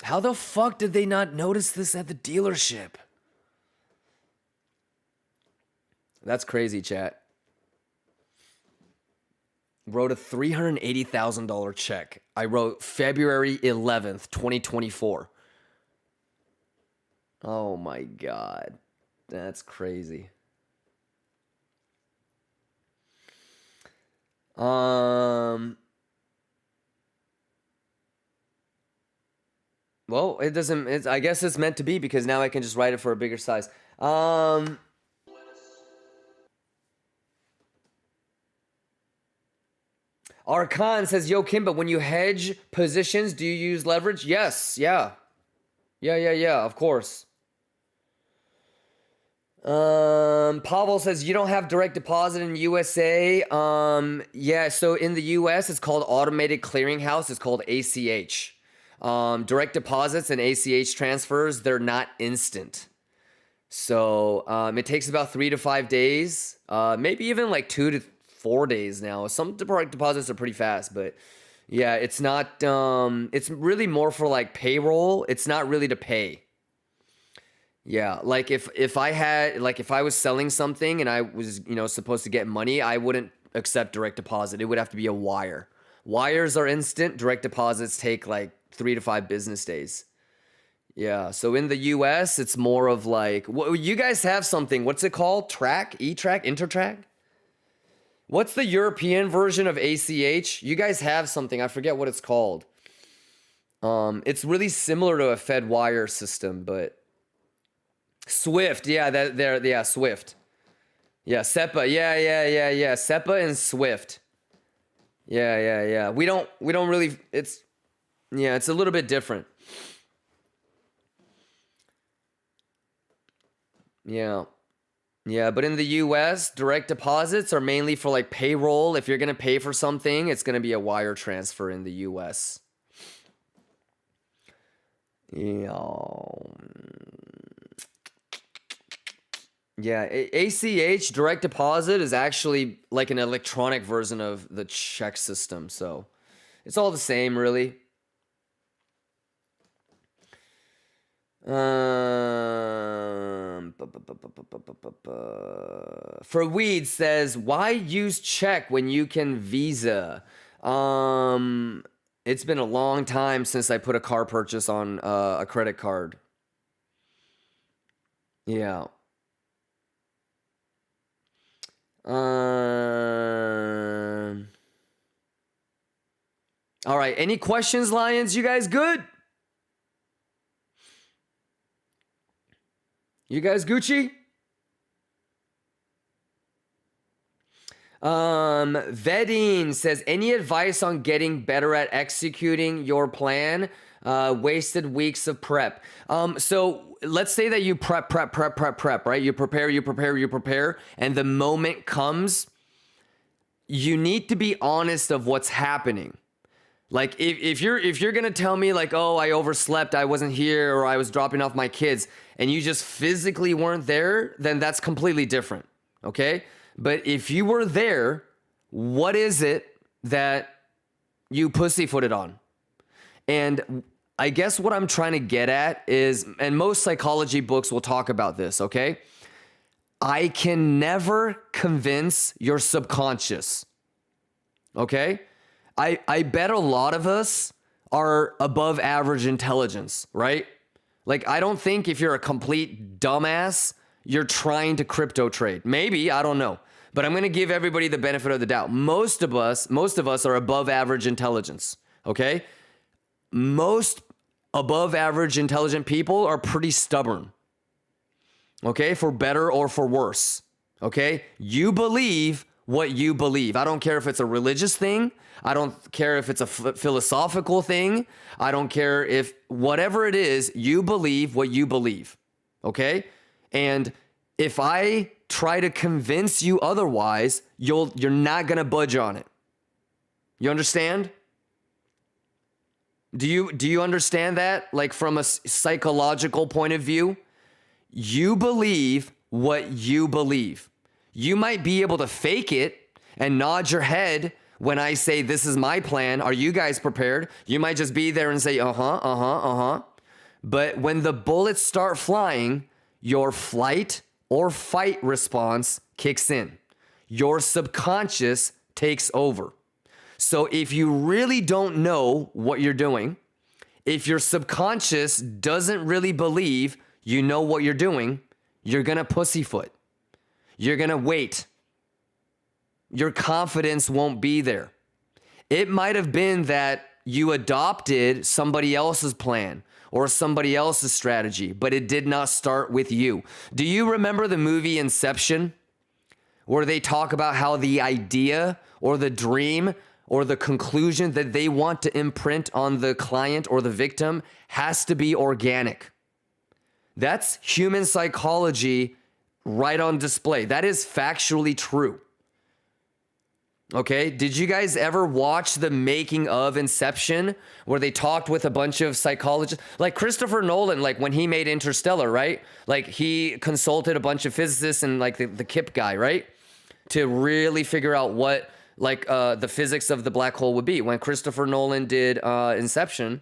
How the fuck did they not notice this at the dealership? That's crazy, chat. Wrote a $380,000 check. I wrote February 11th, 2024. Oh my God. That's crazy. Well, it doesn't, I guess it's meant to be, because now I can just write it for a bigger size. Arkan says, yo, Kimba, when you hedge positions, do you use leverage? Yes, yeah, of course. Pavel says, you don't have direct deposit in USA. Yeah, so in the US, it's called Automated Clearinghouse. It's called ACH. Direct deposits and ACH transfers, they're not instant. So it takes about 3 to 5 days, maybe even like 2 to 4 days now. Some direct deposits are pretty fast, but yeah, it's not, it's really more for like payroll. It's not really to pay. Yeah, like if I was selling something and I was, supposed to get money, I wouldn't accept direct deposit. It would have to be a wire. Wires are instant. Direct deposits take like 3 to 5 business days. Yeah, so in the US, it's more of like, you guys have something. What's it called? Track? E-Track? Intertrack? What's the European version of ACH? You guys have something. I forget what it's called. It's really similar to a Fed wire system, but Swift. Yeah, Swift. Yeah, SEPA. Yeah. SEPA and Swift. Yeah. We don't really, it's a little bit different. Yeah, but in the US, direct deposits are mainly for like payroll. If you're going to pay for something, it's going to be a wire transfer in the US. Yeah, ACH, direct deposit, is actually like an electronic version of the check system. So it's all the same, really. For Weed says, why use check when you can Visa? It's been a long time since I put a car purchase on a credit card. Yeah. All right. Any questions, Lions? You guys good? You guys Gucci? Vedine says, any advice on getting better at executing your plan? Wasted weeks of prep. So let's say that you prep, right? You prepare, and the moment comes, you need to be honest of what's happening. Like if you're gonna tell me like, oh, I overslept, I wasn't here, or I was dropping off my kids, and you just physically weren't there, then that's completely different, okay? But if you were there, what is it that you pussyfooted on? And I guess what I'm trying to get at is, and most psychology books will talk about this, okay? I can never convince your subconscious, okay? I bet a lot of us are above average intelligence, right? Like, I don't think if you're a complete dumbass, you're trying to crypto trade. Maybe, I don't know. But I'm going to give everybody the benefit of the doubt. Most of us are above average intelligence, okay? Most above average intelligent people are pretty stubborn, okay? For better or for worse, okay? You believe what you believe. I don't care if it's a religious thing. I don't care if it's a philosophical thing. I don't care if whatever it is, you believe what you believe, okay? And if I try to convince you otherwise, you're not going to budge on it. You understand? Do you understand that? Like from a psychological point of view, you believe what you believe. You might be able to fake it and nod your head when I say, this is my plan. Are you guys prepared? You might just be there and say, But when the bullets start flying, your flight or fight response kicks in. Your subconscious takes over. So if you really don't know what you're doing, if your subconscious doesn't really believe you know what you're doing, you're going to pussyfoot. You're going to wait. Your confidence won't be there. It might have been that you adopted somebody else's plan or somebody else's strategy, but it did not start with you. Do you remember the movie Inception, where they talk about how the idea or the dream or the conclusion that they want to imprint on the client or the victim has to be organic? That's human psychology right on display. That is factually true. Okay, did you guys ever watch the making of Inception, where they talked with a bunch of psychologists? Like Christopher Nolan, like when he made Interstellar, right? Like he consulted a bunch of physicists and like the Kip guy, right? to really figure out what like the physics of the black hole would be. When Christopher Nolan did Inception,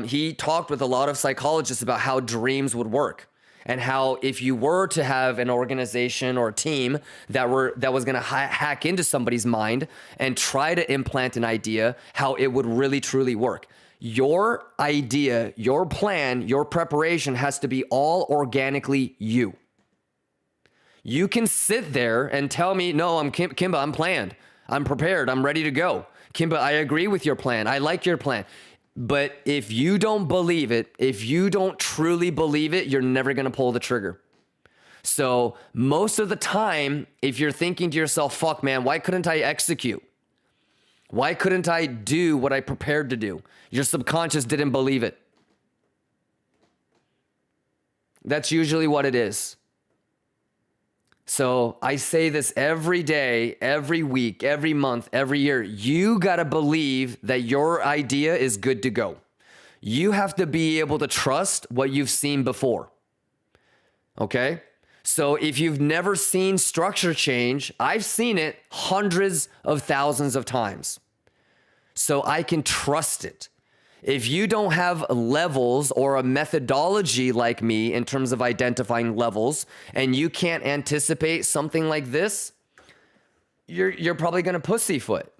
he talked with a lot of psychologists about how dreams would work and how if you were to have an organization or a team that was going to hack into somebody's mind and try to implant an idea, how it would really truly work. Your idea, your plan, your preparation has to be all organically you. You can sit there and tell me, no, Kimba, I'm planned. I'm prepared. I'm ready to go. Kimba, I agree with your plan. I like your plan. But if you don't believe it, if you don't truly believe it, you're never going to pull the trigger. So most of the time, if you're thinking to yourself, fuck, man, why couldn't I execute? Why couldn't I do what I prepared to do? Your subconscious didn't believe it. That's usually what it is. So I say this every day, every week, every month, every year. You got to believe that your idea is good to go. You have to be able to trust what you've seen before. Okay? So if you've never seen structure change, I've seen it hundreds of thousands of times. So I can trust it. If you don't have levels or a methodology like me in terms of identifying levels, and you can't anticipate something like this, you're probably going to pussyfoot.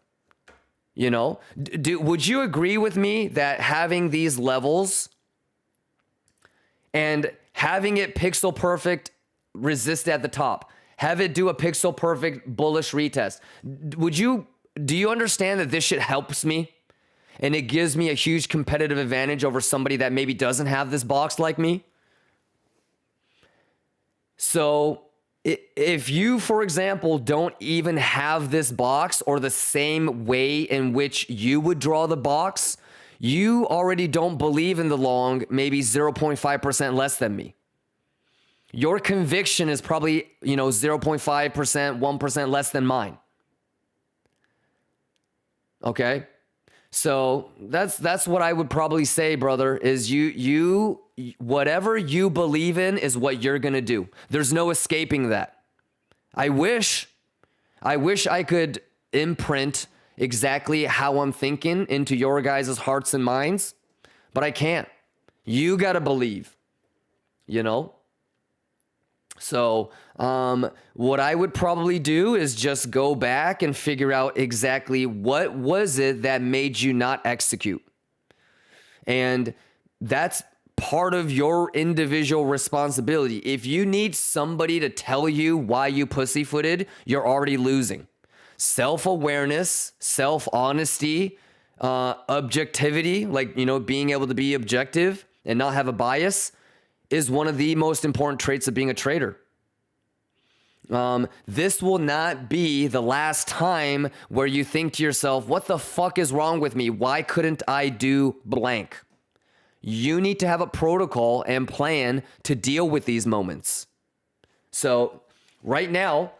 You know, would you agree with me that having these levels and having it pixel perfect resist at the top, have it do a pixel perfect bullish retest, do you understand that this shit helps me? And it gives me a huge competitive advantage over somebody that maybe doesn't have this box like me. So if you, for example, don't even have this box or the same way in which you would draw the box, you already don't believe in the long, maybe 0.5% less than me. Your conviction is probably, 0.5%, 1% less than mine. Okay? So that's what I would probably say, brother, is you whatever you believe in is what you're going to do. There's no escaping that. I wish I could imprint exactly how I'm thinking into your guys' hearts and minds, but I can't. You got to believe, So what I would probably do is just go back and figure out exactly what was it that made you not execute. And that's part of your individual responsibility. If you need somebody to tell you why you pussyfooted, you're already losing. Self-awareness, self-honesty, objectivity, like, being able to be objective and not have a bias is one of the most important traits of being a trader. This will not be the last time where you think to yourself, what the fuck is wrong with me? Why couldn't I do blank? You need to have a protocol and plan to deal with these moments. So right now,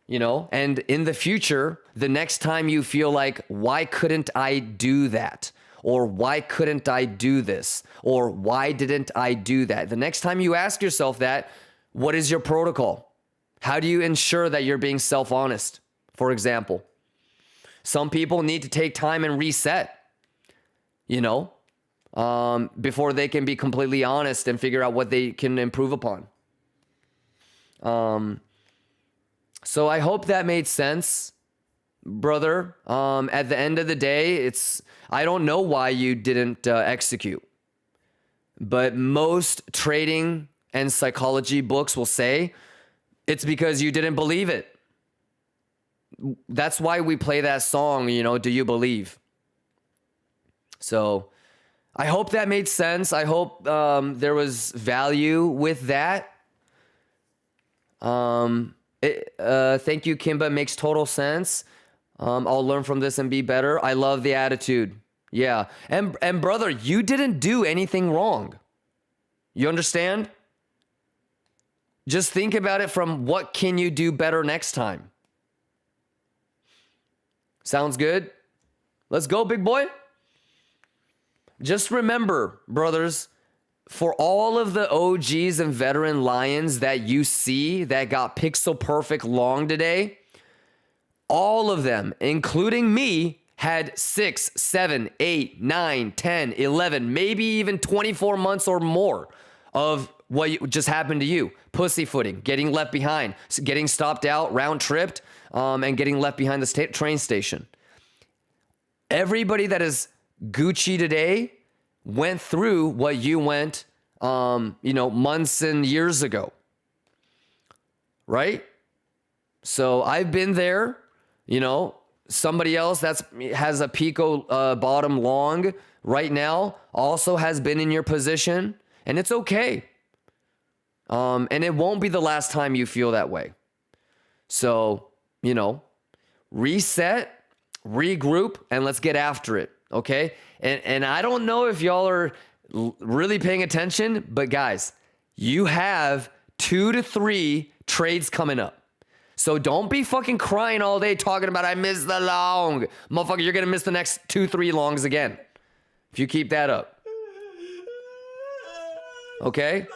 and in the future, the next time you feel like, why couldn't I do that? Or why couldn't I do this? Or why didn't I do that? The next time you ask yourself that, what is your protocol? How do you ensure that you're being self-honest? For example, some people need to take time and reset, before they can be completely honest and figure out what they can improve upon. So I hope that made sense, brother. At the end of the day, I don't know why you didn't execute, but most trading and psychology books will say it's because you didn't believe it. That's why we play that song, do you believe? So I hope that made sense. I hope there was value with that. Thank you, Kimba. It makes total sense. I'll learn from this and be better. I love the attitude. Yeah. And brother, you didn't do anything wrong. You understand? Just think about it from what can you do better next time? Sounds good? Let's go, big boy. Just remember, brothers, for all of the OGs and veteran lions that you see that got pixel perfect long today, all of them, including me, had 6, 7, 8, 9, 10, 11, maybe even 24 months or more of what just happened to you. Pussyfooting, getting left behind, getting stopped out, round tripped, and getting left behind the train station. Everybody that is Gucci today went through what you went, months and years ago. Right? So I've been there, somebody else has a Pico bottom long right now also has been in your position, and it's okay. And it won't be the last time you feel that way. So, reset, regroup, and let's get after it. Okay. And I don't know if y'all are really paying attention, but guys, you have 2 to 3 trades coming up. So don't be fucking crying all day talking about I missed the long. Motherfucker, you're going to miss the next 2, 3 longs again if you keep that up. Okay?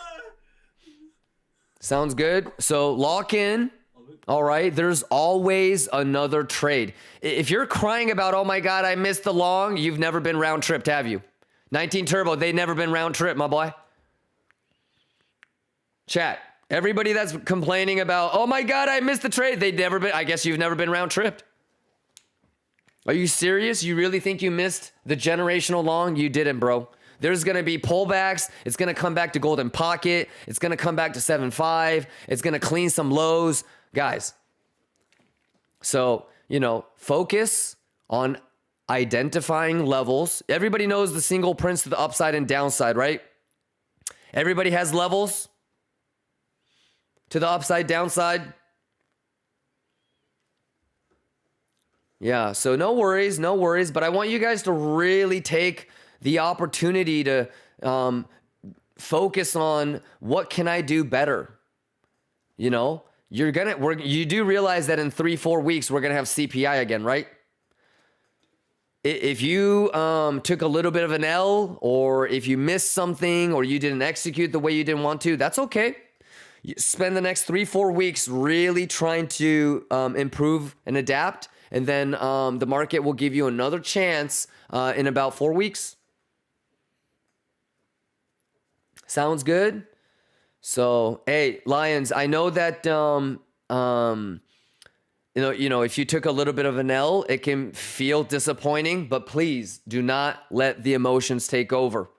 Sounds good? So lock in. All right? There's always another trade. If you're crying about, oh my God, I missed the long, you've never been round tripped, have you? 19 Turbo, they never been round tripped, my boy. Chat. Everybody that's complaining about, oh my God, I missed the trade. I guess you've never been round tripped. Are you serious? You really think you missed the generational long? You didn't, bro. There's going to be pullbacks. It's going to come back to golden pocket. It's going to come back to 7.5. It's going to clean some lows. Guys. So, focus on identifying levels. Everybody knows the single prints to the upside and downside, right? Everybody has levels to the upside, downside. Yeah, so no worries, but I want you guys to really take the opportunity to focus on what can I do better. You do realize that in 3-4 weeks we're gonna have CPI again, right? If you took a little bit of an L, or if you missed something, or you didn't execute the way you didn't want to, that's okay. You spend the next 3-4 weeks really trying to improve and adapt, and then the market will give you another chance in about 4 weeks. Sounds good? So, hey, Lions, I know that if you took a little bit of an L, it can feel disappointing, but please do not let the emotions take over.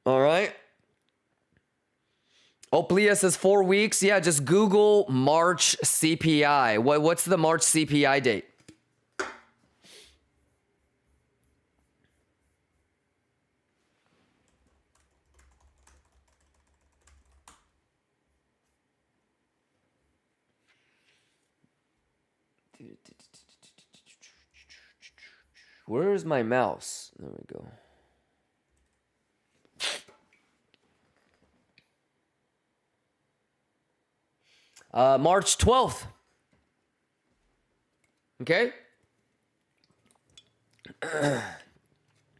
All right? Oplia says 4 weeks. Yeah, just Google March CPI. What's the March CPI date? Where's my mouse? There we go. March 12th. Okay?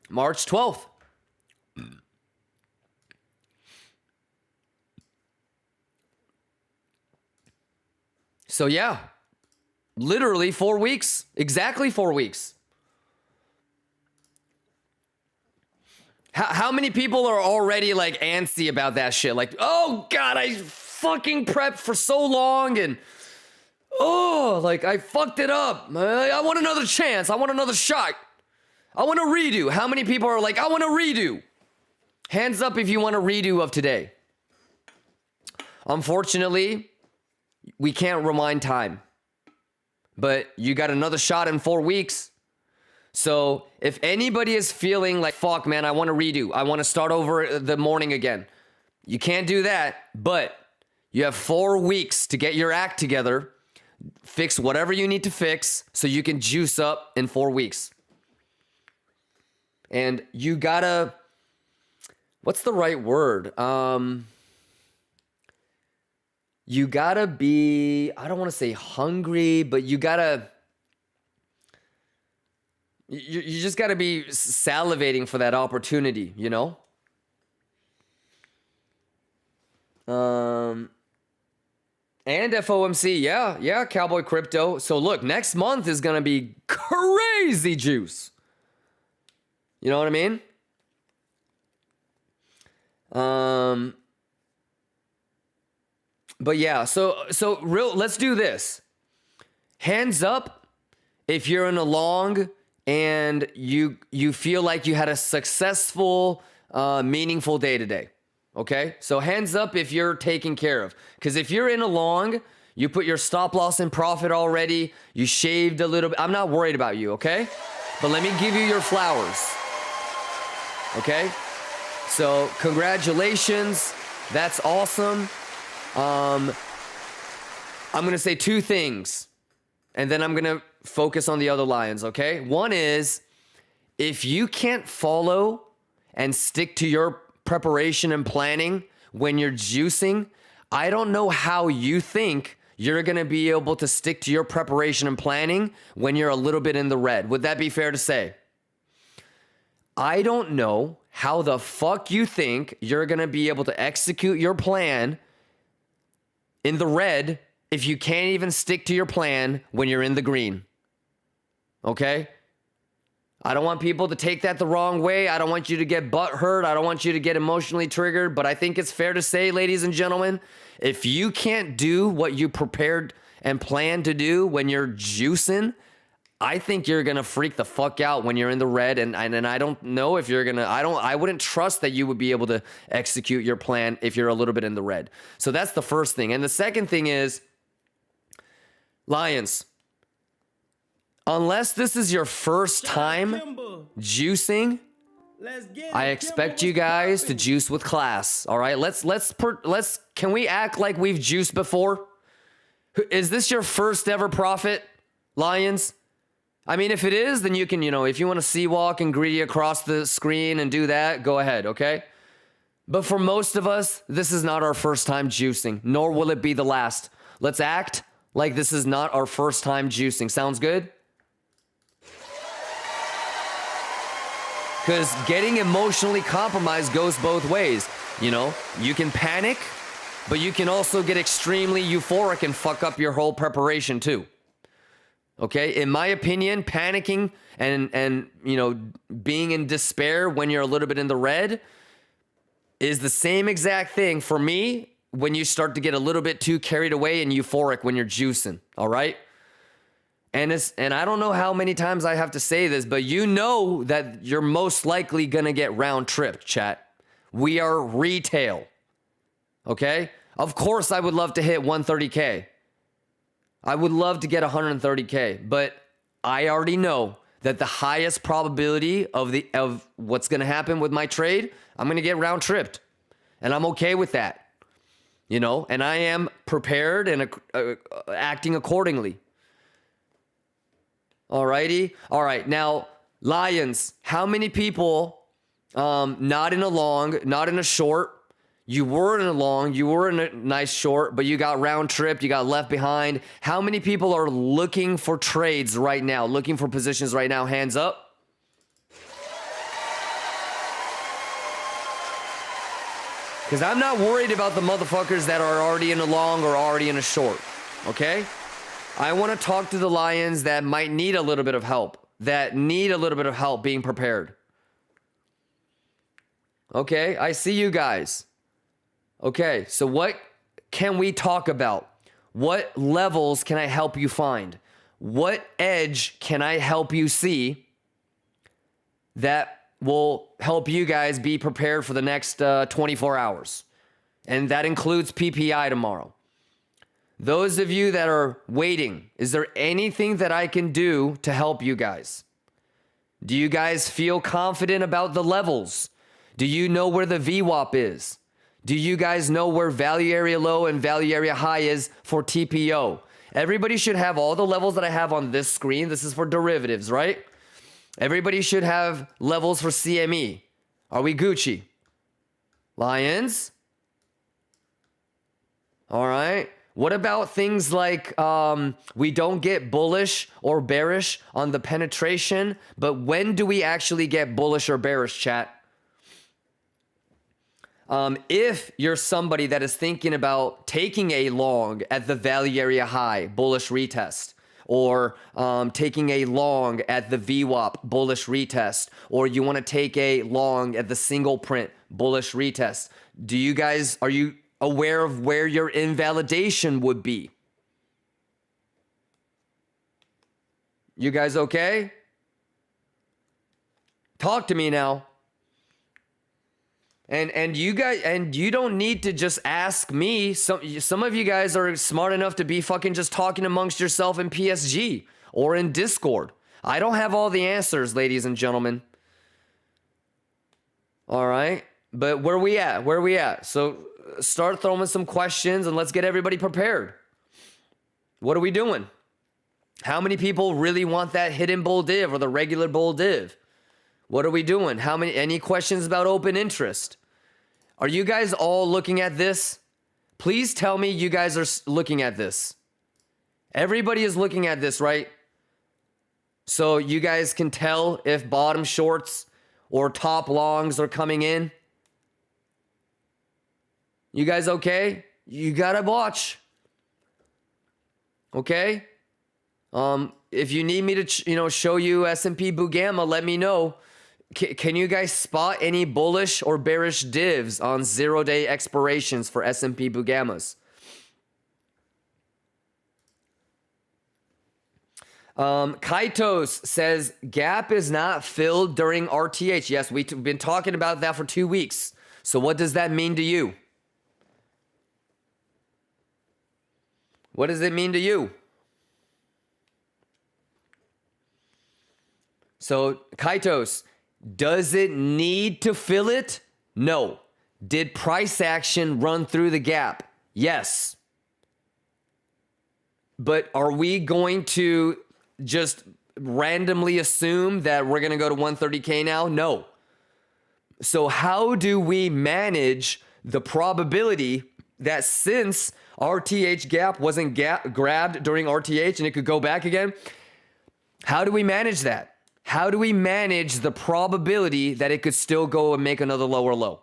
March 12th. So yeah, literally 4 weeks. Exactly 4 weeks. How many people are already like antsy about that shit? Like, oh God, I fucking prepped for so long and I fucked it up. I want another chance. I want another shot. I want a redo. How many people are like, I want a redo? Hands up if you want a redo of today. Unfortunately, we can't rewind time. But you got another shot in 4 weeks. So if anybody is feeling like, fuck, man, I want to redo. I want to start over the morning again. You can't do that, but you have 4 weeks to get your act together, fix whatever you need to fix so you can juice up in 4 weeks. And you gotta, what's the right word? You gotta be, I don't want to say hungry, but you gotta, you just gotta be salivating for that opportunity, And FOMC, yeah, Cowboy Crypto. So look, next month is gonna be crazy juice. You know what I mean? But yeah, so let's do this. Hands up if you're in a long and you feel like you had a successful, meaningful day today. Okay? So hands up if you're taken care of. Because if you're in a long, you put your stop loss in profit already, you shaved a little bit. I'm not worried about you, okay? But let me give you your flowers. Okay? So congratulations. That's awesome. I'm going to say two things. And then I'm going to focus on the other lions, okay? One is, if you can't follow and stick to your preparation and planning when you're juicing, I don't know how you think you're going to be able to stick to your preparation and planning when you're a little bit in the red. Would that be fair to say? I don't know how the fuck you think you're going to be able to execute your plan in the red if you can't even stick to your plan when you're in the green. Okay? I don't want people to take that the wrong way. I don't want you to get butt hurt. I don't want you to get emotionally triggered. But I think it's fair to say, ladies and gentlemen, if you can't do what you prepared and planned to do when you're juicing, I think you're going to freak the fuck out when you're in the red. And I don't know if you're going to, I wouldn't trust that you would be able to execute your plan if you're a little bit in the red. So that's the first thing. And the second thing is, Lions, unless this is your first time juicing, I expect you guys to juice with class. All right, can we act like we've juiced before? Is this your first ever profit, Lions? I mean, if it is, then you can, if you want to sea walk and greedy across the screen and do that, go ahead, okay? But for most of us, this is not our first time juicing, nor will it be the last. Let's act like this is not our first time juicing. Sounds good? Because getting emotionally compromised goes both ways. You can panic, but you can also get extremely euphoric and fuck up your whole preparation too. Okay? In my opinion, panicking and being in despair when you're a little bit in the red is the same exact thing for me when you start to get a little bit too carried away and euphoric when you're juicing, all right? And I don't know how many times I have to say this, but you know that you're most likely gonna get round tripped, chat. We are retail, okay? Of course I would love to hit 130K. I would love to get 130K, but I already know that the highest probability of what's gonna happen with my trade, I'm gonna get round tripped, and I'm okay with that. And I am prepared and acting accordingly. Alrighty? All right, now, Lions, how many people, not in a long, not in a short, you were in a long, you were in a nice short, but you got round tripped, you got left behind. How many people are looking for trades right now, looking for positions right now? Hands up. Because I'm not worried about the motherfuckers that are already in a long or already in a short, okay? I want to talk to the Lions that might need a little bit of help, being prepared. Okay, I see you guys. Okay, so what can we talk about? What levels can I help you find? What edge can I help you see that will help you guys be prepared for the next 24 hours? And that includes PPI tomorrow. Those of you that are waiting, is there anything that I can do to help you guys? Do you guys feel confident about the levels? Do you know where the VWAP is? Do you guys know where value area low and value area high is for TPO? Everybody should have all the levels that I have on this screen. This is for derivatives, right? Everybody should have levels for CME. Are we Gucci? Lions? All right. What about things like we don't get bullish or bearish on the penetration, but when do we actually get bullish or bearish, chat? If you're somebody that is thinking about taking a long at the value area high, bullish retest, or taking a long at the VWAP, bullish retest, or you want to take a long at the single print, bullish retest, are you aware of where your invalidation would be? You guys okay? Talk to me now. And you don't need to just ask me. Some of you guys are smart enough to be fucking just talking amongst yourself in PSG or in Discord. I don't have all the answers, ladies and gentlemen. All right? But where we at? Where we at? So start throwing some questions and let's get everybody prepared. What are we doing? How many people really want that hidden bull div or the regular bull div? What are we doing? Any questions about open interest? Are you guys all looking at this? Please tell me you guys are looking at this. Everybody is looking at this, right? So you guys can tell if bottom shorts or top longs are coming in. You guys okay? You gotta watch. Okay? If you need me to, show you S&P Bugama, let me know. Can you guys spot any bullish or bearish divs on 0-day expirations for S&P Bugamas? Kaitos says, gap is not filled during RTH. Yes, we've been talking about that for 2 weeks. So what does that mean to you? What does it mean to you? So, Kaitos, does it need to fill it? No. Did price action run through the gap? Yes. But are we going to just randomly assume that we're going to go to 130K now? No. So how do we manage the probability that since RTH gap wasn't grabbed during RTH and it could go back again, how do we manage that? How do we manage the probability that it could still go and make another lower low?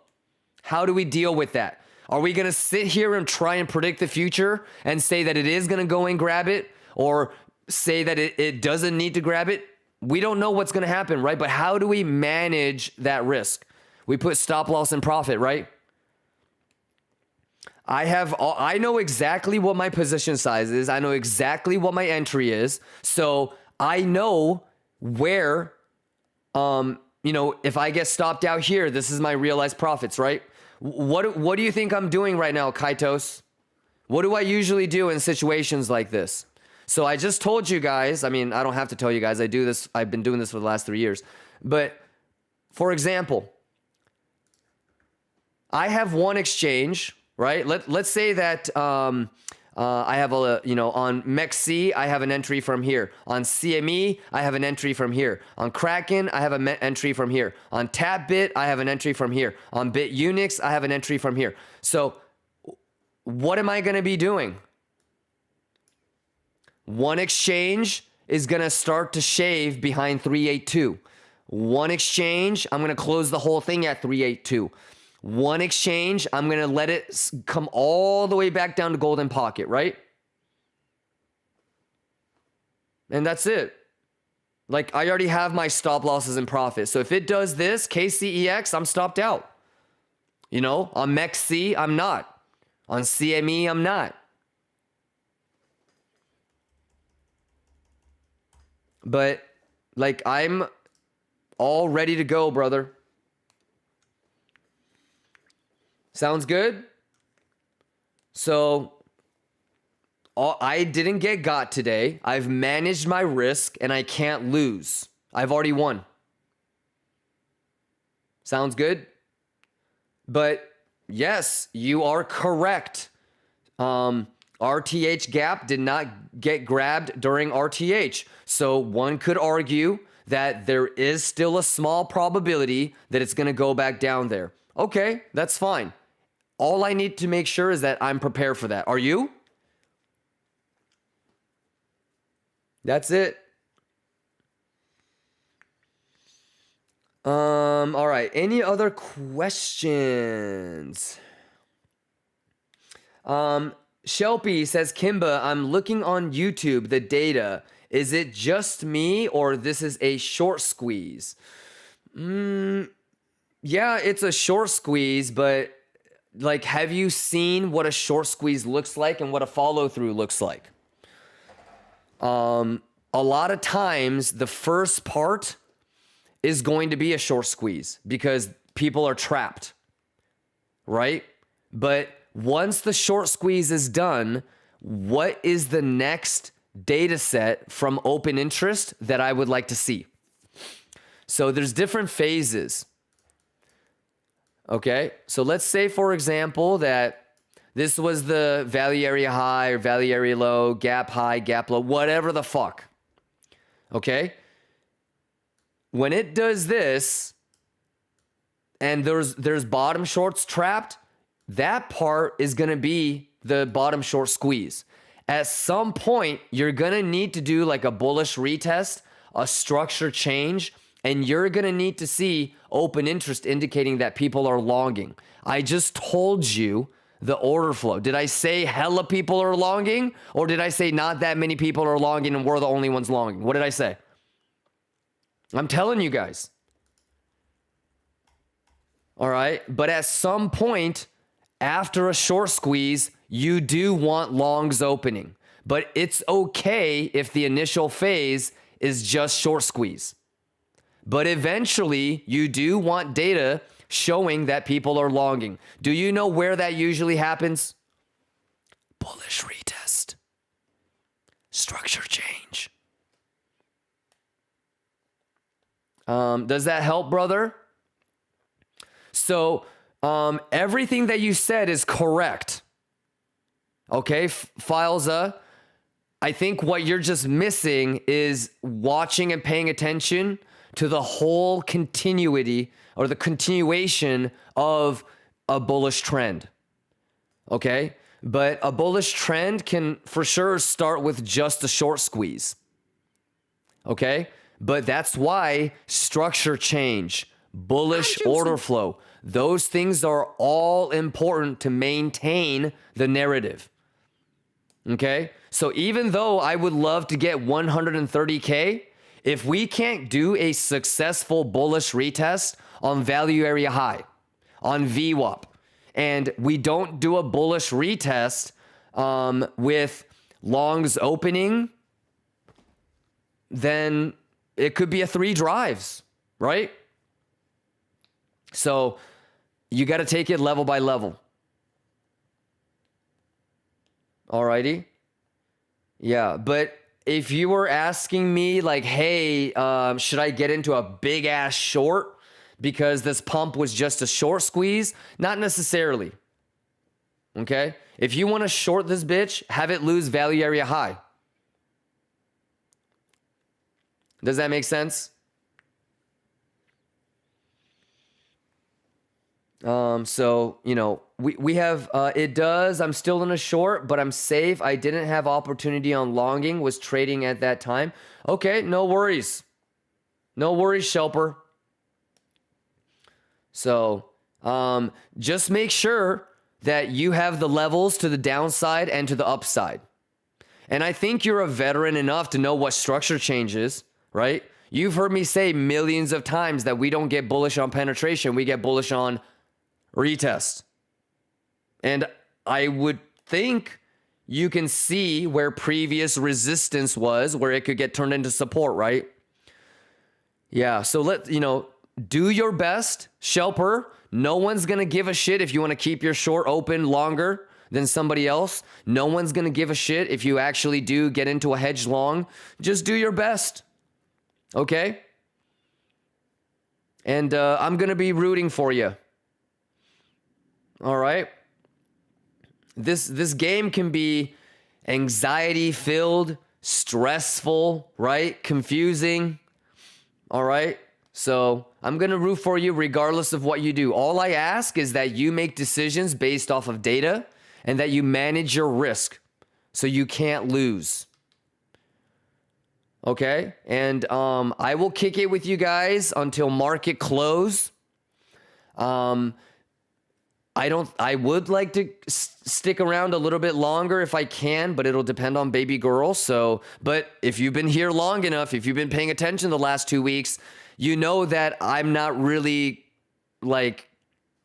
How do we deal with that? Are we going to sit here and try and predict the future and say that it is going to go and grab it, or say that it doesn't need to grab it? We don't know what's going to happen, right? But how do we manage that risk? We put stop loss and profit, right? I know exactly what my position size is. I know exactly what my entry is. So I know where, if I get stopped out here, this is my realized profits, right? What do you think I'm doing right now, Kaitos? What do I usually do in situations like this? So I just told you guys, I mean, I don't have to tell you guys, I've been doing this for the last 3 years. But for example, I have one exchange, right? Let's say that, I have on MEXC, I have an entry from here. On CME, I have an entry from here. On Kraken, I have an entry from here. On TapBit, I have an entry from here. On BitUnix, I have an entry from here. So what am I going to be doing? One exchange is going to start to shave behind 382. One exchange, I'm going to close the whole thing at 382. One exchange, I'm going to let it come all the way back down to golden pocket, right? And that's it. Like, I already have my stop losses and profits. So if it does this, KCEX, I'm stopped out. On MEXC, I'm not. On CME, I'm not. But, I'm all ready to go, brother. Sounds good? So, I didn't get got today. I've managed my risk and I can't lose. I've already won. Sounds good? But yes, you are correct. RTH gap did not get grabbed during RTH. So one could argue that there is still a small probability that it's going to go back down there. Okay, that's fine. All I need to make sure is that I'm prepared for that. Are you? That's it. All right. Any other questions? Shelby says, Kimba, I'm looking on YouTube, the data. Is it just me or this is a short squeeze? Yeah, it's a short squeeze, but like, have you seen what a short squeeze looks like and what a follow through looks like? A lot of times the first part is going to be a short squeeze because people are trapped, right? But once the short squeeze is done, what is the next data set from open interest that I would like to see? So there's different phases. Okay, so let's say, for example, that this was the value area high or value area low, gap high, gap low, whatever the fuck. Okay? When it does this, and there's bottom shorts trapped, that part is going to be the bottom short squeeze. At some point, you're going to need to do like a bullish retest, a structure change, and you're going to need to see open interest indicating that people are longing. I just told you the order flow. Did I say hella people are longing? Or did I say not that many people are longing and we're the only ones longing? What did I say? I'm telling you guys. All right. But at some point after a short squeeze, you do want longs opening. But it's okay if the initial phase is just short squeeze. But eventually, you do want data showing that people are longing. Do you know where that usually happens? Bullish retest. Structure change. Does that help, brother? So, everything that you said is correct. Okay, Filesa. I think what you're just missing is watching and paying attention to the whole continuity or the continuation of a bullish trend. Okay? But a bullish trend can for sure start with just a short squeeze. Okay? But that's why structure change, bullish order flow, those things are all important to maintain the narrative. Okay? So even though I would love to get 130K, if we can't do a successful bullish retest on value area high, on VWAP, and we don't do a bullish retest with longs opening, then it could be a 3 drives, right? So you got to take it level by level. Alrighty. Yeah, but if you were asking me like, hey, should I get into a big ass short because this pump was just a short squeeze? Not necessarily. Okay? If you want to short this bitch, have it lose value area high. Does that make sense? So, you know, we have, it does, I'm still in a short, but I'm safe. I didn't have opportunity on longing, was trading at that time. Okay, no worries. No worries, Shelper. So, just make sure that you have the levels to the downside and to the upside. And I think you're a veteran enough to know what structure change is, right? You've heard me say millions of times that we don't get bullish on penetration. We get bullish on retest. And I would think you can see where previous resistance was, where it could get turned into support, right? Yeah, so do your best, Shelper. No one's going to give a shit if you want to keep your short open longer than somebody else. No one's going to give a shit if you actually do get into a hedge long. Just do your best. Okay? And I'm going to be rooting for you. All right? This game can be anxiety-filled, stressful, right? Confusing. All right? So I'm going to root for you regardless of what you do. All I ask is that you make decisions based off of data and that you manage your risk so you can't lose. Okay? And I will kick it with you guys until market close. I would like to stick around a little bit longer if I can, but it'll depend on baby girl. So, but if you've been here long enough, if you've been paying attention the last 2 weeks, you know that I'm not really like,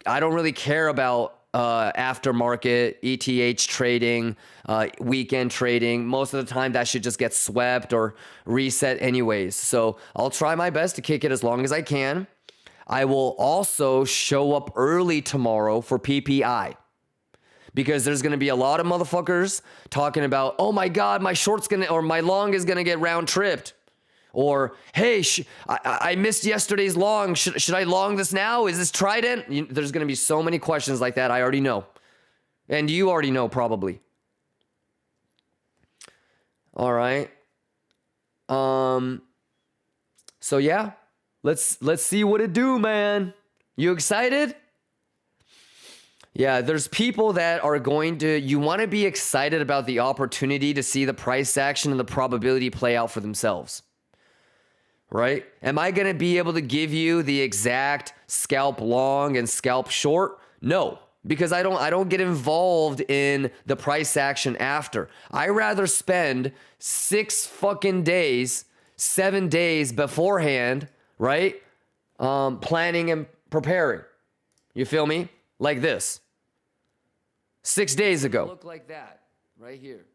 I don't really care about aftermarket, ETH trading, weekend trading. Most of the time that should just get swept or reset anyways. So I'll try my best to kick it as long as I can. I will also show up early tomorrow for PPI because there's going to be a lot of motherfuckers talking about, oh my God, my short's going to, or my long is going to get round tripped. Or, hey, I missed yesterday's long. Should I long this now? Is this Trident? There's going to be so many questions like that. I already know. And you already know probably. All right. So yeah. Let's see what it do, man. You excited? Yeah, there's people that are going to, you want to be excited about the opportunity to see the price action and the probability play out for themselves. Right? Am I going to be able to give you the exact scalp long and scalp short? No, because I don't get involved in the price action after. I rather spend 6 fucking days, 7 days beforehand, right? Planning and preparing. You feel me? Like this. 6 days ago. Look like that right here.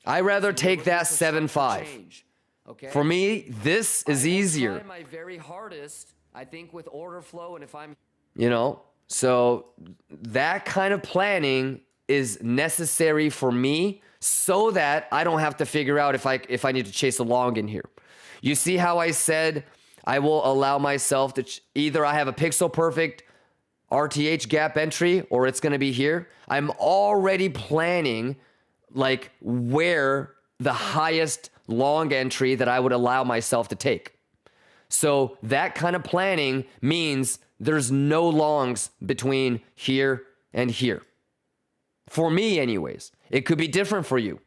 I rather take that 7.5. Okay. For me, this is easier. I try my very hardest, I think, with order flow, and if I'm, you know, so that kind of planning is necessary for me so that I don't have to figure out if I need to chase a long in here. You see how I said I will allow myself to either I have a pixel perfect RTH gap entry or it's going to be here. I'm already planning like where the highest long entry that I would allow myself to take. So that kind of planning means there's no longs between here and here. For me anyways. It could be different for you.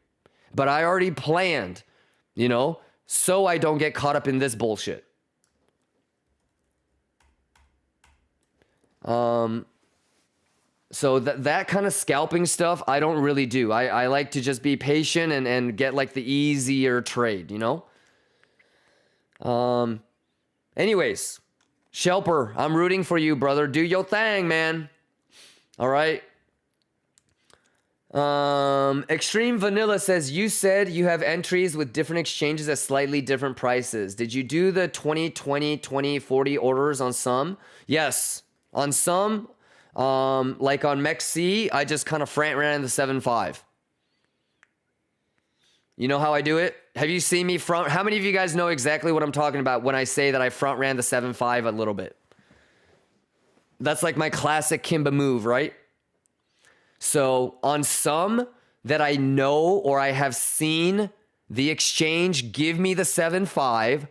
But I already planned, you know, so I don't get caught up in this bullshit. So that kind of scalping stuff, I don't really do. I like to just be patient and get like the easier trade, you know? Anyways, Shelper, I'm rooting for you, brother. Do your thing, man. All right. Extreme Vanilla says, you said you have entries with different exchanges at slightly different prices. Did you do the 20, 20, 20, 40 orders on some? Yes. On some, like on MEXC, I just kind of ran the 7.5. You know how I do it? Have you seen me front? How many of you guys know exactly what I'm talking about when I say that I front ran the 7.5 a little bit? That's like my classic Kimba move, right? So on some that I know or I have seen the exchange give me the 7.5,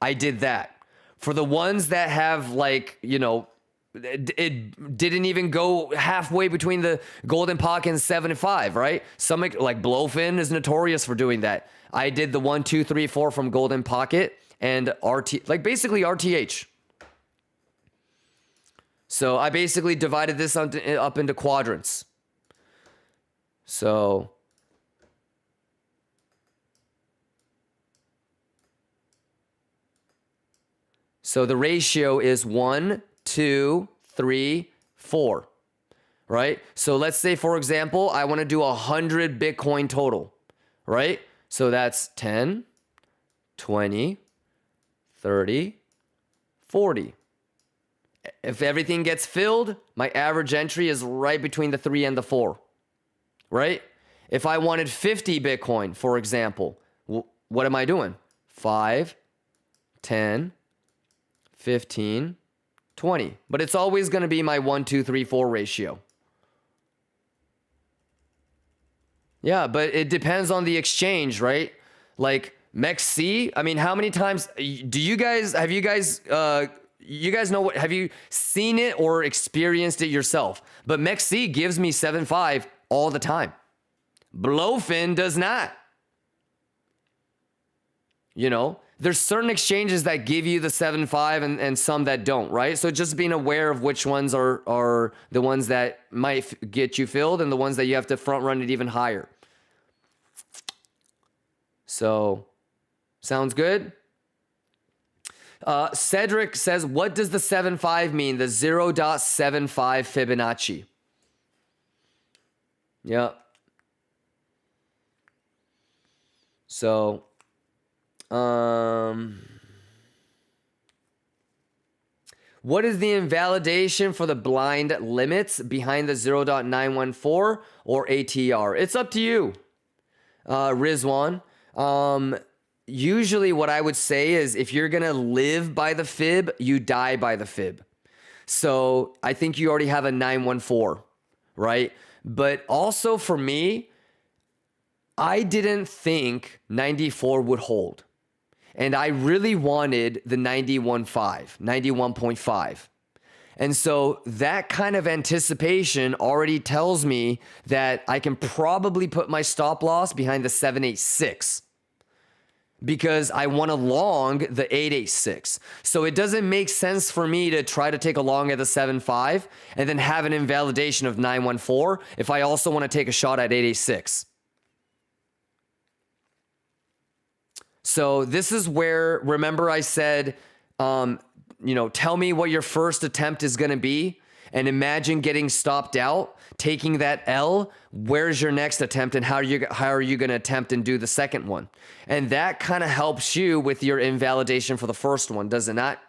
I did that. For the ones that have like, you know, it didn't even go halfway between the golden pocket and 7.5, right? Some like Blowfin is notorious for doing that. I did the 1, 2, 3, 4 from golden pocket and like basically RTH. So I basically divided this up into quadrants. So the ratio is 1, 2, 3, 4, right? So let's say, for example, I want to do 100 Bitcoin total, right? So that's 10, 20, 30, 40. If everything gets filled, my average entry is right between the 3 and the 4, right? If I wanted 50 Bitcoin, for example, what am I doing? 5, 10, 15, 20. But it's always going to be my 1, 2, 3, 4 ratio. Yeah, but it depends on the exchange, right? Like MEXC, I mean, how many times do you guys, have you guys know what, have you seen it or experienced it yourself? But MEXC gives me 7.5 all the time. Blowfin does not. You know, there's certain exchanges that give you the 7.5 and some that don't, right? So just being aware of which ones are the ones that might get you filled and the ones that you have to front run it even higher. So, sounds good? Cedric says, what does the 7.5 mean? The 0.75 Fibonacci. Yeah. So, what is the invalidation for the blind limits behind the 0.914 or ATR? It's up to you, Rizwan. Usually what I would say is if you're going to live by the fib, you die by the fib. So I think you already have a 914, right? But also for me, I didn't think 94 would hold. And I really wanted the 91.5. And so that kind of anticipation already tells me that I can probably put my stop loss behind the 786 because I want to long the 886. So it doesn't make sense for me to try to take a long at the 7.5 and then have an invalidation of 914 if I also want to take a shot at 886. So this is where, remember I said, tell me what your first attempt is going to be and imagine getting stopped out, taking that L, where's your next attempt and how are you going to attempt and do the second one? And that kind of helps you with your invalidation for the first one, does it not?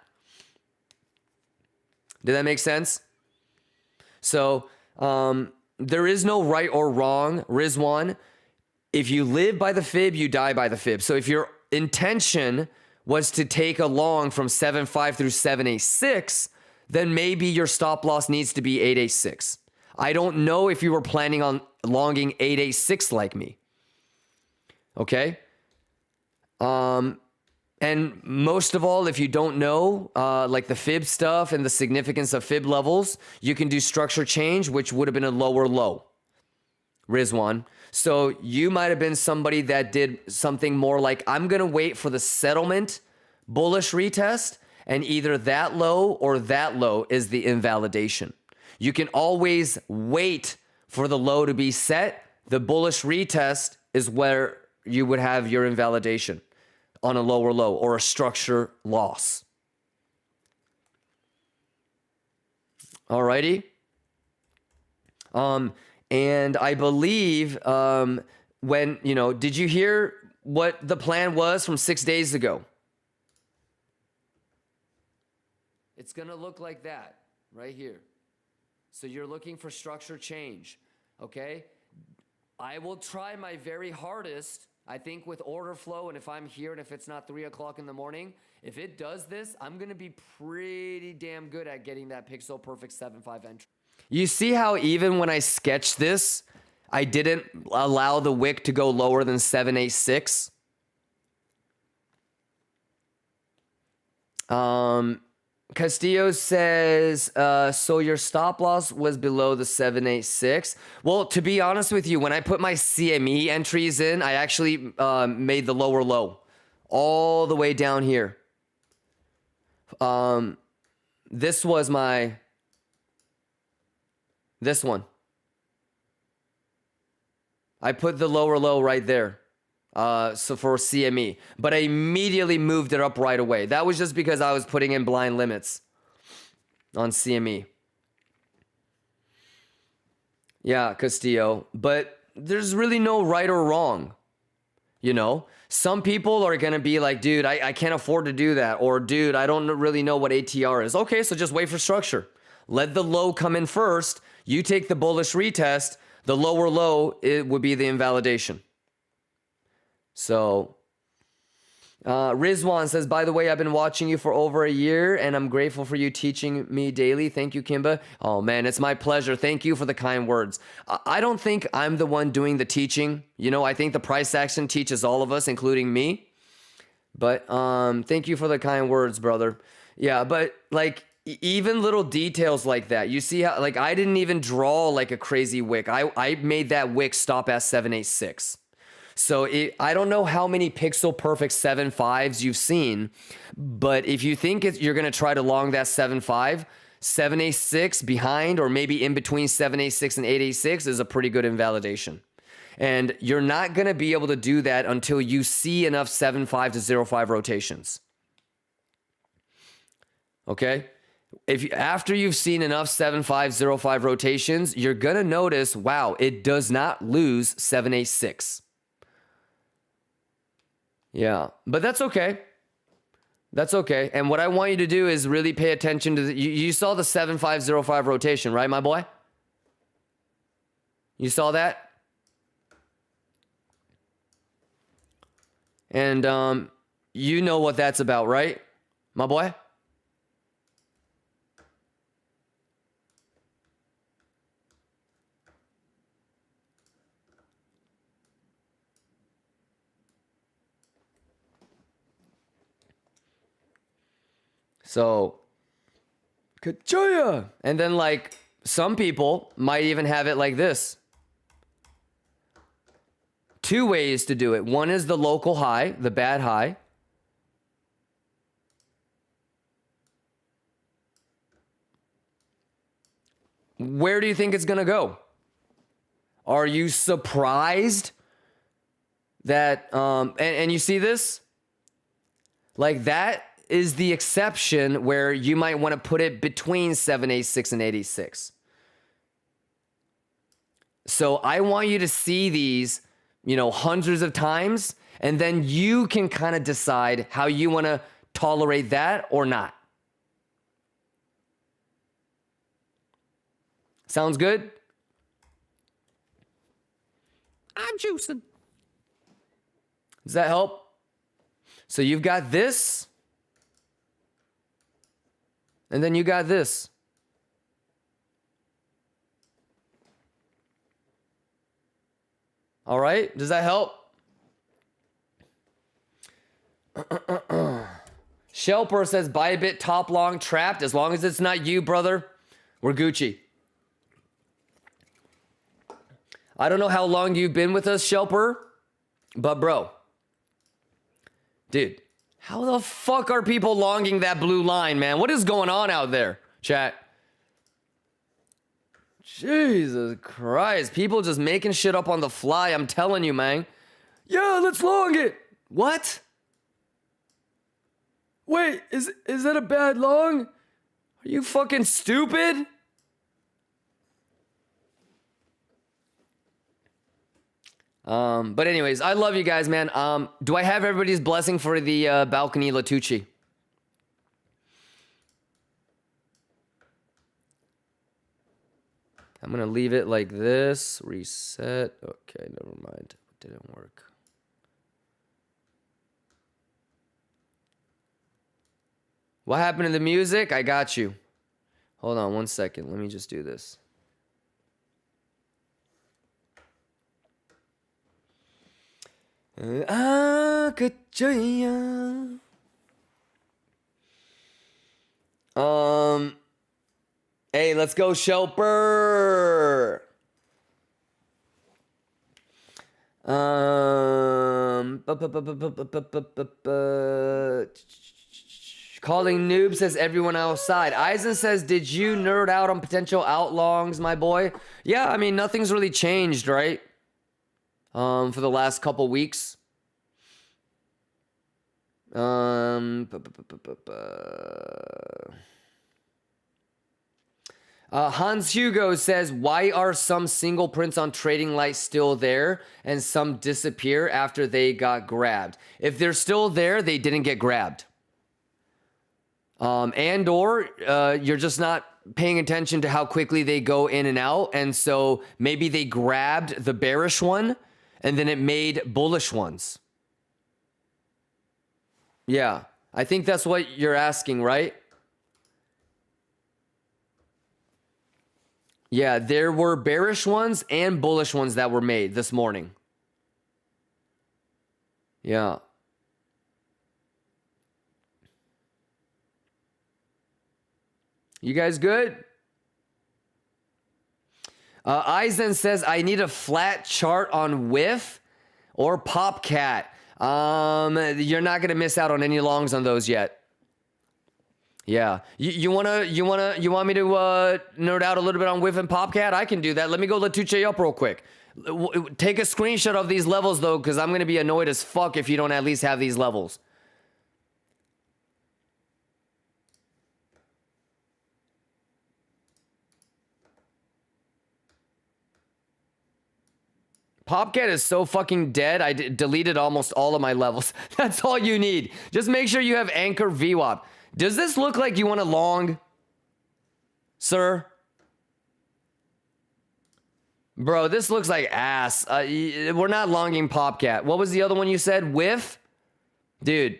Did that make sense? So there is no right or wrong, Rizwan. If you live by the fib, you die by the fib. So if your intention was to take a long from 7.5 through 7.86, then maybe your stop loss needs to be 8.86. I don't know if you were planning on longing 8.86 like me. Okay? And most of all, if you don't know, like the fib stuff and the significance of fib levels, you can do structure change, which would have been a lower low. Rizwan. So you might have been somebody that did something more like, I'm going to wait for the settlement bullish retest, and either that low or that low is the invalidation. You can always wait for the low to be set. The bullish retest is where you would have your invalidation on a lower low or a structure loss. Alrighty. And I believe did you hear what the plan was from 6 days ago? It's going to look like that right here. So you're looking for structure change, okay? I will try my very hardest, I think with order flow, and if I'm here and if it's not 3 o'clock in the morning, if it does this, I'm going to be pretty damn good at getting that pixel perfect 7.5 entry. You see how even when I sketched this, I didn't allow the wick to go lower than 7.86? Castillo says, so your stop loss was below the 7.86. Well, to be honest with you, when I put my CME entries in, I actually made the lower low all the way down here. This was this one. I put the lower low right there. So for CME, but I immediately moved it up right away. That was just because I was putting in blind limits on CME. Yeah, Castillo, but there's really no right or wrong. You know, some people are going to be like, dude, I can't afford to do that. Or dude, I don't really know what ATR is. Okay, so just wait for structure. Let the low come in first. You take the bullish retest. The lower low, it would be the invalidation. So, Rizwan says, by the way, I've been watching you for over a year and I'm grateful for you teaching me daily. Thank you, Kimba. Oh man, it's my pleasure. Thank you for the kind words. I don't think I'm the one doing the teaching. You know, I think the price action teaches all of us, including me. But thank you for the kind words, brother. Yeah, but like even little details like that. You see how, like, I didn't even draw like a crazy wick. I made that wick stop at 7.86. So I don't know how many pixel perfect 7.5s you've seen, but if you think you're going to try to long that 7.5, 7A6 behind or maybe in between 7A6 and 8A6 is a pretty good invalidation. And you're not going to be able to do that until you see enough 7.5 to 0.5 rotations. Okay? After you've seen enough 7.5, 0.5 rotations, you're going to notice, wow, it does not lose 7A6. Yeah, but that's okay. That's okay. And what I want you to do is really pay attention to you saw the 7.5, 0.5 rotation, right, my boy? You saw that? And you know what that's about, right, my boy? So, Kachoya! And then, like, some people might even have it like this. Two ways to do it. One is the local high, the bad high. Where do you think it's going to go? Are you surprised that, and you see this? Like that is the exception where you might want to put it between 7A6 and 8A6. So I want you to see these, hundreds of times, and then you can kind of decide how you want to tolerate that or not. Sounds good? I'm juicing. Does that help? So you've got this, and then you got this. All right, does that help? Shelper says, Bybit top long trapped. As long as it's not you, brother, we're Gucci. I don't know how long you've been with us, Shelper, but bro, dude, how the fuck are people longing that blue line, man? What is going on out there, chat? Jesus Christ. People just making shit up on the fly. I'm telling you, man. Yeah, let's long it. What? Wait, is that a bad long? Are you fucking stupid? But anyways, I love you guys, man. Do I have everybody's blessing for the balcony Latucci? I'm going to leave it like this. Reset. Okay, never mind. It didn't work. What happened to the music? I got you. Hold on one second. Let me just do this. Hey, let's go, Shelper. Calling noob says everyone outside. Eisen says, did you nerd out on potential outlongs, my boy? Yeah, I mean, nothing's really changed, right? For the last couple weeks. Hans Hugo says, why are some single prints on Trading Light still there and some disappear after they got grabbed? If they're still there, they didn't get grabbed. Or you're just not paying attention to how quickly they go in and out. And so maybe they grabbed the bearish one and then it made bullish ones. Yeah, I think that's what you're asking, right? Yeah, there were bearish ones and bullish ones that were made this morning. Yeah. You guys good? Eisen says, I need a flat chart on whiff or PopCat. You're not gonna miss out on any longs on those yet. Yeah, you want me to nerd out a little bit on Whiff and PopCat? I can do that. Let me go Latuche up real quick. Take a screenshot of these levels though, because I'm gonna be annoyed as fuck if you don't at least have these levels. PopCat is so fucking dead, I deleted almost all of my levels. That's all you need. Just make sure you have Anchor VWAP. Does this look like you want a long, sir? Bro, this looks like ass. We're not longing PopCat. What was the other one you said? Whiff? Dude.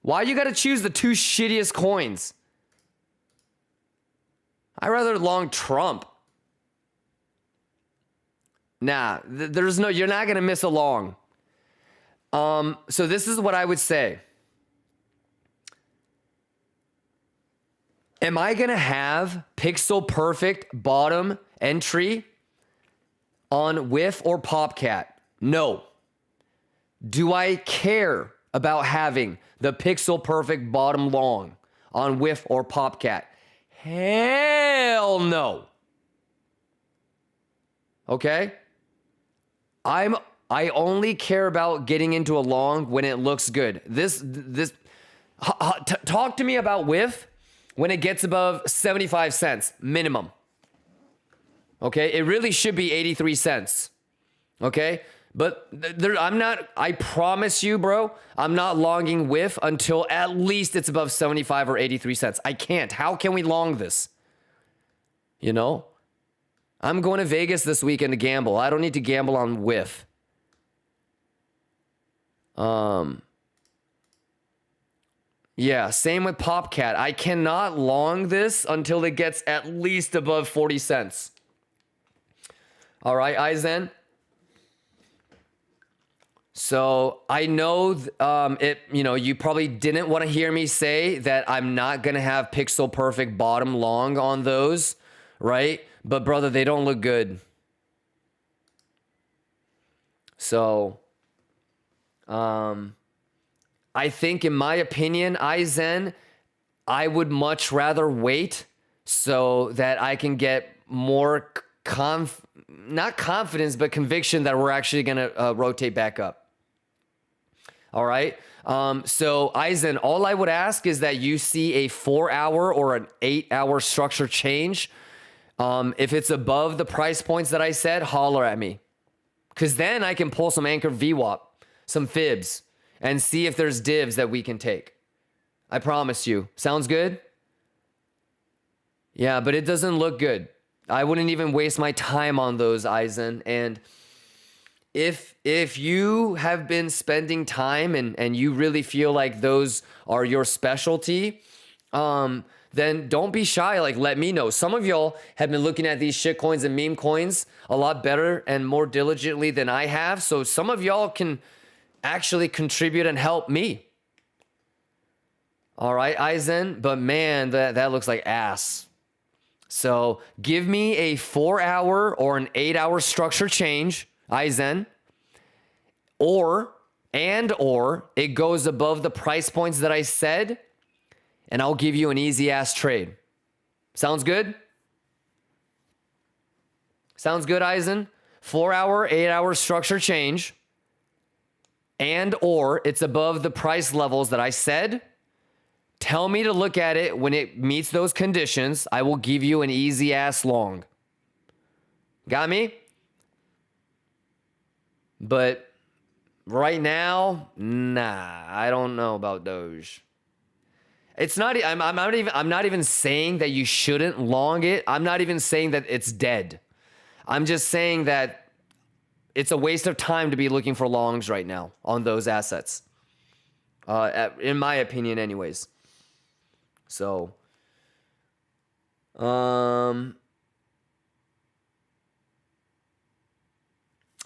Why you gotta choose the two shittiest coins? I'd rather long Trump. Nah, there's no, you're not gonna miss a long. So this is what I would say. Am I gonna have pixel perfect bottom entry on Whiff or PopCat? No. Do I care about having the pixel perfect bottom long on Whiff or PopCat? Hell no. Okay? I only care about getting into a long when it looks good. Talk to me about Whiff when it gets above 75 cents minimum. Okay? It really should be 83 cents. Okay? But I promise you, bro, I'm not longing Whiff until at least it's above 75 or 83 cents. I can't. How can we long this? You know? I'm going to Vegas this weekend to gamble. I don't need to gamble on Whiff. Yeah, same with PopCat. I cannot long this until it gets at least above 40 cents. All right, Aizen. So I know you probably didn't want to hear me say that I'm not going to have pixel perfect bottom long on those, right? But brother, they don't look good. So, I think in my opinion, Aizen, I would much rather wait so that I can get more not confidence, but conviction that we're actually going to rotate back up. All right. So Aizen, all I would ask is that you see a 4-hour or an 8-hour structure change. If it's above the price points that I said, holler at me. Because then I can pull some Anchor VWAP, some fibs, and see if there's divs that we can take. I promise you. Sounds good? Yeah, but it doesn't look good. I wouldn't even waste my time on those, Aizen. And if you have been spending time and you really feel like those are your specialty, then don't be shy. Like, let me know. Some of y'all have been looking at these shit coins and meme coins a lot better and more diligently than I have. So some of y'all can actually contribute and help me. All right, Aizen. But man, that looks like ass. So give me a 4-hour or an 8-hour structure change, Aizen. Or it goes above the price points that I said, and I'll give you an easy ass trade. Sounds good? Sounds good, Aizen? 4-hour, 8-hour structure change, or it's above the price levels that I said. Tell me to look at it when it meets those conditions. I will give you an easy ass long. Got me? But right now, nah, I don't know about Doge. It's not. I'm not even saying that you shouldn't long it. I'm not even saying that it's dead. I'm just saying that it's a waste of time to be looking for longs right now on those assets. In my opinion, anyways. So,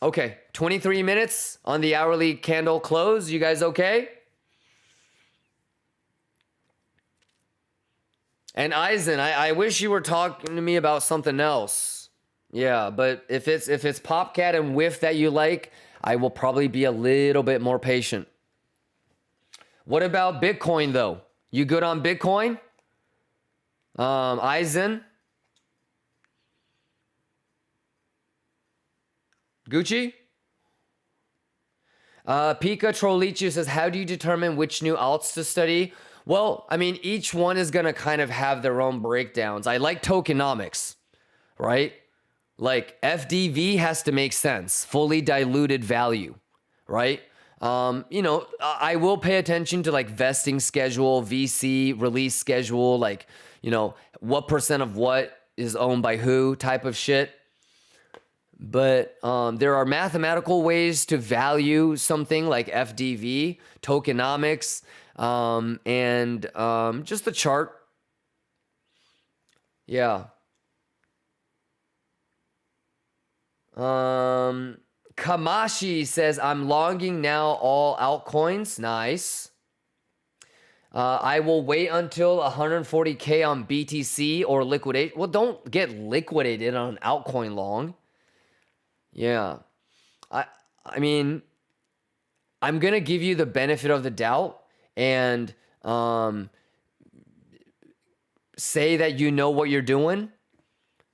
okay, 23 minutes on the hourly candle close. You guys okay? And Aizen, I wish you were talking to me about something else. Yeah, but if it's PopCat and Whiff that you like, I will probably be a little bit more patient. What about Bitcoin though? You good on Bitcoin? Eisen? Gucci? Pika Trollichu says, how do you determine which new alts to study? Well, I mean, each one is going to kind of have their own breakdowns. I like tokenomics, right? Like FDV has to make sense, fully diluted value, right? You know, I will pay attention to like vesting schedule, VC release schedule, like, you know, what percent of what is owned by who type of shit. But there are mathematical ways to value something like FDV, tokenomics, and just the chart. Yeah. Kamashi says, I'm longing now all altcoins. Nice. I will wait until 140K on BTC or liquidate. Well, don't get liquidated on an altcoin long. Yeah. I mean, I'm going to give you the benefit of the doubt and say that you know what you're doing.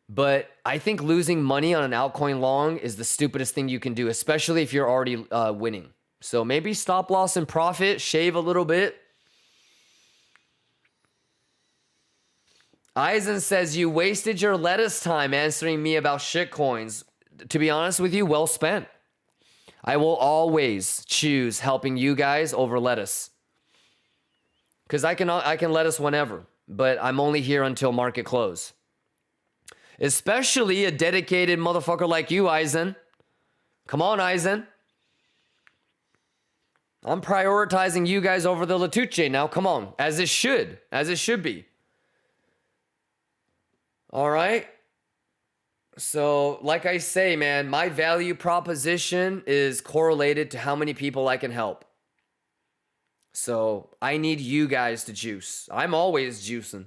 But I think losing money on an altcoin long is the stupidest thing you can do, especially if you're already winning. So maybe stop loss and profit, shave a little bit. Eisen says, you wasted your lettuce time answering me about shitcoins. To be honest with you, well spent. I will always choose helping you guys over lettuce. Because I can lettuce whenever, but I'm only here until market close. Especially a dedicated motherfucker like you, Eisen. Come on, Eisen. I'm prioritizing you guys over the Latuche now. Come on, as it should be. All right. So, like I say, man, my value proposition is correlated to how many people I can help. So, I need you guys to juice. I'm always juicing.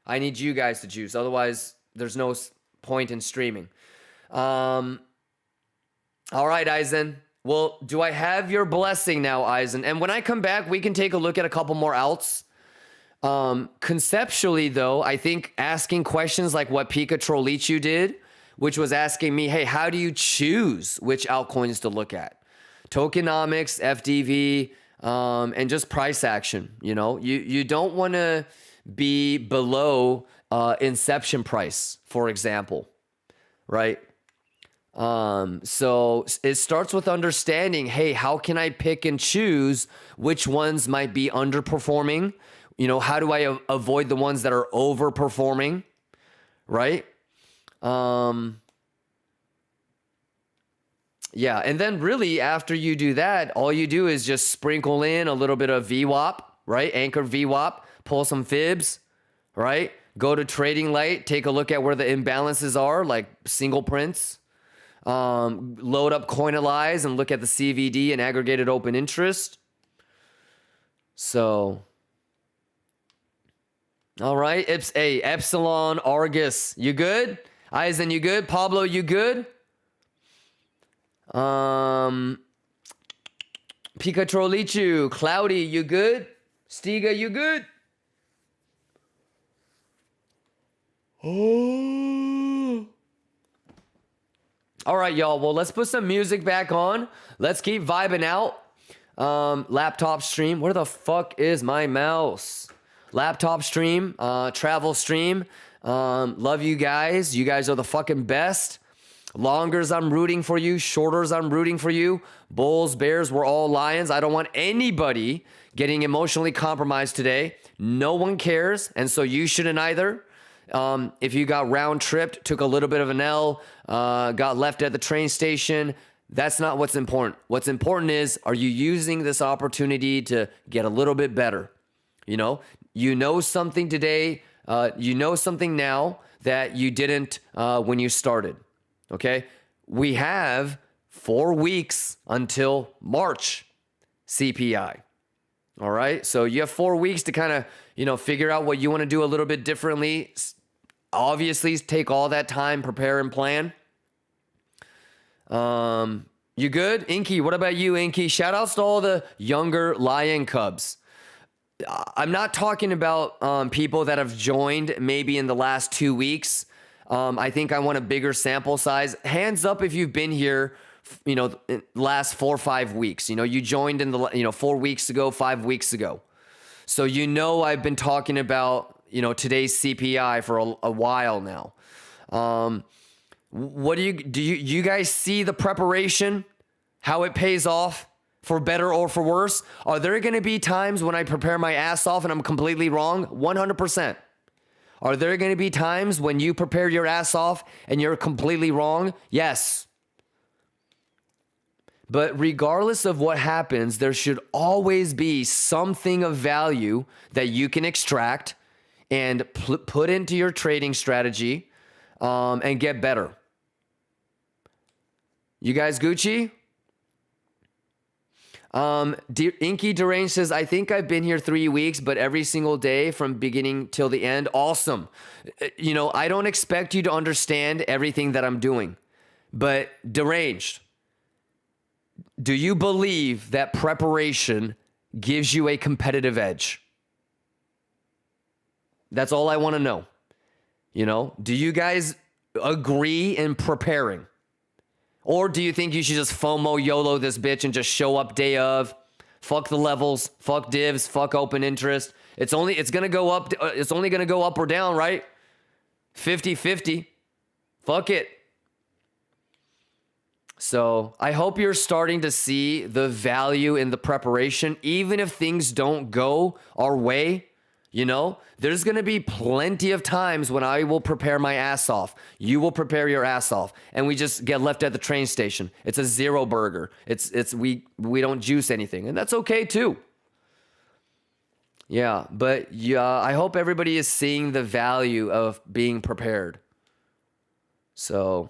I need you guys to juice. Otherwise, there's no point in streaming. All right, Eisen. Well, do I have your blessing now, Eisen? And when I come back, we can take a look at a couple more alts. Conceptually, though, I think asking questions like what Pika Trollichu did, which was asking me, hey, how do you choose which altcoins to look at? Tokenomics, FDV, and just price action. You know, you don't want to be below inception price, for example, right? So it starts with understanding, hey, how can I pick and choose which ones might be underperforming? You know, how do I avoid the ones that are overperforming, right? Yeah, and then really after you do that, all you do is just sprinkle in a little bit of VWAP, right? Anchor VWAP, pull some fibs, right? Go to Trading Light, take a look at where the imbalances are, like single prints. Load up Coinalyze and look at the CVD and aggregated open interest. So, all right, Epsilon, Argus, you good? Eisen, you good? Pablo, you good? Pika Trollichu, Cloudy, you good? Stiga, you good? Oh. All right, y'all. Well, let's put some music back on. Let's keep vibing out. Laptop stream. Where the fuck is my mouse? Laptop stream, travel stream. Love you guys. You guys are the fucking best. Longers, I'm rooting for you. Shorters, I'm rooting for you. Bulls, Bears, we're all Lions. I don't want anybody getting emotionally compromised today. No one cares, and so you shouldn't either. If you got round-tripped, took a little bit of an L, got left at the train station, that's not what's important. What's important is, are you using this opportunity to get a little bit better? You know something today, you know something now that you didn't when you started. Okay, we have 4 weeks until March CPI. All right, so you have 4 weeks to kind of, figure out what you want to do a little bit differently. Obviously, take all that time, prepare and plan. You good? Inky, what about you, Inky? Shout outs to all the younger Lion Cubs. I'm not talking about people that have joined maybe in the last 2 weeks. I think I want a bigger sample size. Hands up if you've been here, last 4 or 5 weeks. You joined in the 4 weeks ago, 5 weeks ago. So I've been talking about today's CPI for a while now. What do you guys see the preparation? How it pays off? For better or for worse? Are there going to be times when I prepare my ass off and I'm completely wrong? 100%. Are there going to be times when you prepare your ass off and you're completely wrong? Yes. But regardless of what happens, there should always be something of value that you can extract and put into your trading strategy and get better. You guys Gucci? Inky Deranged says, I think I've been here 3 weeks, but every single day from beginning till the end. Awesome. I don't expect you to understand everything that I'm doing, but Deranged, do you believe that preparation gives you a competitive edge? That's all I want to know. Do you guys agree in preparing? Or do you think you should just FOMO YOLO this bitch and just show up day of? Fuck the levels, fuck divs, fuck open interest. It's only going to go up or down, right? 50-50. Fuck it. So I hope you're starting to see the value in the preparation, even if things don't go our way. There's going to be plenty of times when I will prepare my ass off. You will prepare your ass off. And we just get left at the train station. It's a zero burger. We don't juice anything. And that's okay too. Yeah. But I hope everybody is seeing the value of being prepared. So,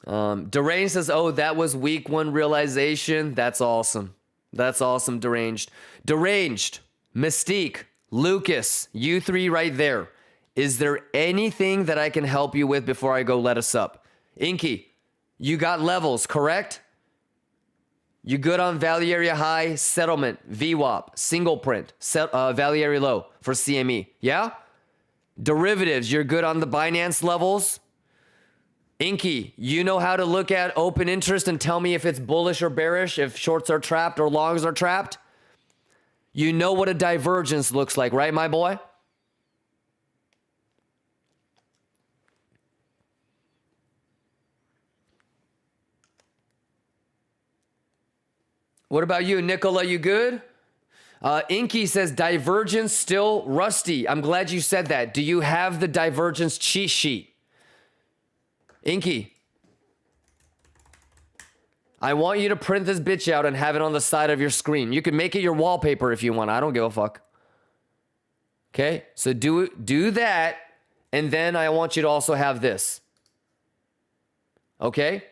Deranged says, oh, that was week 1 realization. That's awesome. That's awesome, Deranged. Deranged. Mystique, Lucas, you 3 right there. Is there anything that I can help you with before I go let us up? Inky, you got levels, correct? You good on value area high, settlement, VWAP, single print, value area low for CME, yeah? Derivatives, you're good on the Binance levels? Inky, you know how to look at open interest and tell me if it's bullish or bearish, if shorts are trapped or longs are trapped? You know what a divergence looks like, right, my boy? What about you, Nicola? You good? Inky says, divergence still rusty. I'm glad you said that. Do you have the divergence cheat sheet? Inky, I want you to print this bitch out and have it on the side of your screen. You can make it your wallpaper if you want. I don't give a fuck. Okay? So do that, and then I want you to also have this. Okay?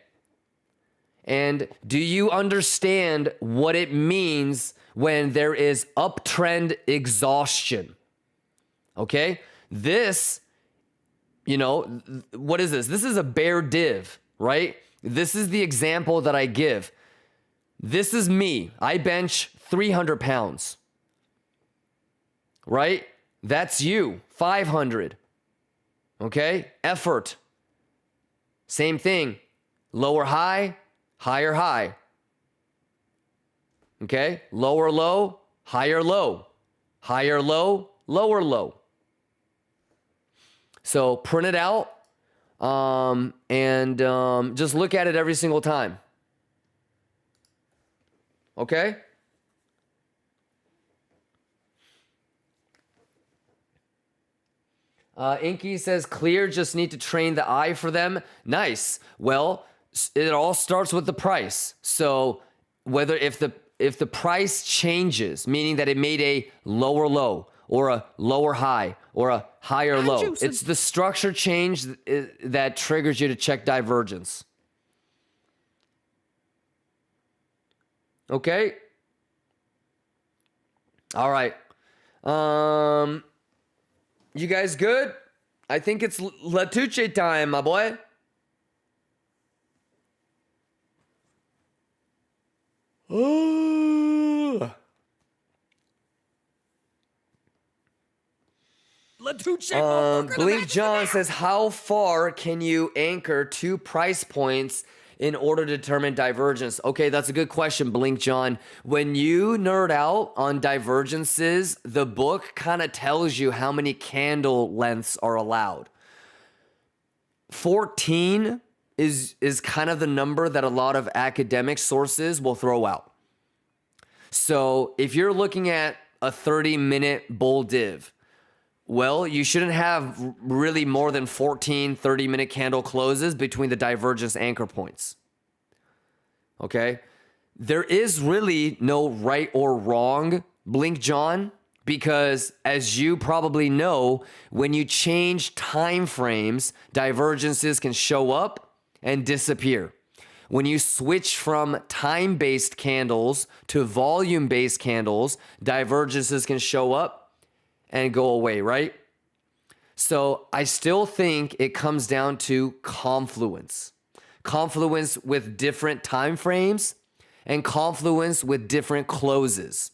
And do you understand what it means when there is uptrend exhaustion? Okay? This, what is this? This is a bear div, right? This is the example that I give. This is me. I bench 300 pounds. Right? That's you. 500. Okay? Effort. Same thing. Lower high, higher high. Okay? Lower low, higher low. Higher low, lower low. So print it out. And just look at it every single time. Okay? Inky says, clear, just need to train the eye for them. Nice. Well, it all starts with the price. So if the price changes, meaning that it made a lower low or a lower high or a higher low, it's the structure change that triggers you to check divergence. Okay? All right. You guys good? I think it's Latuche time, my boy. Blink John says, how far can you anchor 2 price points in order to determine divergence? Okay, that's a good question, Blink John. When you nerd out on divergences, the book kind of tells you how many candle lengths are allowed. 14 is kind of the number that a lot of academic sources will throw out. So if you're looking at a 30-minute bull div, well, you shouldn't have really more than 14 30-minute candle closes between the divergence anchor points. Okay? There is really no right or wrong, Blink John, because as you probably know, when you change time frames, divergences can show up and disappear. When you switch from time-based candles to volume-based candles, divergences can show up and go away, right? So I still think it comes down to confluence. Confluence with different time frames and confluence with different closes.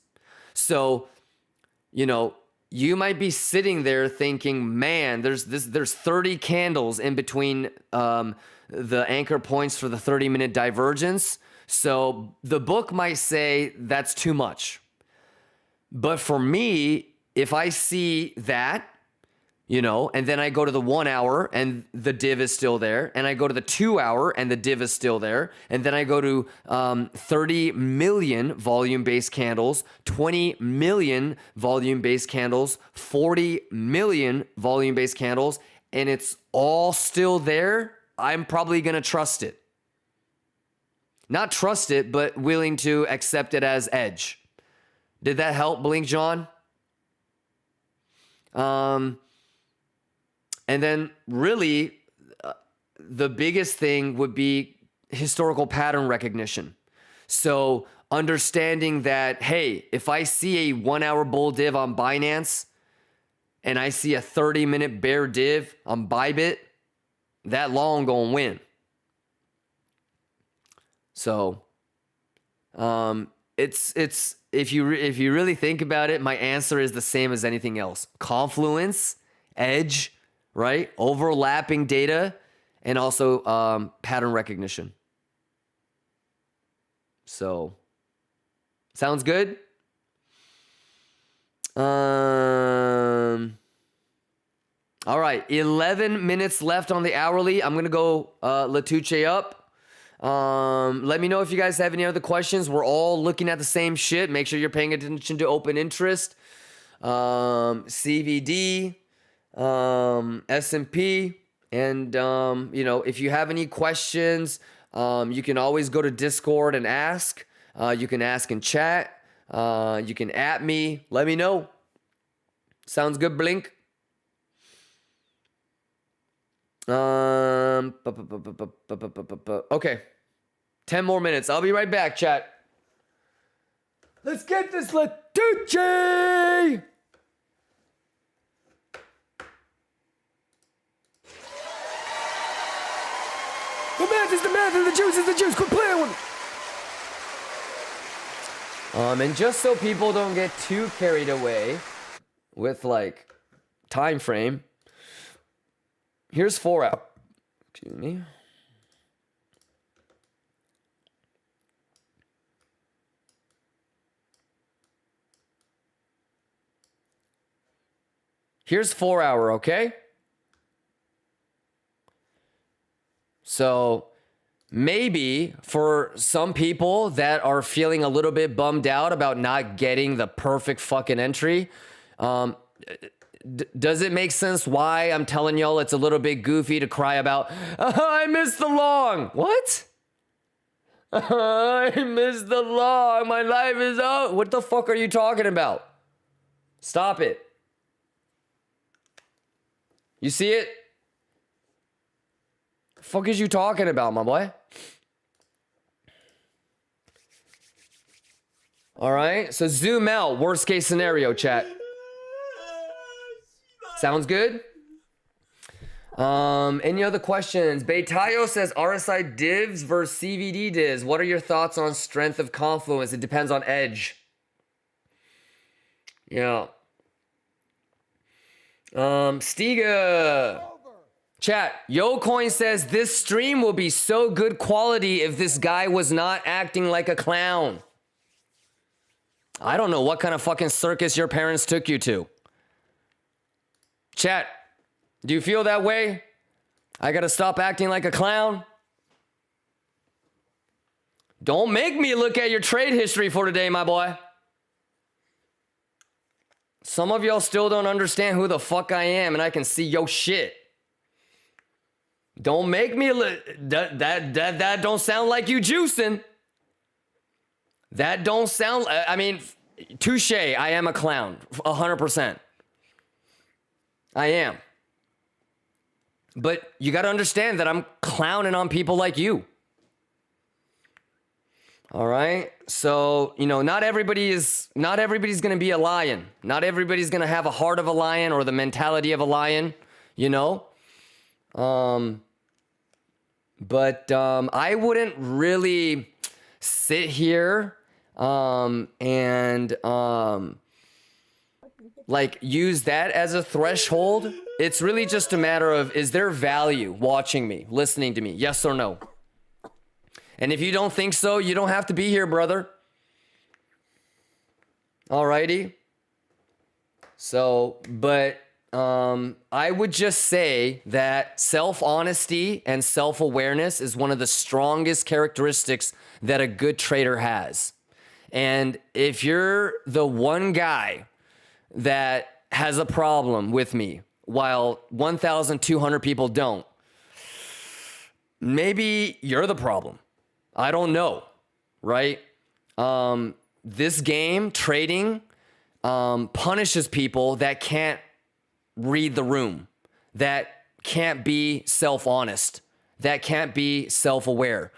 So, you know, you might be sitting there thinking, man, there's 30 candles in between the anchor points for the 30-minute divergence. So the book might say that's too much. But for me, if I see that, you know, and then I go to the 1 hour and the div is still there, and I go to the 2 hour and the div is still there, and then I go to 30 million volume-based candles, 20 million volume-based candles, 40 million volume-based candles, and it's all still there, I'm probably going to trust it. Not trust it, but willing to accept it as edge. Did that help, Blink John? And then really the biggest thing would be historical pattern recognition. So understanding that, hey, if I see a 1 hour bull div on Binance and I see a 30-minute bear div on Bybit, that long gonna win. So it's if you really think about it, my answer is the same as anything else. Confluence, edge, right? Overlapping data, and also pattern recognition. So, sounds good? All right, 11 minutes left on the hourly. I'm going to go Latuche up. Let me know if you guys have any other questions. We're all looking at the same shit. Make sure you're paying attention to open interest, CVD, S&P, and you know, if you have any questions, you can always go to Discord and ask. You can ask in chat. You can at me. Let me know. Sounds good, Blink? Okay. 10 more minutes. I'll be right back, chat. Let's get this Latucci! The math is the math and the juice is the juice. Quit playing with me. And just so people don't get too carried away with like time frame, here's 4 hour. Excuse me. Here's 4 hour, okay? So maybe for some people that are feeling a little bit bummed out about not getting the perfect fucking entry, does it make sense why I'm telling y'all it's a little bit goofy to cry about, I missed the long? What? I missed the long. My life is out. What the fuck are you talking about? Stop it. You see it? The fuck is you talking about, my boy? All right, so zoom out. Worst case scenario, chat. Sounds good? Any other questions? Beitayo says RSI divs versus CVD divs. What are your thoughts on strength of confluence? It depends on edge. Yeah. Stiga. Chat. YoCoin says this stream will be so good quality if this guy was not acting like a clown. I don't know what kind of fucking circus your parents took you to. Chat. Do you feel that way? I gotta stop acting like a clown? Don't make me look at your trade history for today, my boy. Some of y'all still don't understand who the fuck I am, and I can see your shit. Don't make me look. That don't sound like you juicing. That don't sound. I mean, touche. I am a clown, 100%. I am. But you got to understand that I'm clowning on people like you. All right? So, you know, not everybody's going to be a lion. Not everybody's going to have a heart of a lion or the mentality of a lion, you know? But I wouldn't really sit here and like use that as a threshold. It's really just a matter of, is there value watching me, listening to me? Yes or no? And if you don't think so, you don't have to be here, brother. Alrighty. So, but I would just say that self-honesty and self-awareness is one of the strongest characteristics that a good trader has. And if you're the one guy that has a problem with me while 1,200 people don't, maybe you're the problem. I don't know, right? This game, trading, punishes people that can't read the room, that can't be self-honest, that can't be self-aware,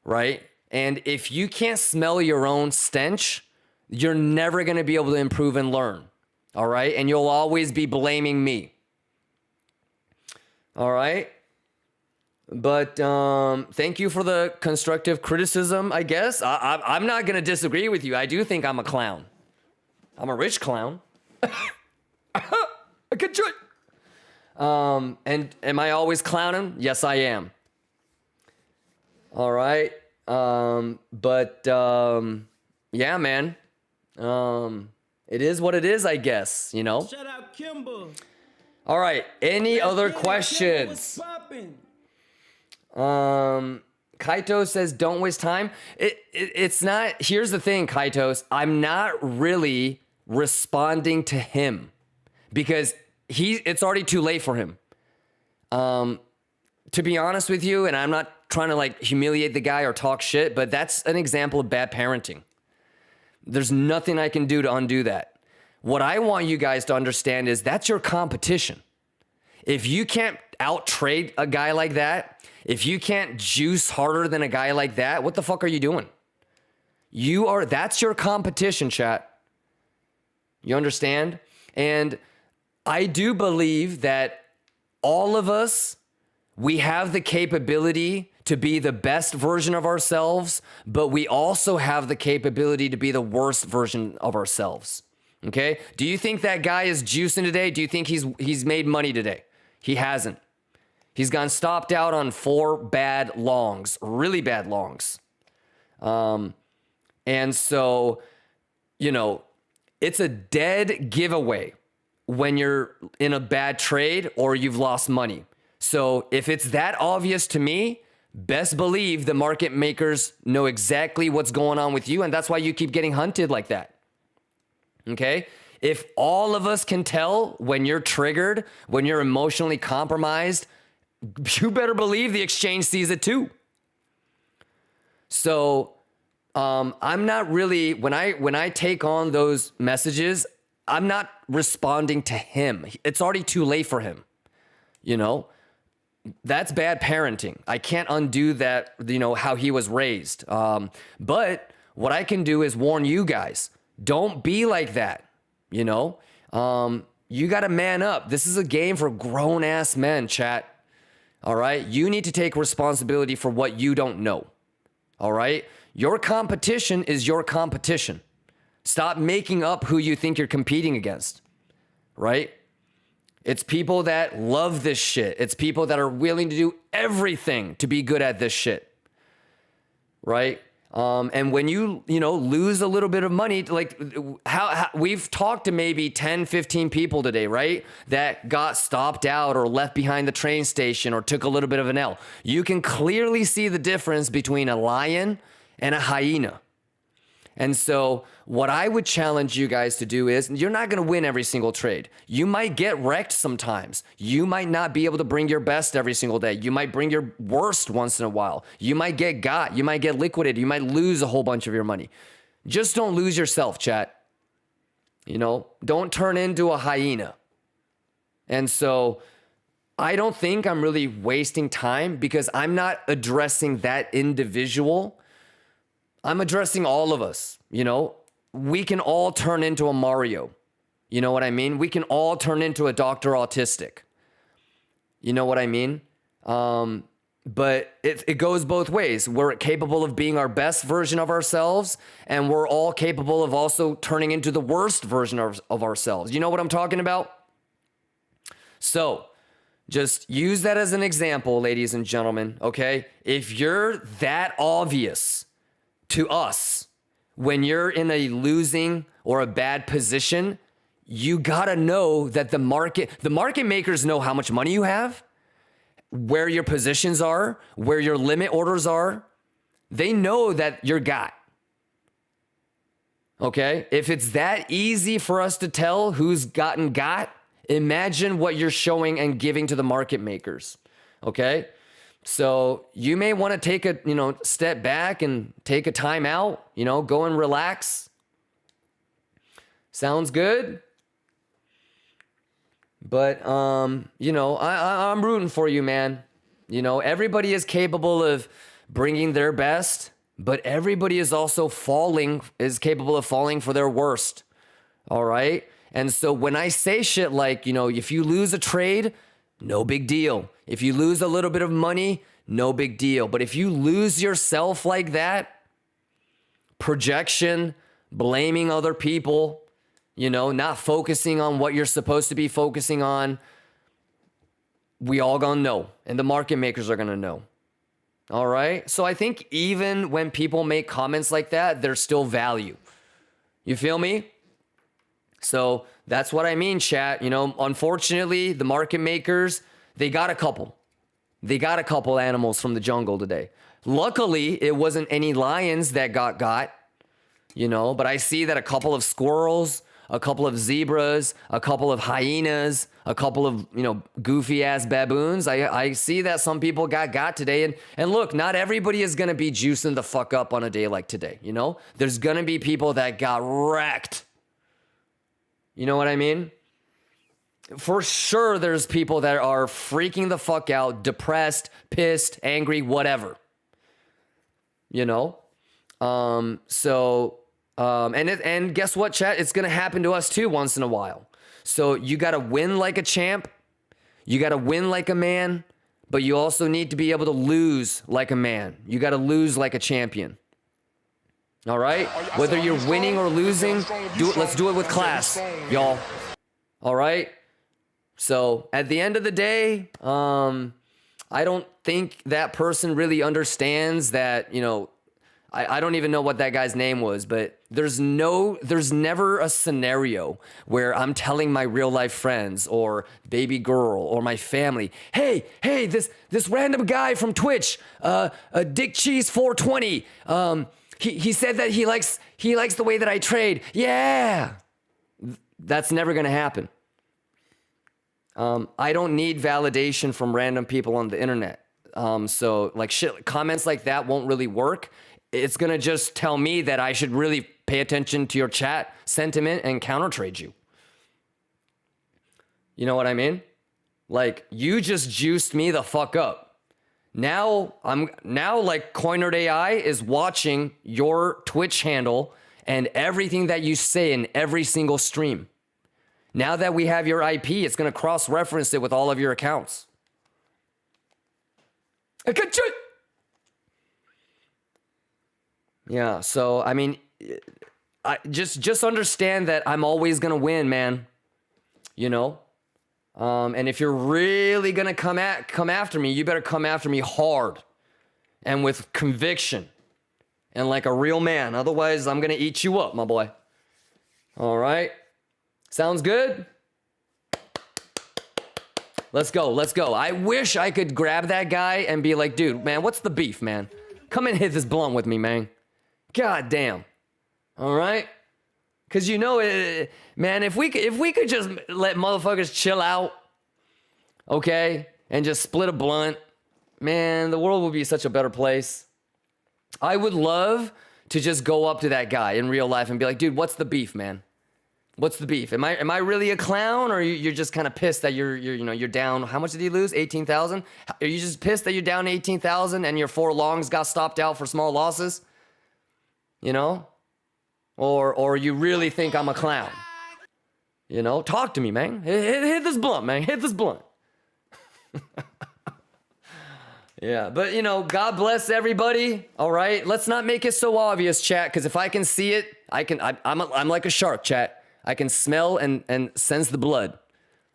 right? And if you can't smell your own stench, you're never going to be able to improve and learn, all right? And you'll always be blaming me, all right? But thank you for the constructive criticism, I guess. I'm not going to disagree with you. I do think I'm a clown. I'm a rich clown. I could do it. And am I always clowning? Yes, I am. All right. But yeah, man. It is what it is, I guess, you know? Shout out Kimber. All right. Any other questions? Kaito says, don't waste time. It's not, here's the thing, Kaitos. I'm not really responding to him because it's already too late for him. To be honest with you, and I'm not trying to like humiliate the guy or talk shit, but that's an example of bad parenting. There's nothing I can do to undo that. What I want you guys to understand is that's your competition. If you can't out trade a guy like that, if you can't juice harder than a guy like that, what the fuck are you doing? That's your competition, chat. You understand? And I do believe that all of us, we have the capability to be the best version of ourselves, but we also have the capability to be the worst version of ourselves. Okay? Do you think that guy is juicing today? Do you think he's made money today? He hasn't. He's gotten stopped out on 4 bad longs, really bad longs. And so, you know, it's a dead giveaway when you're in a bad trade or you've lost money. So if it's that obvious to me, best believe the market makers know exactly what's going on with you, and that's why you keep getting hunted like that. Okay? If all of us can tell when you're triggered, when you're emotionally compromised, you better believe the exchange sees it too. So I'm not really, when I take on those messages, I'm not responding to him. It's already too late for him. You know, that's bad parenting. I can't undo that, you know, how he was raised. But what I can do is warn you guys, don't be like that. You know, you got to man up. This is a game for grown ass men, chat. All right? You need to take responsibility for what you don't know. All right? Your competition is your competition. Stop making up who you think you're competing against. Right? It's people that love this shit. It's people that are willing to do everything to be good at this shit. Right? And when you lose a little bit of money, like how we've talked to maybe 10, 15 people today, right? That got stopped out or left behind the train station or took a little bit of an L. You can clearly see the difference between a lion and a hyena. And so what I would challenge you guys to do is, you're not going to win every single trade. You might get wrecked sometimes. You might not be able to bring your best every single day. You might bring your worst once in a while. You might get got. You might get liquidated. You might lose a whole bunch of your money. Just don't lose yourself, chat. Don't turn into a hyena. And so I don't think I'm really wasting time because I'm not addressing that individual. I'm addressing all of us. We can all turn into a Mario. You know what I mean? We can all turn into a Dr. Autistic. You know what I mean? But it goes both ways. We're capable of being our best version of ourselves, and we're all capable of also turning into the worst version of ourselves. You know what I'm talking about? So just use that as an example, ladies and gentlemen, okay? If you're that obvious to us when you're in a losing or a bad position, you gotta know that the market makers know how much money you have, where your positions are, where your limit orders are. They know that you're got. Okay? If it's that easy for us to tell who's gotten got, imagine what you're showing and giving to the market makers. Okay? So you may want to take a, step back and take a time out, go and relax. Sounds good? But, I'm rooting for you, man. Everybody is capable of bringing their best, but everybody is also capable of falling for their worst. All right? And so when I say shit like, if you lose a trade, no big deal. If you lose a little bit of money, no big deal. But if you lose yourself like that, projection, blaming other people, not focusing on what you're supposed to be focusing on, we all gonna know. And the market makers are gonna know. All right? So I think even when people make comments like that, there's still value. You feel me? So that's what I mean, chat. Unfortunately, the market makers, they got a couple. They got a couple animals from the jungle today. Luckily, it wasn't any lions that got, but I see that a couple of squirrels, a couple of zebras, a couple of hyenas, a couple of, goofy ass baboons. I see that some people got today. And look, not everybody is going to be juicing the fuck up on a day like today. There's going to be people that got wrecked. You know what I mean? For sure, there's people that are freaking the fuck out, depressed, pissed, angry, whatever. And guess what, chat? It's going to happen to us too once in a while. So you got to win like a champ. You got to win like a man, but you also need to be able to lose like a man. You got to lose like a champion. All right? Whether you're winning or losing, let's do it with class, y'all. All right? So at the end of the day, I don't think that person really understands that, I don't even know what that guy's name was, but there's never a scenario where I'm telling my real life friends or baby girl or my family, hey, this random guy from Twitch, Dick Cheese 420, he said that he likes the way that I trade. Yeah. That's never going to happen. I don't need validation from random people on the internet. So like shit, comments like that won't really work. It's going to just tell me that I should really pay attention to your chat sentiment and counter trade you. You know what I mean? Like you just juiced me the fuck up. Now like Coinerd AI is watching your Twitch handle and everything that you say in every single stream. Now that we have your IP, it's going to cross-reference it with all of your accounts. Yeah, so I mean, I just understand that I'm always gonna win, man. You know, and if you're really gonna come after me, you better come after me hard and with conviction and like a real man. Otherwise, I'm gonna eat you up, my boy. All right, sounds good. Let's go, let's go. I wish I could grab that guy and be like, dude, man, what's the beef, man? Come and hit this blunt with me, man. God damn. All right? Because you know, man, if we could just let motherfuckers chill out, okay, and just split a blunt, man, the world would be such a better place. I would love to just go up to that guy in real life and be like, dude, what's the beef, man? What's the beef? Am I really a clown, or you're just kind of pissed that you're down? How much did he lose? 18,000? Are you just pissed that you're down 18,000 and your 4 longs got stopped out for small losses? You know? Or you really think I'm a clown? You know? Talk to me, man. Hit this blunt, man. Hit this blunt. Yeah, but you know, God bless everybody. All right, let's not make it so obvious, chat. Because if I can see it, I'm like a shark, chat. I can smell and sense the blood.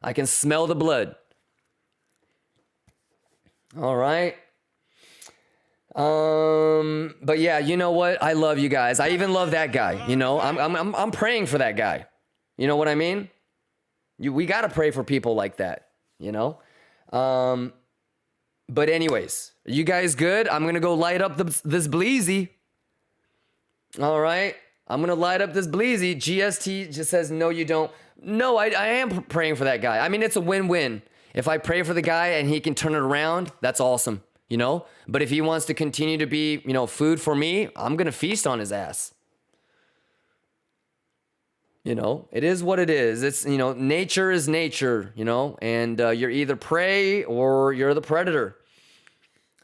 I can smell the blood. All right. But yeah, you know what? I love you guys. I even love that guy. You know, I'm praying for that guy. You know what I mean? We gotta pray for people like that. You know. But anyways, you guys good? I'm gonna go light up this bleezy. All right. I'm going to light up this bleezy. GST just says, no, you don't. No, I am praying for that guy. I mean, it's a win-win. If I pray for the guy and he can turn it around, that's awesome, you know? But if he wants to continue to be, you know, food for me, I'm going to feast on his ass. You know, it is what it is. It's, you know, nature is nature, you know? And you're either prey or you're the predator.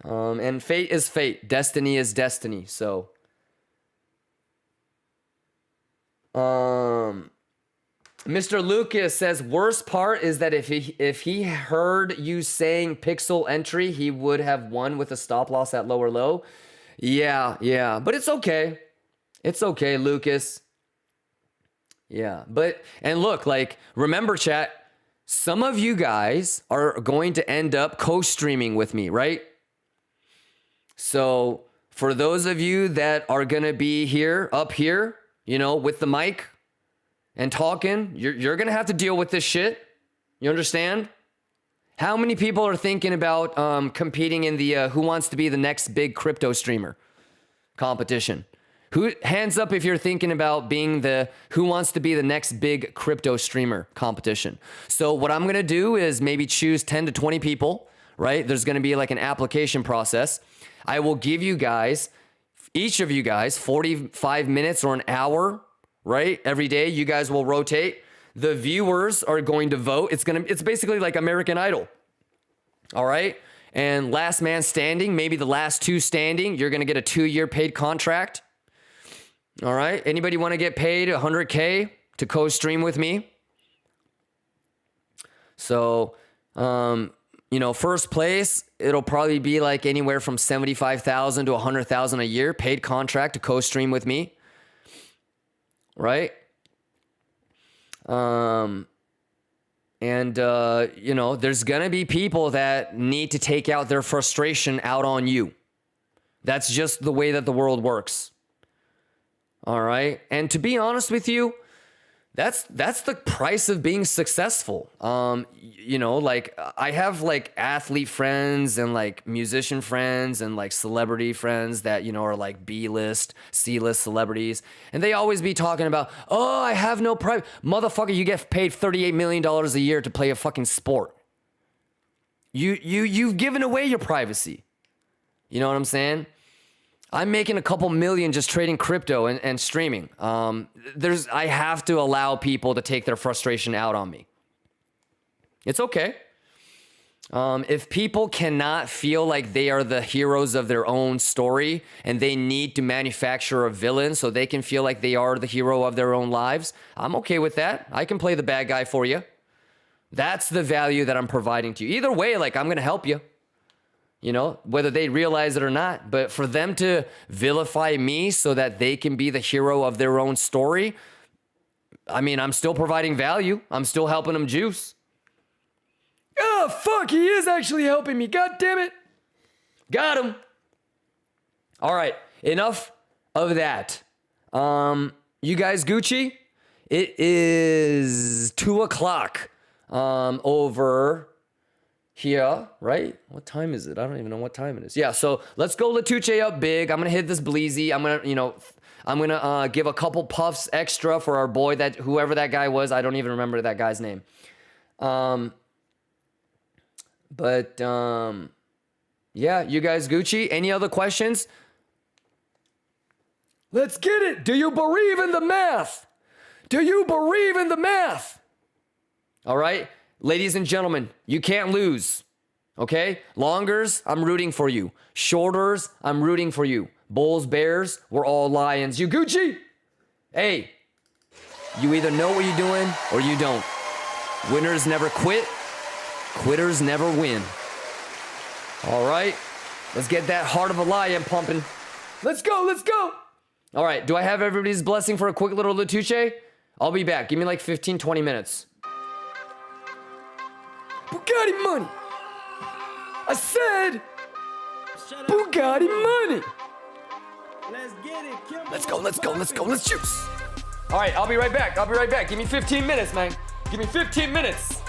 And fate is fate. Destiny is destiny, so... Mr. Lucas says, worst part is that if he heard you saying pixel entry, he would have won with a stop loss at lower low. Yeah, but it's okay. It's okay, Lucas. Yeah, and look, like, remember, chat, some of you guys are going to end up co-streaming with me, right? So for those of you that are gonna be up here, you know, with the mic and talking, you're going to have to deal with this shit. You understand? How many people are thinking about competing in the Who Wants to Be the Next Big Crypto Streamer competition? Hands up if you're thinking about being the Who Wants to Be the Next Big Crypto Streamer competition. So what I'm going to do is maybe choose 10 to 20 people, right? There's going to be like an application process. I will give you guys... each of you guys, 45 minutes or an hour, right? Every day, you guys will rotate. The viewers are going to vote. It's basically like American Idol. All right? And last man standing, maybe the last 2 standing, you're going to get a 2-year paid contract. All right? Anybody want to get paid $100K to co-stream with me? So, you know, first place, it'll probably be like anywhere from $75,000 to $100,000 a year, paid contract to co-stream with me, right? You know, there's gonna be people that need to take out their frustration out on you. That's just the way that the world works. All right, and to be honest with you, that's the price of being successful. You know, like I have like athlete friends and like musician friends and like celebrity friends that, you know, are like B-list, C-list celebrities. And they always be talking about, oh, I have no private. Motherfucker, you get paid $38 million a year to play a fucking sport. You've given away your privacy. You know what I'm saying? I'm making a couple million just trading crypto and streaming. I have to allow people to take their frustration out on me. It's okay. If people cannot feel like they are the heroes of their own story and they need to manufacture a villain so they can feel like they are the hero of their own lives, I'm okay with that. I can play the bad guy for you. That's the value that I'm providing to you. Either way, like, I'm going to help you. you know, whether they realize it or not. But for them to vilify me so that they can be the hero of their own story, I mean, I'm still providing value. I'm still helping them juice. Oh, fuck, he is actually helping me. God damn it. Got him. All right, enough of that. You guys Gucci? It is 2 o'clock over here, right? What time is it? I don't even know what time it is. Yeah, so let's go Latuche up big. I'm going to hit this Bleezy. I'm going to give a couple puffs extra for our boy, that whoever that guy was. I don't even remember that guy's name. Yeah, you guys Gucci? Any other questions? Let's get it. Do you believe in the math? Do you believe in the math? All right, ladies and gentlemen, you can't lose. Okay? Longers, I'm rooting for you. Shorters, I'm rooting for you. Bulls, Bears, we're all Lions. You Gucci? Hey, you either know what you're doing or you don't. Winners never quit. Quitters never win. All right, let's get that heart of a lion pumping. Let's go, let's go. All right, do I have everybody's blessing for a quick little Latuche? I'll be back. Give me like 15, 20 minutes. Bugatti money. I said Bugatti money. Let's get it, Kimbo. Let's go, let's go, let's go, let's juice. All right, I'll be right back. I'll be right back. Give me 15 minutes, man. Give me 15 minutes.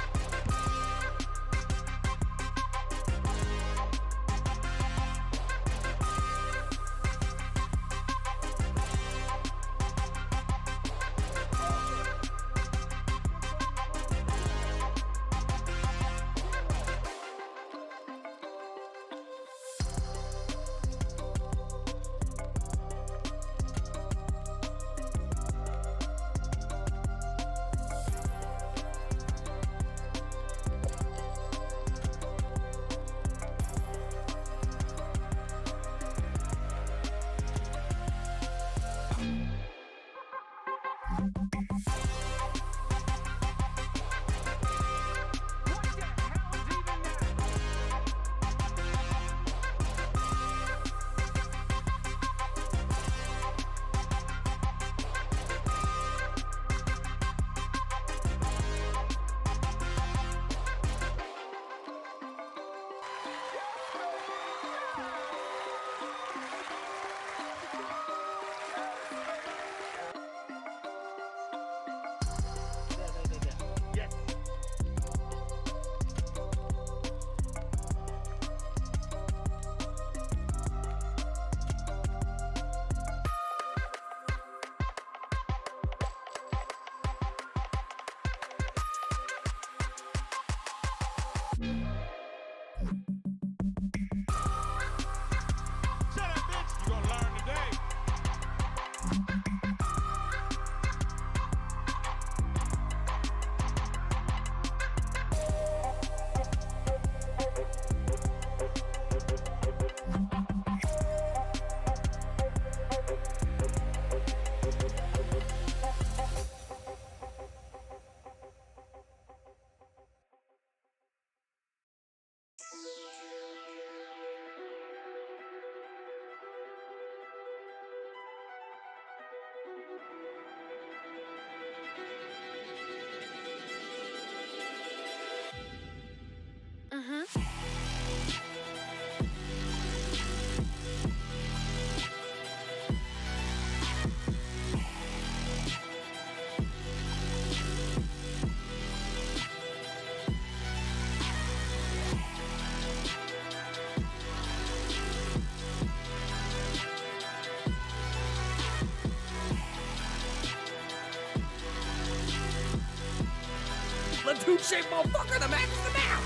Latuche, motherfucker, the match is now!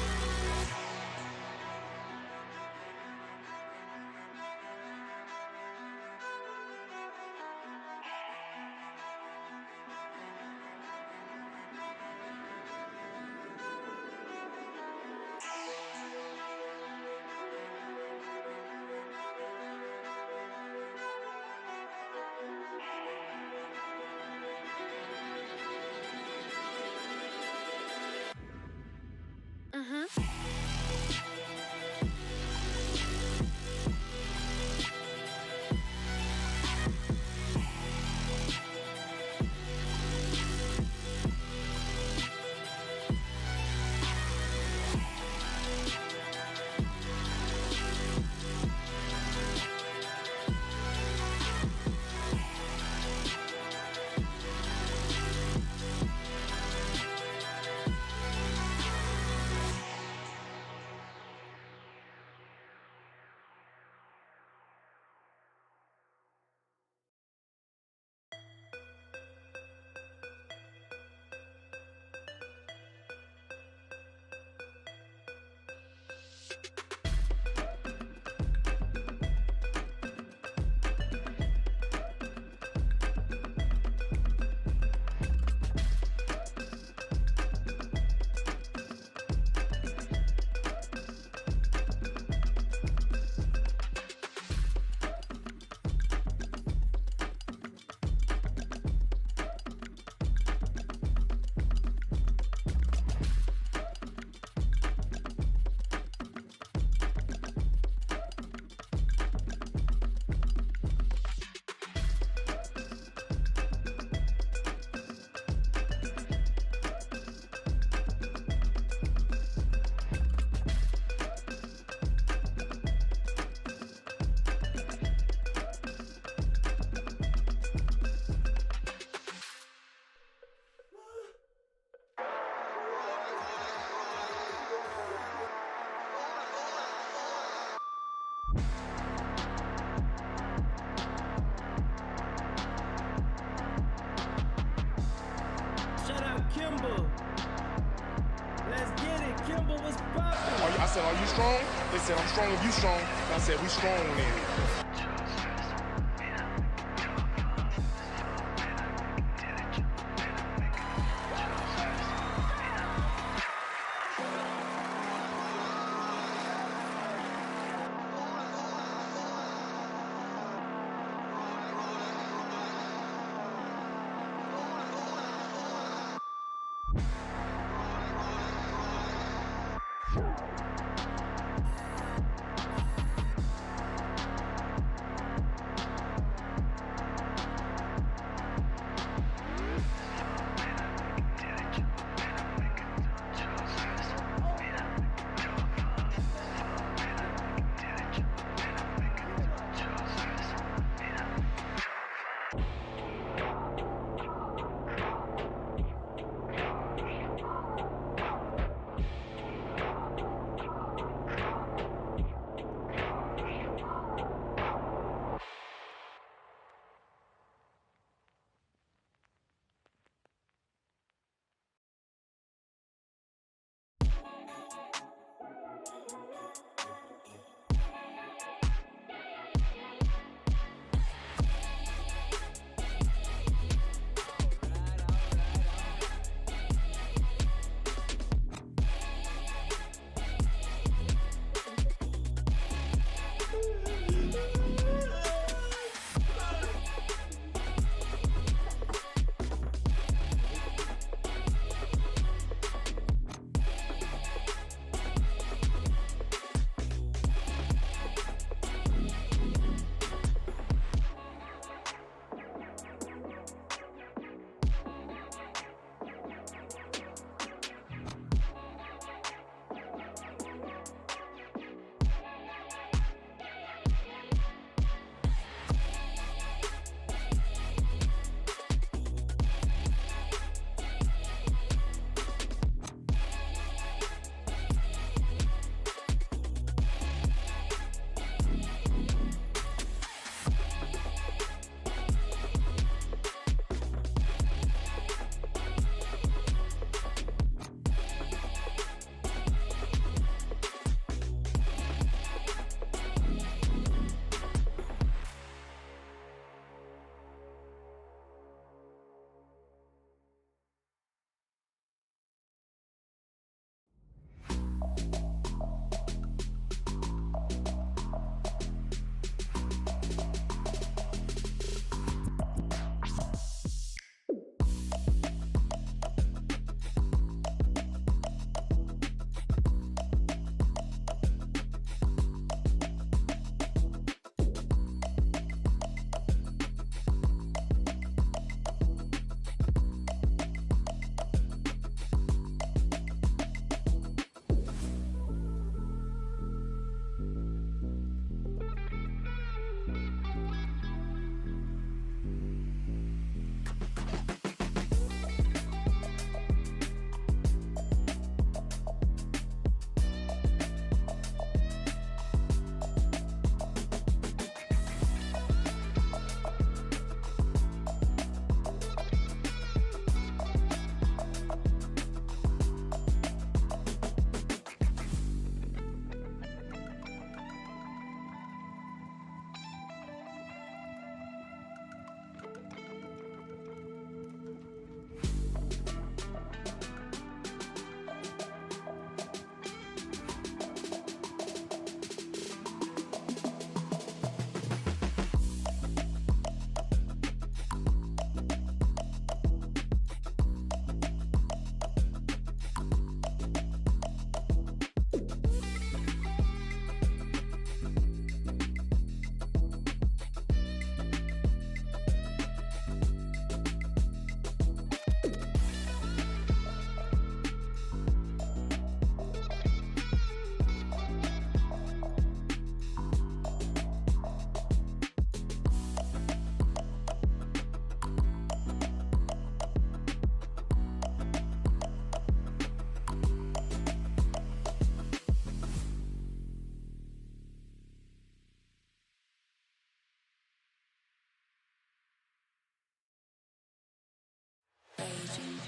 said, are you strong? They said, I'm strong if you strong. And I said, we strong then.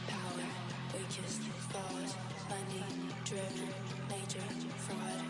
Power, weakest thought, money driven, nature, fraud.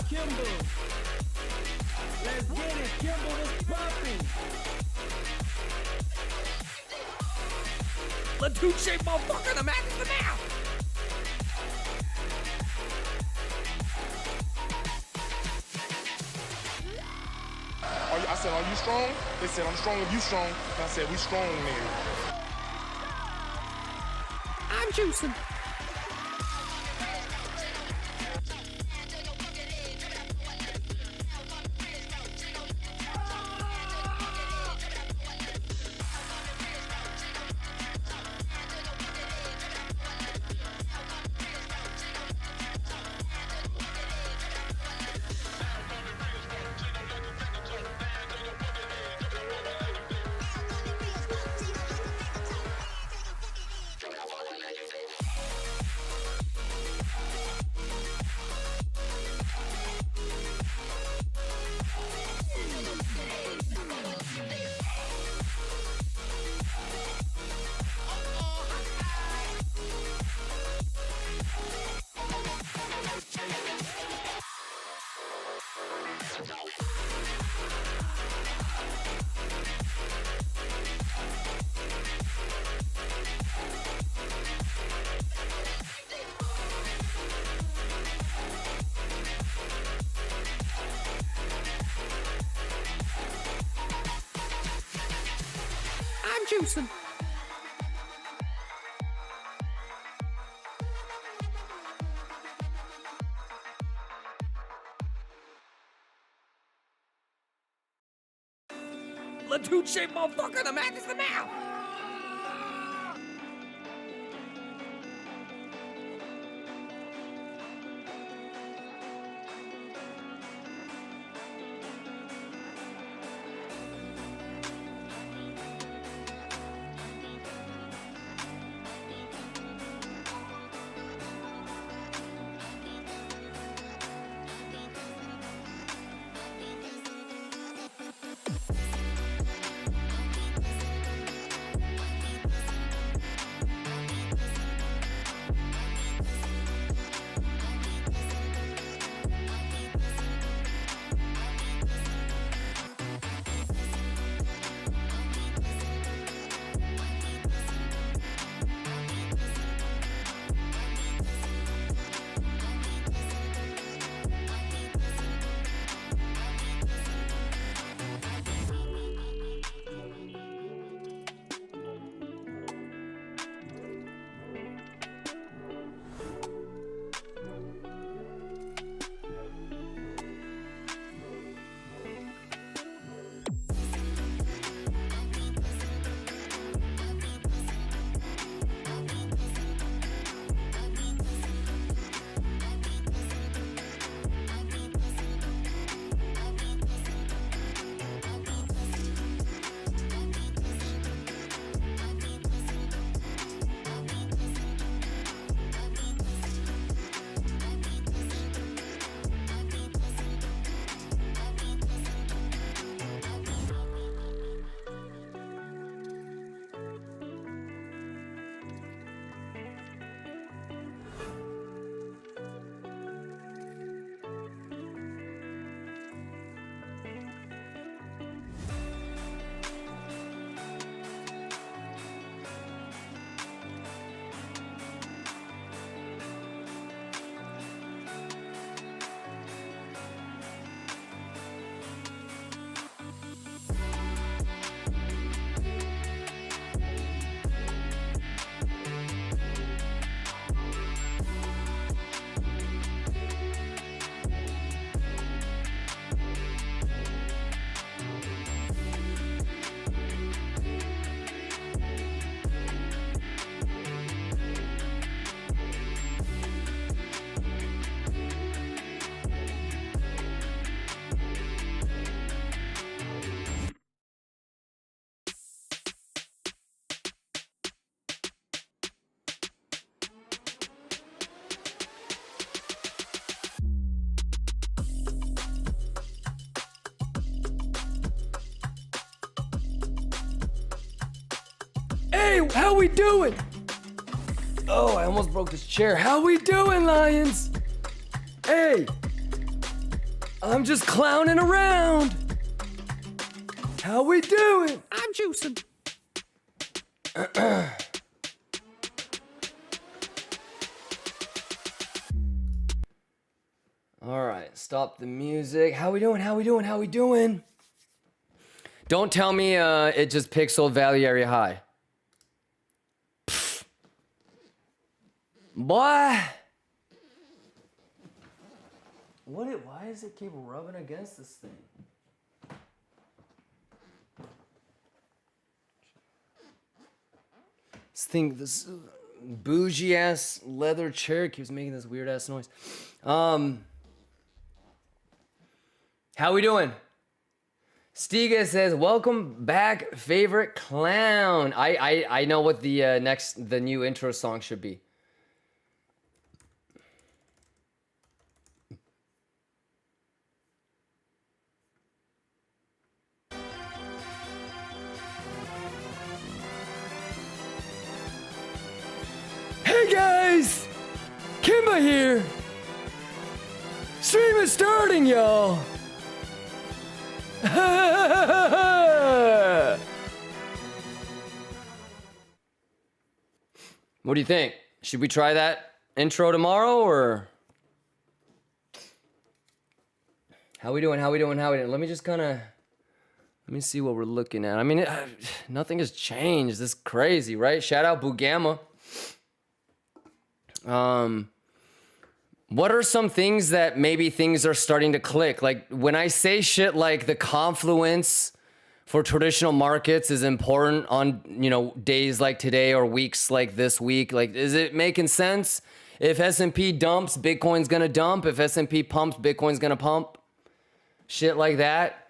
Kimbo. Let's get it. Kimbo was popping. Let two shape motherfucker the man in the mouth. I said, are you strong? They said, I'm strong if you strong. And I said, we strong, nigga. I'm juicing. I'm juicing. Let two shape motherfucker the man is the mouth. Hey, how we doing? Oh, I almost broke this chair. How we doing, Lions? Hey, I'm just clowning around. How we doing? I'm juicing. All right, stop the music. How we doing? How we doing? How we doing? Don't tell me it just pixeled value area high. Pfft. Boy. Why does it keep rubbing against this thing? This bougie ass leather chair keeps making this weird ass noise. How we doing? Stiga says, welcome back, favorite clown. I know what the new intro song should be. Hey guys! Kimba here! Stream is starting, y'all! What do you think? Should we try that intro tomorrow, or? How we doing? How we doing? How we doing? Let me just kind of... Let me see what we're looking at. I mean, nothing has changed. This is crazy, right? Shout out Bugama. What are some things that maybe things are starting to click? Like when I say shit like the confluence for traditional markets is important on, days like today or weeks like this week, like, is it making sense? If S&P dumps, Bitcoin's gonna dump. If S&P pumps, Bitcoin's gonna pump. Shit like that.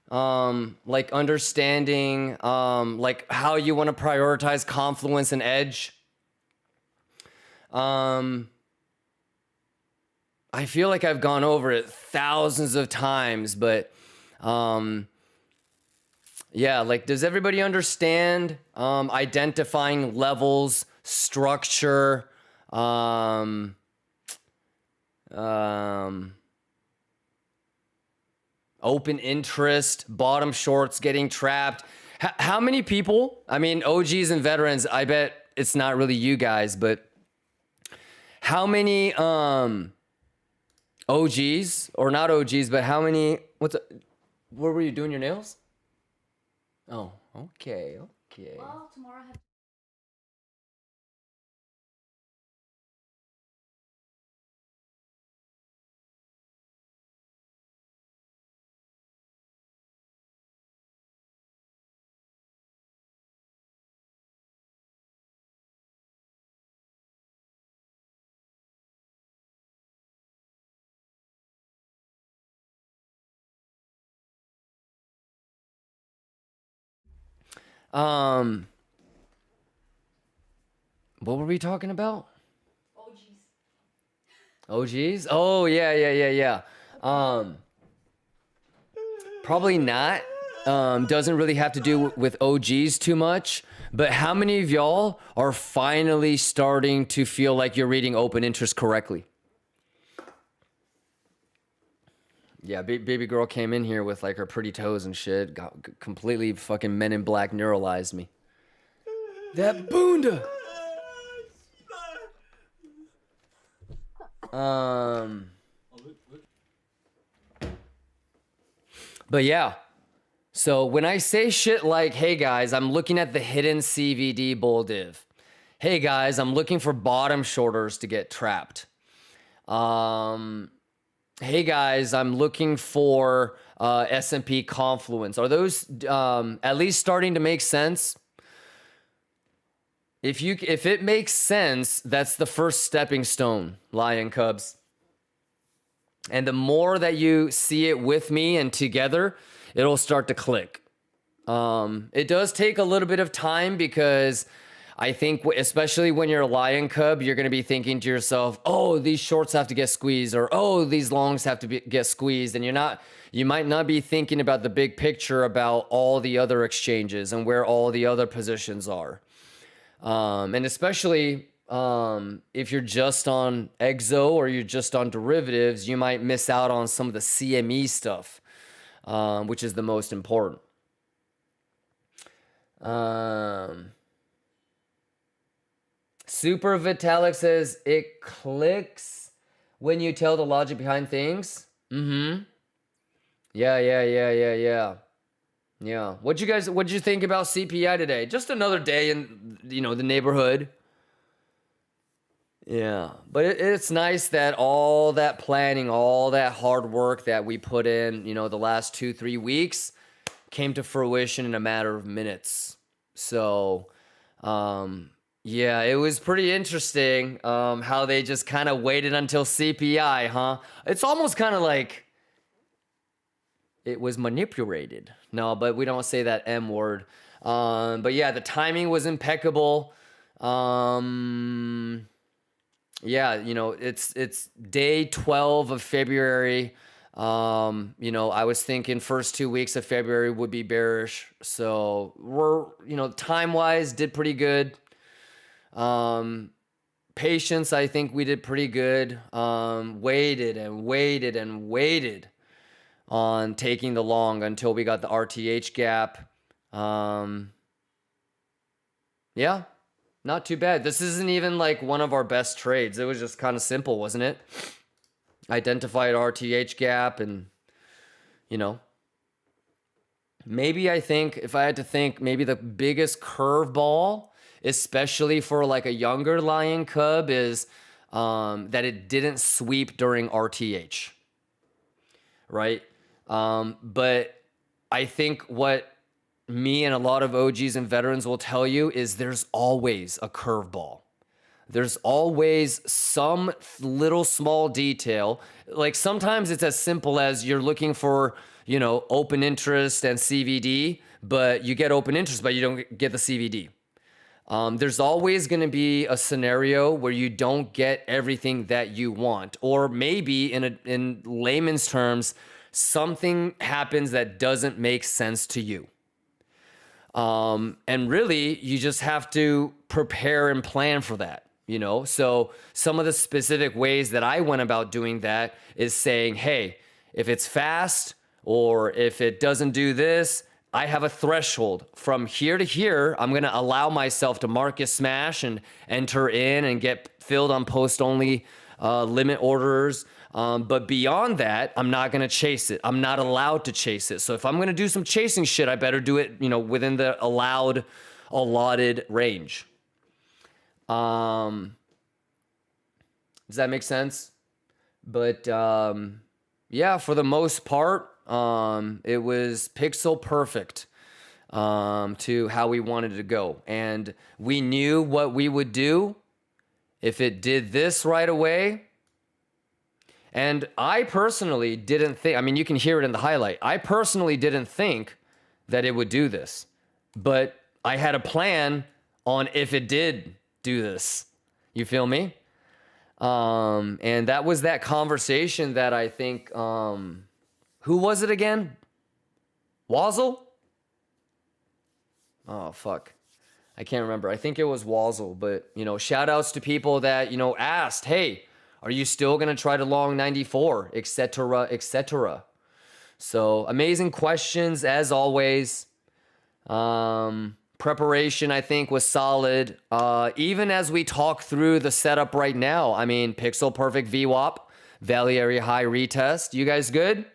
Like understanding, like how you want to prioritize confluence and edge. I feel like I've gone over it thousands of times, but yeah, like, does everybody understand identifying levels, structure, open interest, bottom shorts getting trapped? How many people, I mean, OGs and veterans, I bet it's not really you guys, but how many OGs, or not OGs, but how many, where were you doing your nails? Oh, okay. Well, tomorrow I have... What were we talking about? OGs? Oh, yeah. Probably not. Doesn't really have to do with OGs too much. But how many of y'all are finally starting to feel like you're reading open interest correctly? Yeah, baby girl came in here with like her pretty toes and shit. Got completely fucking Men in Black neuralized me. That boonda. But yeah. So when I say shit like, hey guys, I'm looking at the hidden CVD bull div. Hey guys, I'm looking for bottom shorters to get trapped. Hey guys, I'm looking for S&P confluence. Are those at least starting to make sense? If it makes sense, that's the first stepping stone, Lion Cubs. And the more that you see it with me and together, it'll start to click. It does take a little bit of time because I think, especially when you're a Lion Cub, you're going to be thinking to yourself, oh, these shorts have to get squeezed, or oh, these longs have to get squeezed. And you might not be thinking about the big picture about all the other exchanges and where all the other positions are. And especially if you're just on exo or you're just on derivatives, you might miss out on some of the CME stuff, which is the most important. Super Vitalik says it clicks when you tell the logic behind things. Mm-hmm. Yeah. What'd you think about CPI today? Just another day in, the neighborhood. Yeah, but it's nice that all that planning, all that hard work that we put in, the last 2-3 weeks came to fruition in a matter of minutes. So, yeah, it was pretty interesting how they just kind of waited until CPI, huh? It's almost kind of like it was manipulated. No, but we don't say that M word. But yeah, the timing was impeccable. Yeah, it's day 12 of February. I was thinking first 2 weeks of February would be bearish. So we're, time-wise did pretty good. Patience, I think we did pretty good. Waited on taking the long until we got the RTH gap. Yeah, not too bad. This isn't even like one of our best trades. It was just kind of simple, wasn't it? Identified RTH gap and, maybe I think, if I had to think, maybe the biggest curveball, especially for like a younger lion cub, is that it didn't sweep during RTH, right? But I think what me and a lot of OGs and veterans will tell you is there's always a curveball. There's always some little small detail. Like sometimes it's as simple as you're looking for, open interest and CVD, but you get open interest, but you don't get the CVD. There's always going to be a scenario where you don't get everything that you want, or maybe in layman's terms, something happens that doesn't make sense to you. And really, you just have to prepare and plan for that, So some of the specific ways that I went about doing that is saying, hey, if it's fast or if it doesn't do this, I have a threshold from here to here. I'm going to allow myself to market smash and enter in and get filled on post-only limit orders. But beyond that, I'm not going to chase it. I'm not allowed to chase it. So if I'm going to do some chasing shit, I better do it, within the allotted range. Does that make sense? But yeah, for the most part, it was pixel perfect to how we wanted it to go. And we knew what we would do if it did this right away. And I personally didn't think, you can hear it in the highlight. I personally didn't think that it would do this, but I had a plan on if it did do this. You feel me? And that was that conversation that I think, who was it again? Wazzle? Oh, fuck. I can't remember. I think it was Wazzle, but, shout outs to people that, asked, hey, are you still going to try to long 94, etc., etc.? So amazing questions as always. Preparation, I think, was solid. Even as we talk through the setup right now, pixel perfect VWAP, Valley Area High retest. You guys good?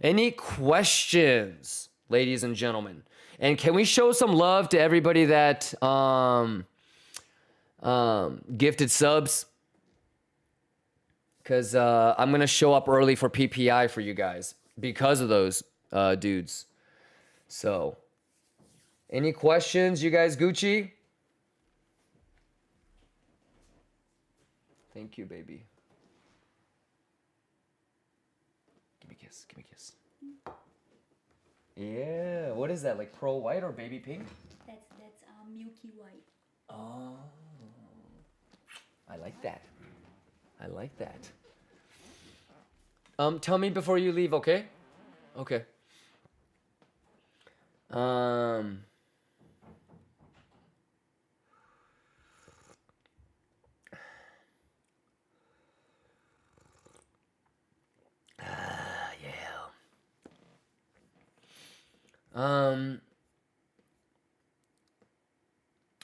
Any questions, ladies and gentlemen? And can we show some love to everybody that gifted subs? Because I'm going to show up early for PPI for you guys because of those dudes. So, any questions? You guys Gucci? Thank you, baby. Give me a kiss. Give me a kiss. Yeah. What is that? Like pearl white or baby pink? That's milky white. Oh. I like that. I like that. Tell me before you leave, okay? Okay.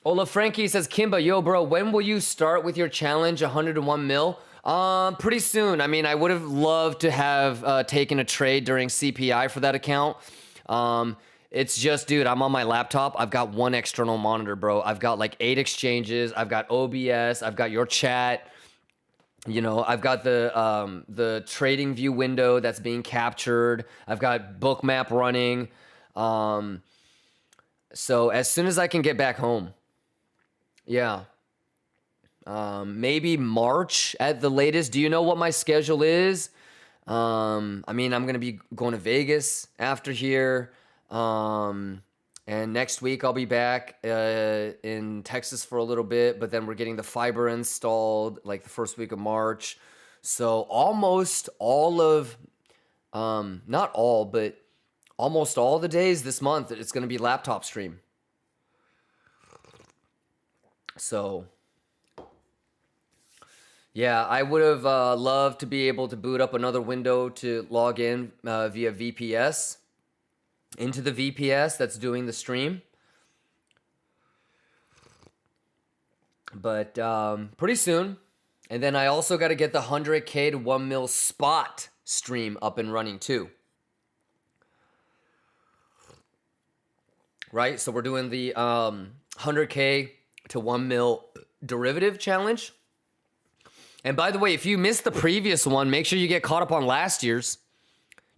Ola Frankie says, Kimba, yo, bro, when will you start with your challenge 101 mil? Pretty soon. I mean, I would have loved to have taken a trade during CPI for that account. It's just, dude, I'm on my laptop. I've got one external monitor, bro. I've got like 8 exchanges. I've got OBS. I've got your chat. You know, I've got the trading view window that's being captured. I've got Bookmap running. So as soon as I can get back home, yeah. Maybe March at the latest. Do you know what my schedule is? I mean, I'm going to be going to Vegas after here. And next week I'll be back in Texas for a little bit, but then we're getting the fiber installed like the first week of March. So almost all of, not all, but almost all the days this month, it's going to be laptop stream. So, yeah, I would have loved to be able to boot up another window to log in via VPS into the VPS that's doing the stream. But pretty soon. And then I also got to get the 100K to 1 mil spot stream up and running too. Right? So we're doing the 100K to 1 mil derivative challenge. And by the way, if you missed the previous one, make sure you get caught up on last year's.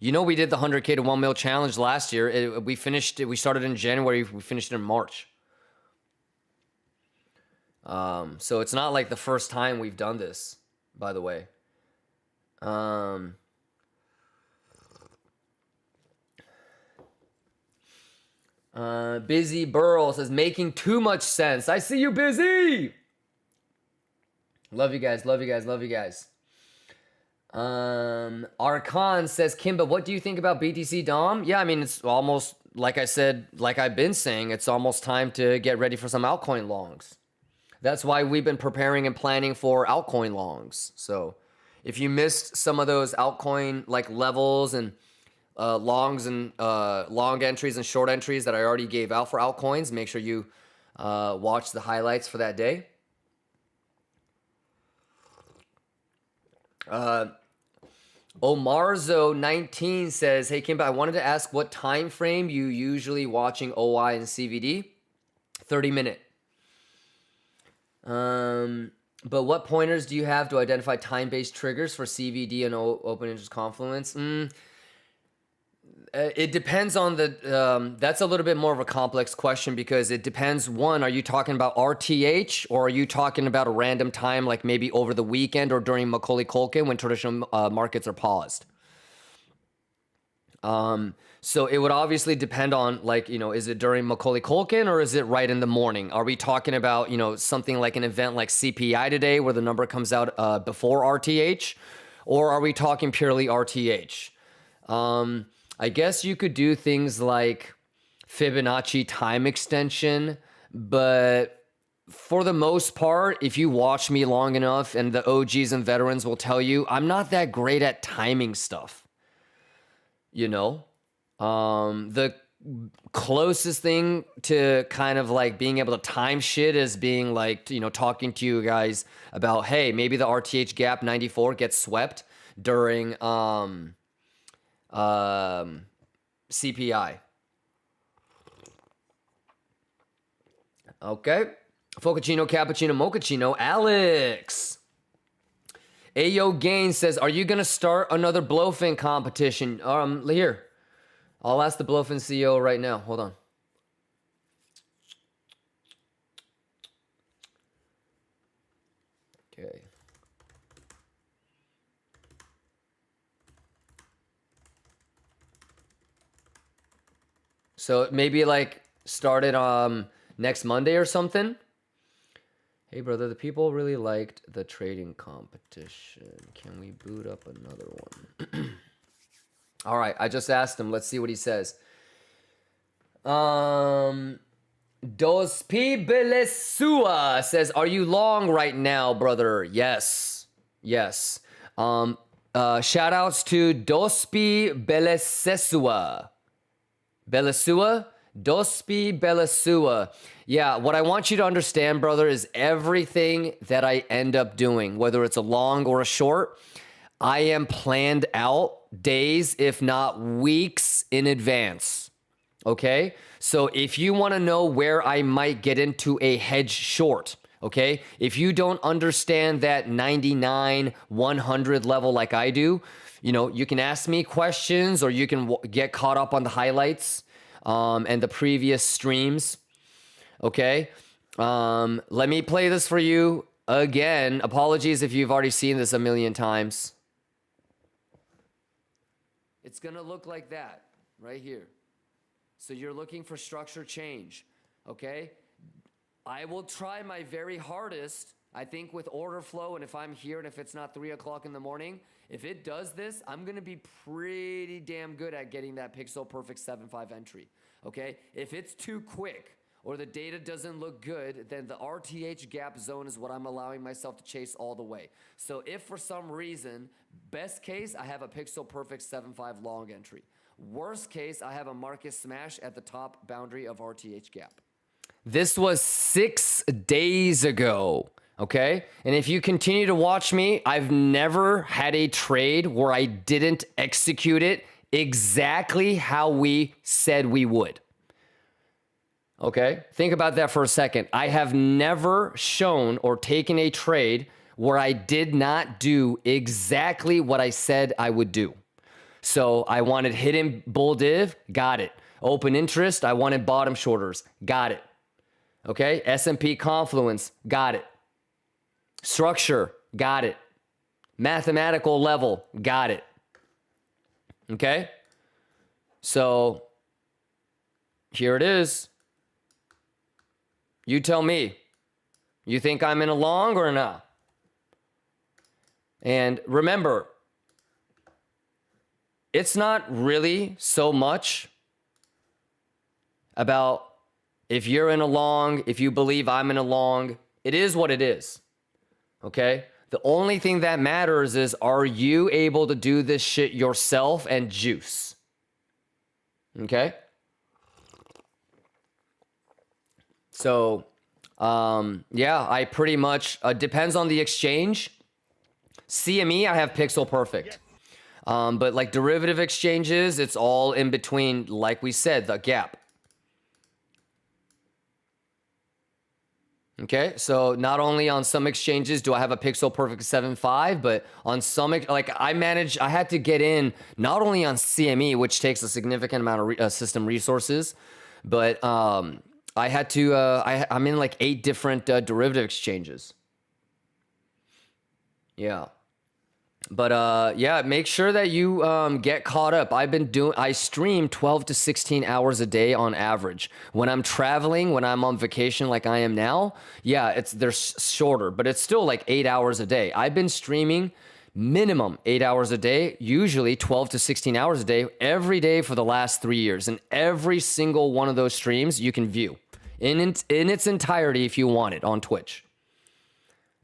You know, we did the 100K to 1 mil challenge last year. We finished it. We started in January. We finished it in March. So it's not like the first time we've done this, by the way. Busy Burl says, making too much sense. I see you, Busy. Love you guys. Love you guys. Love you guys. Arkan says, Kimba, what do you think about BTC Dom? Yeah, I mean, it's almost, like I said, like I've been saying, it's almost time to get ready for some altcoin longs. That's why we've been preparing and planning for altcoin longs. So if you missed some of those altcoin like levels and longs and long entries and short entries that I already gave out for altcoins, make sure you watch the highlights for that day. Omarzo19 says, hey Kimba, I wanted to ask what time frame you usually watching OI and CVD? 30-minute. But what pointers do you have to identify time-based triggers for CVD and open interest confluence? It depends on the, that's a little bit more of a complex question because it depends. One, are you talking about RTH or are you talking about a random time like maybe over the weekend or during Macaulay Culkin when traditional markets are paused? So it would obviously depend on like, you know, is it during Macaulay Culkin or is it right in the morning? Are we talking about, you know, something like an event like CPI today where the number comes out before RTH? Or are we talking purely RTH? I guess you could do things like Fibonacci time extension, but for the most part, if you watch me long enough, and the OGs and veterans will tell you, I'm not that great at timing stuff. You know? The closest thing to kind of like being able to time shit is being like, you know, talking to you guys about, hey, maybe the RTH gap 94 gets swept during CPI. Okay. Focacino, cappuccino, mochaccino. Alex. Ayo Gain says, are you going to start another Blowfin competition? Here. I'll ask the Blowfin CEO right now. Hold on. Okay. So maybe like start it next Monday or something. Hey brother, the people really liked the trading competition. Can we boot up another one? All right, I just asked him. Let's see what he says. Dos Belesua says, are you long right now, brother? Yes. Yes. Shout outs to Dospi Belesesua. Belisua? Dospi Belisua. Yeah, what I want you to understand, brother, is everything that I end up doing, whether it's a long or a short, I am planned out days, if not weeks in advance. Okay? So if you want to know where I might get into a hedge short, okay? If you don't understand that 99, 100 level like I do, you know, you can ask me questions or you can get caught up on the highlights and the previous streams, okay? Let me play this for you again. Apologies if you've already seen this a million times. It's going to look like that right here. So you're looking for structure change, okay? I will try my very hardest, I think, with order flow, and if I'm here and if it's not 3 o'clock in the morning, if it does this, I'm going to be pretty damn good at getting that pixel perfect 7.5 entry, okay? If it's too quick or the data doesn't look good, then the RTH gap zone is what I'm allowing myself to chase all the way. So if for some reason, best case, I have a pixel perfect 7.5 long entry. Worst case, I have a market smash at the top boundary of RTH gap. This was 6 days ago, okay? And if you continue to watch me, I've never had a trade where I didn't execute it exactly how we said we would. Okay? Think about that for a second. I have never shown or taken a trade where I did not do exactly what I said I would do. So I wanted hidden bull div, got it. Open interest, I wanted bottom shorters, got it. Okay, S&P confluence, got it. Structure, got it. Mathematical level, got it. Okay, so here it is. You tell me, you think I'm in a long or not? And remember, it's not really so much about if you're in a long, if you believe I'm in a long. It is what it is, okay? The only thing that matters is, are you able to do this shit yourself and juice? Okay? So, yeah, I pretty much, depends on the exchange. CME, I have pixel perfect. But like derivative exchanges, it's all in between, like we said, the gap. Okay, so not only on some exchanges do I have a pixel perfect 7.5, but on some, like I had to get in not only on CME, which takes a significant amount of system resources, but I had to, I'm in like 8 different derivative exchanges. Yeah. But yeah, make sure that you get caught up. I stream 12 to 16 hours a day on average. When I'm traveling, when I'm on vacation like I am now, yeah, they're shorter, but it's still like 8 hours a day. I've been streaming minimum 8 hours a day, usually 12 to 16 hours a day, every day for the last 3 years. And every single one of those streams you can view in its entirety if you want it on Twitch.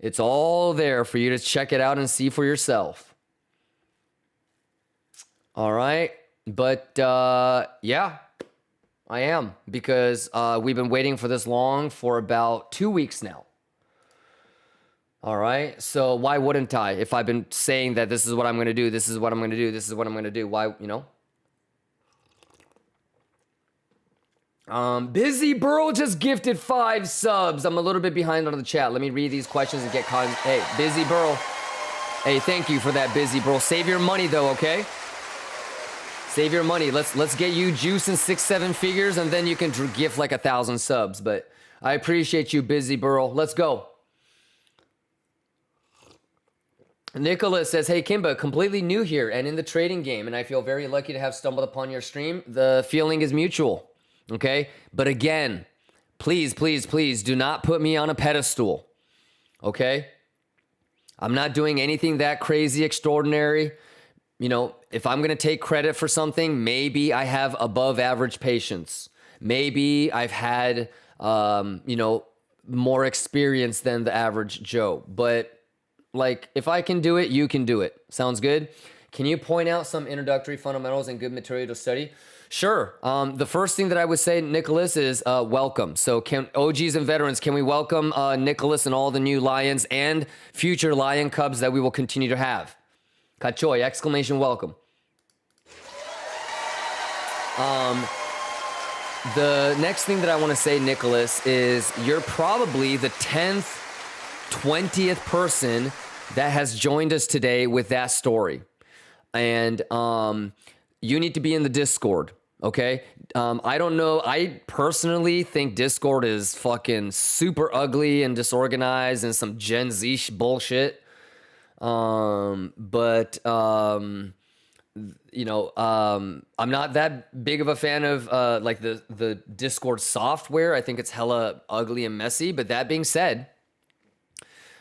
It's all there for you to check it out and see for yourself. All right. But yeah, I am, because we've been waiting for this long for about 2 weeks now. All right. So why wouldn't I? If I've been saying that this is what I'm going to do, this is what I'm going to do, this is what I'm going to do. Why, you know? Busy Burl just gifted 5 subs. I'm a little bit behind on the chat. Let me read these questions and get caught. Hey, Busy Burl. Hey, thank you for that, Busy Burl. Save your money though, okay? Save your money. Let's get you juice in 6-7 figures, and then you can gift like 1,000 subs. But I appreciate you, Busy Burl. Let's go. Nicholas says, hey, Kimba, completely new here and in the trading game, and I feel very lucky to have stumbled upon your stream. The feeling is mutual. Okay, but again, please, please, please do not put me on a pedestal. Okay, I'm not doing anything that crazy extraordinary. You know, if I'm going to take credit for something, maybe I have above average patience. Maybe I've had, you know, more experience than the average Joe. But like, if I can do it, you can do it. Sounds good? Can you point out some introductory fundamentals and good material to study? Sure. The first thing that I would say, Nicholas, is welcome. So can OGs and veterans, can we welcome Nicholas and all the new Lions and future Lion Cubs that we will continue to have? Kachoy, exclamation welcome. The next thing that I want to say, Nicholas, is you're probably the 10th, 20th person that has joined us today with that story. And you need to be in the Discord, okay? I don't know. I personally think Discord is fucking super ugly and disorganized and some Gen Z bullshit. You know, I'm not that big of a fan of like the Discord software. I think it's hella ugly and messy. But that being said,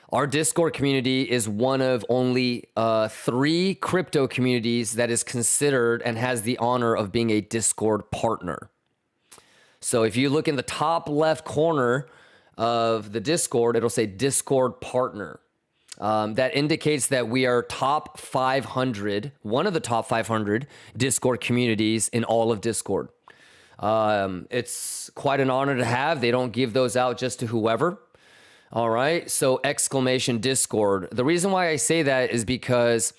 our Discord community is one of only 3 crypto communities that is considered and has the honor of being a Discord partner. So if you look in the top left corner of the Discord, it'll say Discord partner. That indicates that we are top 500, one of the top 500 Discord communities in all of Discord. It's quite an honor to have. They don't give those out just to whoever. All right. So exclamation Discord. The reason why I say that is because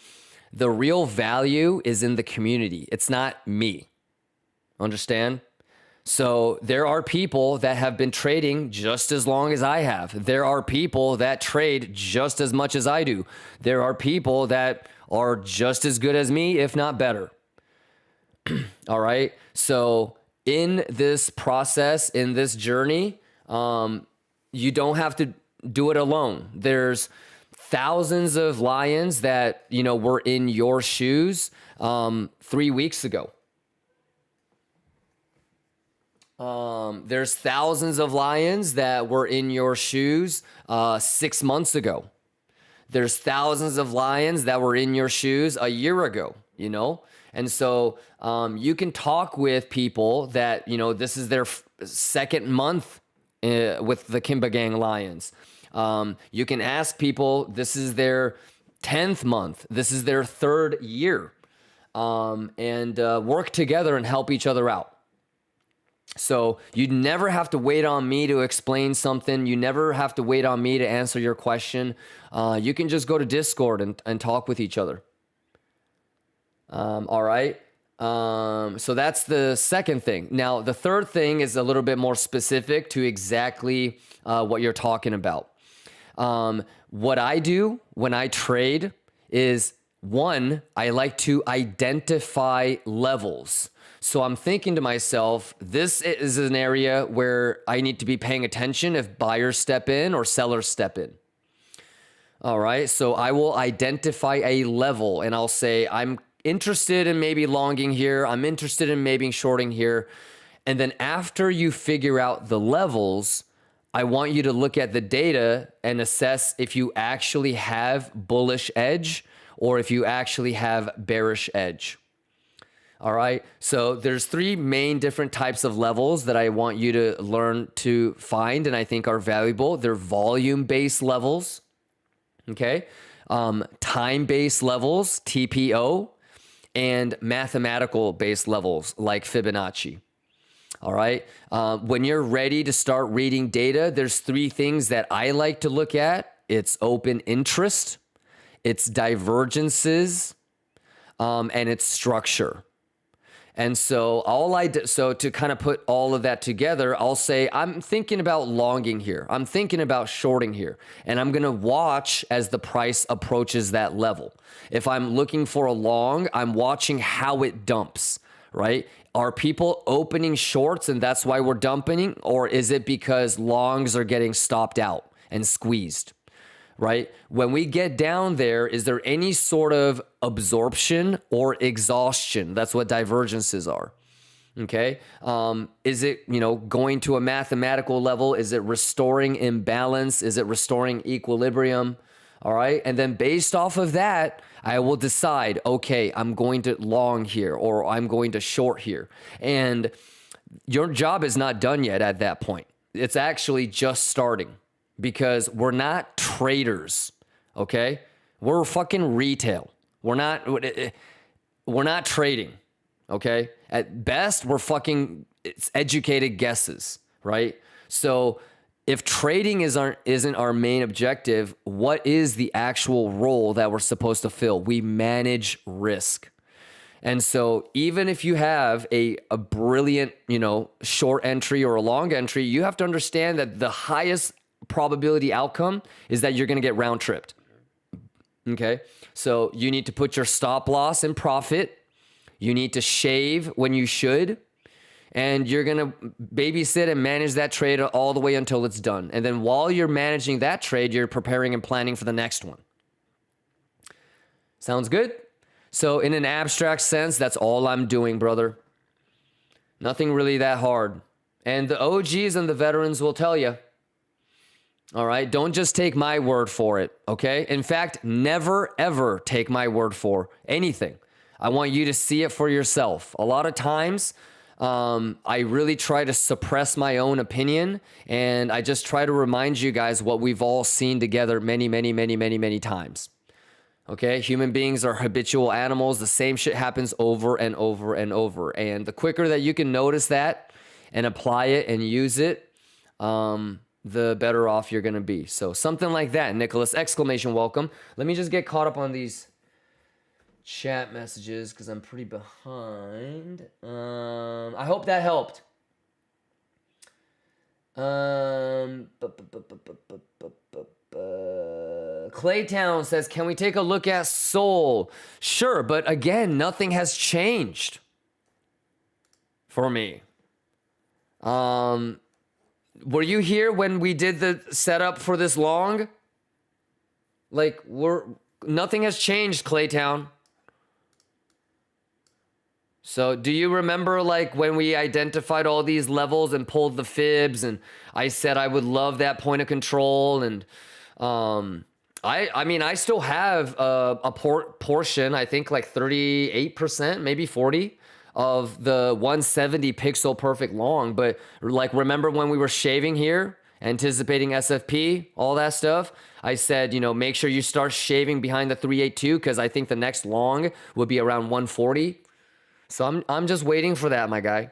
the real value is in the community. It's not me. Understand? So there are people that have been trading just as long as I have. There are people that trade just as much as I do. There are people that are just as good as me, if not better. All right. So in this process, in this journey, you don't have to do it alone. There's thousands of Lions that, you know, were in your shoes 3 weeks ago. There's thousands of Lions that were in your shoes 6 months ago. There's thousands of Lions that were in your shoes a year ago, you know? And so you can talk with people that, you know, this is their second month with the Kimba Gang Lions. You can ask people, this is their 10th month. This is their 3rd year. And work together and help each other out. So you never have to wait on me to explain something. You never have to wait on me to answer your question. You can just go to Discord and talk with each other. All right. So that's the second thing. Now, the third thing is a little bit more specific to exactly what you're talking about. What I do when I trade is, one, I like to identify levels. So I'm thinking to myself, this is an area where I need to be paying attention if buyers step in or sellers step in. All right. So I will identify a level and I'll say, I'm interested in maybe longing here. I'm interested in maybe shorting here. And then after you figure out the levels, I want you to look at the data and assess if you actually have bullish edge or if you actually have bearish edge. All right. So there's 3 main different types of levels that I want you to learn to find and I think are valuable. They're volume-based levels. Okay. Time-based levels, TPO, and mathematical-based levels like Fibonacci. All right. When you're ready to start reading data, there's 3 things that I like to look at. It's open interest, it's divergences, and it's structure. And so so to kind of put all of that together, I'll say, I'm thinking about longing here. I'm thinking about shorting here. And I'm going to watch as the price approaches that level. If I'm looking for a long, I'm watching how it dumps, right? Are people opening shorts and that's why we're dumping? Or is it because longs are getting stopped out and squeezed? Right? When we get down there, is there any sort of absorption or exhaustion? That's what divergences are. Okay. Is it, you know, going to a mathematical level? Is it restoring imbalance? Is it restoring equilibrium? All right. And then based off of that, I will decide, okay, I'm going to long here or I'm going to short here. And your job is not done yet at that point. It's actually just starting. Because we're not traders, okay? We're fucking retail. We're not trading, Okay. At best, it's educated guesses, right? So if trading isn't our main objective, what is the actual role that we're supposed to fill? We manage risk. And so even if you have a brilliant, short entry or a long entry, you have to understand that the highest probability outcome is that you're going to get round tripped. Okay. So you need to put your stop loss in profit. You need to shave when you should. And you're going to babysit and manage that trade all the way until it's done. And then while you're managing that trade, you're preparing and planning for the next one. Sounds good? So in an abstract sense, that's all I'm doing, brother. Nothing really that hard. And the OGs and the veterans will tell you. All right? Don't just take my word for it, okay? In fact, never, ever take my word for anything. I want you to see it for yourself. A lot of times, I really try to suppress my own opinion, and I just try to remind you guys what we've all seen together many, many, many, many, many times. Okay? Human beings are habitual animals. The same shit happens over and over and over. And the quicker that you can notice that and apply it and use it, the better off you're going to be. So something like that, Nicholas, exclamation welcome. Let me just get caught up on these chat messages because I'm pretty behind. I hope that helped. Claytown says, can we take a look at Soul? Sure, but again, nothing has changed for me. Were you here when we did the setup for this long? Like, nothing has changed, Claytown. So do you remember like when we identified all these levels and pulled the fibs and I said I would love that point of control, and I mean I still have a portion, I think like 38%, maybe 40 of the 170 pixel perfect long, but like remember when we were shaving here, anticipating SFP, all that stuff, I said, make sure you start shaving behind the 382 because I think the next long would be around 140. So I'm just waiting for that, my guy.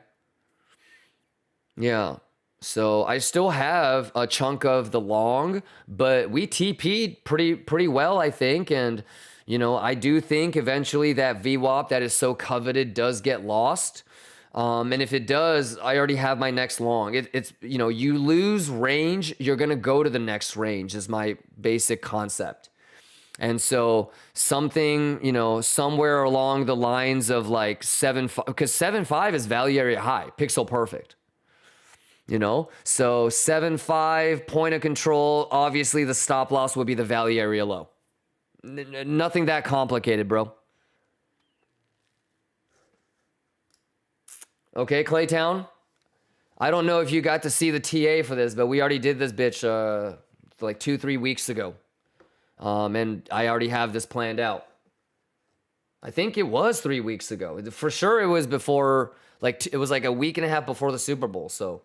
Yeah. So I still have a chunk of the long, but we TP'd pretty well, I think. And, I do think eventually that VWAP that is so coveted does get lost. And if it does, I already have my next long. It's you lose range, you're going to go to the next range is my basic concept. And so something, somewhere along the lines of like 7.5, because 7.5 is value area high, pixel perfect. So 7.5 point of control, obviously the stop loss would be the value area low. Nothing that complicated, bro. Okay, Claytown. I don't know if you got to see the TA for this, but we already did this bitch like 2-3 weeks ago. And I already have this planned out. I think it was 3 weeks ago. For sure it was before, it was like a week and a half before the Super Bowl, so.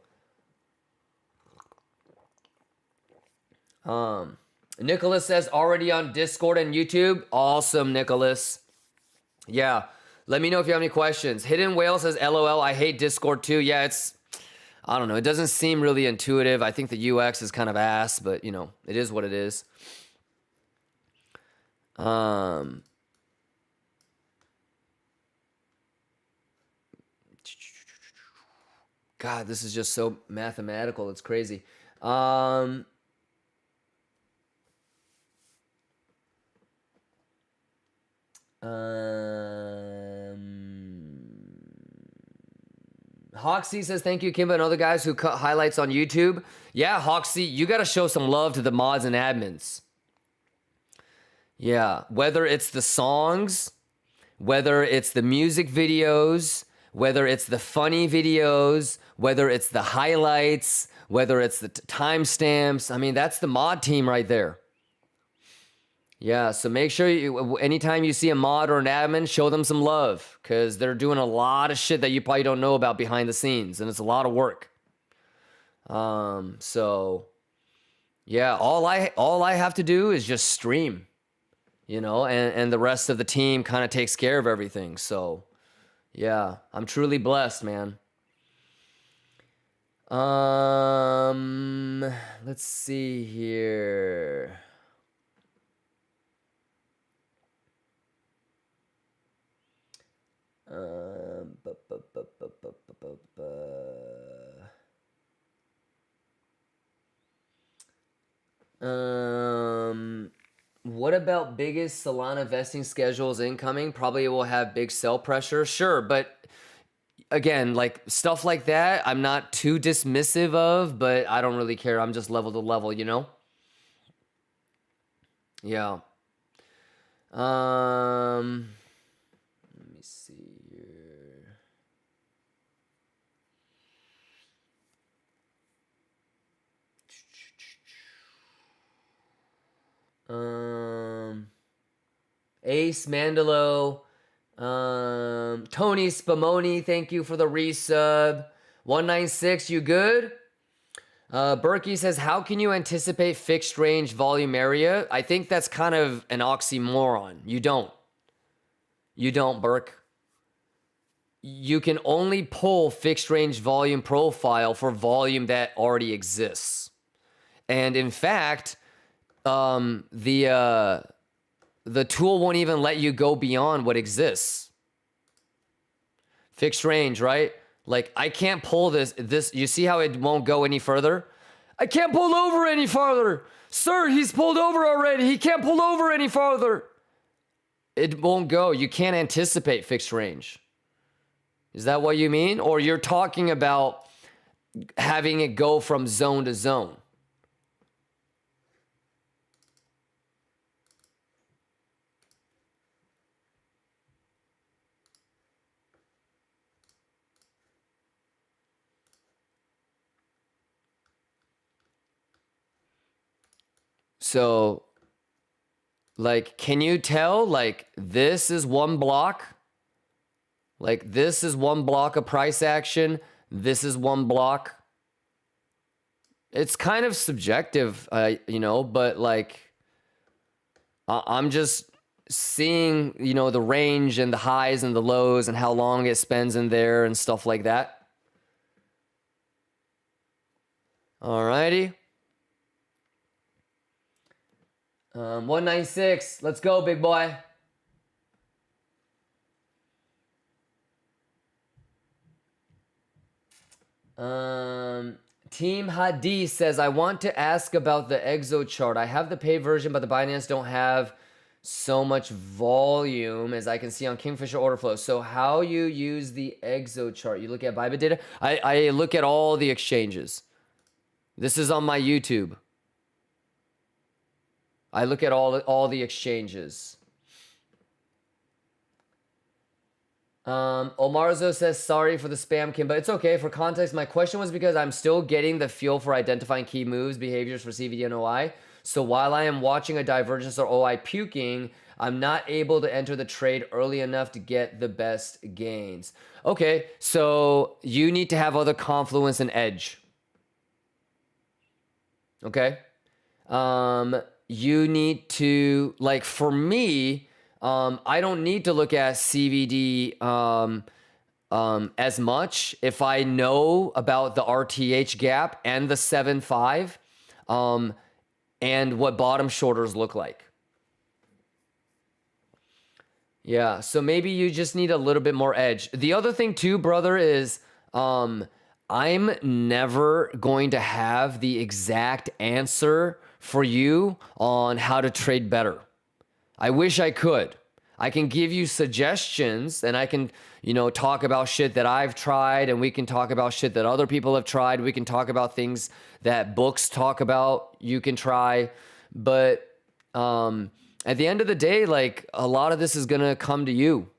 Nicholas says, already on Discord and YouTube. Awesome, Nicholas. Yeah, let me know if you have any questions. Hidden Whale says, LOL, I hate Discord too. Yeah, I don't know. It doesn't seem really intuitive. I think the UX is kind of ass, but, it is what it is. God, this is just so mathematical. It's crazy. Hoxie says, thank you, Kimba, and other guys who cut highlights on YouTube. Yeah, Hoxie, you got to show some love to the mods and admins. Yeah, whether it's the songs, whether it's the music videos, whether it's the funny videos, whether it's the highlights, whether it's the timestamps. I mean, that's the mod team right there. Yeah, so make sure anytime you see a mod or an admin, show them some love, because they're doing a lot of shit that you probably don't know about behind the scenes, and it's a lot of work. So yeah, all I have to do is just stream, and the rest of the team kind of takes care of everything. So Yeah, I'm truly blessed, man. Let's see here. What about biggest Solana vesting schedules incoming? Probably will have big sell pressure. Sure, but again, like stuff like that, I'm not too dismissive of, but I don't really care. I'm just level to level, you know? Yeah. Let me see here. Ace Mandalo, Tony Spumoni, thank you for the resub. 196, you good? Berkey says, how can you anticipate fixed range volume area? I think that's kind of an oxymoron. You don't, Burke. You can only pull fixed range volume profile for volume that already exists. And in fact, the tool won't even let you go beyond what exists. Fixed range, right? Like, I can't pull this, you see how it won't go any further? I can't pull over any farther. Sir, he's pulled over already. He can't pull over any farther. It won't go. You can't anticipate fixed range. Is that what you mean? Or you're talking about having it go from zone to zone? So, like, can you tell, like, this is one block? Like, this is one block of price action. This is one block. It's kind of subjective, you know, but, like, I'm just seeing, you know, the range and the highs and the lows and how long it spends in there and stuff like that. Alrighty. 196. Let's go, big boy. Team Hadi says, I want to ask about the EXO chart. I have the paid version, but the Binance don't have so much volume as I can see on KingFisher order flow. So how you use the EXO chart? You look at Bybit data? I look at all the exchanges. This is on my YouTube. I look at all the exchanges. Omarzo says, sorry for the spam, Kim, but it's okay. For context, my question was because I'm still getting the feel for identifying key moves, behaviors for CVD and OI. So while I am watching a divergence or OI puking, I'm not able to enter the trade early enough to get the best gains. Okay, so you need to have other confluence and edge. Okay? You need to, like, for me, I don't need to look at CVD as much if I know about the RTH gap and the 7.5 and what bottom shorters look like. Yeah, so maybe you just need a little bit more edge. The other thing too, brother, is I'm never going to have the exact answer for you on how to trade better. I wish I could. I can give you suggestions and I can, you know, talk about shit that I've tried and we can talk about shit that other people have tried. We can talk about things that books talk about. You can try. But at the end of the day, like, a lot of this is going to come to you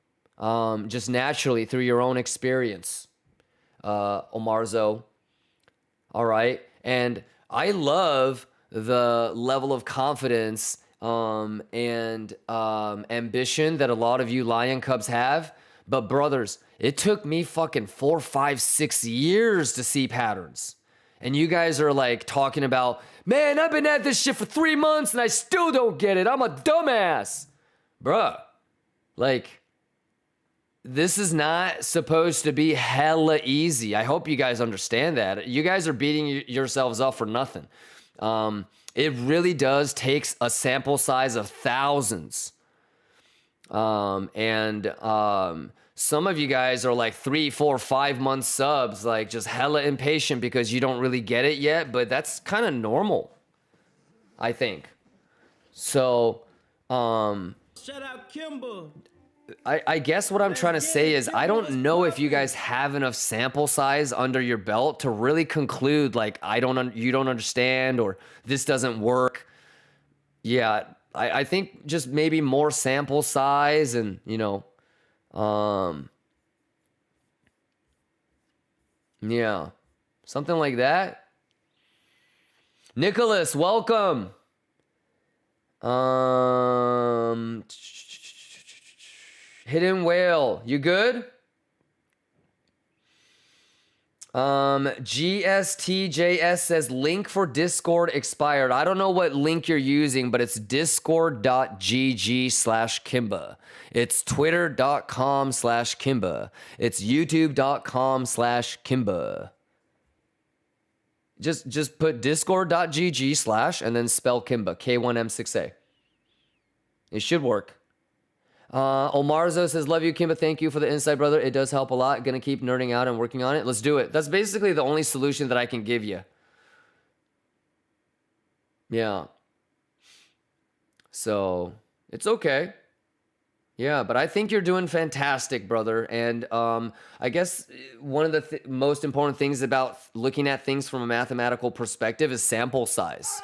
just naturally through your own experience, Omarzo. All right. And I love the level of confidence and ambition that a lot of you Lion Cubs have. But brothers, it took me fucking 4, 5, 6 years to see patterns. And you guys are like talking about, man, I've been at this shit for 3 months and I still don't get it. I'm a dumbass. Bruh. Like, this is not supposed to be hella easy. I hope you guys understand that. You guys are beating yourselves up for nothing. It really does take a sample size of thousands. Some of you guys are like 3, 4, 5 month subs, like just hella impatient because you don't really get it yet, but that's kind of normal, I think. So, Shout out Kimber. I guess what I'm trying to say is I don't know if you guys have enough sample size under your belt to really conclude like you don't understand or this doesn't work. Yeah, I think just maybe more sample size and yeah, something like that. Nicholas, welcome. Hidden Whale, you good? GSTJS says link for Discord expired. I don't know what link you're using, but it's discord.gg/Kimba. It's twitter.com/Kimba. It's youtube.com/Kimba. Just put discord.gg/ and then spell Kimba, K1M6A. It should work. Omarzo says, love you, Kimba. Thank you for the insight, brother. It does help a lot. Gonna keep nerding out and working on it. Let's do it. That's basically the only solution that I can give you. Yeah. So, it's okay. Yeah, but I think you're doing fantastic, brother. And I guess one of the most important things about looking at things from a mathematical perspective is sample size.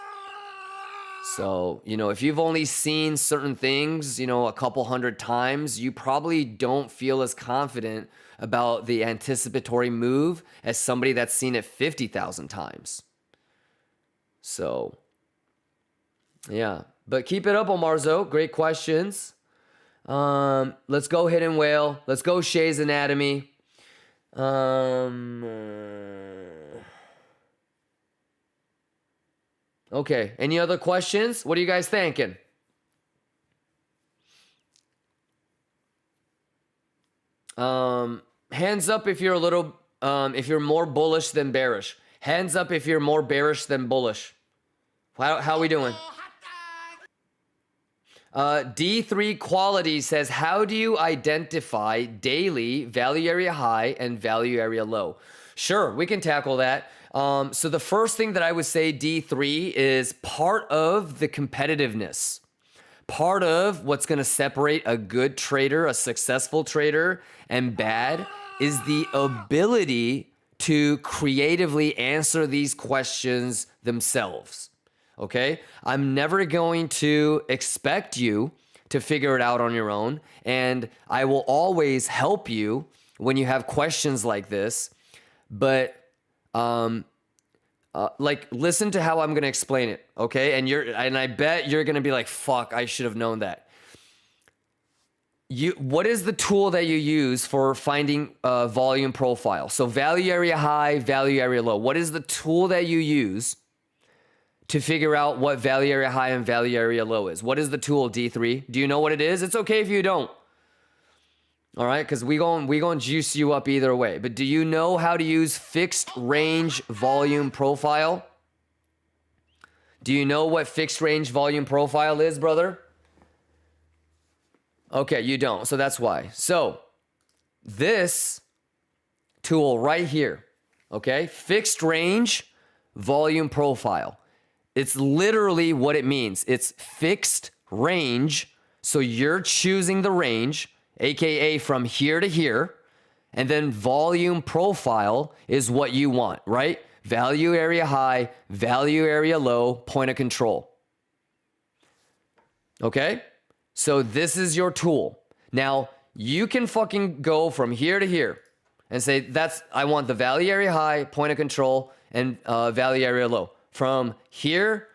So, if you've only seen certain things, a couple hundred times, you probably don't feel as confident about the anticipatory move as somebody that's seen it 50,000 times. So, yeah. But keep it up, Omarzo. Great questions. Let's go Hidden Whale. Let's go Shay's Anatomy. Okay, any other questions? What are you guys thinking? Hands up if you're if you're more bullish than bearish. Hands up if you're more bearish than bullish. How are we doing? D3 Quality says, how do you identify daily value area high and value area low? Sure, we can tackle that. So the first thing that I would say, D3, is part of the competitiveness. Part of what's going to separate a good trader, a successful trader, and bad is the ability to creatively answer these questions themselves. Okay? I'm never going to expect you to figure it out on your own, and I will always help you when you have questions like this. But listen to how I'm going to explain it, okay? And I bet you're going to be like, fuck, I should have known that. What is the tool that you use for finding a volume profile? So value area high, value area low. What is the tool that you use to figure out what value area high and value area low is? What is the tool, D3? Do you know what it is? It's okay if you don't. All right, because we going juice you up either way. But do you know how to use fixed range volume profile? Do you know what fixed range volume profile is, brother? Okay, you don't. So that's why. So this tool right here, okay, fixed range volume profile. It's literally what it means. It's fixed range. So you're choosing the range, AKA from here to here, and then volume profile is what you want, right? Value area high, value area low, point of control. Okay? So this is your tool. Now, you can fucking go from here to here and say, I want the value area high, point of control, and value area low. From here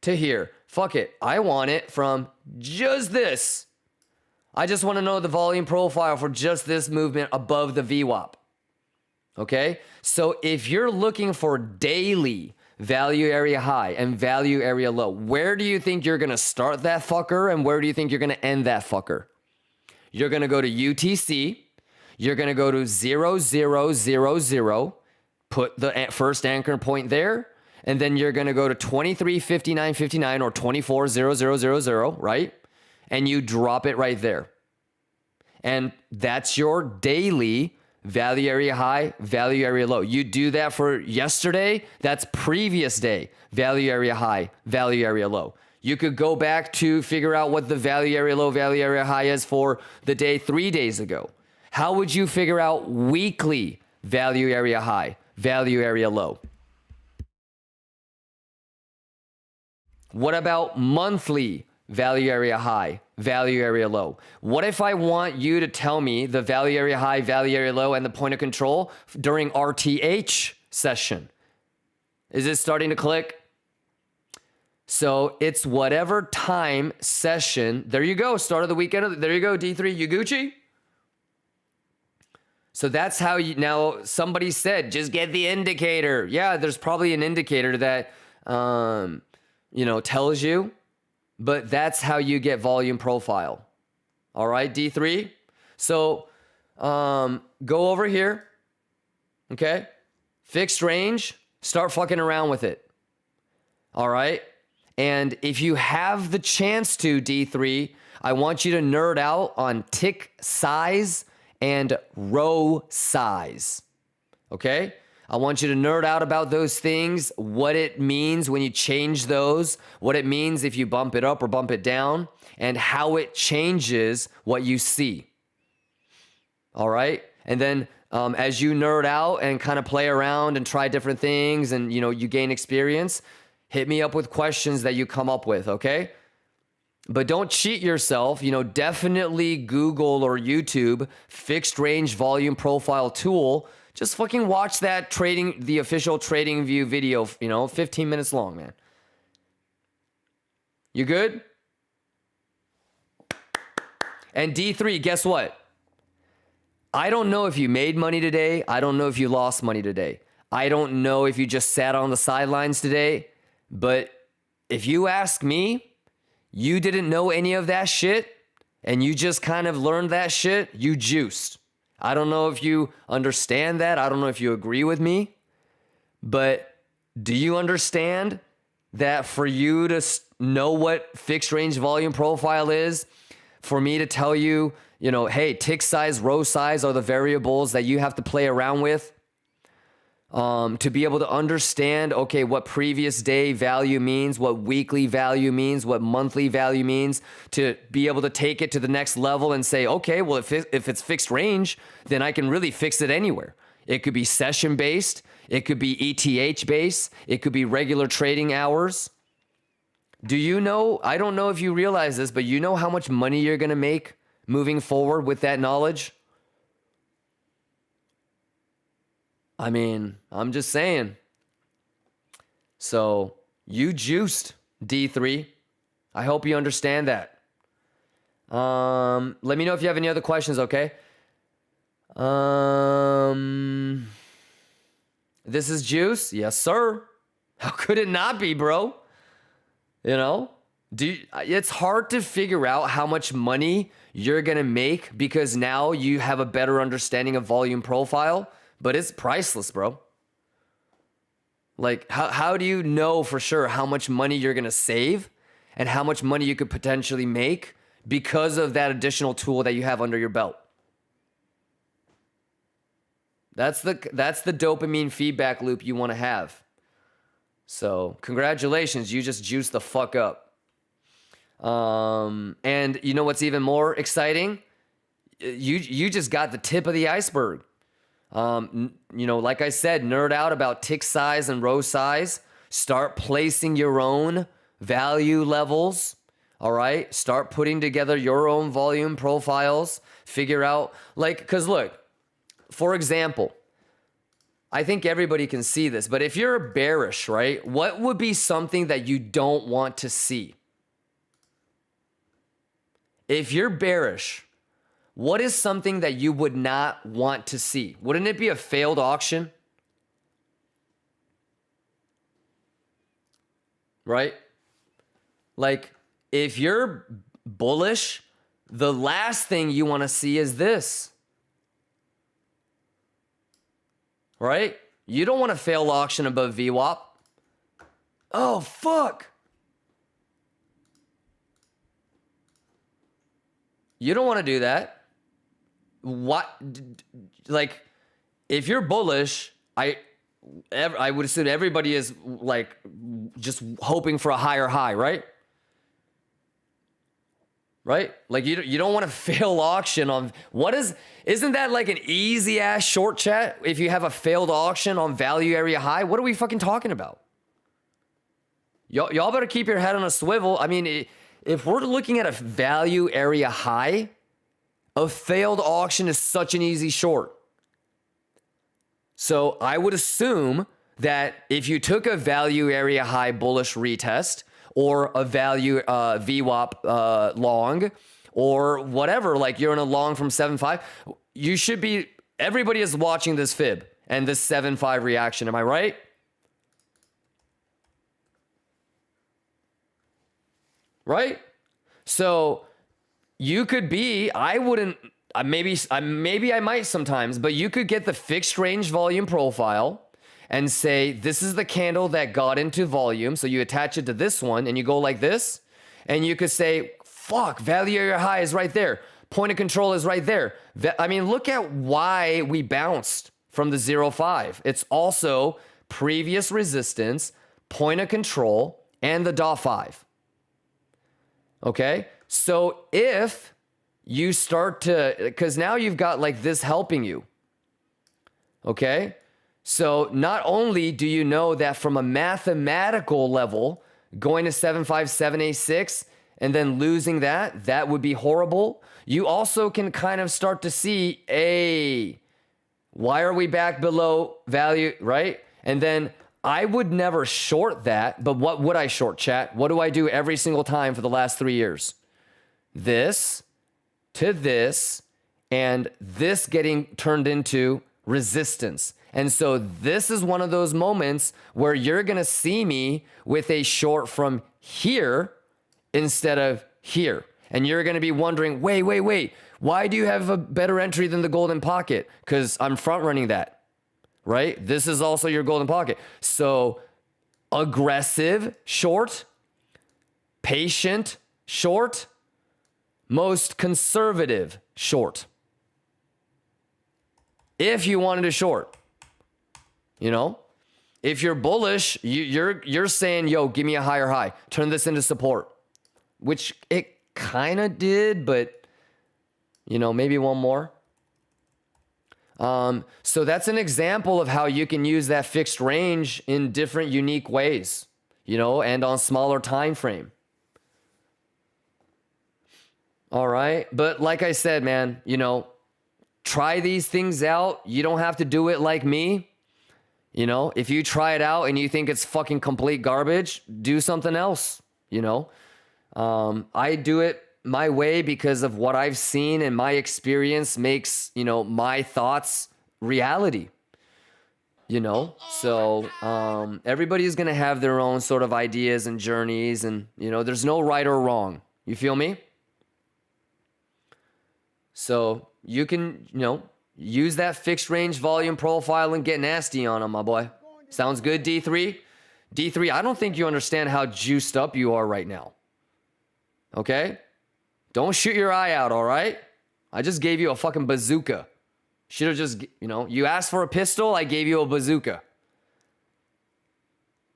to here. Fuck it. I want it from just this. I just want to know the volume profile for just this movement above the VWAP. Okay? So if you're looking for daily value area high and value area low, where do you think you're going to start that fucker and where do you think you're going to end that fucker? You're going to go to UTC. You're going to go to 0, 0, 0, 0, put the first anchor point there, and then you're going to go to 23.59.59 or 24.0000, right? And you drop it right there. And that's your daily value area high, value area low. You do that for yesterday, that's previous day, value area high, value area low. You could go back to figure out what the value area low, value area high is for the day 3 days ago. How would you figure out weekly value area high, value area low? What about monthly value area high, value area low? What if I want you to tell me the value area high, value area low, and the point of control during RTH session? Is it starting to click? So it's whatever time session. There you go. Start of the weekend. There you go, D3. You Gucci? So that's how you, now somebody said, just get the indicator. Yeah, there's probably an indicator that, tells you, but that's how you get volume profile. All right, D3. So go over here. Okay. Fixed range. Start fucking around with it. All right. And if you have the chance to, D3, I want you to nerd out on tick size and row size. Okay? I want you to nerd out about those things, what it means when you change those, what it means if you bump it up or bump it down, and how it changes what you see. All right? And then as you nerd out and kind of play around and try different things and, you gain experience, hit me up with questions that you come up with, okay? But don't cheat yourself. Definitely Google or YouTube fixed range volume profile tool. Just fucking watch that the official Trading View video, 15 minutes long, man. You good? And D3, guess what? I don't know if you made money today. I don't know if you lost money today. I don't know if you just sat on the sidelines today. But if you ask me, you didn't know any of that shit and you just kind of learned that shit, you juiced. I don't know if you understand that. I don't know if you agree with me. But do you understand that for you to know what fixed range volume profile is, for me to tell you, hey, tick size, row size are the variables that you have to play around with? To be able to understand, okay, what previous day value means, what weekly value means, what monthly value means, to be able to take it to the next level and say, okay, well, if it's fixed range, then I can really fix it anywhere. It could be session based. It could be ETH based. It could be regular trading hours. Do you know, I don't know if you realize this, but you know how much money you're going to make moving forward with that knowledge? I mean, I'm just saying. So you juiced, D3. I hope you understand that. Let me know if you have any other questions, okay? This is juice? Yes, sir. How could it not be, bro? It's hard to figure out how much money you're going to make because now you have a better understanding of volume profile. But it's priceless, bro. Like, how do you know for sure how much money you're going to save and how much money you could potentially make because of that additional tool that you have under your belt? That's the dopamine feedback loop you want to have. So, congratulations, you just juiced the fuck up. And you know what's even more exciting? You just got the tip of the iceberg. Like I said, nerd out about tick size and row size. Start placing your own value levels. All right. Start putting together your own volume profiles. Figure out, because look, for example, I think everybody can see this, but if you're bearish, right, what would be something that you don't want to see? If you're bearish, what is something that you would not want to see? Wouldn't it be a failed auction? Right? Like, if you're bullish, the last thing you want to see is this. right? You don't want to fail auction above VWAP. Oh, fuck. You don't want to do that. What? Like, if you're bullish, I would assume everybody is like just hoping for a higher high, right? Right? Like you don't want to fail auction on isn't that like an easy ass short, chat? If you have a failed auction on value area high, what are we fucking talking about? Y'all better keep your head on a swivel. I mean, if we're looking at a value area high, a failed auction is such an easy short. So I would assume that if you took a value area high bullish retest, or a value VWAP long, or whatever, like you're in a long from 7.5, you should be, everybody is watching this fib and this 7.5 reaction, am I right? Right? So you could be, I wouldn't, maybe I might sometimes, but you could get the fixed range volume profile and say, this is the candle that got into volume. So you attach it to this one and you go like this. And you could say, fuck, value area high is right there. Point of control is right there. I mean, look at why we bounced from the 0.5. It's also previous resistance, point of control, and the DA5. Okay? So if you start to, because now you've got like this helping you. Okay? So not only do you know that from a mathematical level, going to 7.5, 7.86, and then losing that would be horrible. You also can kind of start to see, why are we back below value, right? And then I would never short that, but what would I short, chat? What do I do every single time for the last 3 years? This to this, and this getting turned into resistance. And so this is one of those moments where you're going to see me with a short from here instead of here. And you're going to be wondering, wait, why do you have a better entry than the golden pocket? Because I'm front running that, right? This is also your golden pocket. So aggressive short, patient short, most conservative short. If you wanted to short. You know, if you're bullish, you're saying, yo, give me a higher high. Turn this into support, which it kind of did, but, you know, maybe one more. So that's an example of how you can use that fixed range in different unique ways, you know, and on smaller time frame. All right. But like I said, man, you know, try these things out. You don't have to do it like me. You know, if you try it out and you think it's fucking complete garbage, do something else, you know. I do it my way because of what I've seen and my experience makes, you know, my thoughts reality, you know. So everybody's going to have their own sort of ideas and journeys and, you know, there's no right or wrong. You feel me? So you can, you know, use that fixed range volume profile and get nasty on them, my boy. Sounds good, D3? D3, I don't think you understand how juiced up you are right now. Okay? Don't shoot your eye out, all right? I just gave you a fucking bazooka. Should have just, you know, you asked for a pistol, I gave you a bazooka.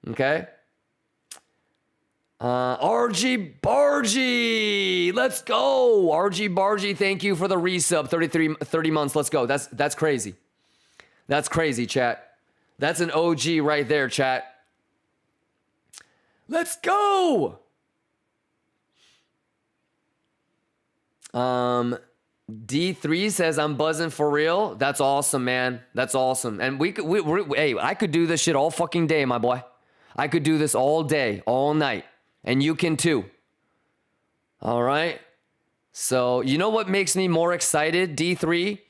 Okay? RG Bargy, let's go. RG Bargy, thank you for the resub. 30 months. Let's go. That's crazy. That's crazy, chat. That's an OG right there, chat. Let's go. D3 says I'm buzzing for real. That's awesome, man. That's awesome. And hey, I could do this shit all fucking day, my boy. I could do this all day, all night. And you can too. All right. So you know what makes me more excited, D3,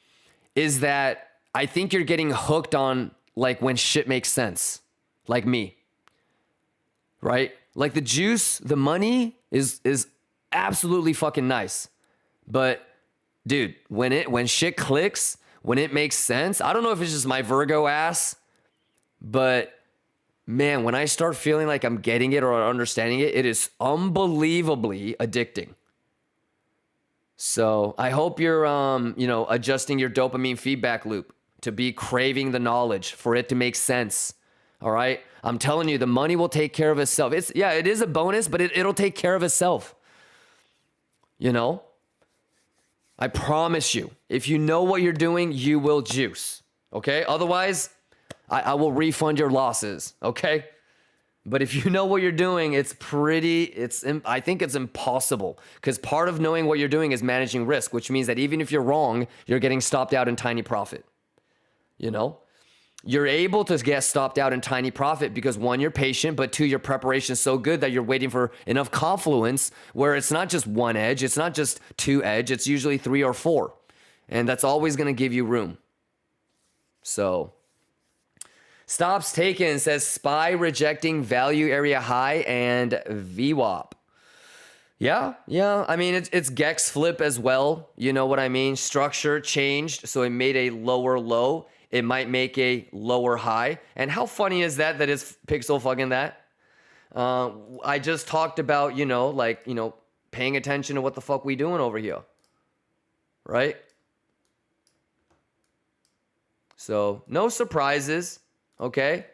is that I think you're getting hooked on like when shit makes sense, like me. Right? Like the juice, the money is absolutely fucking nice. But dude, when shit clicks, when it makes sense. I don't know if it's just my Virgo ass, but man, when I start feeling like I'm getting it or understanding it, it is unbelievably addicting. So I hope you're, adjusting your dopamine feedback loop to be craving the knowledge for it to make sense. All right. I'm telling you, the money will take care of itself. It is a bonus, but it'll take care of itself. I promise you, if you know what you're doing, you will juice. Okay. Otherwise, I will refund your losses. Okay. But if you know what you're doing, I think it's impossible, because part of knowing what you're doing is managing risk, which means that even if you're wrong, you're getting stopped out in tiny profit. You're able to get stopped out in tiny profit because 1, you're patient, but 2, your preparation is so good that you're waiting for enough confluence where it's not just 1 edge, it's not just 2 edge, it's usually 3 or 4. And that's always going to give you room. So, stops taken says SPY rejecting value area high and VWAP. Yeah. I mean, it's Gex flip as well. You know what I mean? Structure changed, so it made a lower low. It might make a lower high. And how funny is that it's pixel fucking that? I just talked about, paying attention to what the fuck we doing over here. Right? So, no surprises. Okay?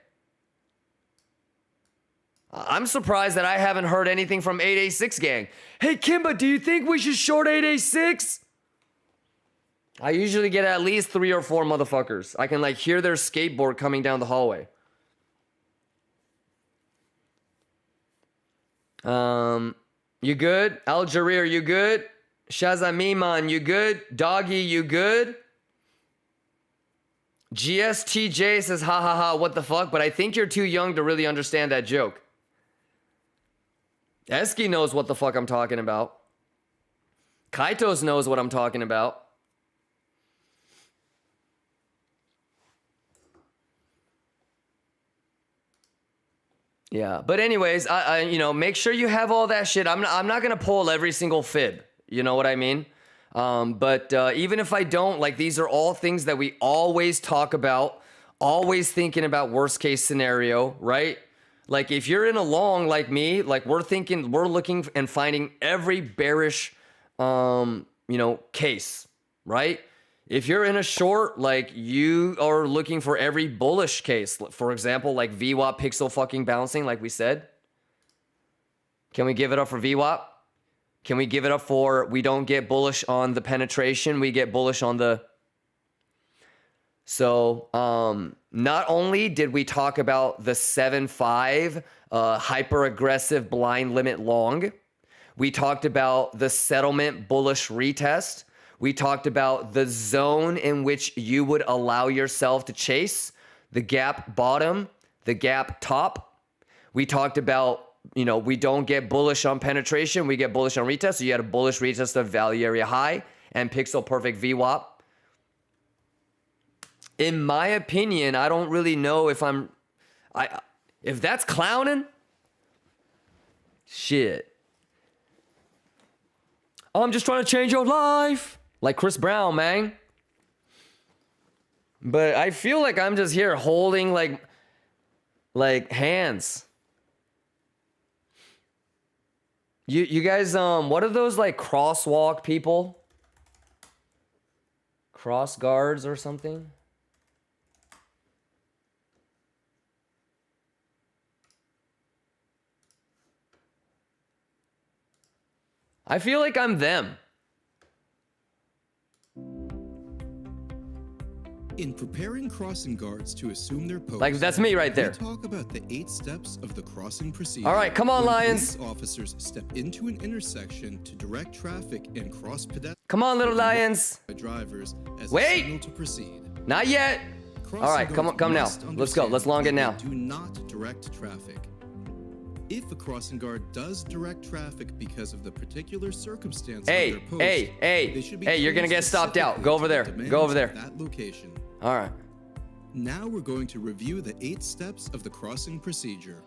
I'm surprised that I haven't heard anything from 886 gang. Hey, Kimba, do you think we should short 886? I usually get at least 3 or 4 motherfuckers. I can hear their skateboard coming down the hallway. You good? Al Jarir, you good? Shazamiman, you good? Doggy, you good? GSTJ says, ha ha ha, what the fuck? But I think you're too young to really understand that joke. Eski knows what the fuck I'm talking about. Kaitos knows what I'm talking about. Yeah, but anyways, I make sure you have all that shit. I'm not gonna pull every single fib. You know what I mean? But even if I don't, like, these are all things that we always talk about, always thinking about worst case scenario, right? Like, if you're in a long like me, like, we're looking and finding every bearish, case, right? If you're in a short, like, you are looking for every bullish case. For example, like VWAP pixel fucking bouncing, like we said. Can we give it up for VWAP? Can we give it up for we don't get bullish on the penetration, we get bullish on the... So, not only did we talk about the 7-5 hyper aggressive blind limit long, we talked about the settlement bullish retest. We talked about the zone in which you would allow yourself to chase, the gap bottom, the gap top. We talked about, we don't get bullish on penetration, we get bullish on retest. So you had a bullish retest of value area high and pixel perfect VWAP. In my opinion, I don't really know if if that's clowning, shit. I'm just trying to change your life. Like Chris Brown, man. But I feel like I'm just here holding like hands. You guys, what are those like crosswalk people? Cross guards or something? I feel like I'm them. In preparing crossing guards to assume their post, like that's me right there. We talk about the 8 steps of the crossing procedure. All right, come on, when Lions. Police officers step into an intersection to direct traffic and cross pedestrians. Come on, little Lions. Drivers as wait. A signal to proceed. Not yet. Crossing all right, come now. Let's go. Let's long it now. Do not direct traffic. If a crossing guard does direct traffic because of the particular circumstance of their post, they should be you're gonna get stopped out. Go over there. Go over there. That location. All right. Now we're going to review the 8 steps of the crossing procedure.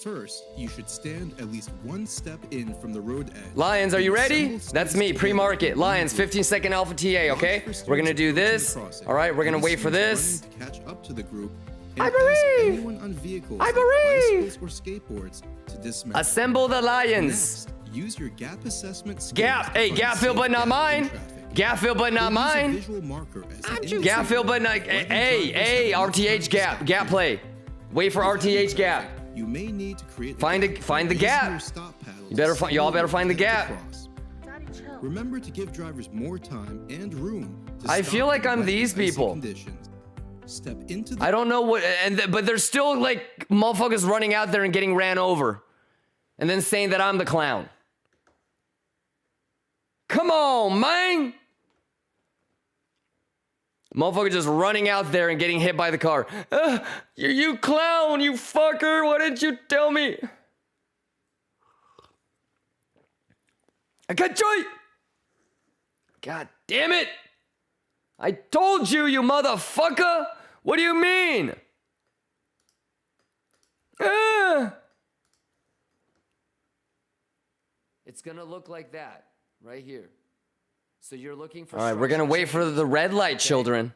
First, you should stand at least one step in from the road edge. Lions, are you ready? That's me, pre-market. Lions, 15-second alpha TA, okay? We're gonna do this. All right, we're gonna wait for this. Catch up to the group. I believe. Anyone on vehicles, I believe. bicycles, or skateboards to dismount. Assemble the Lions. Next, use your gap assessment. Gap, hey, gap fill, but not mine. Gap fill, but not mine. Gap fill, but not. Hey, RTH gap, gap play. Wait for RTH gap. You may need to create find the gap. Y'all better find the gap. Remember to give drivers more time and room. I feel like I'm these people. Step into I don't know what, but there's still like motherfuckers running out there and getting ran over, and then saying that I'm the clown. Come on, man. Motherfucker just running out there and getting hit by the car. You clown, you fucker. Why didn't you tell me? I got joy. God damn it. I told you, you motherfucker. What do you mean? It's gonna look like that right here. So you're looking for. All right, we're gonna wait for the red light, children.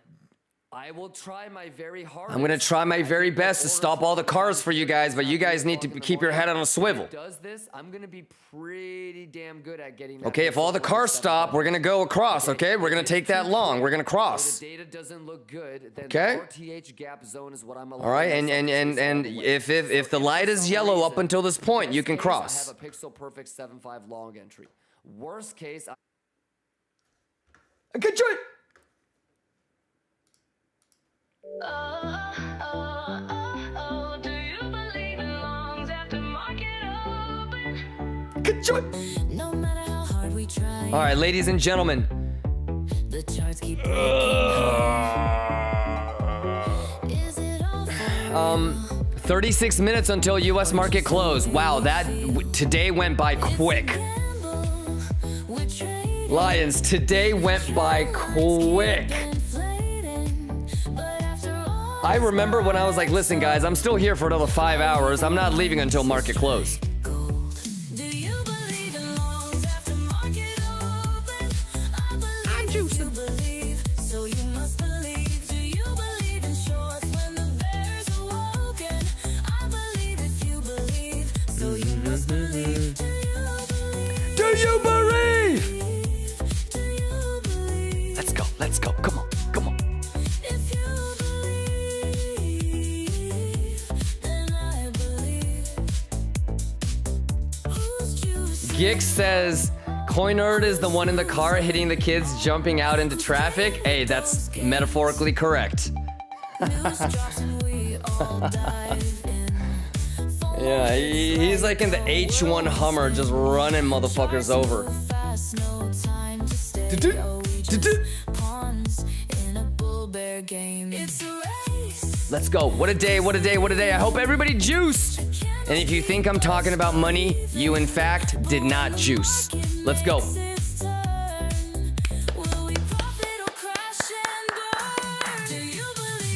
I will try my very hardest. I'm gonna try my very best to stop all the cars for you guys, but you guys need to keep your head on a swivel. Does this? I'm gonna be pretty damn good at getting that. Okay, if all the cars stop, we're gonna go across. Okay, we're gonna take that long. We're gonna cross. The data doesn't look good. Then okay. The RTH gap zone is what I'm. All right, and if the light is yellow up until this point, you can cross. I have a pixel perfect 7.5 long entry. Worst case. Good joy. Do you believe in longs after market open? Good joy. No matter how hard we try. All right, ladies and gentlemen. The charts keep Is it all 36 minutes until U.S. market close. Wow, that today went by quick. Lions, today went by quick. I remember when I was like, listen guys, I'm still here for another 5 hours. I'm not leaving until market close. I'm juicing. Do you believe? Let's go. Come on. Gix says, Coin Nerd is the one in the car hitting the kids jumping out into traffic. Hey, that's metaphorically correct. Yeah, he's like in the H1 Hummer just running motherfuckers over. Let's go. What a day. I hope everybody juiced. And if you think I'm talking about money, you in fact did not juice. Let's go.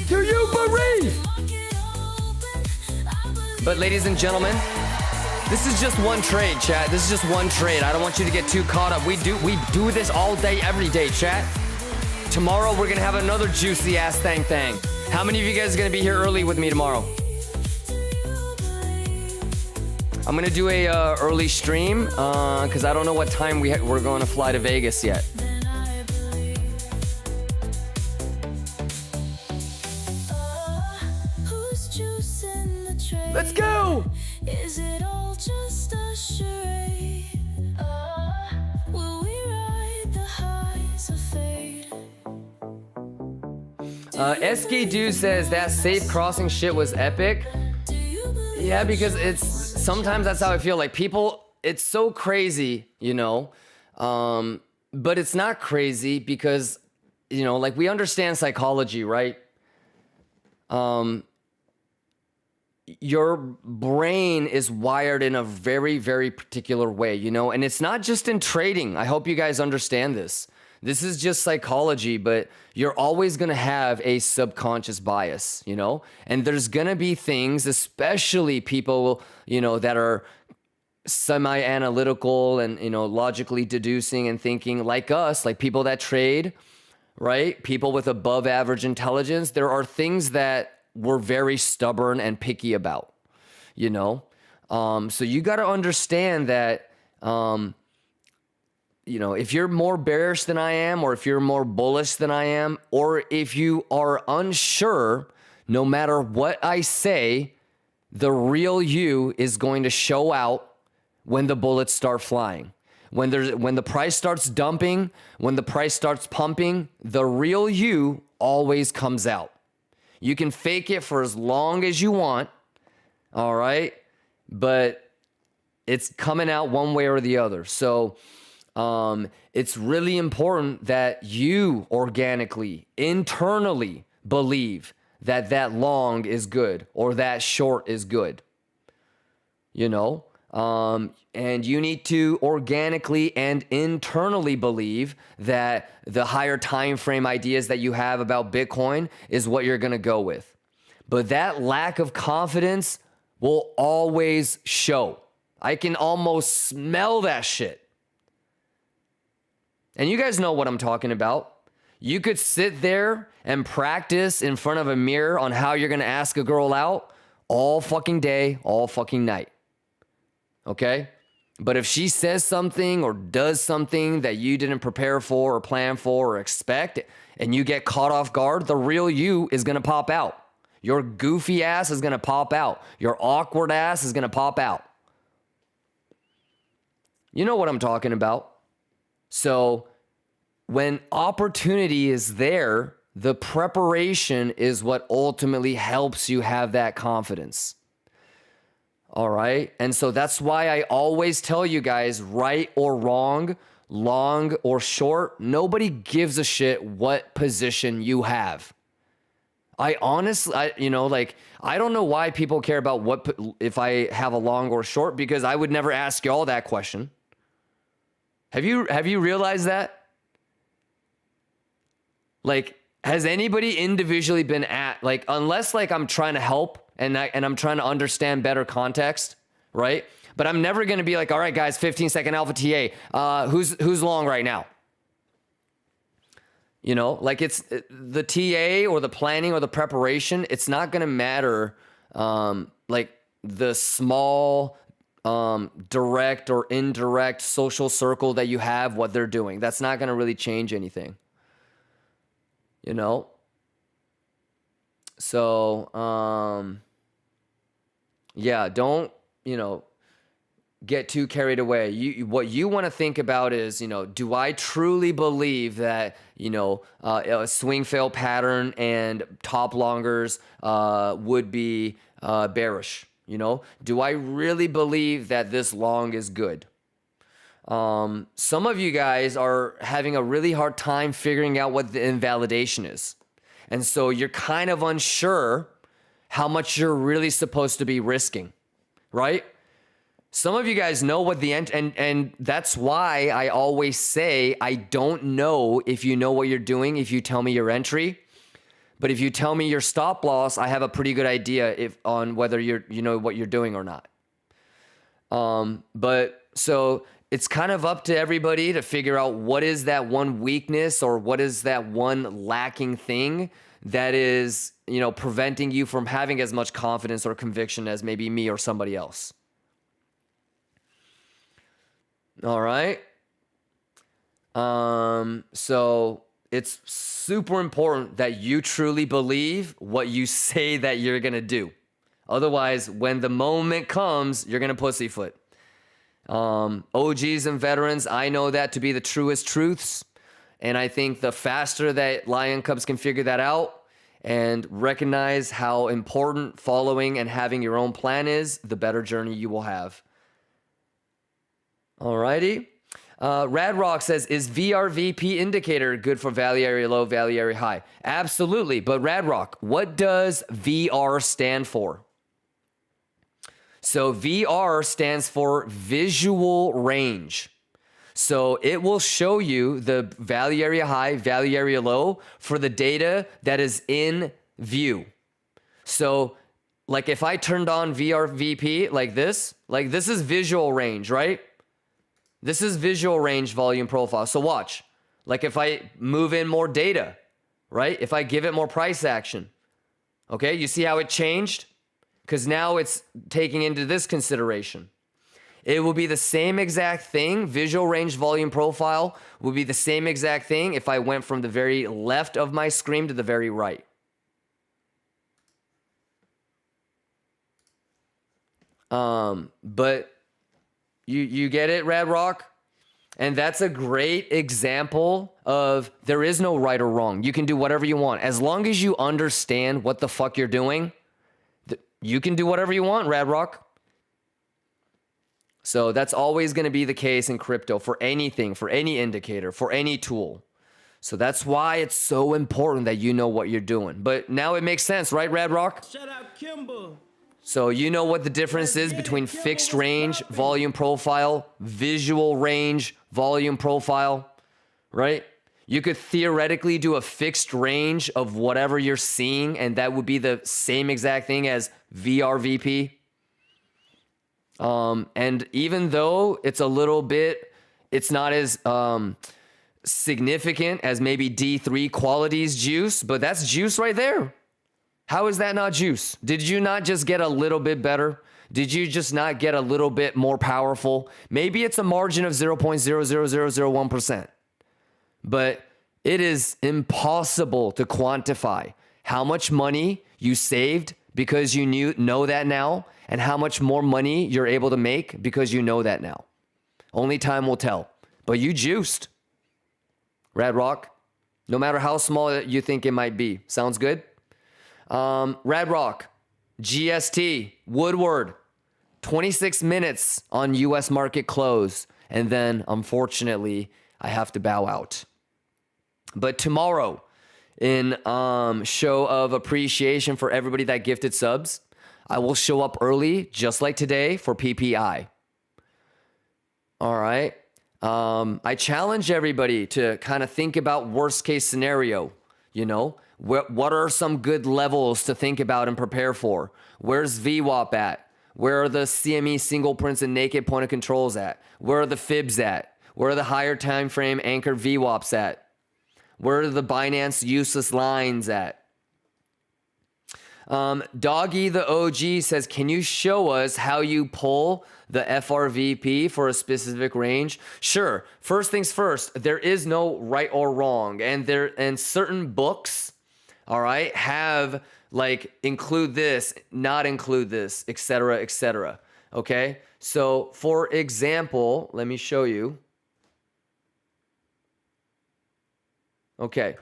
Do you believe? But ladies and gentlemen, this is just one trade, chat. This is just one trade. I don't want you to get too caught up. We do this all day, every day, chat. Tomorrow we're gonna have another juicy ass thing. How many of you guys are gonna be here early with me tomorrow? I'm gonna do a early stream because I don't know what time we're going to fly to Vegas yet. Let's go! Is it all just a charade? Will we ride the highs of fate? SK Dude says that safe crossing shit was epic. Yeah, because sometimes that's how I feel. Like people, it's so crazy, you know, but it's not crazy because, you know, like we understand psychology, right? Your brain is wired in a very, very particular way, you know, and it's not just in trading. I hope you guys understand this. This is just psychology, but you're always going to have a subconscious bias, you know? And there's going to be things, especially people, you know, that are semi-analytical and, you know, logically deducing and thinking like us, like people that trade, right? People with above average intelligence. There are things that we're very stubborn and picky about, you know? So you got to understand that, you know, if you're more bearish than I am, or if you're more bullish than I am, or if you are unsure, no matter what I say, the real you is going to show out when the bullets start flying. When the price starts dumping, when the price starts pumping, the real you always comes out. You can fake it for as long as you want, all right? But it's coming out one way or the other. So it's really important that you organically, internally believe that that long is good or that short is good, you know? And you need to organically and internally believe that the higher time frame ideas that you have about Bitcoin is what you're going to go with. But that lack of confidence will always show. I can almost smell that shit. And you guys know what I'm talking about. You could sit there and practice in front of a mirror on how you're going to ask a girl out all fucking day, all fucking night. Okay? But if she says something or does something that you didn't prepare for or plan for or expect, and you get caught off guard, the real you is going to pop out. Your goofy ass is going to pop out. Your awkward ass is going to pop out. You know what I'm talking about. So when opportunity is there, the preparation is what ultimately helps you have that confidence. All right. And so that's why I always tell you guys, right or wrong, long or short, nobody gives a shit what position you have. I honestly, I don't know why people care about if I have a long or short, because I would never ask y'all that question. Have you realized that? Like, has anybody individually been unless like I'm trying to help and I'm trying to understand better context, right? But I'm never going to be like, all right, guys, 15-second alpha TA. Who's long right now? You know, like it's the TA or the planning or the preparation. It's not going to matter. Like the small, direct or indirect social circle that you have, what they're doing. That's not going to really change anything. You know? So, yeah, don't, get too carried away. What you want to think about is, do I truly believe that, a swing fail pattern and top longers would be bearish? Do I really believe that this long is good? Some of you guys are having a really hard time figuring out what the invalidation is. And so you're kind of unsure how much you're really supposed to be risking, right? Some of you guys know what the end, and that's why I always say, I don't know if you know what you're doing if you tell me your entry. But if you tell me your stop loss, I have a pretty good idea on whether you know what you're doing or not. But so it's kind of up to everybody to figure out what is that one weakness or what is that one lacking thing that is, preventing you from having as much confidence or conviction as maybe me or somebody else. All right. So it's super important that you truly believe what you say that you're going to do. Otherwise, when the moment comes, you're going to pussyfoot. OGs and veterans, I know that to be the truest truths. And I think the faster that Lion Cubs can figure that out and recognize how important following and having your own plan is, the better journey you will have. Alrighty. Radrock says, is VRVP indicator good for value area low, value area high? Absolutely. But Radrock, what does VR stand for? So VR stands for visual range. So it will show you the value area high, value area low for the data that is in view. So like if I turned on VRVP like this is visual range, right? This is visual range volume profile. So watch, like if I move in more data, right? If I give it more price action, okay, you see how it changed? Because now it's taking into this consideration. It will be the same exact thing. Visual range volume profile will be the same exact thing if I went from the very left of my screen to the very right. But you get it, Rad Rock? And that's a great example of there is no right or wrong. You can do whatever you want. As long as you understand what the fuck you're doing, you can do whatever you want, Rad Rock. So that's always going to be the case in crypto for anything, for any indicator, for any tool. So that's why it's so important that you know what you're doing. But now it makes sense, right, Rad Rock? Shout out Kimber. So you know what the difference is between fixed range volume profile, visual range volume profile, right? You could theoretically do a fixed range of whatever you're seeing, and that would be the same exact thing as VRVP. And even though it's a little bit, it's not as significant as maybe D3 qualities juice, but that's juice right there. How is that not juice? Did you not just get a little bit better? Did you just not get a little bit more powerful? Maybe it's a margin of 0.00001%, but it is impossible to quantify how much money you saved because you know that now, and how much more money you're able to make because you know that now. Only time will tell, but you juiced. Rad Rock, no matter how small you think it might be. Sounds good? Rad Rock, GST, Woodward, 26 minutes on US market close. And then, unfortunately, I have to bow out. But tomorrow, in show of appreciation for everybody that gifted subs, I will show up early, just like today, for PPI. All right. I challenge everybody to kind of think about worst case scenario, you know? What are some good levels to think about and prepare for? Where's VWAP at? Where are the CME single prints and naked point of controls at? Where are the fibs at? Where are the higher time frame anchored VWAPs at? Where are the Binance useless lines at? Doggy the OG says, can you show us how you pull the FRVP for a specific range? Sure. First things first, there is no right or wrong. And certain books, all right, have like include this, not include this, etc., etc. Okay? So for example, let me show you. Okay.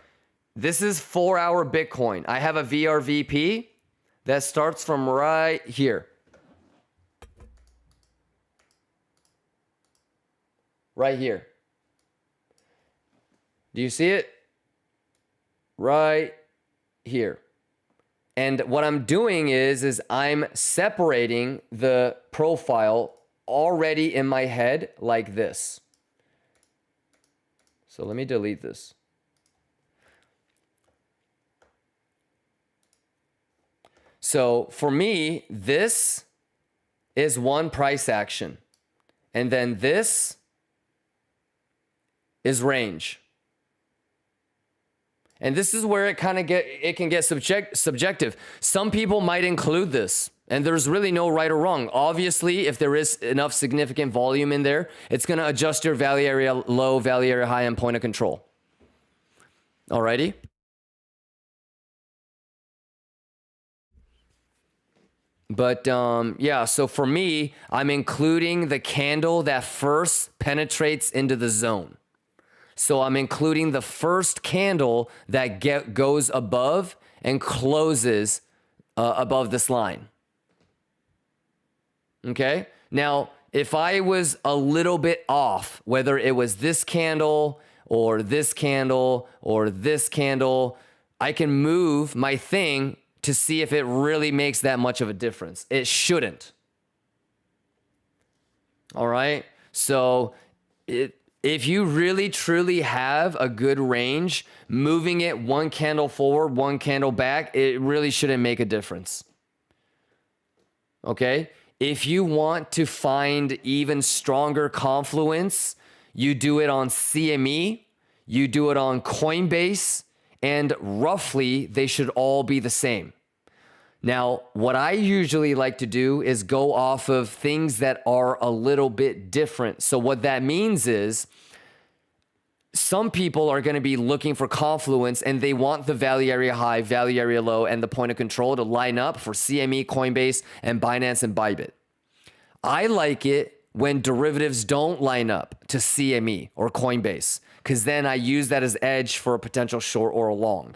This is 4-hour Bitcoin. I have a VRVP that starts from right here. Right here. Do you see it? Right here. And what I'm doing is I'm separating the profile already in my head like this. So let me delete this. So for me, this is one price action. And then this is range. And this is where it kind of can get subjective. Some people might include this, and there's really no right or wrong. Obviously, if there is enough significant volume in there, it's going to adjust your value area low, value area high, and point of control. Alrighty? But yeah, so for me, I'm including the candle that first penetrates into the zone. So I'm including the first candle that goes above and closes above this line. Okay? Now, if I was a little bit off, whether it was this candle or this candle or this candle, I can move my thing to see if it really makes that much of a difference. It shouldn't. All right? So if you really truly have a good range, moving it one candle forward, one candle back, it really shouldn't make a difference. Okay? If you want to find even stronger confluence, you do it on CME, you do it on Coinbase, and roughly they should all be the same. Now, what I usually like to do is go off of things that are a little bit different. So what that means is some people are going to be looking for confluence and they want the value area high, value area low, and the point of control to line up for CME, Coinbase, and Binance and Bybit. I like it when derivatives don't line up to CME or Coinbase, because then I use that as edge for a potential short or a long.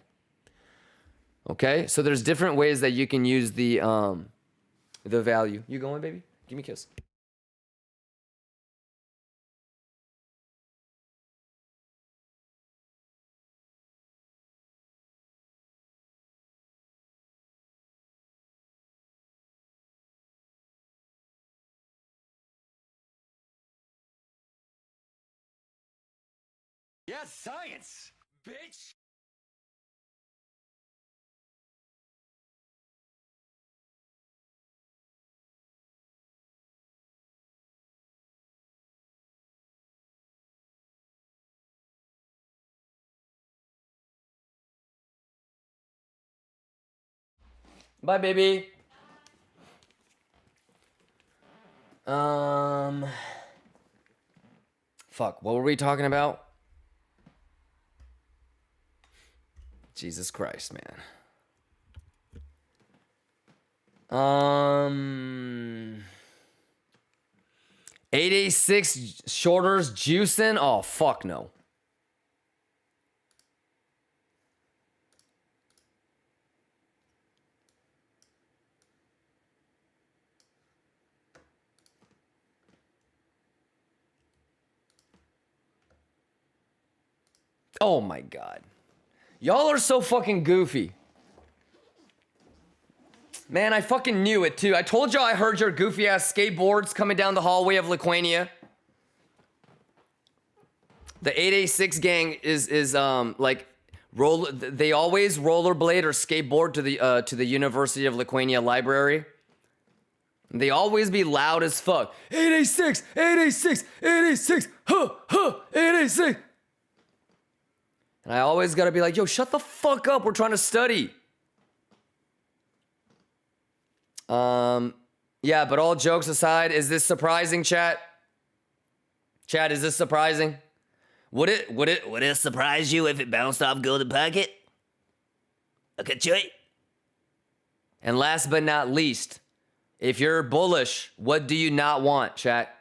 Okay, so there's different ways that you can use the value. You going, baby? Give me a kiss. Yes, science, bitch. Bye, baby. Fuck, what were we talking about? Jesus Christ, man. 886 shorters juicing? Oh, fuck no. Oh my God. Y'all are so fucking goofy. Man, I fucking knew it too. I told y'all I heard your goofy ass skateboards coming down the hallway of Liquidation. The 886 gang is like they always rollerblade or skateboard to the University of Liquidation library. They always be loud as fuck. 886, 886, 886, huh, huh, 886. And I always gotta be like, yo, shut the fuck up. We're trying to study. Yeah, but all jokes aside, is this surprising, chat? Chat, is this surprising? Would it surprise you if it bounced off Golden Pocket? Okay, Joy. And last but not least, if you're bullish, what do you not want, chat?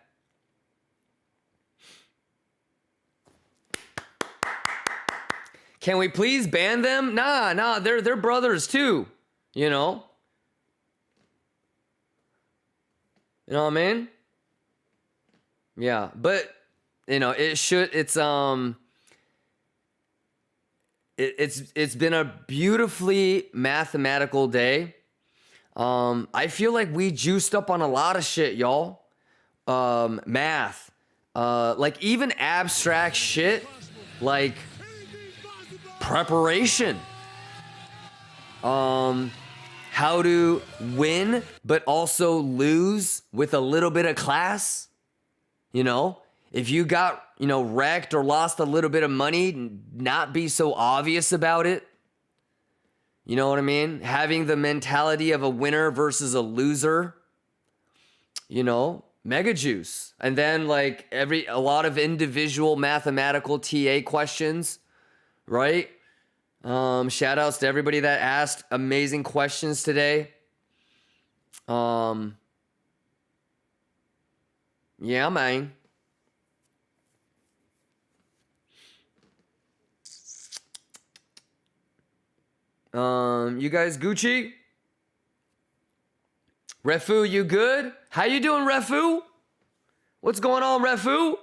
Can we please ban them? Nah, they're brothers too, you know? You know what I mean? Yeah, but you know, it's been a beautifully mathematical day. I feel like we juiced up on a lot of shit, y'all. Math, like even abstract shit, like preparation. How to win, but also lose with a little bit of class. You know, if you got, wrecked or lost a little bit of money, not be so obvious about it. You know what I mean? Having the mentality of a winner versus a loser. Mega juice. And then like a lot of individual mathematical TA questions, right? Shout outs to everybody that asked amazing questions today. Yeah, man. You guys Gucci? Refu, you good? How you doing, Refu? What's going on, Refu?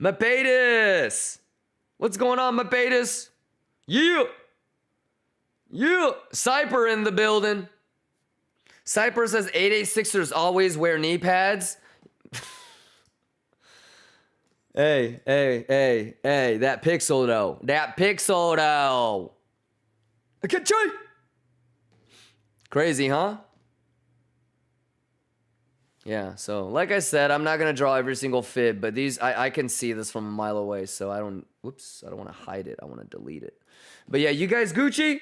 Mapetus. What's going on, Mapetus? Yeah. Cyper in the building. Cyper says 886ers always wear knee pads. Hey, that pixel though. That pixel though. Crazy, huh? Yeah, so like I said, I'm not going to draw every single fib, but these, I can see this from a mile away, so I don't want to hide it. I want to delete it. But yeah, you guys Gucci?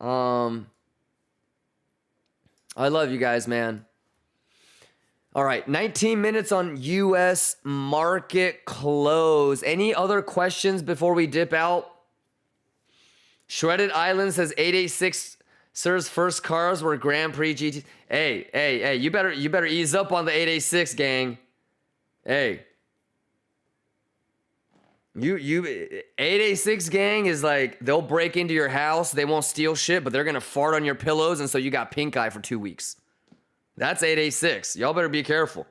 I love you guys, man. All right, 19 minutes on U.S. market close. Any other questions before we dip out? Shredded Island says 886 Sir's first cars were Grand Prix GT. Hey, you better ease up on the 886 gang. Hey. You 886 gang is like, they'll break into your house, they won't steal shit, but they're gonna fart on your pillows, and so you got pink eye for 2 weeks. That's 886. Y'all better be careful.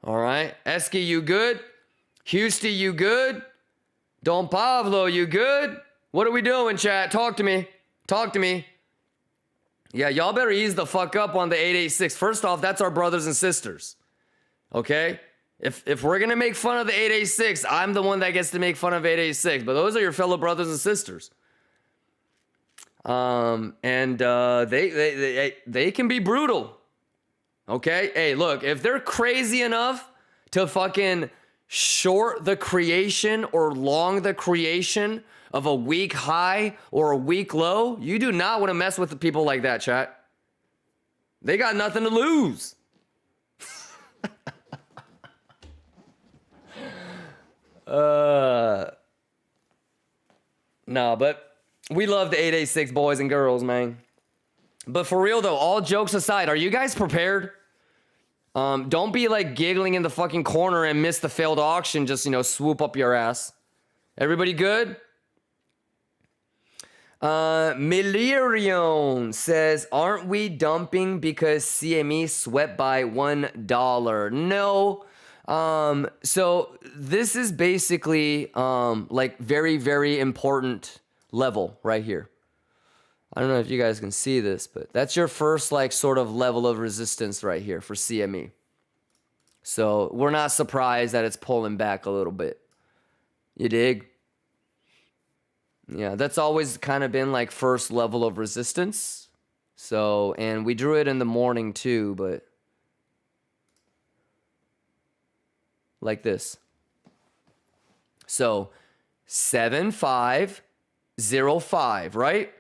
All right. Eski, you good? Houston, you good? Don Pablo, you good? What are we doing, chat? Talk to me. Talk to me. Yeah, y'all better ease the fuck up on the 886. First off, that's our brothers and sisters. Okay? If we're going to make fun of the 886, I'm the one that gets to make fun of 886. But those are your fellow brothers and sisters. They can be brutal. Okay? Hey, look, if they're crazy enough to fucking short the creation or long the creation of a weak high or a weak low, you do not want to mess with the people like that, chat. They got nothing to lose. No, but we love the 886 boys and girls, man. But for real though, all jokes aside, are you guys prepared? Don't be like giggling in the fucking corner and miss the failed auction, just, swoop up your ass. Everybody good? Milirion says, aren't we dumping because CME swept by $1? No. So this is basically, like very, very important level right here. I don't know if you guys can see this, but that's your first, like, sort of level of resistance right here for CME. So we're not surprised that it's pulling back a little bit. You dig? Yeah, that's always kind of been like first level of resistance. So, and we drew it in the morning too, but like this. So 7505, right?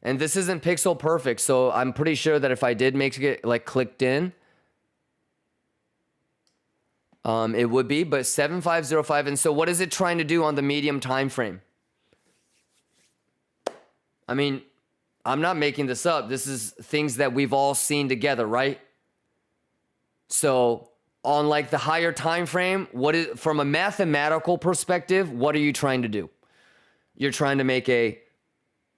And this isn't pixel perfect, so I'm pretty sure that if I did make it like clicked in, it would be, but 7505. And so what is it trying to do on the medium time frame? I mean, I'm not making this up. This is things that we've all seen together, right? So on like the higher time frame, what is, from a mathematical perspective, what are you trying to do? You're trying to make a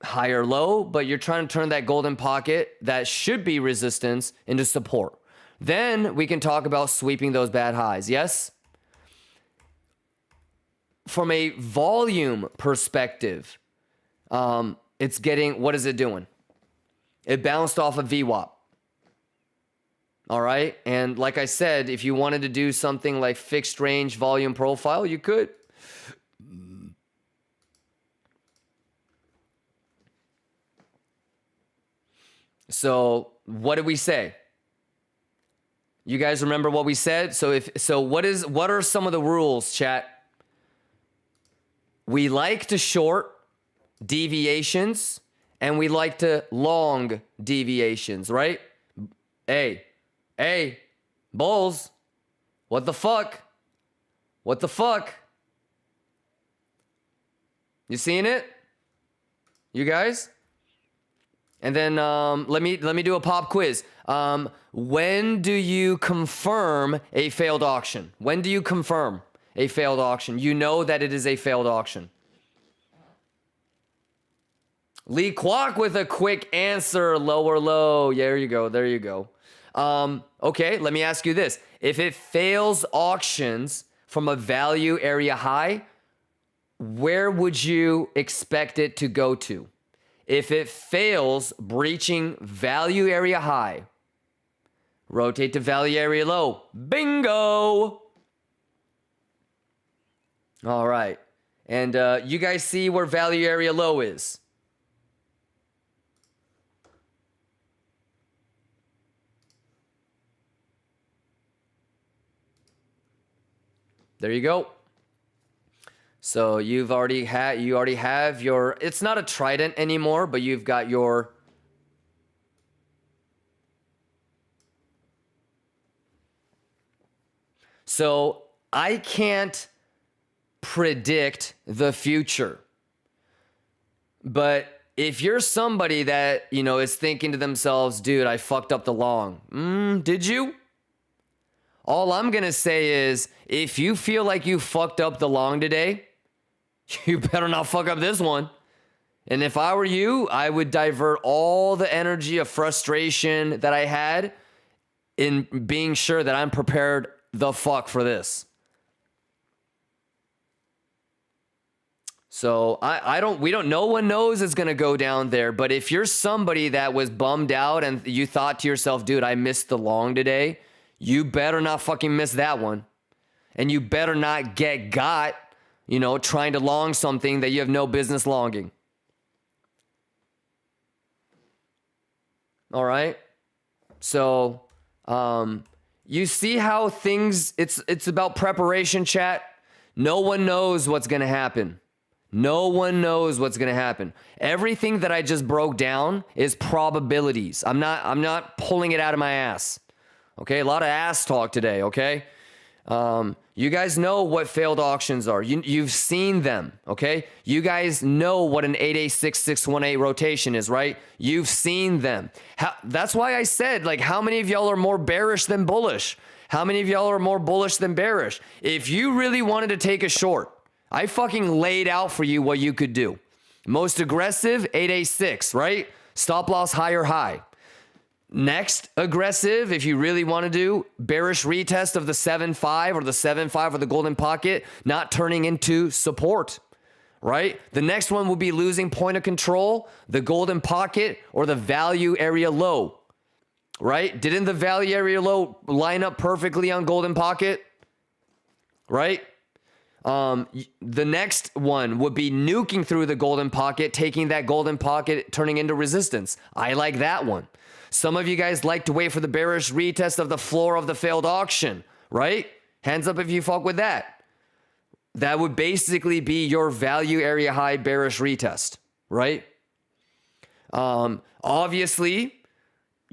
higher low, but you're trying to turn that golden pocket that should be resistance into support. Then we can talk about sweeping those bad highs, yes? From a volume perspective, it's getting, what is it doing? It bounced off of VWAP. All right. And like I said, if you wanted to do something like fixed range volume profile, you could. So what did we say? You guys remember what we said? So what are some of the rules, chat? We like to short deviations and we like to long deviations, right? Hey, bulls, what the fuck? What the fuck? You seeing it? You guys? And then let me do a pop quiz. When do you confirm a failed auction? When do you confirm a failed auction? You know that it is a failed auction. Lee Kwok with a quick answer. Lower low. Yeah, there you go. There you go. Okay, let me ask you this. If it fails auctions from a value area high, where would you expect it to go to? If it fails breaching value area high, rotate to value area low. Bingo! All right. And you guys see where value area low is. There you go. So you already have your, it's not a trident anymore, but you've got your, so I can't predict the future. But if you're somebody that, you know, is thinking to themselves, dude, I fucked up the long. Did you? All I'm going to say is, if you feel like you fucked up the long today, you better not fuck up this one. And if I were you, I would divert all the energy of frustration that I had in being sure that I'm prepared the fuck for this. So no one knows it's going to go down there. But if you're somebody that was bummed out and you thought to yourself, dude, I missed the long today, you better not fucking miss that one. And you better not get got, you know, trying to long something that you have no business longing. All right. So, you see how things, it's about preparation, chat. No one knows what's going to happen. No one knows what's going to happen. Everything that I just broke down is probabilities. I'm not pulling it out of my ass. Okay? A lot of ass talk today, okay? You guys know what failed auctions are. You've seen them, okay? You guys know what an 8A6618 rotation is, right? You've seen them. That's why I said, like, how many of y'all are more bearish than bullish? How many of y'all are more bullish than bearish? If you really wanted to take a short, I fucking laid out for you what you could do. Most aggressive, 8A6, right? Stop loss higher high. Next, aggressive, if you really want to do bearish retest of the 7.5 or the 7.5 or the golden pocket, not turning into support, right? The next one will be losing point of control, the golden pocket, or the value area low, right? Didn't the value area low line up perfectly on golden pocket, right? The next one would be nuking through the golden pocket, taking that golden pocket, turning into resistance. I like that one. Some of you guys like to wait for the bearish retest of the floor of the failed auction, right? Hands up if you fuck with that. That would basically be your value area high bearish retest, right? Obviously,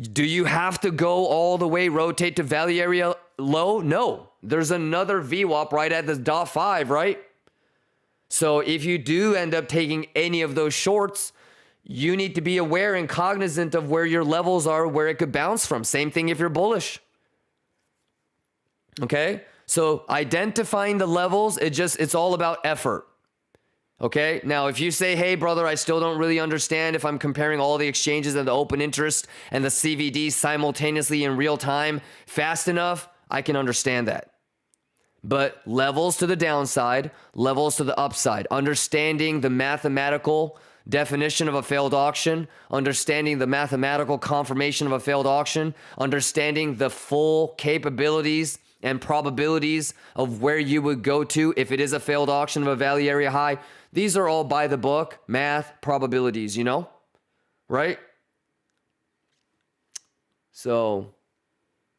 do you have to go all the way rotate to value area low? No. There's another VWAP right at the .5, right? So if you do end up taking any of those shorts, you need to be aware and cognizant of where your levels are, where it could bounce from. Same thing if you're bullish. Okay? So identifying the levels, it's all about effort. Okay? Now, if you say, hey, brother, I still don't really understand if I'm comparing all the exchanges and the open interest and the CVD simultaneously in real time fast enough, I can understand that. But levels to the downside, levels to the upside, understanding the mathematical definition of a failed auction, understanding the mathematical confirmation of a failed auction, understanding the full capabilities and probabilities of where you would go to if it is a failed auction of a value area high. These are all by the book, math, probabilities, you know, right? So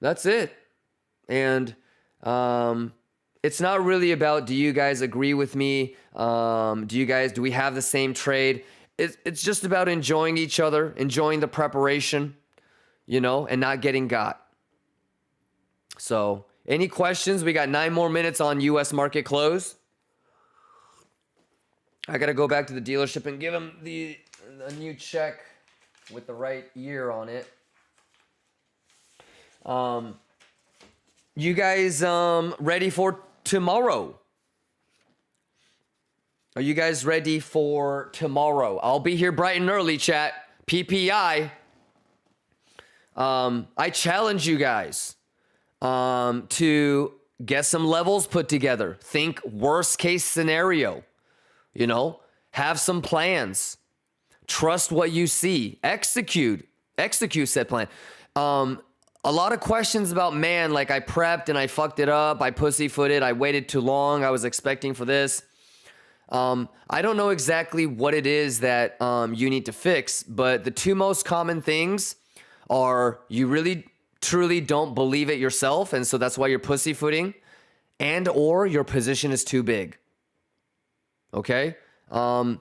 that's it. And it's not really about, do you guys agree with me? Do we have the same trade? It's just about enjoying each other, enjoying the preparation, you know, and not getting got. So any questions? We got 9 more minutes on US market close. I got to go back to the dealership and give him a new check with the right year on it. You guys ready for tomorrow? Are you guys ready for tomorrow? I'll be here bright and early, chat. PPI. I challenge you guys to get some levels put together. Think worst case scenario. You know, have some plans. Trust what you see. Execute said plan. a lot of questions about, man, like I prepped and I fucked it up. I pussyfooted. I waited too long. I was expecting for this. I don't know exactly what it is that you need to fix, but the two most common things are you really truly don't believe it yourself, and so that's why you're pussyfooting, and or your position is too big. Okay? A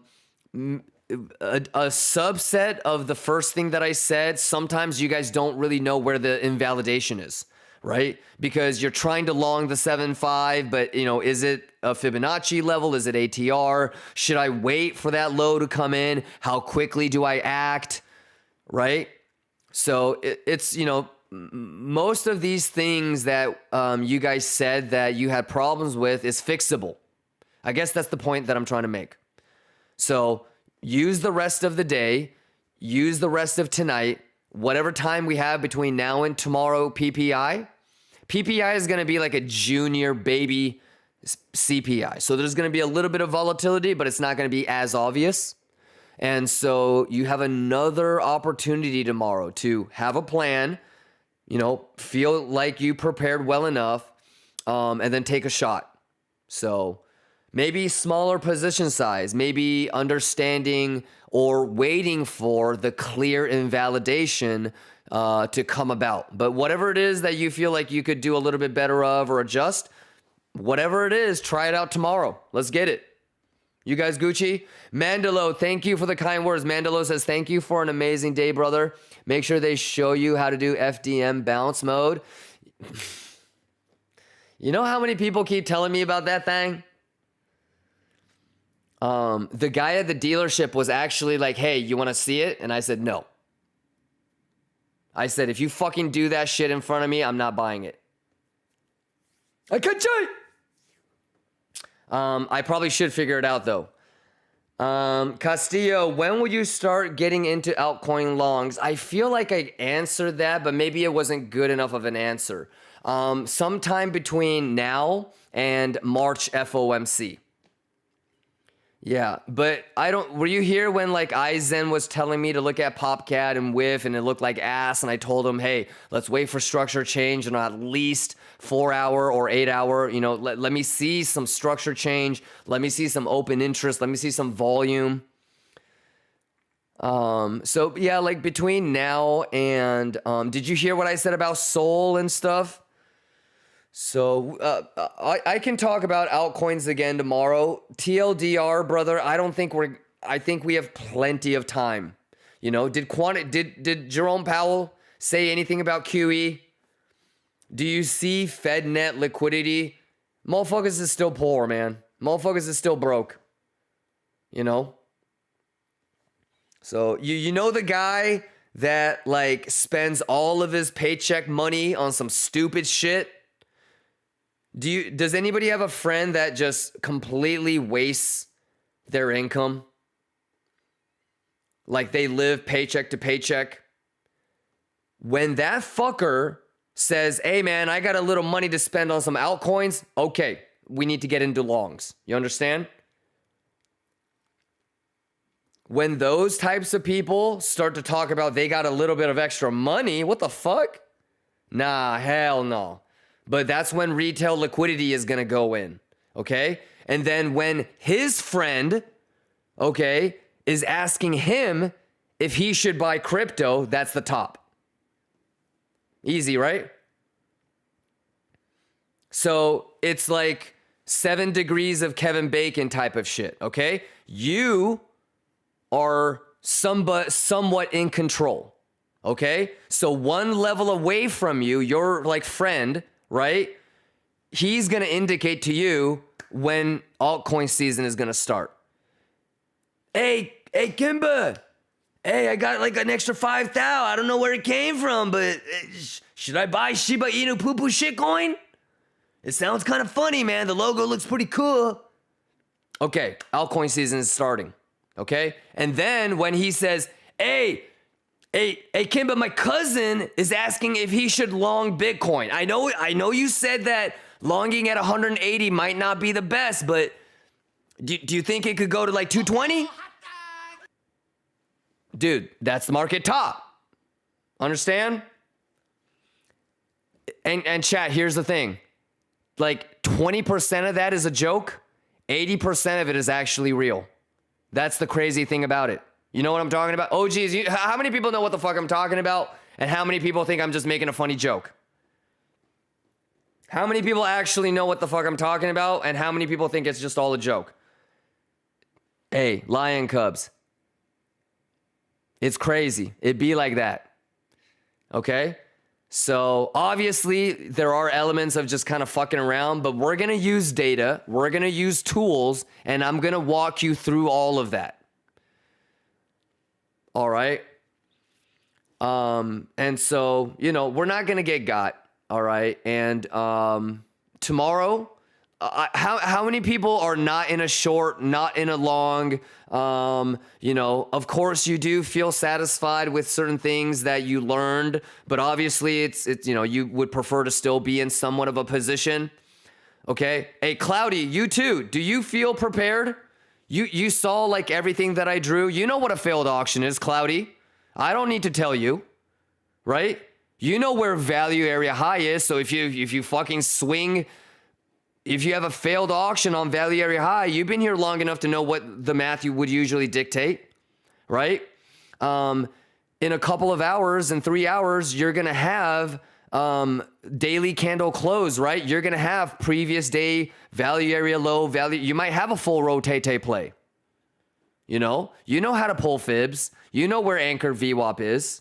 subset of the first thing that I said, sometimes you guys don't really know where the invalidation is, right? Because you're trying to long the 7.5, but is it a Fibonacci level? Is it ATR? Should I wait for that low to come in? How quickly do I act? Right? So it's, most of these things that you guys said that you had problems with is fixable. I guess that's the point that I'm trying to make. So use the rest of the day, use the rest of tonight, whatever time we have between now and tomorrow PPI. PPI is going to be like a junior baby CPI. So there's going to be a little bit of volatility, but it's not going to be as obvious. And so you have another opportunity tomorrow to have a plan, feel like you prepared well enough, and then take a shot. So maybe smaller position size, maybe understanding or waiting for the clear invalidation to come about. But whatever it is that you feel like you could do a little bit better of or adjust, whatever it is, try it out tomorrow. Let's get it. You guys Gucci? Mandelo, thank you for the kind words. Mandelo says, thank you for an amazing day, brother. Make sure they show you how to do FDM bounce mode. You know how many people keep telling me about that thing? The guy at the dealership was actually like, hey, you want to see it? And I said, no. I said, if you fucking do that shit in front of me, I'm not buying it. I can't tell you. I probably should figure it out though. Castillo, when will you start getting into altcoin longs? I feel like I answered that, but maybe it wasn't good enough of an answer. Sometime between now and March FOMC. Yeah, but were you here when like Aizen was telling me to look at PopCat and Whiff and it looked like ass, and I told him, hey, let's wait for structure change and at least 4 hour or 8 hour, let me see some structure change. Let me see some open interest. Let me see some volume. So yeah, like between now and, did you hear what I said about Sol and stuff? So I can talk about altcoins again tomorrow. TLDR, brother, I think we have plenty of time. Did Jerome Powell say anything about QE? Do you see FedNet liquidity? Motherfuckers is still poor, man. Motherfuckers is still broke. So you know the guy that like spends all of his paycheck money on some stupid shit? Does anybody have a friend that just completely wastes their income? Like they live paycheck to paycheck? When that fucker says, hey man, I got a little money to spend on some altcoins, okay, we need to get into longs. You understand? When those types of people start to talk about they got a little bit of extra money, what the fuck? Nah, hell no. But that's when retail liquidity is going to go in, okay? And then when his friend, okay, is asking him if he should buy crypto, that's the top. Easy, right? So it's like 7 degrees of Kevin Bacon type of shit, okay? You are somewhat in control, okay? So one level away from you, your like friend, right? He's going to indicate to you when altcoin season is going to start. Hey, Kimba. Hey, I got like an extra 5,000. I don't know where it came from, but should I buy Shiba Inu Poo-Poo shitcoin? It sounds kind of funny, man. The logo looks pretty cool. Okay, altcoin season is starting. Okay? And then when he says, hey, Kimba, my cousin is asking if he should long Bitcoin. I know you said that longing at 180 might not be the best, but do you think it could go to like 220? Dude, that's the market top. Understand? And chat, here's the thing. Like 20% of that is a joke. 80% of it is actually real. That's the crazy thing about it. You know what I'm talking about? Oh, geez. How many people know what the fuck I'm talking about? And how many people think I'm just making a funny joke? How many people actually know what the fuck I'm talking about? And how many people think it's just all a joke? Hey, Lion Cubs. It's crazy. It be like that. Okay? So obviously there are elements of just kind of fucking around, but we're going to use data. We're going to use tools, and I'm going to walk you through all of that. All right? And so, you know, we're not going to get got. All right? And tomorrow, how many people are not in a short, not in a long? You know, of course you do feel satisfied with certain things that you learned, but obviously it's you know, you would prefer to still be in somewhat of a position. Okay. Hey, Cloudy, you too. Do you feel prepared? You saw like everything that I drew. You know what a failed auction is, Cloudy. I don't need to tell you, right? You know where value area high is. So if you fucking swing, if you have a failed auction on value area high, you've been here long enough to know what the math you would usually dictate, right? In a couple of hours, in 3 hours, you're going to have daily candle close, right? You're going to have previous day value area low value. You might have a full rotate play. You know how to pull fibs. You know where anchored VWAP is,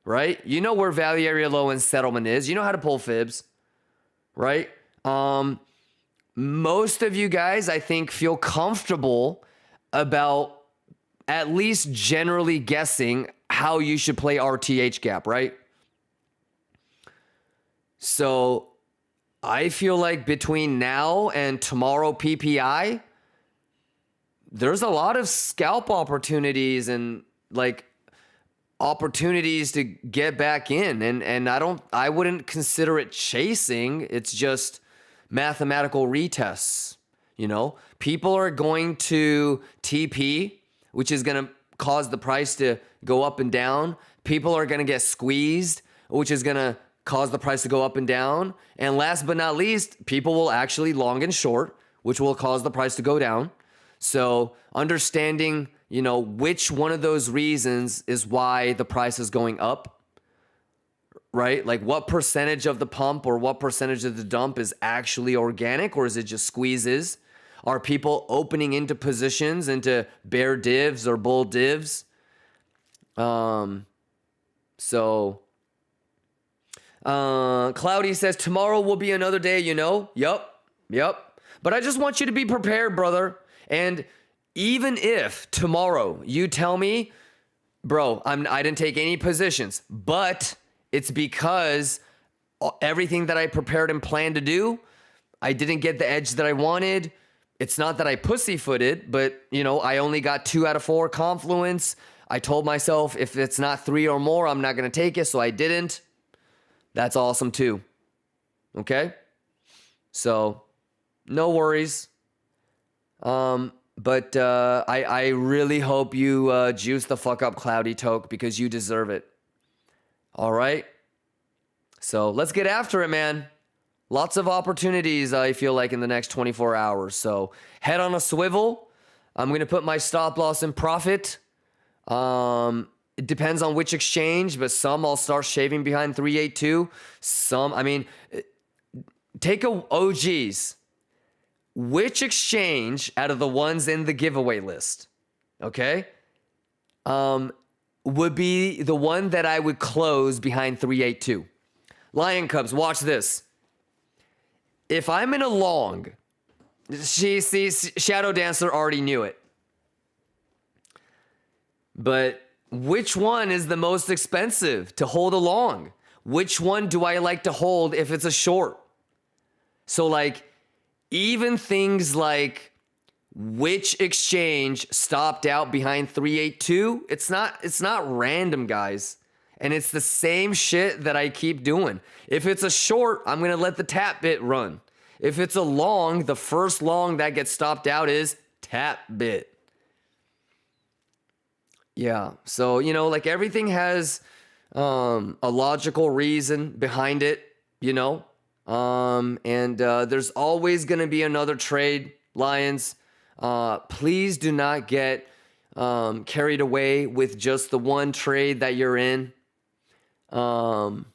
right? You know where value area low and settlement is. You know how to pull fibs, right? Most of you guys, I think, feel comfortable about at least generally guessing how you should play RTH gap, right? So I feel like between now and tomorrow PPI, there's a lot of scalp opportunities and like opportunities to get back in. And I wouldn't consider it chasing. It's just mathematical retests. You know, people are going to TP, which is going to cause the price to go up and down. People are going to get squeezed, which is going to cause the price to go up and down. And last but not least, people will actually long and short, which will cause the price to go down. So understanding, you know, which one of those reasons is why the price is going up, right? Like what percentage of the pump or what percentage of the dump is actually organic, or is it just squeezes? Are people opening into positions, into bear divs or bull divs? Cloudy says, tomorrow will be another day, you know? Yep. But I just want you to be prepared, brother. And even if tomorrow you tell me, bro, I didn't take any positions, but it's because everything that I prepared and planned to do, I didn't get the edge that I wanted. It's not that I pussyfooted, but, you know, I only got 2 out of 4 confluence. I told myself if it's not 3 or more, I'm not going to take it, so I didn't. That's awesome too. Okay? So, no worries. But I really hope you juice the fuck up, Cloudy Toke, because you deserve it. All right? So let's get after it, man. Lots of opportunities, I feel like, in the next 24 hours. So head on a swivel. I'm going to put my stop loss in profit. It depends on which exchange, but some I'll start shaving behind 382. Some, I mean, take a OGs. Which exchange out of the ones in the giveaway list, okay, would be the one that I would close behind 382? Lion Cubs, watch this. If I'm in a long, she sees Shadow Dancer already knew it. But which one is the most expensive to hold a long? Which one do I like to hold if it's a short? So like, even things like which exchange stopped out behind 382, it's not random, guys. And it's the same shit that I keep doing. If it's a short, I'm going to let the tap bit run. If it's a long, the first long that gets stopped out is tap bit. Yeah. So, you know, like everything has a logical reason behind it. you know, there's always going to be another trade, Lions. Please do not get carried away with just the one trade that you're in. All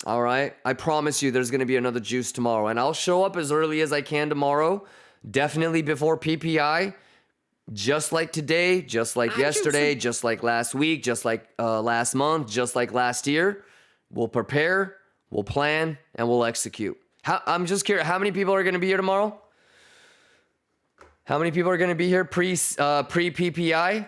right. I promise you there's going to be another juice tomorrow, and I'll show up as early as I can tomorrow. Definitely before PPI, just like today, just like yesterday, just like last week, just like last month, just like last year. We'll prepare, we'll plan, and we'll execute. I'm just curious, how many people are going to be here tomorrow? How many people are going to be here pre-PPI?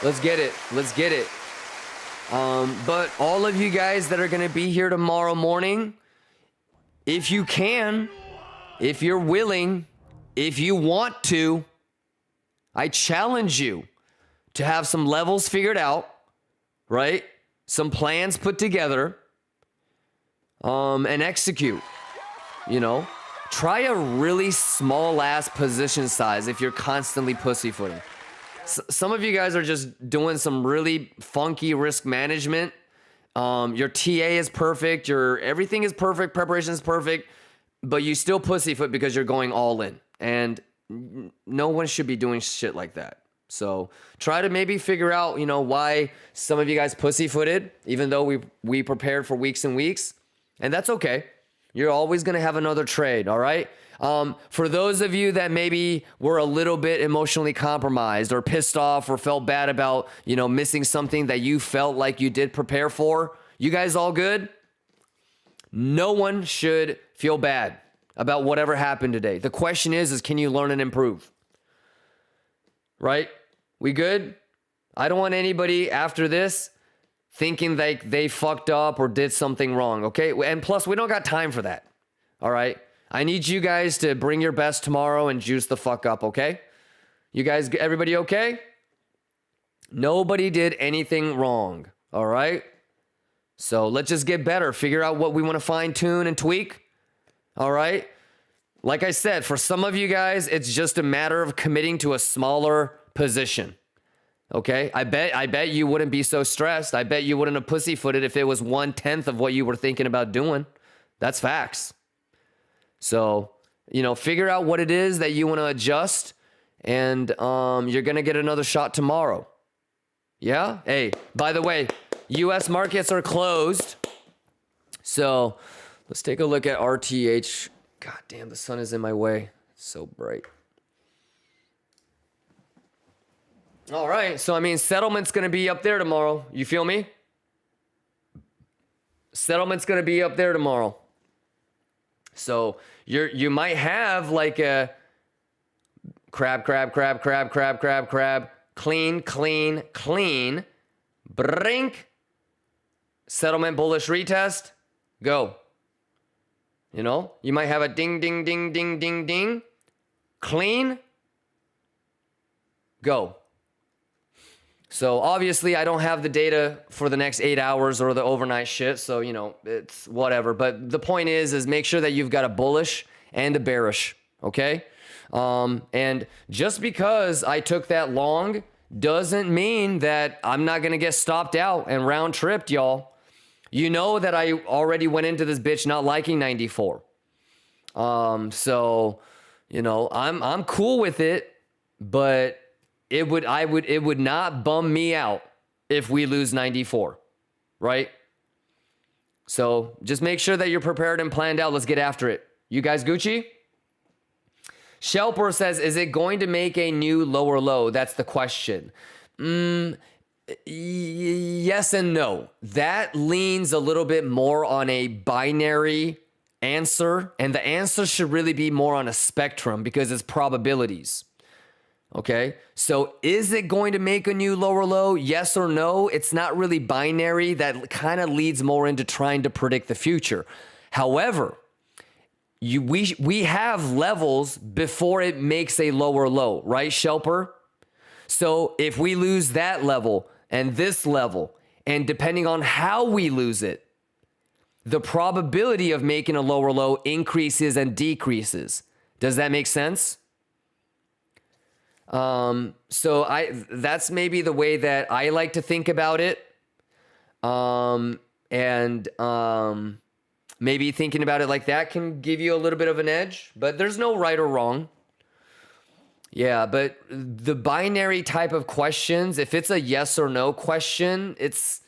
Let's get it. Let's get it. But all of you guys that are going to be here tomorrow morning, if you can, if you're willing, if you want to, I challenge you to have some levels figured out, right? Some plans put together, and execute, you know? Try a really small ass position size if you're constantly pussyfooting. Some of you guys are just doing some really funky risk management. Your TA is perfect. Your everything is perfect. Preparation is perfect. But you still pussyfoot because you're going all in. And no one should be doing shit like that. So try to maybe figure out, you know, why some of you guys pussyfooted, even though we prepared for weeks and weeks. And that's okay. You're always going to have another trade, all right? For those of you that maybe were a little bit emotionally compromised or pissed off or felt bad about, you know, missing something that you felt like you did prepare for, you guys all good? No one should feel bad about whatever happened today. The question is can you learn and improve? Right? We good? I don't want anybody after this thinking like they fucked up or did something wrong, okay? And plus, we don't got time for that, all right? I need you guys to bring your best tomorrow and juice the fuck up, okay? You guys, everybody okay? Nobody did anything wrong, all right? So let's just get better. Figure out what we want to fine tune and tweak, all right? Like I said, for some of you guys, it's just a matter of committing to a smaller position, okay? I bet you wouldn't be so stressed. I bet you wouldn't have pussyfooted if it was 1/10 of what you were thinking about doing. That's facts. So, you know, figure out what it is that you want to adjust, and you're going to get another shot tomorrow. Yeah? Hey, by the way, U.S. markets are closed. So let's take a look at RTH. God damn, the sun is in my way. It's so bright. All right. So, I mean, settlement's going to be up there tomorrow. You feel me? Settlement's going to be up there tomorrow. So you might have like a crab, clean, brink, settlement bullish retest, go. You know, you might have a ding, clean, go. So obviously I don't have the data for the next 8 hours or the overnight shit. So, you know, it's whatever. But the point is make sure that you've got a bullish and a bearish. Okay. And just because I took that long doesn't mean that I'm not going to get stopped out and round tripped, y'all. You know that I already went into this bitch not liking 94. So, you know, I'm cool with it, but it would not bum me out if we lose 94, right? So just make sure that you're prepared and planned out. Let's get after it. You guys Gucci? Shelper says, is it going to make a new lower low? That's the question. Yes and no. That leans a little bit more on a binary answer, and the answer should really be more on a spectrum because it's probabilities. Okay, so is it going to make a new lower low? Yes or no? It's not really binary. That kind of leads more into trying to predict the future. However, we have levels before it makes a lower low, right, Shelper? So if we lose that level and this level, and depending on how we lose it, the probability of making a lower low increases and decreases. Does that make sense? So that's maybe the way that I like to think about it. Maybe thinking about it like that can give you a little bit of an edge, but there's no right or wrong. Yeah, but the binary type of questions, if it's a yes or no question, it's,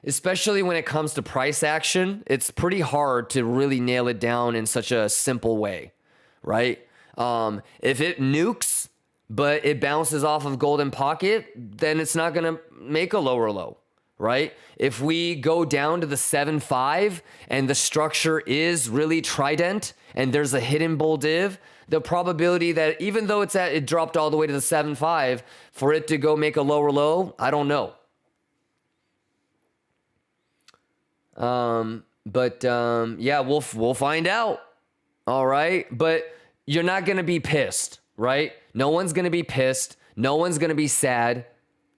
especially when it comes to price action, it's pretty hard to really nail it down in such a simple way, right? If it nukes, but it bounces off of golden pocket, then it's not going to make a lower low, right? If we go down to the 7.5 and the structure is really trident and there's a hidden bull div, the probability that even though it dropped all the way to the 7.5 for it to go make a lower low, I don't know. Yeah, we'll find out. All right. But you're not going to be pissed, right? No one's going to be pissed. No one's going to be sad,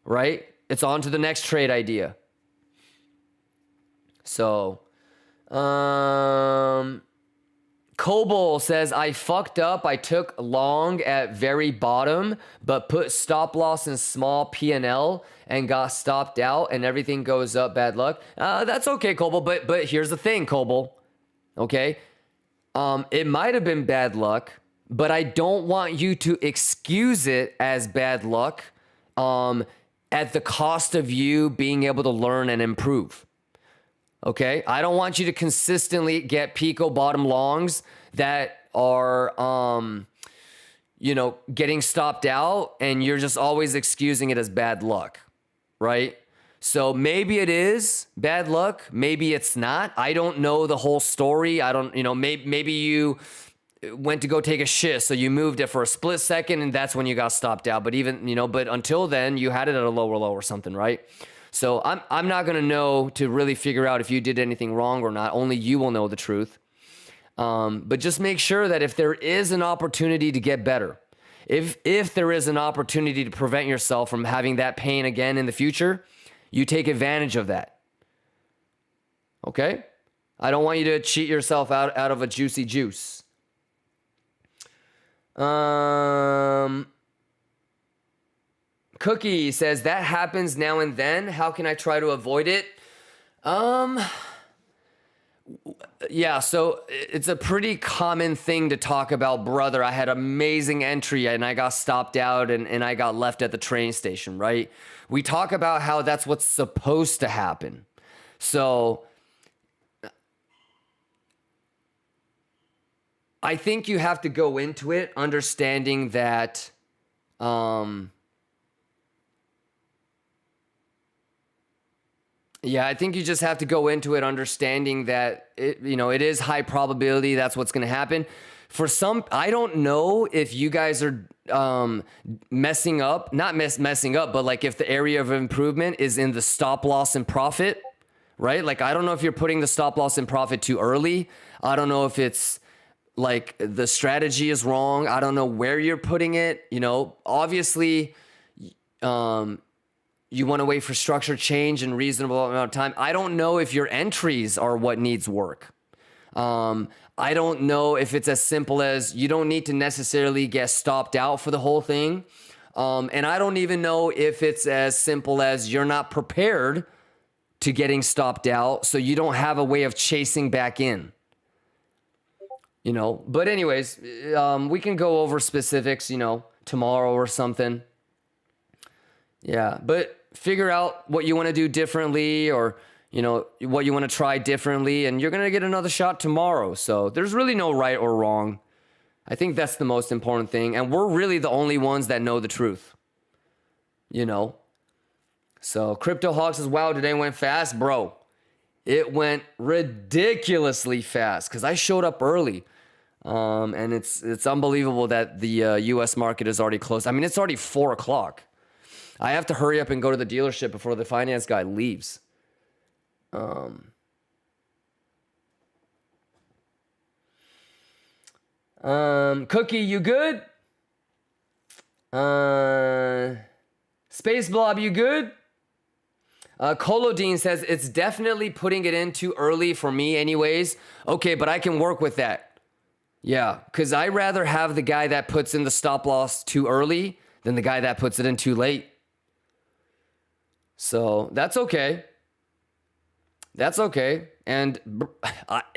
right? It's on to the next trade idea. So, Kobol says, I fucked up. I took long at very bottom, but put stop loss in small P&L and got stopped out and everything goes up. Bad luck. That's okay, Kobol. But here's the thing, Kobol. Okay. It might have been bad luck, but I don't want you to excuse it as bad luck, at the cost of you being able to learn and improve. Okay, I don't want you to consistently get Pico bottom longs that are, getting stopped out and you're just always excusing it as bad luck, right? So maybe it is bad luck. Maybe it's not. I don't know the whole story. I don't, maybe you went to go take a shit, so you moved it for a split second and that's when you got stopped out. But even, but until then you had it at a lower low or something, right? So I'm not going to know to really figure out if you did anything wrong or not. Only you will know the truth. But just make sure that if there is an opportunity to get better, if there is an opportunity to prevent yourself from having that pain again in the future, you take advantage of that. Okay? I don't want you to cheat yourself out of a juicy juice. Cookie says, that happens now and then. How can I try to avoid it? Yeah, so it's a pretty common thing to talk about, brother. I had amazing entry and I got stopped out and I got left at the train station, right? We talk about how that's what's supposed to happen. So I think you have to go into it understanding that, yeah, I think you just have to go into it understanding that it is high probability that's what's going to happen. For some, I don't know if you guys are messing up, not messing up, but like if the area of improvement is in the stop loss and profit, right? Like, I don't know if you're putting the stop loss and profit too early. I don't know if it's like the strategy is wrong. I don't know where you're putting it. Obviously, you want to wait for structure change in reasonable amount of time. I don't know if your entries are what needs work. I don't know if it's as simple as you don't need to necessarily get stopped out for the whole thing. And I don't even know if it's as simple as you're not prepared to getting stopped out, so you don't have a way of chasing back in. But anyways, we can go over specifics, tomorrow or something. Yeah, but figure out what you want to do differently or, what you want to try differently, and you're going to get another shot tomorrow. So there's really no right or wrong. I think that's the most important thing. And we're really the only ones that know the truth, So Crypto Hawk says, wow, today went fast. Bro, it went ridiculously fast because I showed up early. And it's unbelievable that the U.S. market is already closed. I mean, it's already 4 o'clock. I have to hurry up and go to the dealership before the finance guy leaves. Cookie, you good? Space Blob, you good? Colodine says, it's definitely putting it in too early for me anyways. Okay, but I can work with that. Yeah, because I rather have the guy that puts in the stop loss too early than the guy that puts it in too late. So that's okay. That's okay. And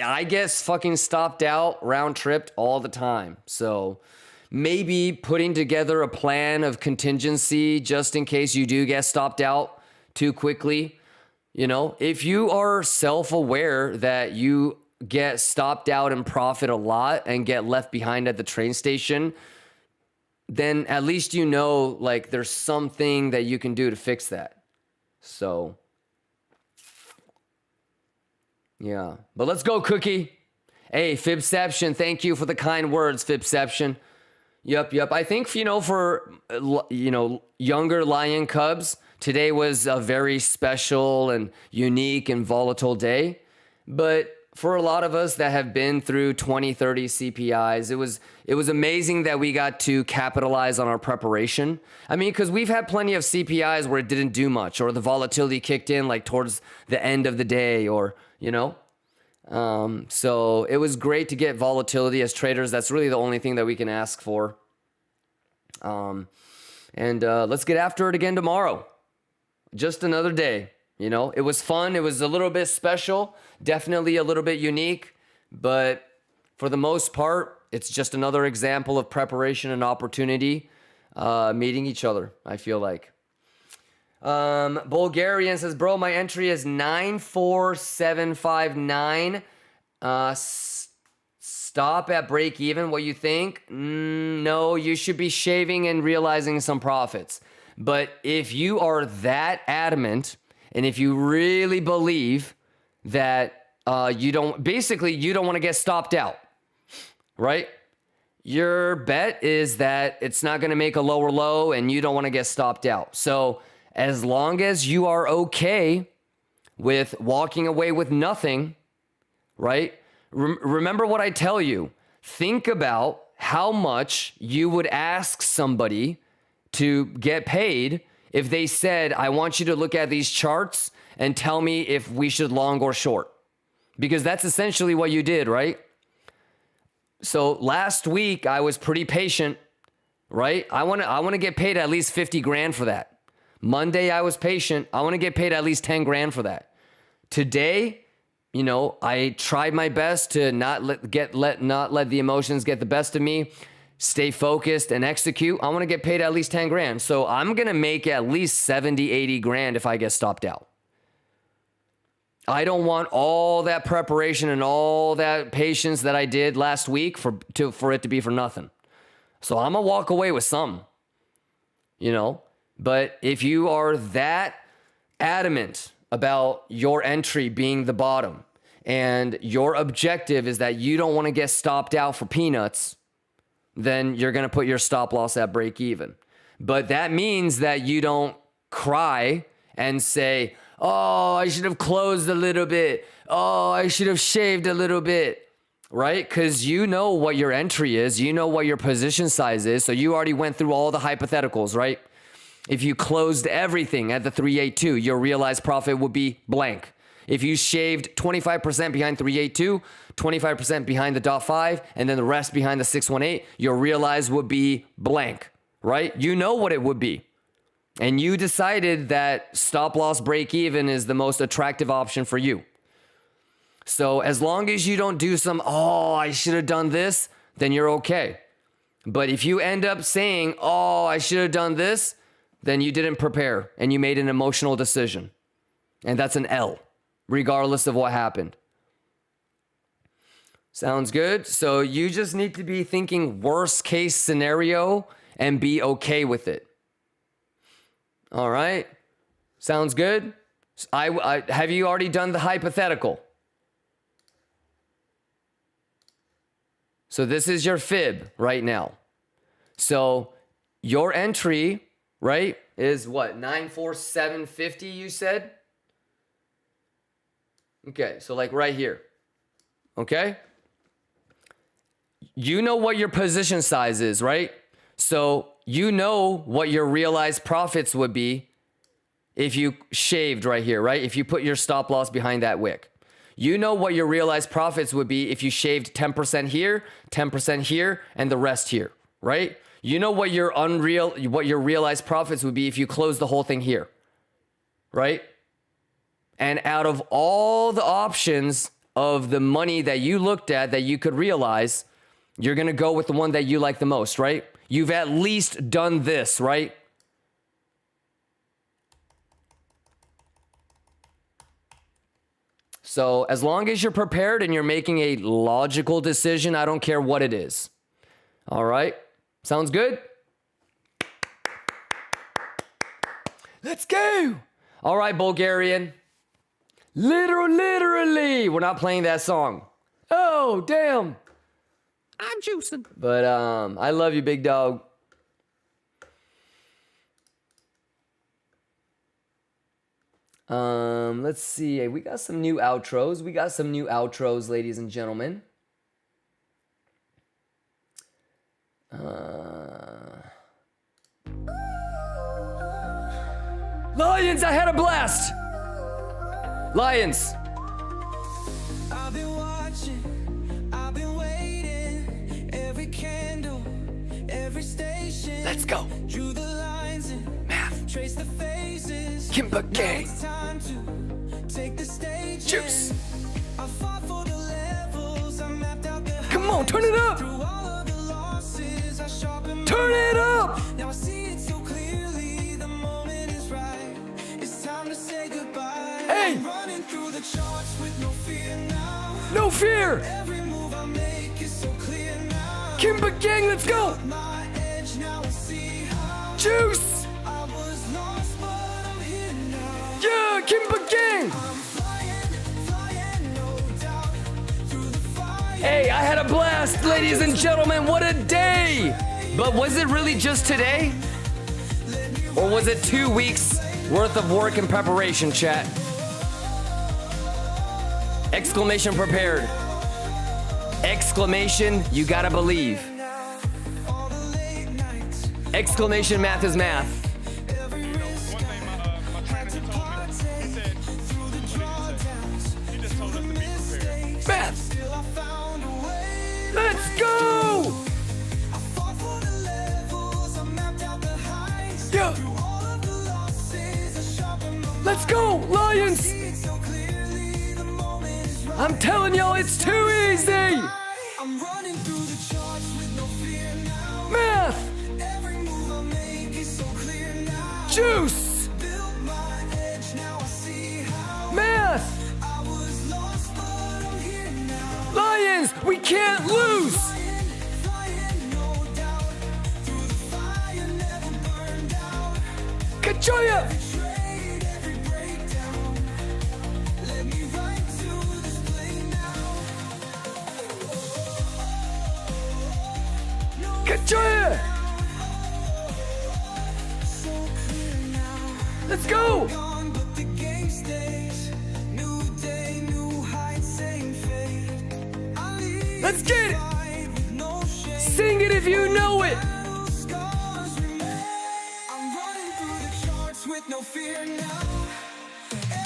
I guess fucking stopped out, round tripped all the time. So maybe putting together a plan of contingency just in case you do get stopped out too quickly. You know, if you are self-aware that you get stopped out and profit a lot and get left behind at the train station, then at least you know, like, there's something that you can do to fix that. So, yeah. But let's go, Cookie. Hey, Fibception, thank you for the kind words, Fibception. Yep. I think, you know, for, you know, younger Lion Cubs, today was a very special and unique and volatile day. But for a lot of us that have been through 20, 30 CPIs, it was amazing that we got to capitalize on our preparation. I mean, because we've had plenty of CPIs where it didn't do much, or the volatility kicked in like towards the end of the day, or, you know. So it was great to get volatility as traders. That's really the only thing that we can ask for. Let's get after it again tomorrow. Just another day. You know, it was fun. It was a little bit special, definitely a little bit unique, but for the most part, it's just another example of preparation and opportunity, meeting each other, I feel like. Bulgarian says, bro, my entry is 94759. Stop at break even. What you think? No, you should be shaving and realizing some profits. But if you are that adamant, and if you really believe that you don't want to get stopped out, right? Your bet is that it's not going to make a lower low and you don't want to get stopped out. So as long as you are okay with walking away with nothing, right? Remember what I tell you. Think about how much you would ask somebody to get paid if they said, I want you to look at these charts and tell me if we should long or short. Because that's essentially what you did, right? So last week I was pretty patient, right? I want to get paid at least 50 grand for that. Monday I was patient. I want to get paid at least 10 grand for that. Today, you know, I tried my best to not let the emotions get the best of me. Stay focused and execute. I want to get paid at least 10 grand. So I'm going to make at least 70, 80 grand if I get stopped out. I don't want all that preparation and all that patience that I did last week for it to be for nothing. So I'm going to walk away with some, you know. But if you are that adamant about your entry being the bottom and your objective is that you don't want to get stopped out for peanuts, then you're going to put your stop loss at break even. But that means that you don't cry and say, oh, I should have closed a little bit. Oh, I should have shaved a little bit, right? Because you know what your entry is. You know what your position size is. So you already went through all the hypotheticals, right? If you closed everything at the 382, your realized profit would be blank. If you shaved 25% behind 382, 25% behind the .5, and then the rest behind the 618, your realized would be blank, right? You know what it would be. And you decided that stop loss break even is the most attractive option for you. So as long as you don't do some, oh, I should have done this, then you're okay. But if you end up saying, oh, I should have done this, then you didn't prepare and you made an emotional decision. And that's an L, regardless of what happened. Sounds good? So you just need to be thinking worst case scenario and be okay with it. All right? Sounds good? Have you already done the hypothetical? So this is your fib right now. So your entry, right, is what? 94750 you said? Okay, so like right here. Okay? You know what your position size is, right? So you know what your realized profits would be if you shaved right here, right? If you put your stop loss behind that wick. You know what your realized profits would be if you shaved 10% here, 10% here, and the rest here, right? You know what your realized profits would be if you close the whole thing here, right? And out of all the options of the money that you looked at that you could realize, you're going to go with the one that you like the most, right? You've at least done this, right? So as long as you're prepared and you're making a logical decision, I don't care what it is. All right? Sounds good? Let's go. All right, Bulgarian. Literally, we're not playing that song. Oh, damn. I'm juicing. But I love you, big dog. Let's see. We got some new outros. Ladies and gentlemen. Lions, I had a blast. Lions. I've been watching, I've been waiting, every candle, every station. Let's go. Drew the lines and math. Trace the faces. Kimber gang. Now it's time to take the stage. Juice. I fought for the levels, I mapped out the Come on, turn it up. through all of the losses, I sharpened Turn it up. Now I see it so clearly, the moment is right. It's time to say goodbye. Hey. I'm running through the charts with no fear now. No fear. Every move I make is so clear now. Kimber gang, let's go. My edge, now I see how Juice. I was lost, but I'm here now. Yeah, Kimber gang. I'm flying, no doubt, through the fire. Hey, I had a blast, ladies and gentlemen. What a day. But was it really just today? Or was it 2 weeks worth of work and preparation, chat? Exclamation prepared. Exclamation, you gotta believe. Exclamation, math is math. One thing my trainer he told me, he said, he just told us to be prepared. Math. Let's go. Yeah. Let's go, Lions. I'm telling y'all, it's too easy. I'm running through the charts with no fear now. Math. Every move I make is so clear now. Juice. Built my edge, now I see how Math. I was lost, but I'm here now. Lions, we can't lose. Flying, no doubt, through the fire, never burned out. Kachoya. Trade every breakdown. Let me right to this play now. Kachoya. So clear now. Let's go. Gone, but the game stays. New day, new heights, same fate. I leave Let's get it. with no shame. Sing it if you know it. Scars remain. I'm running through the charts with no fear now.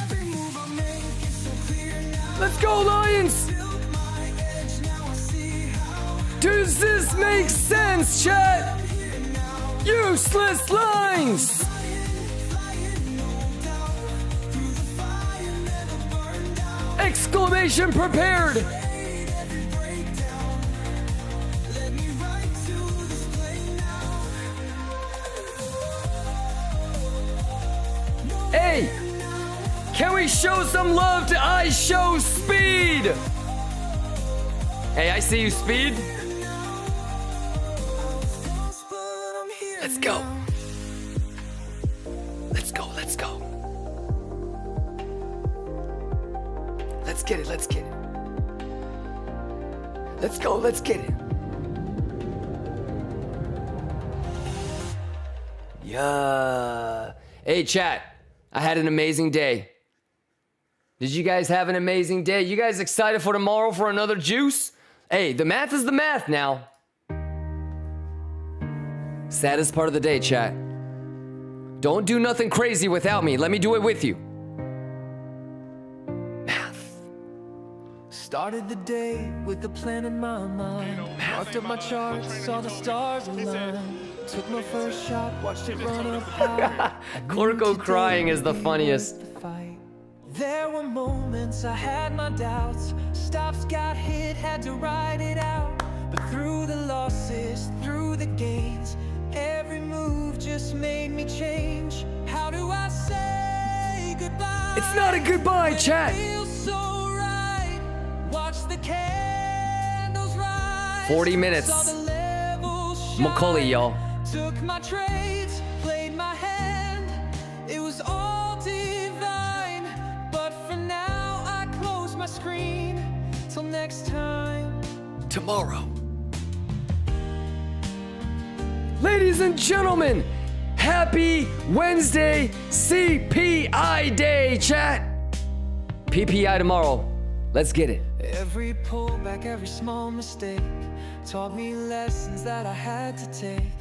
Every move I make is so clear now. Let's go, Lions. Built my edge, now I see how. Does this make sense, chat? Useless lines. Flying, no doubt, through the fire, never burned out. Exclamation prepared. Trade every breakdown. Let me right to this play now. Hey, can we show some love to I Show Speed? Hey, I see you, Speed. Lost, but I'm here Let's go. now. Let's go, let's go. Let's get it, let's get it. Let's go, let's get it. Yeah. Hey, chat. I had an amazing day. Did you guys have an amazing day? You guys excited for tomorrow for another juice? Hey, the math is the math now. Saddest part of the day, chat. Don't do nothing crazy without me. Let me do it with you. Math. Started the day with a plan in my mind. Marked up my charts, saw the stars align. Took my first shot, watched it run up high. Corco crying is the funniest. There were moments I had my doubts. Stops got hit, had to ride it out. But through the losses, through the gains, every move just made me change. How do I say goodbye? It's not a goodbye, chat. So right. Watch the candles rise. 40 minutes. Macaulay, y'all. Took my trades, played my hand. It was all divine. But for now, I close my screen. Till next time. Tomorrow. Ladies and gentlemen, happy Wednesday CPI Day, chat. PPI tomorrow. Let's get it. Every pullback, every small mistake taught me lessons that I had to take.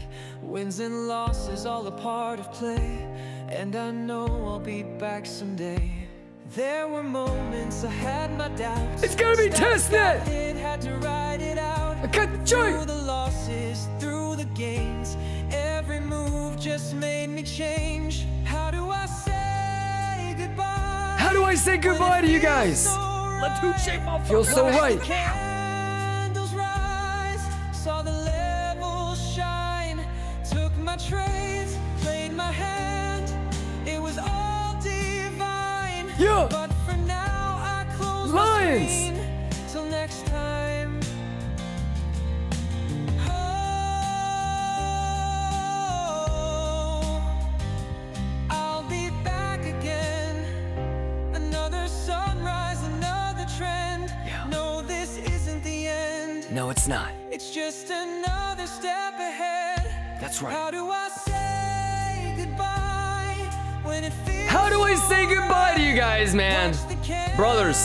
Wins and losses, all a part of play. And I know I'll be back someday. There were moments I had my doubts. It's gonna be testnet. Had to ride it out. I cut the joint. Through the losses, through the gains, every move just made me change. How do I say goodbye? How do I say goodbye to you guys? Feels so right. Candles rise, saw the levels shine. Took my trades, played my hand. It was all divine. Yeah. But for now, I close Lions. my screen. Till next time. Oh, I'll be back again. Another sunrise, another trend. No, this isn't the end. No, it's not. It's just another step ahead. That's right. How do I say goodbye when it feels How do I say goodbye to you guys, man? Brothers,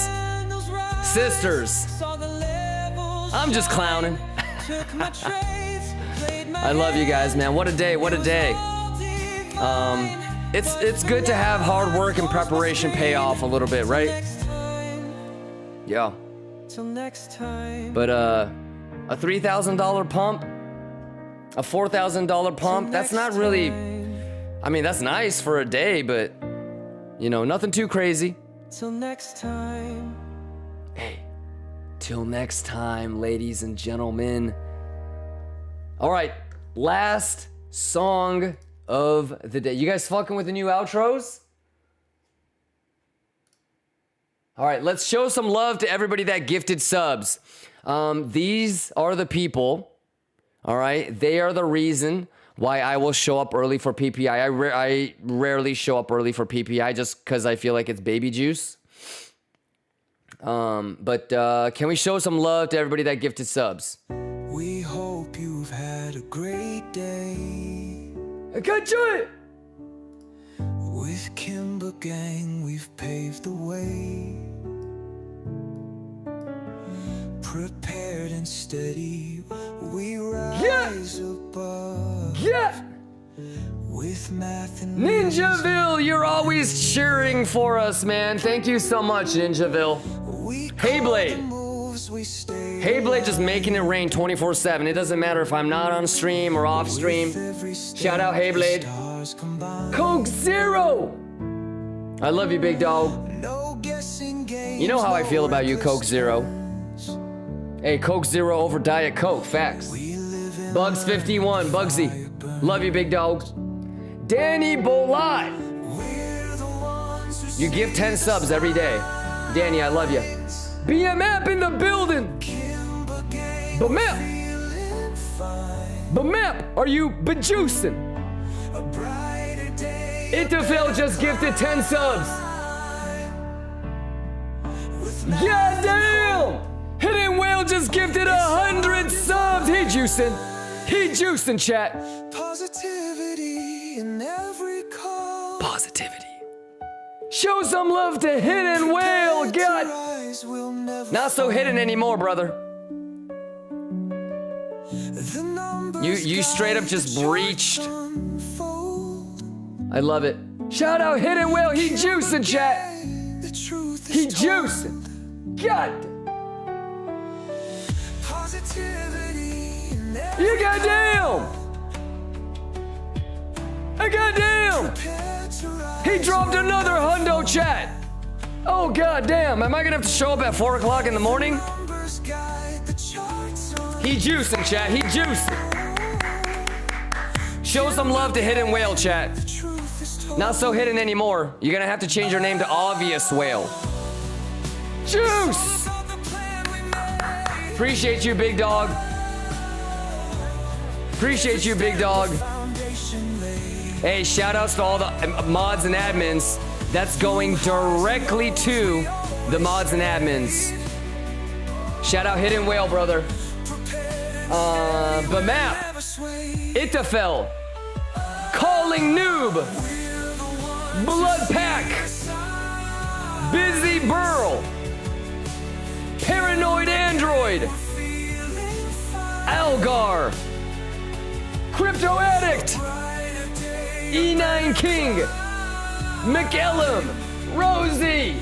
sisters. I'm just clowning. I love you guys, man. What a day, what a day. It's good to have hard work and preparation pay off a little bit, right? Yeah. But a $3,000 pump, a $4,000 pump, that's not really, I mean, that's nice for a day, but you know, nothing too crazy. Till next time. Hey, till next time, ladies and gentlemen. All right, last song of the day. You guys fucking with the new outros? All right, let's show some love to everybody that gifted subs. These are the people, all right? They are the reason why I will show up early for PPI. I rarely show up early for PPI just because I feel like it's baby juice. But can we show some love to everybody that gifted subs? We hope you've had a great day. I got you! With Kimber Gang, we've paved the way. Prepared and steady, we rise above. Yeah! With math and Ninjaville, you're always cheering for us, man. Thank you so much, Ninjaville. Heyblade. Heyblade just making it rain 24/7. It doesn't matter if I'm not on stream or off stream. Shout out Heyblade. Coke Zero. I love you, big dog. You know how I feel about you, Coke Zero. Hey, Coke Zero over Diet Coke, facts. Bugs51, Bugsy. Love you, big dog. Danny Bolat. You give 10 subs every day. Danny, I love you. BMAP in the building. BMAP. BMAP, are you bejuicing? Interfell just gifted 10 subs. Goddamn! Hidden Whale just gifted 100 subs. He juicing. He juicing, chat. Positivity in every call. Positivity. Show some love to Hidden Whale. God. Not so hidden anymore, brother. You straight up just breached. I love it. Shout out Hidden Whale. He juicing, chat. He juicing. God. You goddamn! I goddamn! He dropped another hundo chat. Oh goddamn! Am I gonna have to show up at 4 o'clock in the morning? He juicing, chat. He juicing. Show some love to Hidden Whale, chat. Not so hidden anymore. You're gonna have to change your name to Obvious Whale. Juice! Appreciate you, big dog. Appreciate you, big dog. Hey, shout outs to all the mods and admins. That's going directly to the mods and admins. Shout out Hidden Whale, brother. Bamap. Itafel. Calling Noob. Blood Pack. Busy Burl. Paranoid Android. Algar. Crypto Addict. E9 King. McEllum. Rosie.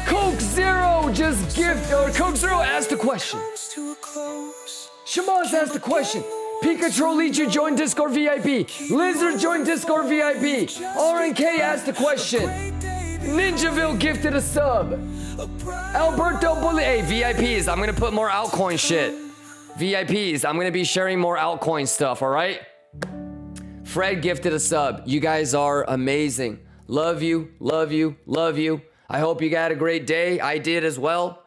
Coke Zero just gift, or Coke Zero asked a question. Shamaz asked a question. Pikachu Leech joined Discord VIP. Lizard joined Discord VIP. RNK asked a question. Ninjaville gifted a sub. Alberto Bully. Hey, VIPs, I'm gonna put more altcoin shit. VIPs, I'm gonna be sharing more altcoin stuff, alright? Fred gifted a sub. You guys are amazing. Love you, love you, love you. I hope you got a great day. I did as well.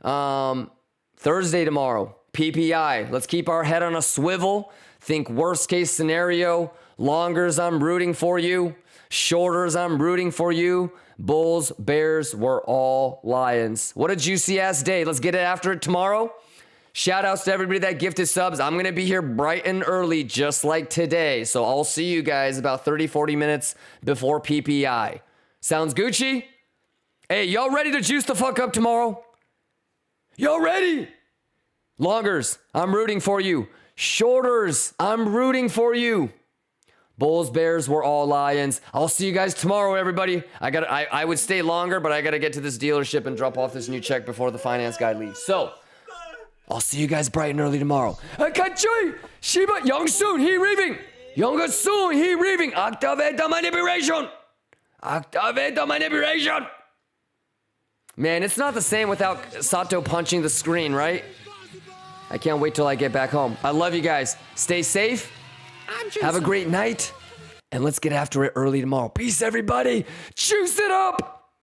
Thursday tomorrow, PPI. Let's keep our head on a swivel. Think worst case scenario. Longers, I'm rooting for you. Shorters, I'm rooting for you. Bulls, Bears, we're all Lions. What a juicy ass day. Let's get it after it tomorrow. Shout outs to everybody that gifted subs. I'm going to be here bright and early just like today. So I'll see you guys about 30-40 minutes before PPI. Sounds Gucci? Hey, y'all ready to juice the fuck up tomorrow? Y'all ready? Longers, I'm rooting for you. Shorters, I'm rooting for you. Bulls, Bears, we're all Lions. I'll see you guys tomorrow, everybody. I would stay longer, but I got to get to this dealership and drop off this new check before the finance guy leaves. So, I'll see you guys bright and early tomorrow. Kachui, Shiba, Young-soon, he reaving. Young-soon, he reaving. Activate the manipulation. Activate the manipulation. Man, it's not the same without Sato punching the screen, right? I can't wait till I get back home. I love you guys. Stay safe. Have a great night. And let's get after it early tomorrow. Peace, everybody. Juice it up.